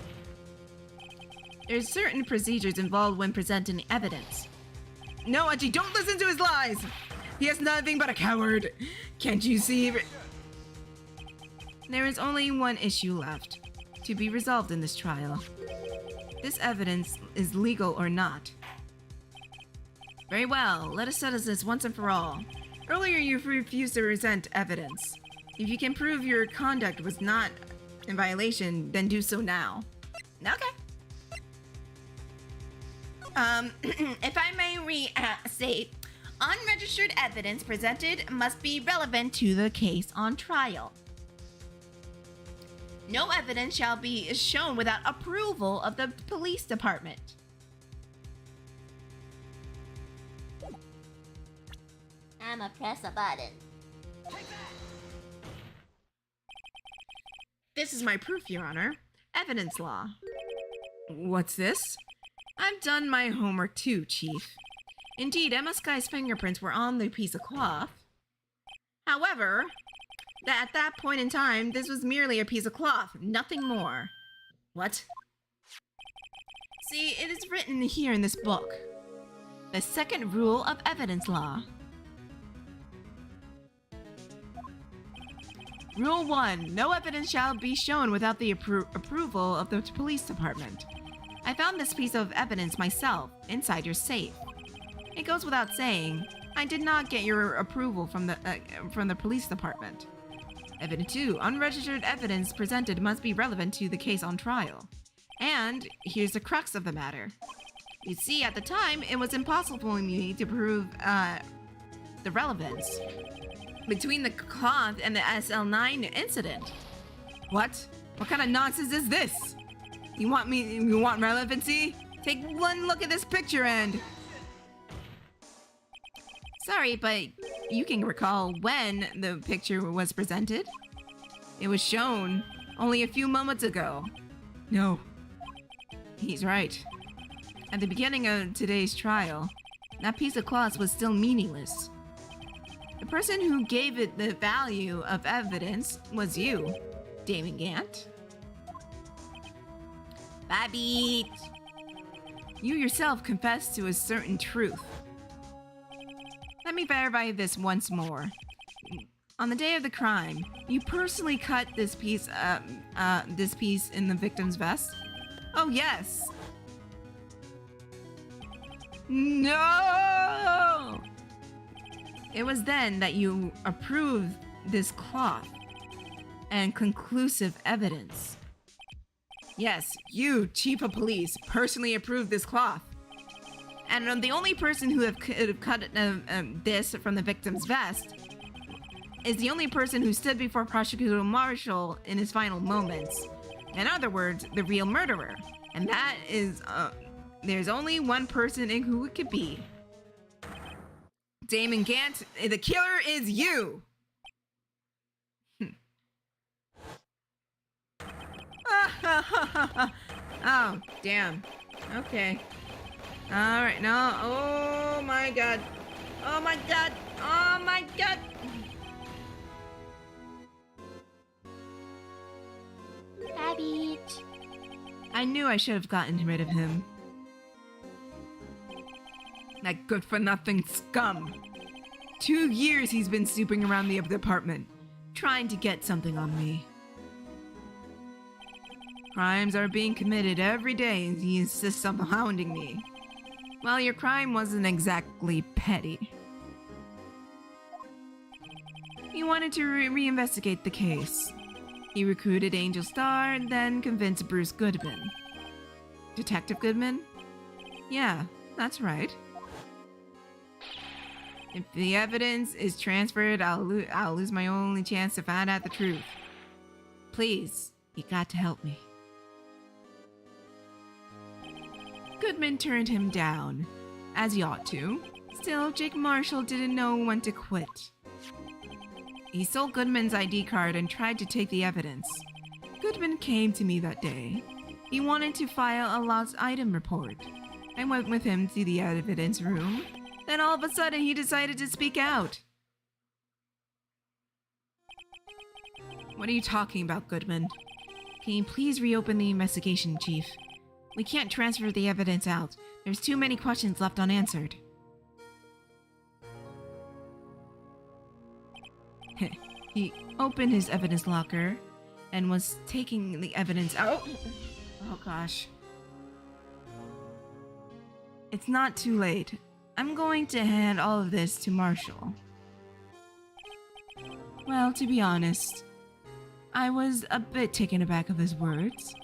There's certain procedures involved when presenting evidence. No, Aji, don't listen to his lies! He is nothing but a coward. Can't you see? There is only one issue left to be resolved in this trial. This evidence is legal or not. Very well, let us settle this once and for all. Earlier you refused to present evidence. If you can prove your conduct was not in violation, then do so now. Okay. If I may restate, unregistered evidence presented must be relevant to the case on trial. No evidence shall be shown without approval of the police department. I'ma press a button. This is my proof, Your Honor. Evidence law. What's this? I've done my homework too, Chief. Indeed, Emma Sky's fingerprints were on the piece of cloth. However, at that point in time, this was merely a piece of cloth, nothing more. What? See, it is written here in this book. The second rule of evidence law. Rule 1. No evidence shall be shown without the approval of the police department. I found this piece of evidence myself, inside your safe. It goes without saying, I did not get your approval from the police department. Evidence 2. Unregistered evidence presented must be relevant to the case on trial. And here's the crux of the matter. You see, at the time, it was impossible for me to prove the relevance between the cloth and the SL9 incident. What? What kind of nonsense is this? You want relevancy? Take one look at this picture and... Sorry, but you can recall when the picture was presented. It was shown only a few moments ago. No. He's right. At the beginning of today's trial, that piece of cloth was still meaningless. The person who gave it the value of evidence was you, Damon Gant. Babbitt! You yourself confessed to a certain truth. Let me verify this once more. On the day of the crime, you personally cut this piece in the victim's vest? Oh, yes! No! It was then that you approved this cloth and conclusive evidence. Yes, you, Chief of Police, personally approved this cloth. And the only person who could have cut this from the victim's vest is the only person who stood before Prosecutor Marshall in his final moments. In other words, the real murderer. And that is, there's only one person in who it could be. Damon Gant, the killer is you! Oh, damn. Okay. Alright, no. Oh my god. Oh my god. Oh my god. Babbitt. I knew I should have gotten rid of him. That good-for-nothing scum. 2 years he's been snooping around the department, trying to get something on me. Crimes are being committed every day and he insists on hounding me. Well, your crime wasn't exactly petty. He wanted to reinvestigate the case. He recruited Angel Star and then convinced Bruce Goodman. Detective Goodman? Yeah, that's right. If the evidence is transferred, I'll lose my only chance to find out the truth. Please, you got to help me. Goodman turned him down, as he ought to. Still, Jake Marshall didn't know when to quit. He sold Goodman's ID card and tried to take the evidence. Goodman came to me that day. He wanted to file a lost item report. I went with him to the evidence room. Then all of a sudden he decided to speak out. What are you talking about, Goodman? Can you please reopen the investigation, Chief? We can't transfer the evidence out. There's too many questions left unanswered. He opened his evidence locker and was taking the evidence out. Oh gosh. It's not too late. I'm going to hand all of this to Marshall. Well, to be honest, I was a bit taken aback of his words.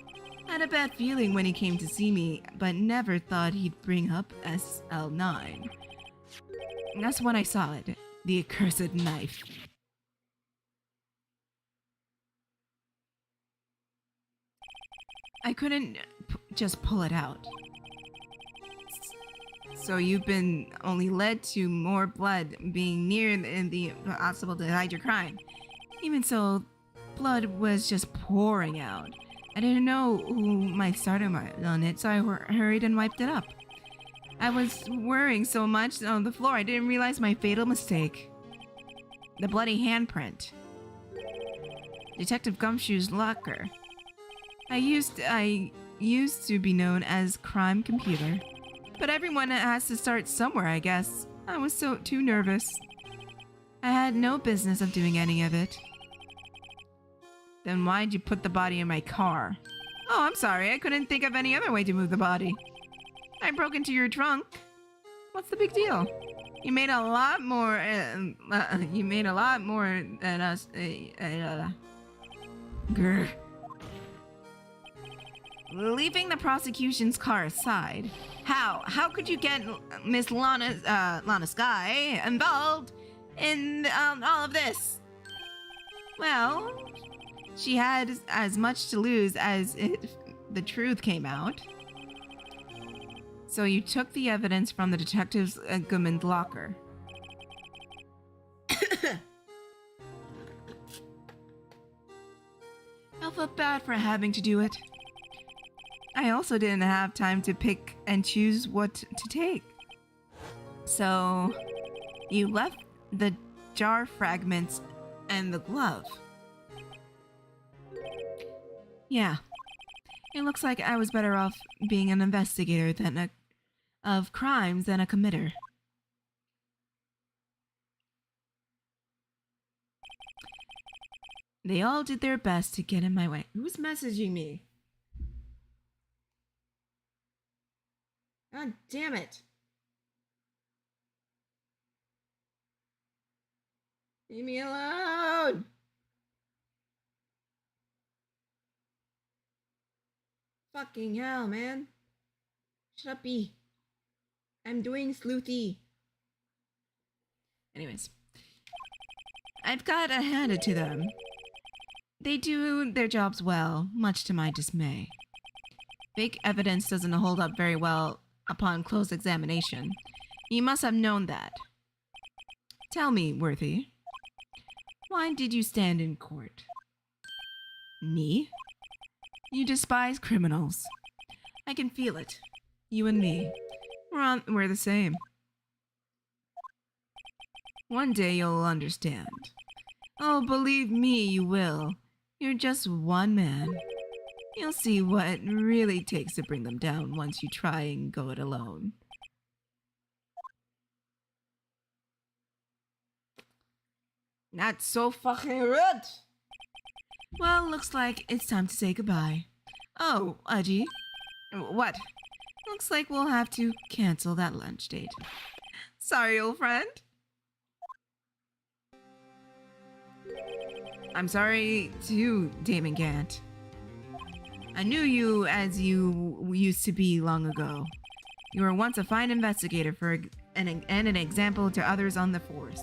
I had a bad feeling when he came to see me, but never thought he'd bring up SL9. That's when I saw it, the accursed knife. I couldn't just pull it out. So you've been only led to more blood being near the possible to hide your crime. Even so, blood was just pouring out. I didn't know who might start on it, so I hurried and wiped it up. I was worrying so much on the floor, I didn't realize my fatal mistake. The bloody handprint. Detective Gumshoe's locker. I used to be known as Crime Computer. But everyone has to start somewhere, I guess. I was too nervous. I had no business of doing any of it. Then why'd you put the body in my car? Oh, I'm sorry. I couldn't think of any other way to move the body. I broke into your trunk. What's the big deal? You made a lot more. You made a lot more than us. Grr. Leaving the prosecution's car aside, how could you get Miss Lana Sky involved in all of this? Well, she had as much to lose as if the truth came out. So you took the evidence from the detective's Gumman's locker. I felt bad for having to do it. I also didn't have time to pick and choose what to take. So, you left the jar fragments and the glove. Yeah. It looks like I was better off being an investigator of crimes than a committer. They all did their best to get in my way. Who's messaging me? God damn it. Leave me alone. Fucking hell, man. Shut up, B. I'm doing sleuthy. Anyways. I've got to hand it to them. They do their jobs well, much to my dismay. Fake evidence doesn't hold up very well upon close examination. You must have known that. Tell me, Worthy, why did you stand in court? Me? You despise criminals. I can feel it. You and me. We're the same. One day you'll understand. Oh, believe me, you will. You're just one man. You'll see what it really takes to bring them down once you try and go it alone. Not so fucking rude! Well, looks like it's time to say goodbye. Oh, Aji. What? Looks like we'll have to cancel that lunch date. Sorry, old friend. I'm sorry too, Damon Gant. I knew you as you used to be long ago. You were once a fine investigator and an example to others on the force.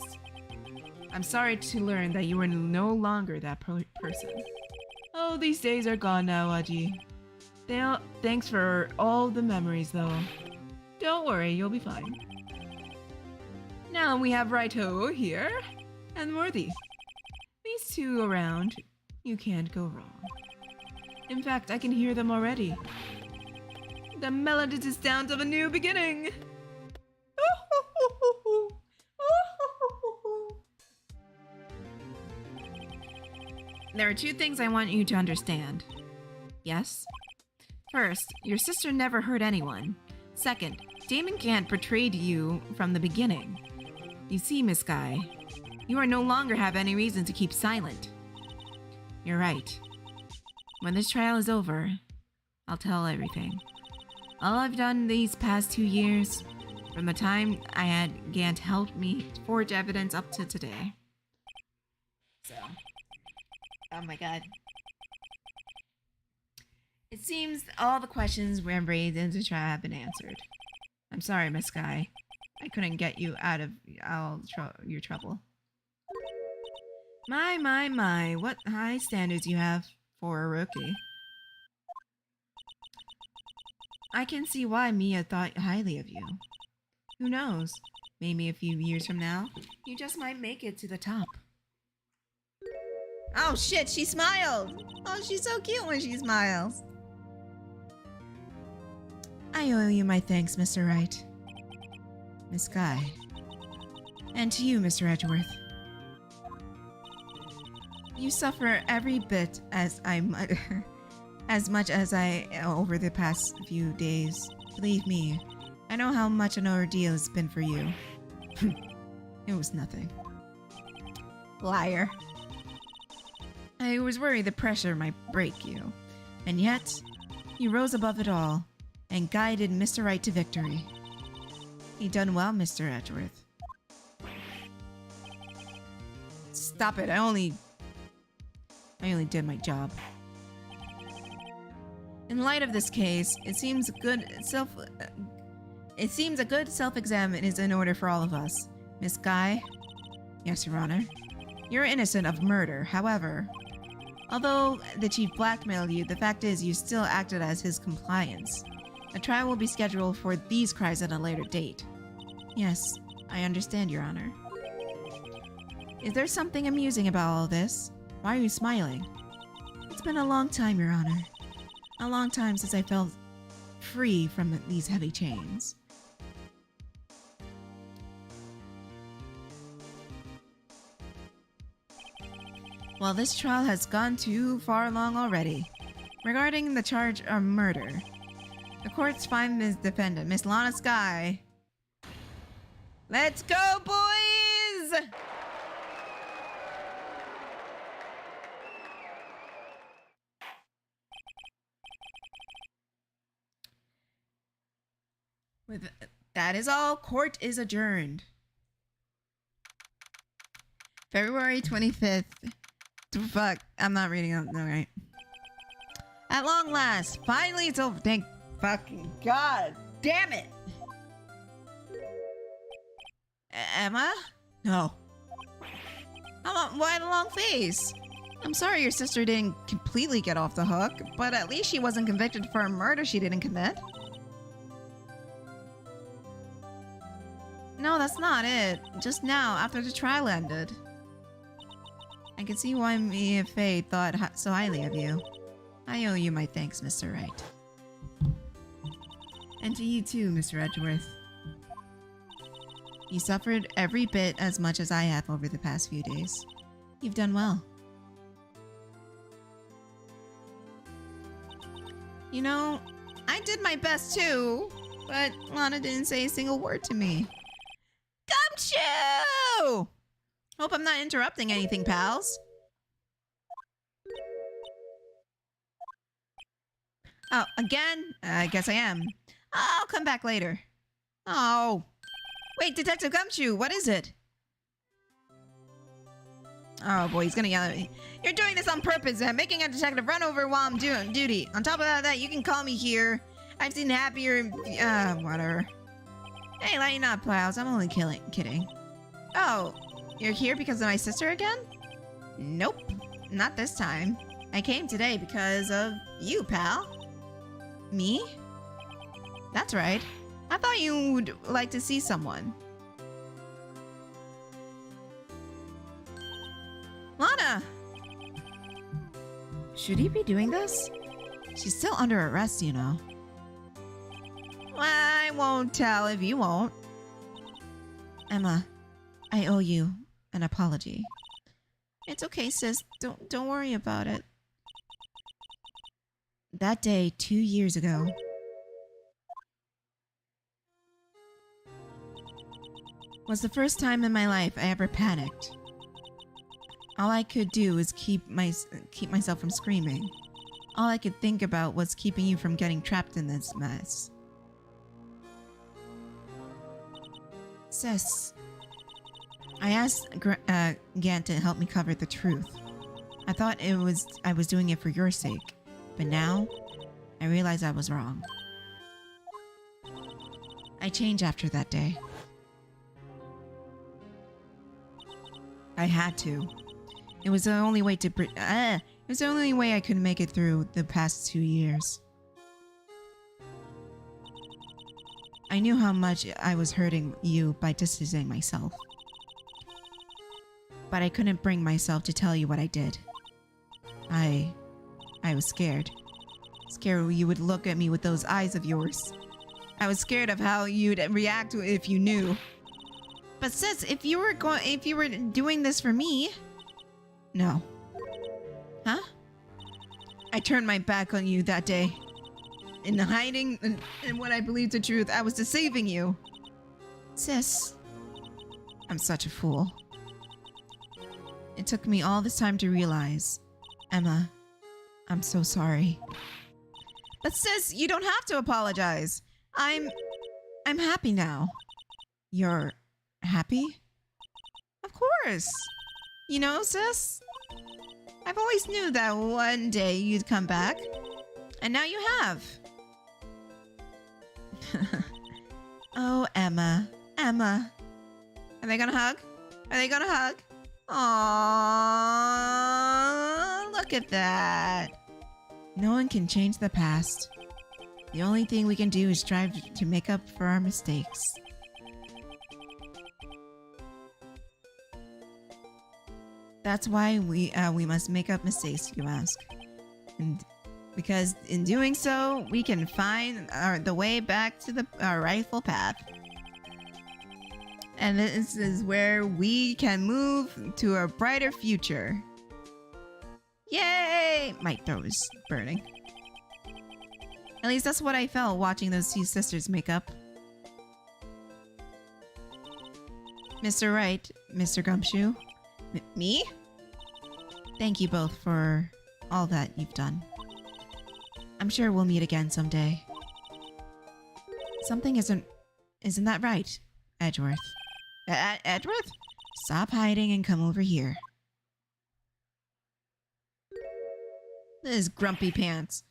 I'm sorry to learn that you are no longer that person. Oh, these days are gone now, Aji. Thanks for all the memories, though. Don't worry, you'll be fine. Now we have Raito here, and Worthy. These two around, you can't go wrong. In fact, I can hear them already. The melody is down to a new beginning. There are two things I want you to understand. Yes? First, your sister never hurt anyone. Second, Damon Gant portrayed you from the beginning. You see, Miss Guy, you are no longer have any reason to keep silent. You're right. When this trial is over, I'll tell everything. All I've done these past 2 years, from the time I had Gant help me forge evidence up to today. So, oh my god. It's seems all the questions we have raised in the trial have been answered. I'm sorry, Miss Sky. I couldn't get you out of your trouble. My, what high standards you have for a rookie. I can see why Mia thought highly of you. Who knows? Maybe a few years from now, you just might make it to the top. Oh shit, she smiled! Oh, she's so cute when she smiles. I owe you my thanks, Mr. Wright. Miss Sky. And to you, Mr. Edgeworth. You suffer every bit as much as I over the past few days. Believe me, I know how much an ordeal it's been for you. It was nothing. Liar. I was worried the pressure might break you. And yet, you rose above it all and guided Mr. Wright to victory. You done well, Mr. Edgeworth. Stop it, I only did my job. In light of this case, it seems a good self-exam is in order for all of us. Miss Guy? Yes, Your Honor. You're innocent of murder, however. Although the chief blackmailed you, the fact is you still acted as his compliance. A trial will be scheduled for these crimes at a later date. Yes, I understand, Your Honor. Is there something amusing about all this? Why are you smiling? It's been a long time, Your Honor. A long time since I felt free from these heavy chains. Well, this trial has gone too far along already. Regarding the charge of murder, the courts find Ms. Defendant, Miss Lana Sky. Let's go, boys! With that is all. Court is adjourned. February 25th. Fuck, I'm not reading it. No, right. At long last, finally it's over. Thank fucking God. Damn it. Emma? No. How long? Why the long face? I'm sorry your sister didn't completely get off the hook, but at least she wasn't convicted for a murder she didn't commit. No, that's not it. Just now, after the trial ended. I can see why me and Faye thought so highly of you. I owe you my thanks, Mr. Wright. And to you too, Mr. Edgeworth. You suffered every bit as much as I have over the past few days. You've done well. You know, I did my best too, but Lana didn't say a single word to me. Gumshoe! Hope I'm not interrupting anything, pals. Oh, again? I guess I am. I'll come back later. Oh. Wait, Detective Gumshoe, what is it? Oh boy, he's gonna yell at me. You're doing this on purpose, making a detective run over while I'm doing duty. On top of that, you can call me here. I've seen happier, whatever. Hey, lighten up, pals. I'm only kidding. Oh, you're here because of my sister again? Nope, not this time. I came today because of you, pal. Me? That's right. I thought you would like to see someone. Lana! Should he be doing this? She's still under arrest, you know. Well, I won't tell if you won't. Emma, I owe you an apology. It's okay, sis. Don't worry about it. That day, 2 years ago, was the first time in my life I ever panicked. All I could do was keep myself from screaming. All I could think about was keeping you from getting trapped in this mess. Sis, I asked Gant to help me cover the truth. I thought I was doing it for your sake, but now I realized I was wrong. I changed after that day. I had to. It was the only way to it was the only way I could make it through the past 2 years. I knew how much I was hurting you by distancing myself. But I couldn't bring myself to tell you what I did. I was scared. Scared you would look at me with those eyes of yours. I was scared of how you'd react if you knew. But sis, if you were doing this for me, no. Huh? I turned my back on you that day. In hiding in what I believed the truth, I was deceiving you. Sis, I'm such a fool. It took me all this time to realize. Emma, I'm so sorry. But sis, you don't have to apologize. I'm happy now. You're happy? Of course. You know, sis? I've always knew that one day you'd come back. And now you have. Oh, Emma. Emma. Are they gonna hug? Are they gonna hug? Aww, look at that. No one can change the past. The only thing we can do is strive to make up for our mistakes. That's why we must make up mistakes, you ask. And because in doing so, we can find the way back to our rightful path. And this is where we can move to a brighter future. Yay! My throat is burning. At least that's what I felt watching those two sisters make up. Mr. Wright, Mr. Gumshoe. Me? Thank you both for all that you've done. I'm sure we'll meet again someday. Something isn't that right, Edgeworth? Edgeworth? Stop hiding and come over here. This grumpy pants.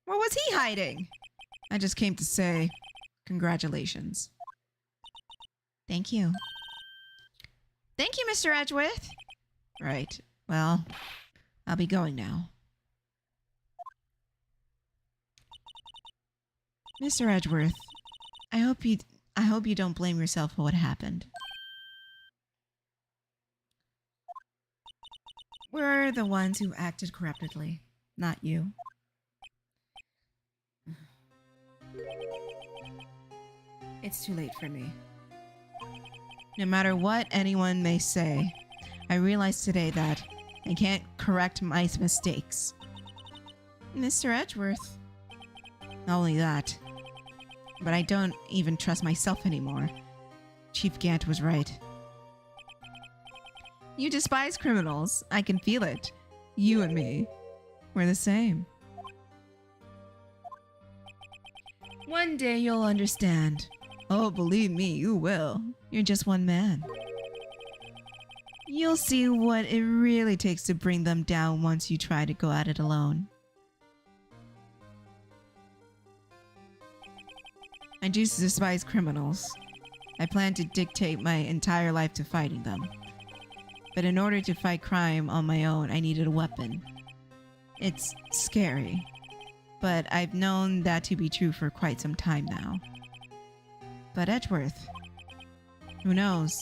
Where was he hiding? I just came to say congratulations. Thank you. Thank you, Mr. Edgeworth. Right. Well, I'll be going now. Mr. Edgeworth, I hope you don't blame yourself for what happened. We're the ones who acted corruptly, not you. It's too late for me. No matter what anyone may say, I realize today that I can't correct my mistakes. Mr. Edgeworth. Not only that, but I don't even trust myself anymore. Chief Gant was right. You despise criminals. I can feel it. You and me, we're the same. One day you'll understand. Oh, believe me, you will. You're just one man. You'll see what it really takes to bring them down once you try to go at it alone. I do despise criminals. I plan to dictate my entire life to fighting them. But in order to fight crime on my own, I needed a weapon. It's scary, but I've known that to be true for quite some time now. But Edgeworth, who knows?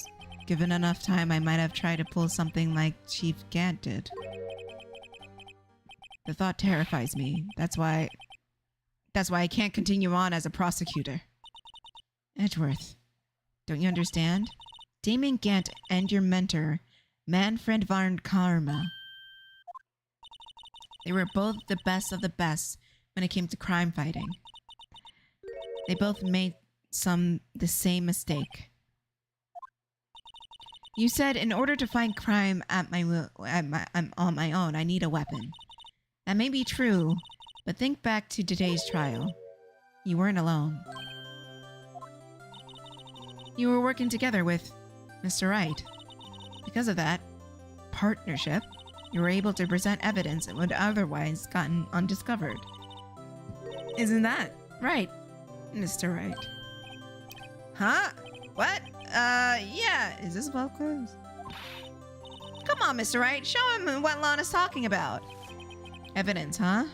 Given enough time, I might have tried to pull something like Chief Gant did. The thought terrifies me. That's why I can't continue on as a prosecutor. Edgeworth, don't you understand? Damon Gant and your mentor, Manfred von Karma. They were both the best of the best when it came to crime fighting. They both made the same mistake. You said in order to fight crime on my own, I need a weapon. That may be true, but think back to today's trial. You weren't alone. You were working together with Mr. Wright. Because of that partnership, you were able to present evidence that would otherwise gotten undiscovered. Isn't that right, Mr. Wright? Huh? What? Yeah. Is this well closed? Come on, Mr. Wright. Show him what Lana's talking about. Evidence, huh?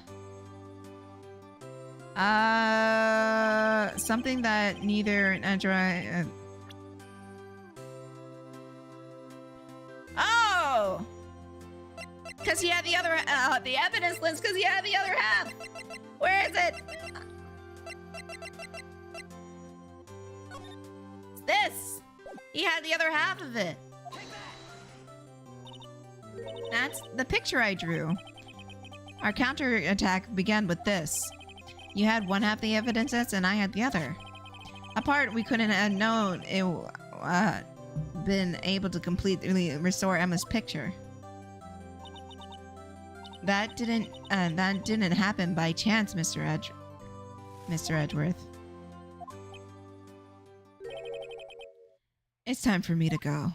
Something that neither Andra... Oh! Because he had the other... the evidence list, because he had the other half! Where is it? It's this! He had the other half of it. That's the picture I drew. Our counterattack began with this. You had one half the evidences and I had the other. Apart, we couldn't have known it been able to completely restore Emma's picture. That didn't happen by chance, Mr. Edgeworth. It's time for me to go.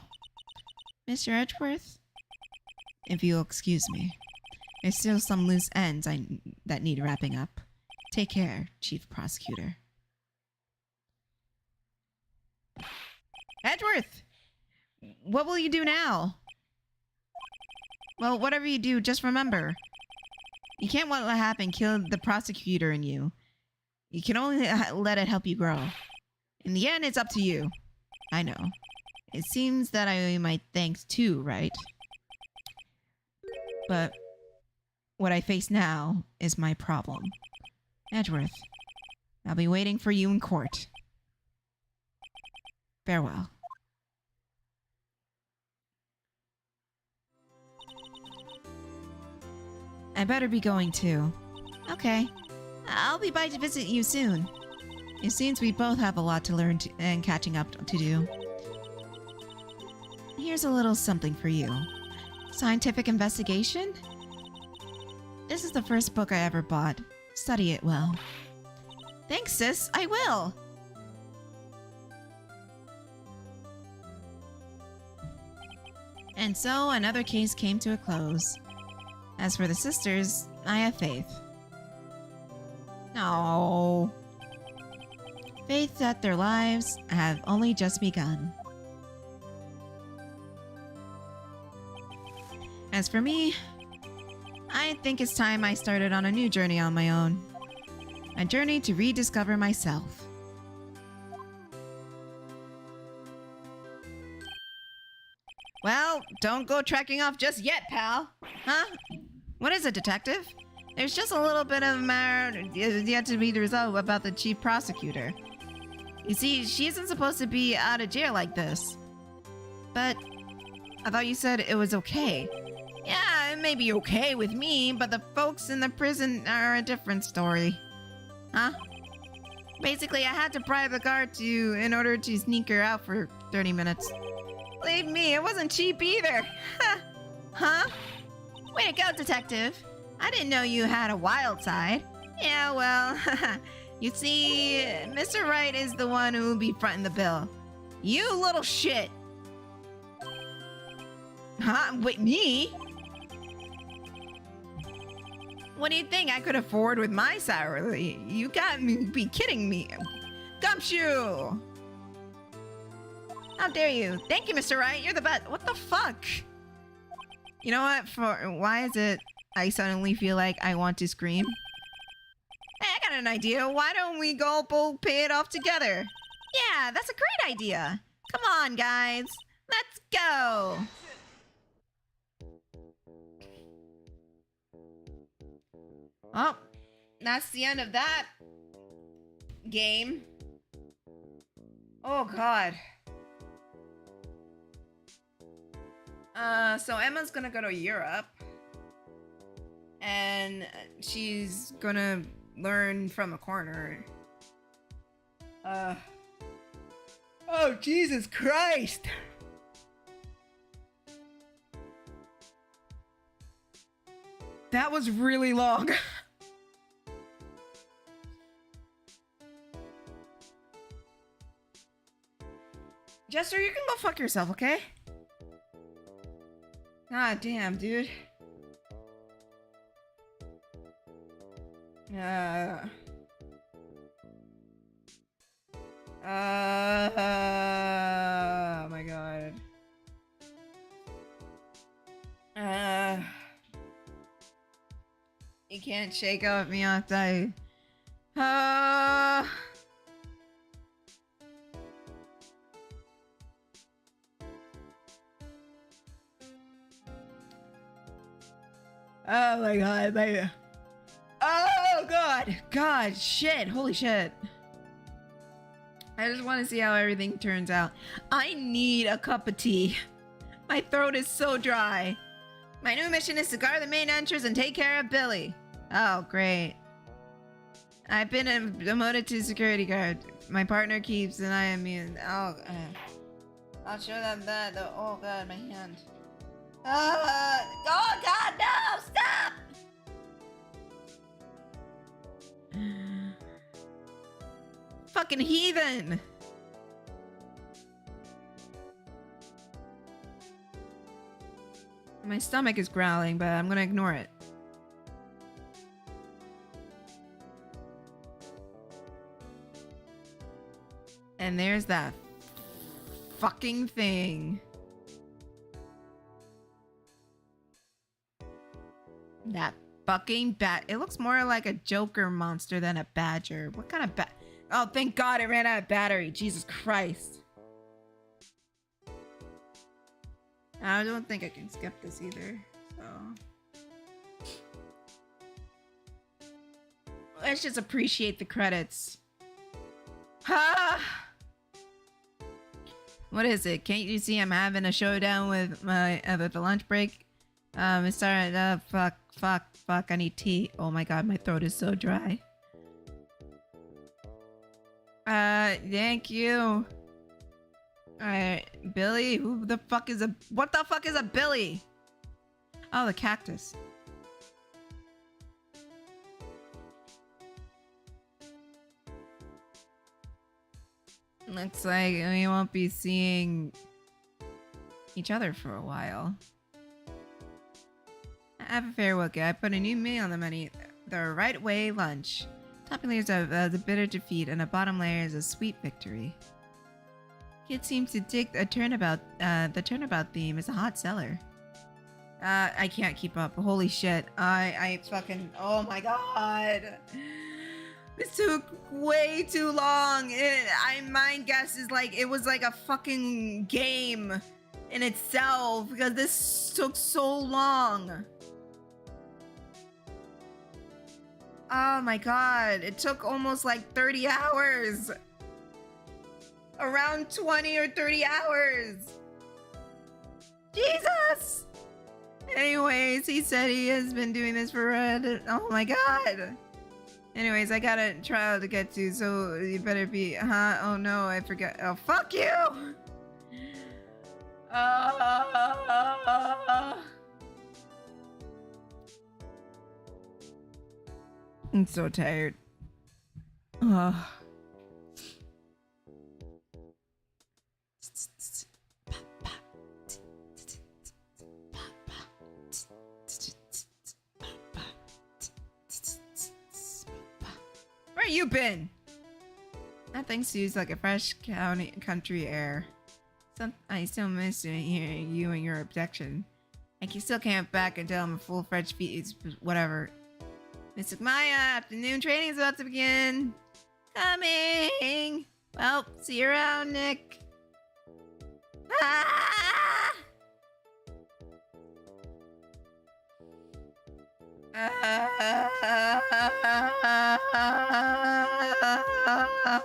Mr. Edgeworth, if you'll excuse me. There's still some loose ends that need wrapping up. Take care, Chief Prosecutor. Edgeworth! What will you do now? Well, whatever you do, just remember. You can't let what happened kill the prosecutor in you. You can only let it help you grow. In the end, it's up to you. I know. It seems that I owe you my thanks too, right? But what I face now is my problem. Edgeworth, I'll be waiting for you in court. Farewell. I better be going too. Okay. I'll be by to visit you soon. It seems we both have a lot to learn and catching up to do. Here's a little something for you. Scientific investigation? This is the first book I ever bought. Study it well. Thanks, sis. I will. And so another case came to a close. As for the sisters, I have faith. No. Faith that their lives have only just begun. As for me, I think it's time I started on a new journey on my own. A journey to rediscover myself. Well, don't go tracking off just yet, pal. Huh? What is it, detective? There's just a little bit of a matter yet to be resolved about the chief prosecutor. You see, she isn't supposed to be out of jail like this. But I thought you said it was okay. Yeah, it may be okay with me, but the folks in the prison are a different story. Huh? Basically, I had to bribe the guard in order to sneak her out for 30 minutes. Believe me, it wasn't cheap either. Huh? Way to go, detective. I didn't know you had a wild side. Yeah, well, you see, Mr. Wright is the one who will be fronting the bill. You little shit. Huh? Wait, me? What do you think I could afford with my salary? You got me be kidding me. Gumshoe! How dare you? Thank you, Mr. Wright. You're the best. What the fuck? You know what? Why is it I suddenly feel like I want to scream? Hey, I got an idea. Why don't we go both pay it off together? Yeah, that's a great idea. Come on, guys. Let's go. Oh, that's the end of that game. Oh, God. So Emma's gonna go to Europe. And she's gonna learn from a corner. Oh, Jesus Christ! That was really long. Jester, you can go fuck yourself, okay? God damn, dude. Oh my god. You can't shake off Miyata. Oh my god, my... Oh god, shit, holy shit. I just want to see how everything turns out. I need a cup of tea. My throat is so dry. My new mission is to guard the main entrance and take care of Billy. Oh, great. I've been demoted to security guard. My partner keeps an eye on me and... Oh, I'll show them that. Oh god, my hand. Oh god, no! Stop! Fucking heathen! My stomach is growling, but I'm gonna ignore it. And there's that fucking thing. That fucking bat. It looks more like a Joker monster than a badger. What kind of bat? Oh, thank God it ran out of battery. Jesus Christ. I don't think I can skip this either. So let's just appreciate the credits. Ha! What is it? Can't you see I'm having a showdown with my at the lunch break? It's starting. Fuck. I need tea. Oh my god, my throat is so dry. Thank you. Alright, Billy? Who the fuck is a... What the fuck is a Billy? Oh, the cactus. Looks like we won't be seeing each other for a while. Have a fair look. I put a new meal on the menu. The right way lunch. Topping layers of the bitter defeat, and the bottom layer is a sweet victory. Kid seems to dig the turnabout theme is a hot seller. I can't keep up. Holy shit. I fucking... Oh my god. This took way too long. My guess is like, it was like a fucking game in itself, because this took so long. Oh my god. It took almost like 30 hours. Around 20 or 30 hours. Jesus. Anyways, he said he has been doing this for oh my god. Anyways, I got a trial to get to, so you better be... Oh no, I forgot. Oh, fuck you! I'm so tired. Where you been? Nothing seems like a fresh country air. I still miss hearing you and your objection. I can still camp back until I'm a full-fledged whatever. Mystic Maya, afternoon training is about to begin. Coming! Well, see you around, Nick. Ah!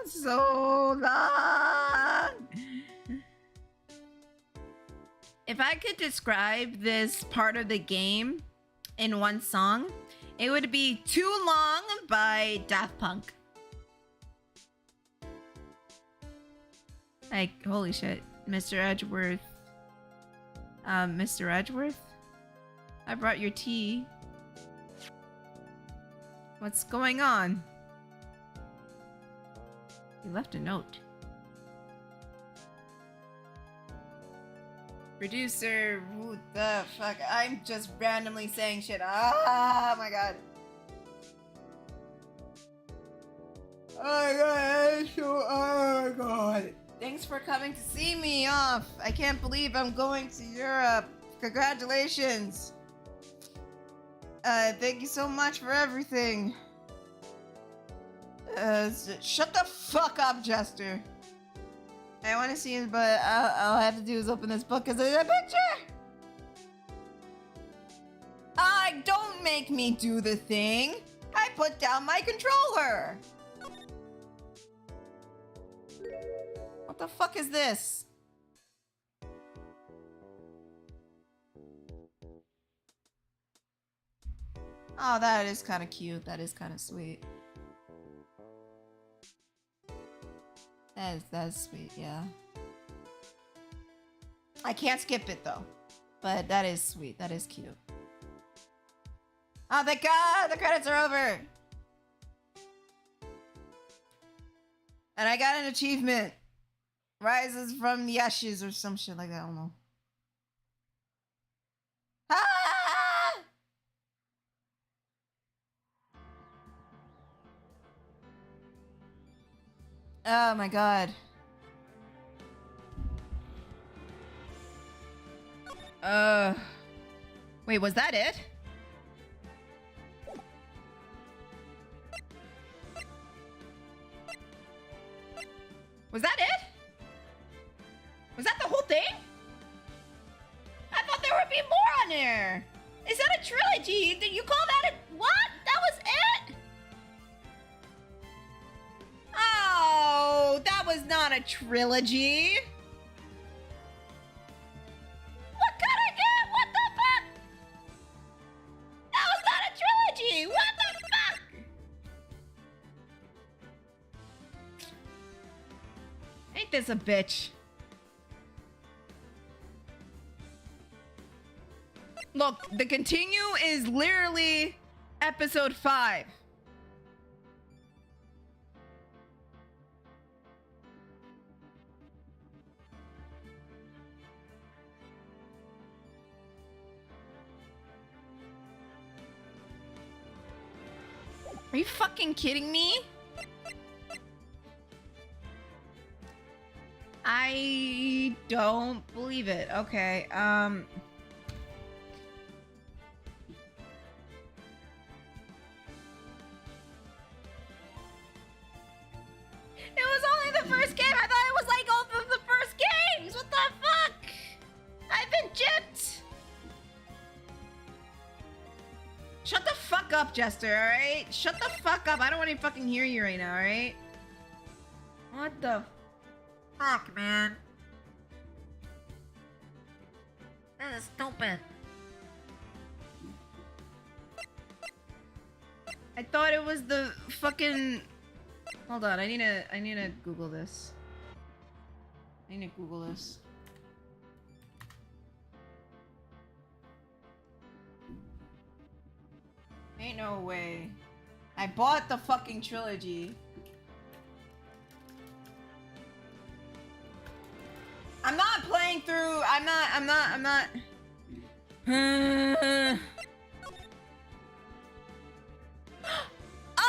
So long! If I could describe this part of the game in one song, it would be Too Long by Daft Punk. Like, holy shit. Mr. Edgeworth. Mr. Edgeworth? I brought your tea. What's going on? You left a note. Producer, who the fuck? I'm just randomly saying shit. Oh my god. Oh my god. Oh my Thanks for coming to see me off. I can't believe I'm going to Europe. Congratulations. Thank you so much for everything. Shut the fuck up, Jester. I want to see it, but all I have to do is open this book because there's a picture. Don't make me do the thing. I put down my controller. What the fuck is this? Oh, that is kind of cute. That is kind of sweet. That's sweet, yeah. I can't skip it though. But that is sweet. That is cute. Oh, thank God! The credits are over! And I got an achievement. Rises from the ashes or some shit like that. I don't know. Ah! Oh my God. Wait, was that it? Was that it? Was that the whole thing? I thought there would be more on there. Is that a trilogy? Did you call that a... What? That was it? Oh, that was not a trilogy. What could I get? What the fuck? That was not a trilogy. What the fuck? Ain't this a bitch? Look, the continue is literally episode 5. Are you fucking kidding me? I don't believe it. Okay, It was only the first game. I thought it was like all of the first games. What the fuck? I've been gypped. Shut the fuck up, Jester, alright? Shut the fuck up. I don't want to fucking hear you right now, alright? What the fuck, man? That is stupid. I thought it was the fucking... Hold on, I need to Google this. I need to Google this. Ain't no way. I bought the fucking trilogy. I'm not playing through. I'm not. Oh!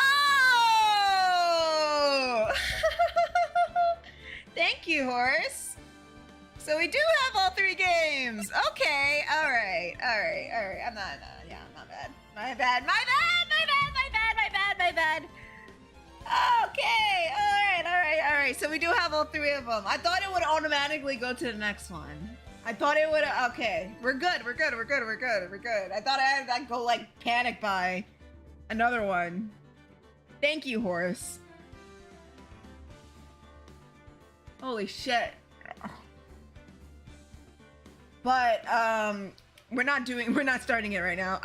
Thank you, Horse. So we do have all 3 games. Okay, all right. I'm not. Yeah, I'm not bad. My bad. Okay, all right. So we do have all 3 of them. I thought it would automatically go to the next one. I thought it would. Okay, we're good. I thought I'd go like panic buy another one. Thank you, Horse. Holy shit. But we're not starting it right now.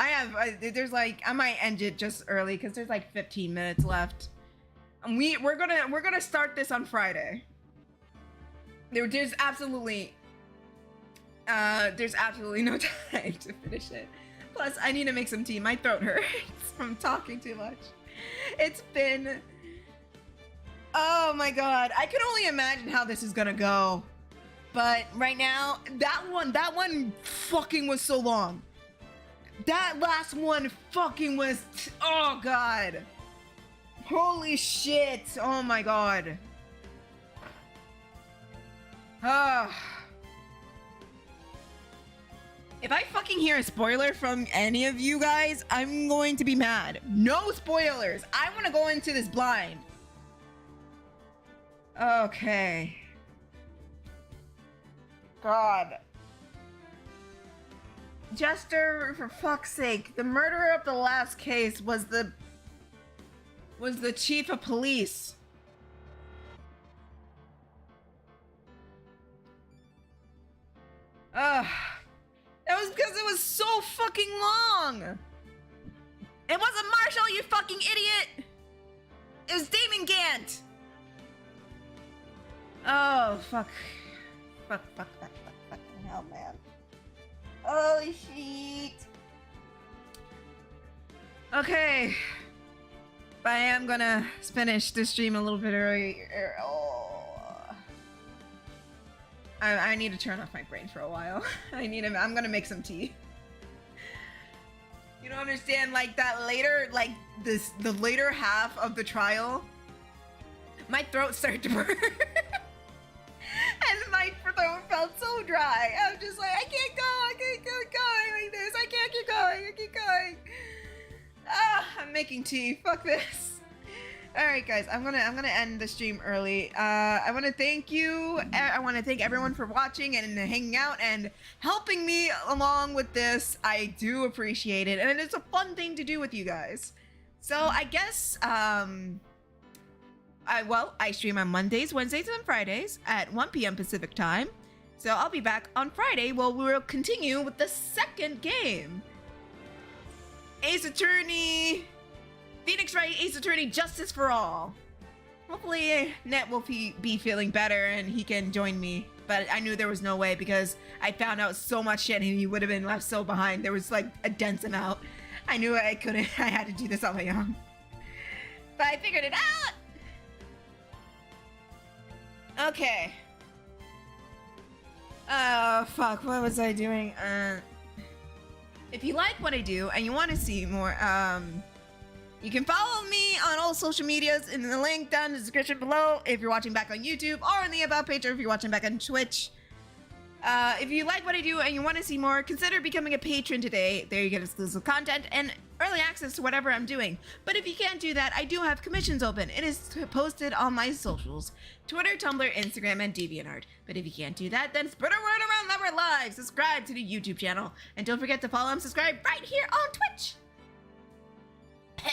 There's like, I might end it just early because there's like 15 minutes left. And we're gonna start this on Friday. There's absolutely no time to finish it. Plus, I need to make some tea. My throat hurts from talking too much. It's been, oh my God. I can only imagine how this is gonna go. But right now, that one fucking was so long. That last one fucking was, oh God. Holy shit. Oh my God. If I fucking hear a spoiler from any of you guys, I'm going to be mad. No spoilers. I want to go into this blind. Okay. God. Jester, for fuck's sake, the murderer of the last case was the chief of police. Ugh. That was because it was so fucking long. It wasn't Marshall, you fucking idiot. It was Damon Gant. Oh, fuck. Fuck, fucking hell, man. Holy shit. Okay. But I am gonna finish the stream a little bit early. Oh. I need to turn off my brain for a while. I'm gonna make some tea. You don't understand, like that later, like the later half of the trial, my throat started to burn. And my throat felt so dry. I'm just like, I can't keep going like this. I can't keep going. Ah, I'm making tea. Fuck this. All right, guys, I'm gonna end the stream early. I want to thank you. I want to thank everyone for watching and hanging out and helping me along with this. I do appreciate it, and it's a fun thing to do with you guys. So I guess I stream on Mondays, Wednesdays, and Fridays at 1 p.m. Pacific time. So I'll be back on Friday. Well, we'll continue with the second game. Ace Attorney. Phoenix Wright, Ace Attorney, Justice for All. Hopefully, Net will be feeling better and he can join me. But I knew there was no way because I found out so much shit and he would have been left so behind. There was like a dense amount. I knew I couldn't. I had to do this on my own. But I figured it out. Okay. Oh, fuck. What was I doing? If you like what I do and you want to see more, you can follow me on all social medias in the link down in the description below if you're watching back on YouTube, or in the About page, or if you're watching back on Twitch. If you like what I do and you want to see more, consider becoming a patron today. There you get exclusive content and early access to whatever I'm doing. But if you can't do that, I do have commissions open. It is posted on my socials: Twitter, Tumblr, Instagram, and DeviantArt. But if you can't do that, then spread a word around that we're live. Subscribe to the YouTube channel. And don't forget to follow and subscribe right here on Twitch. And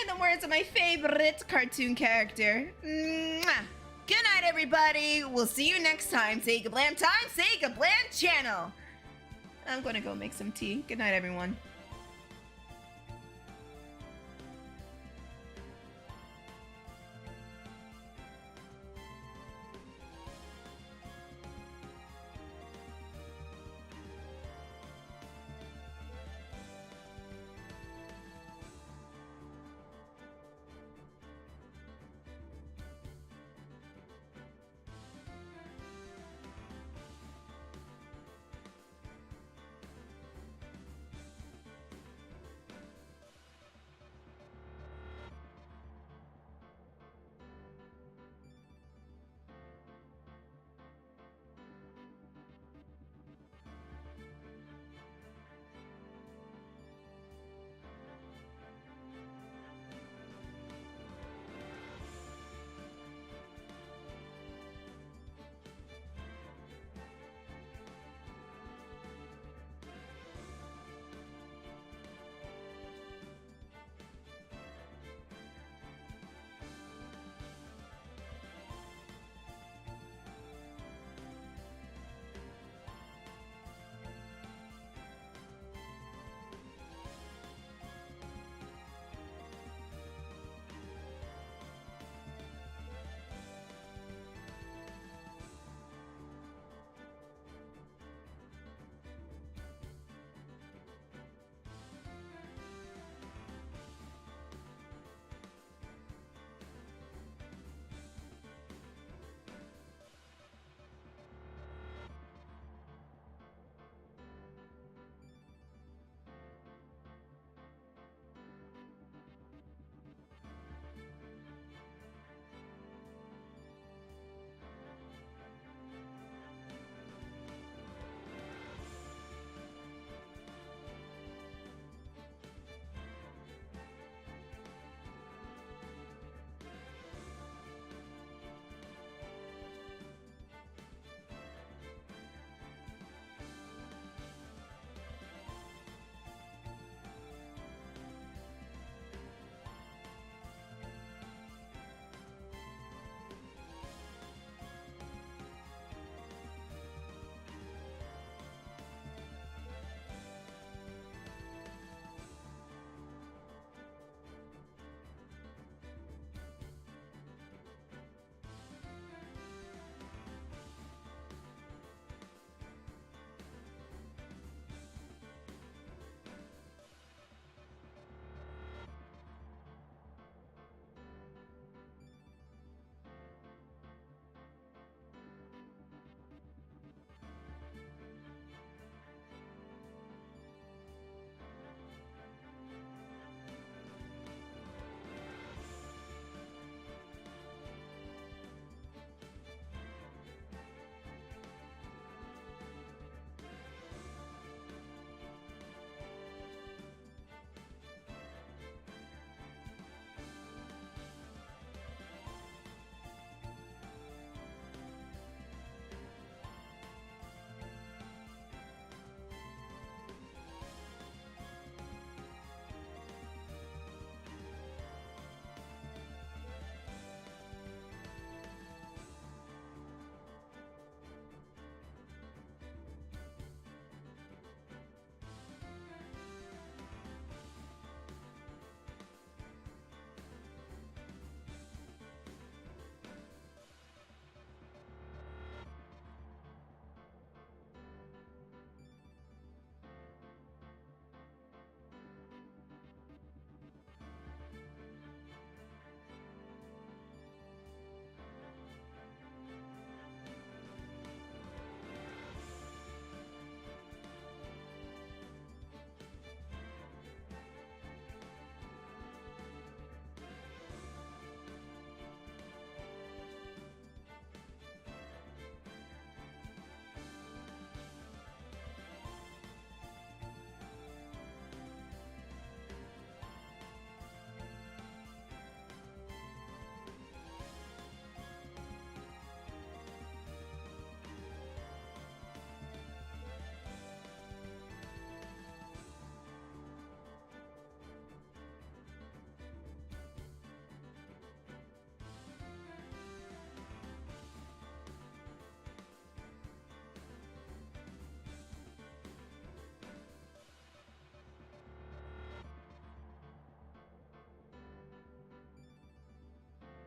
in the words of my favorite cartoon character, mwah. Good night, everybody. We'll see you next time. Say Gablam time, say Gablam channel. I'm gonna go make some tea. Good night, everyone.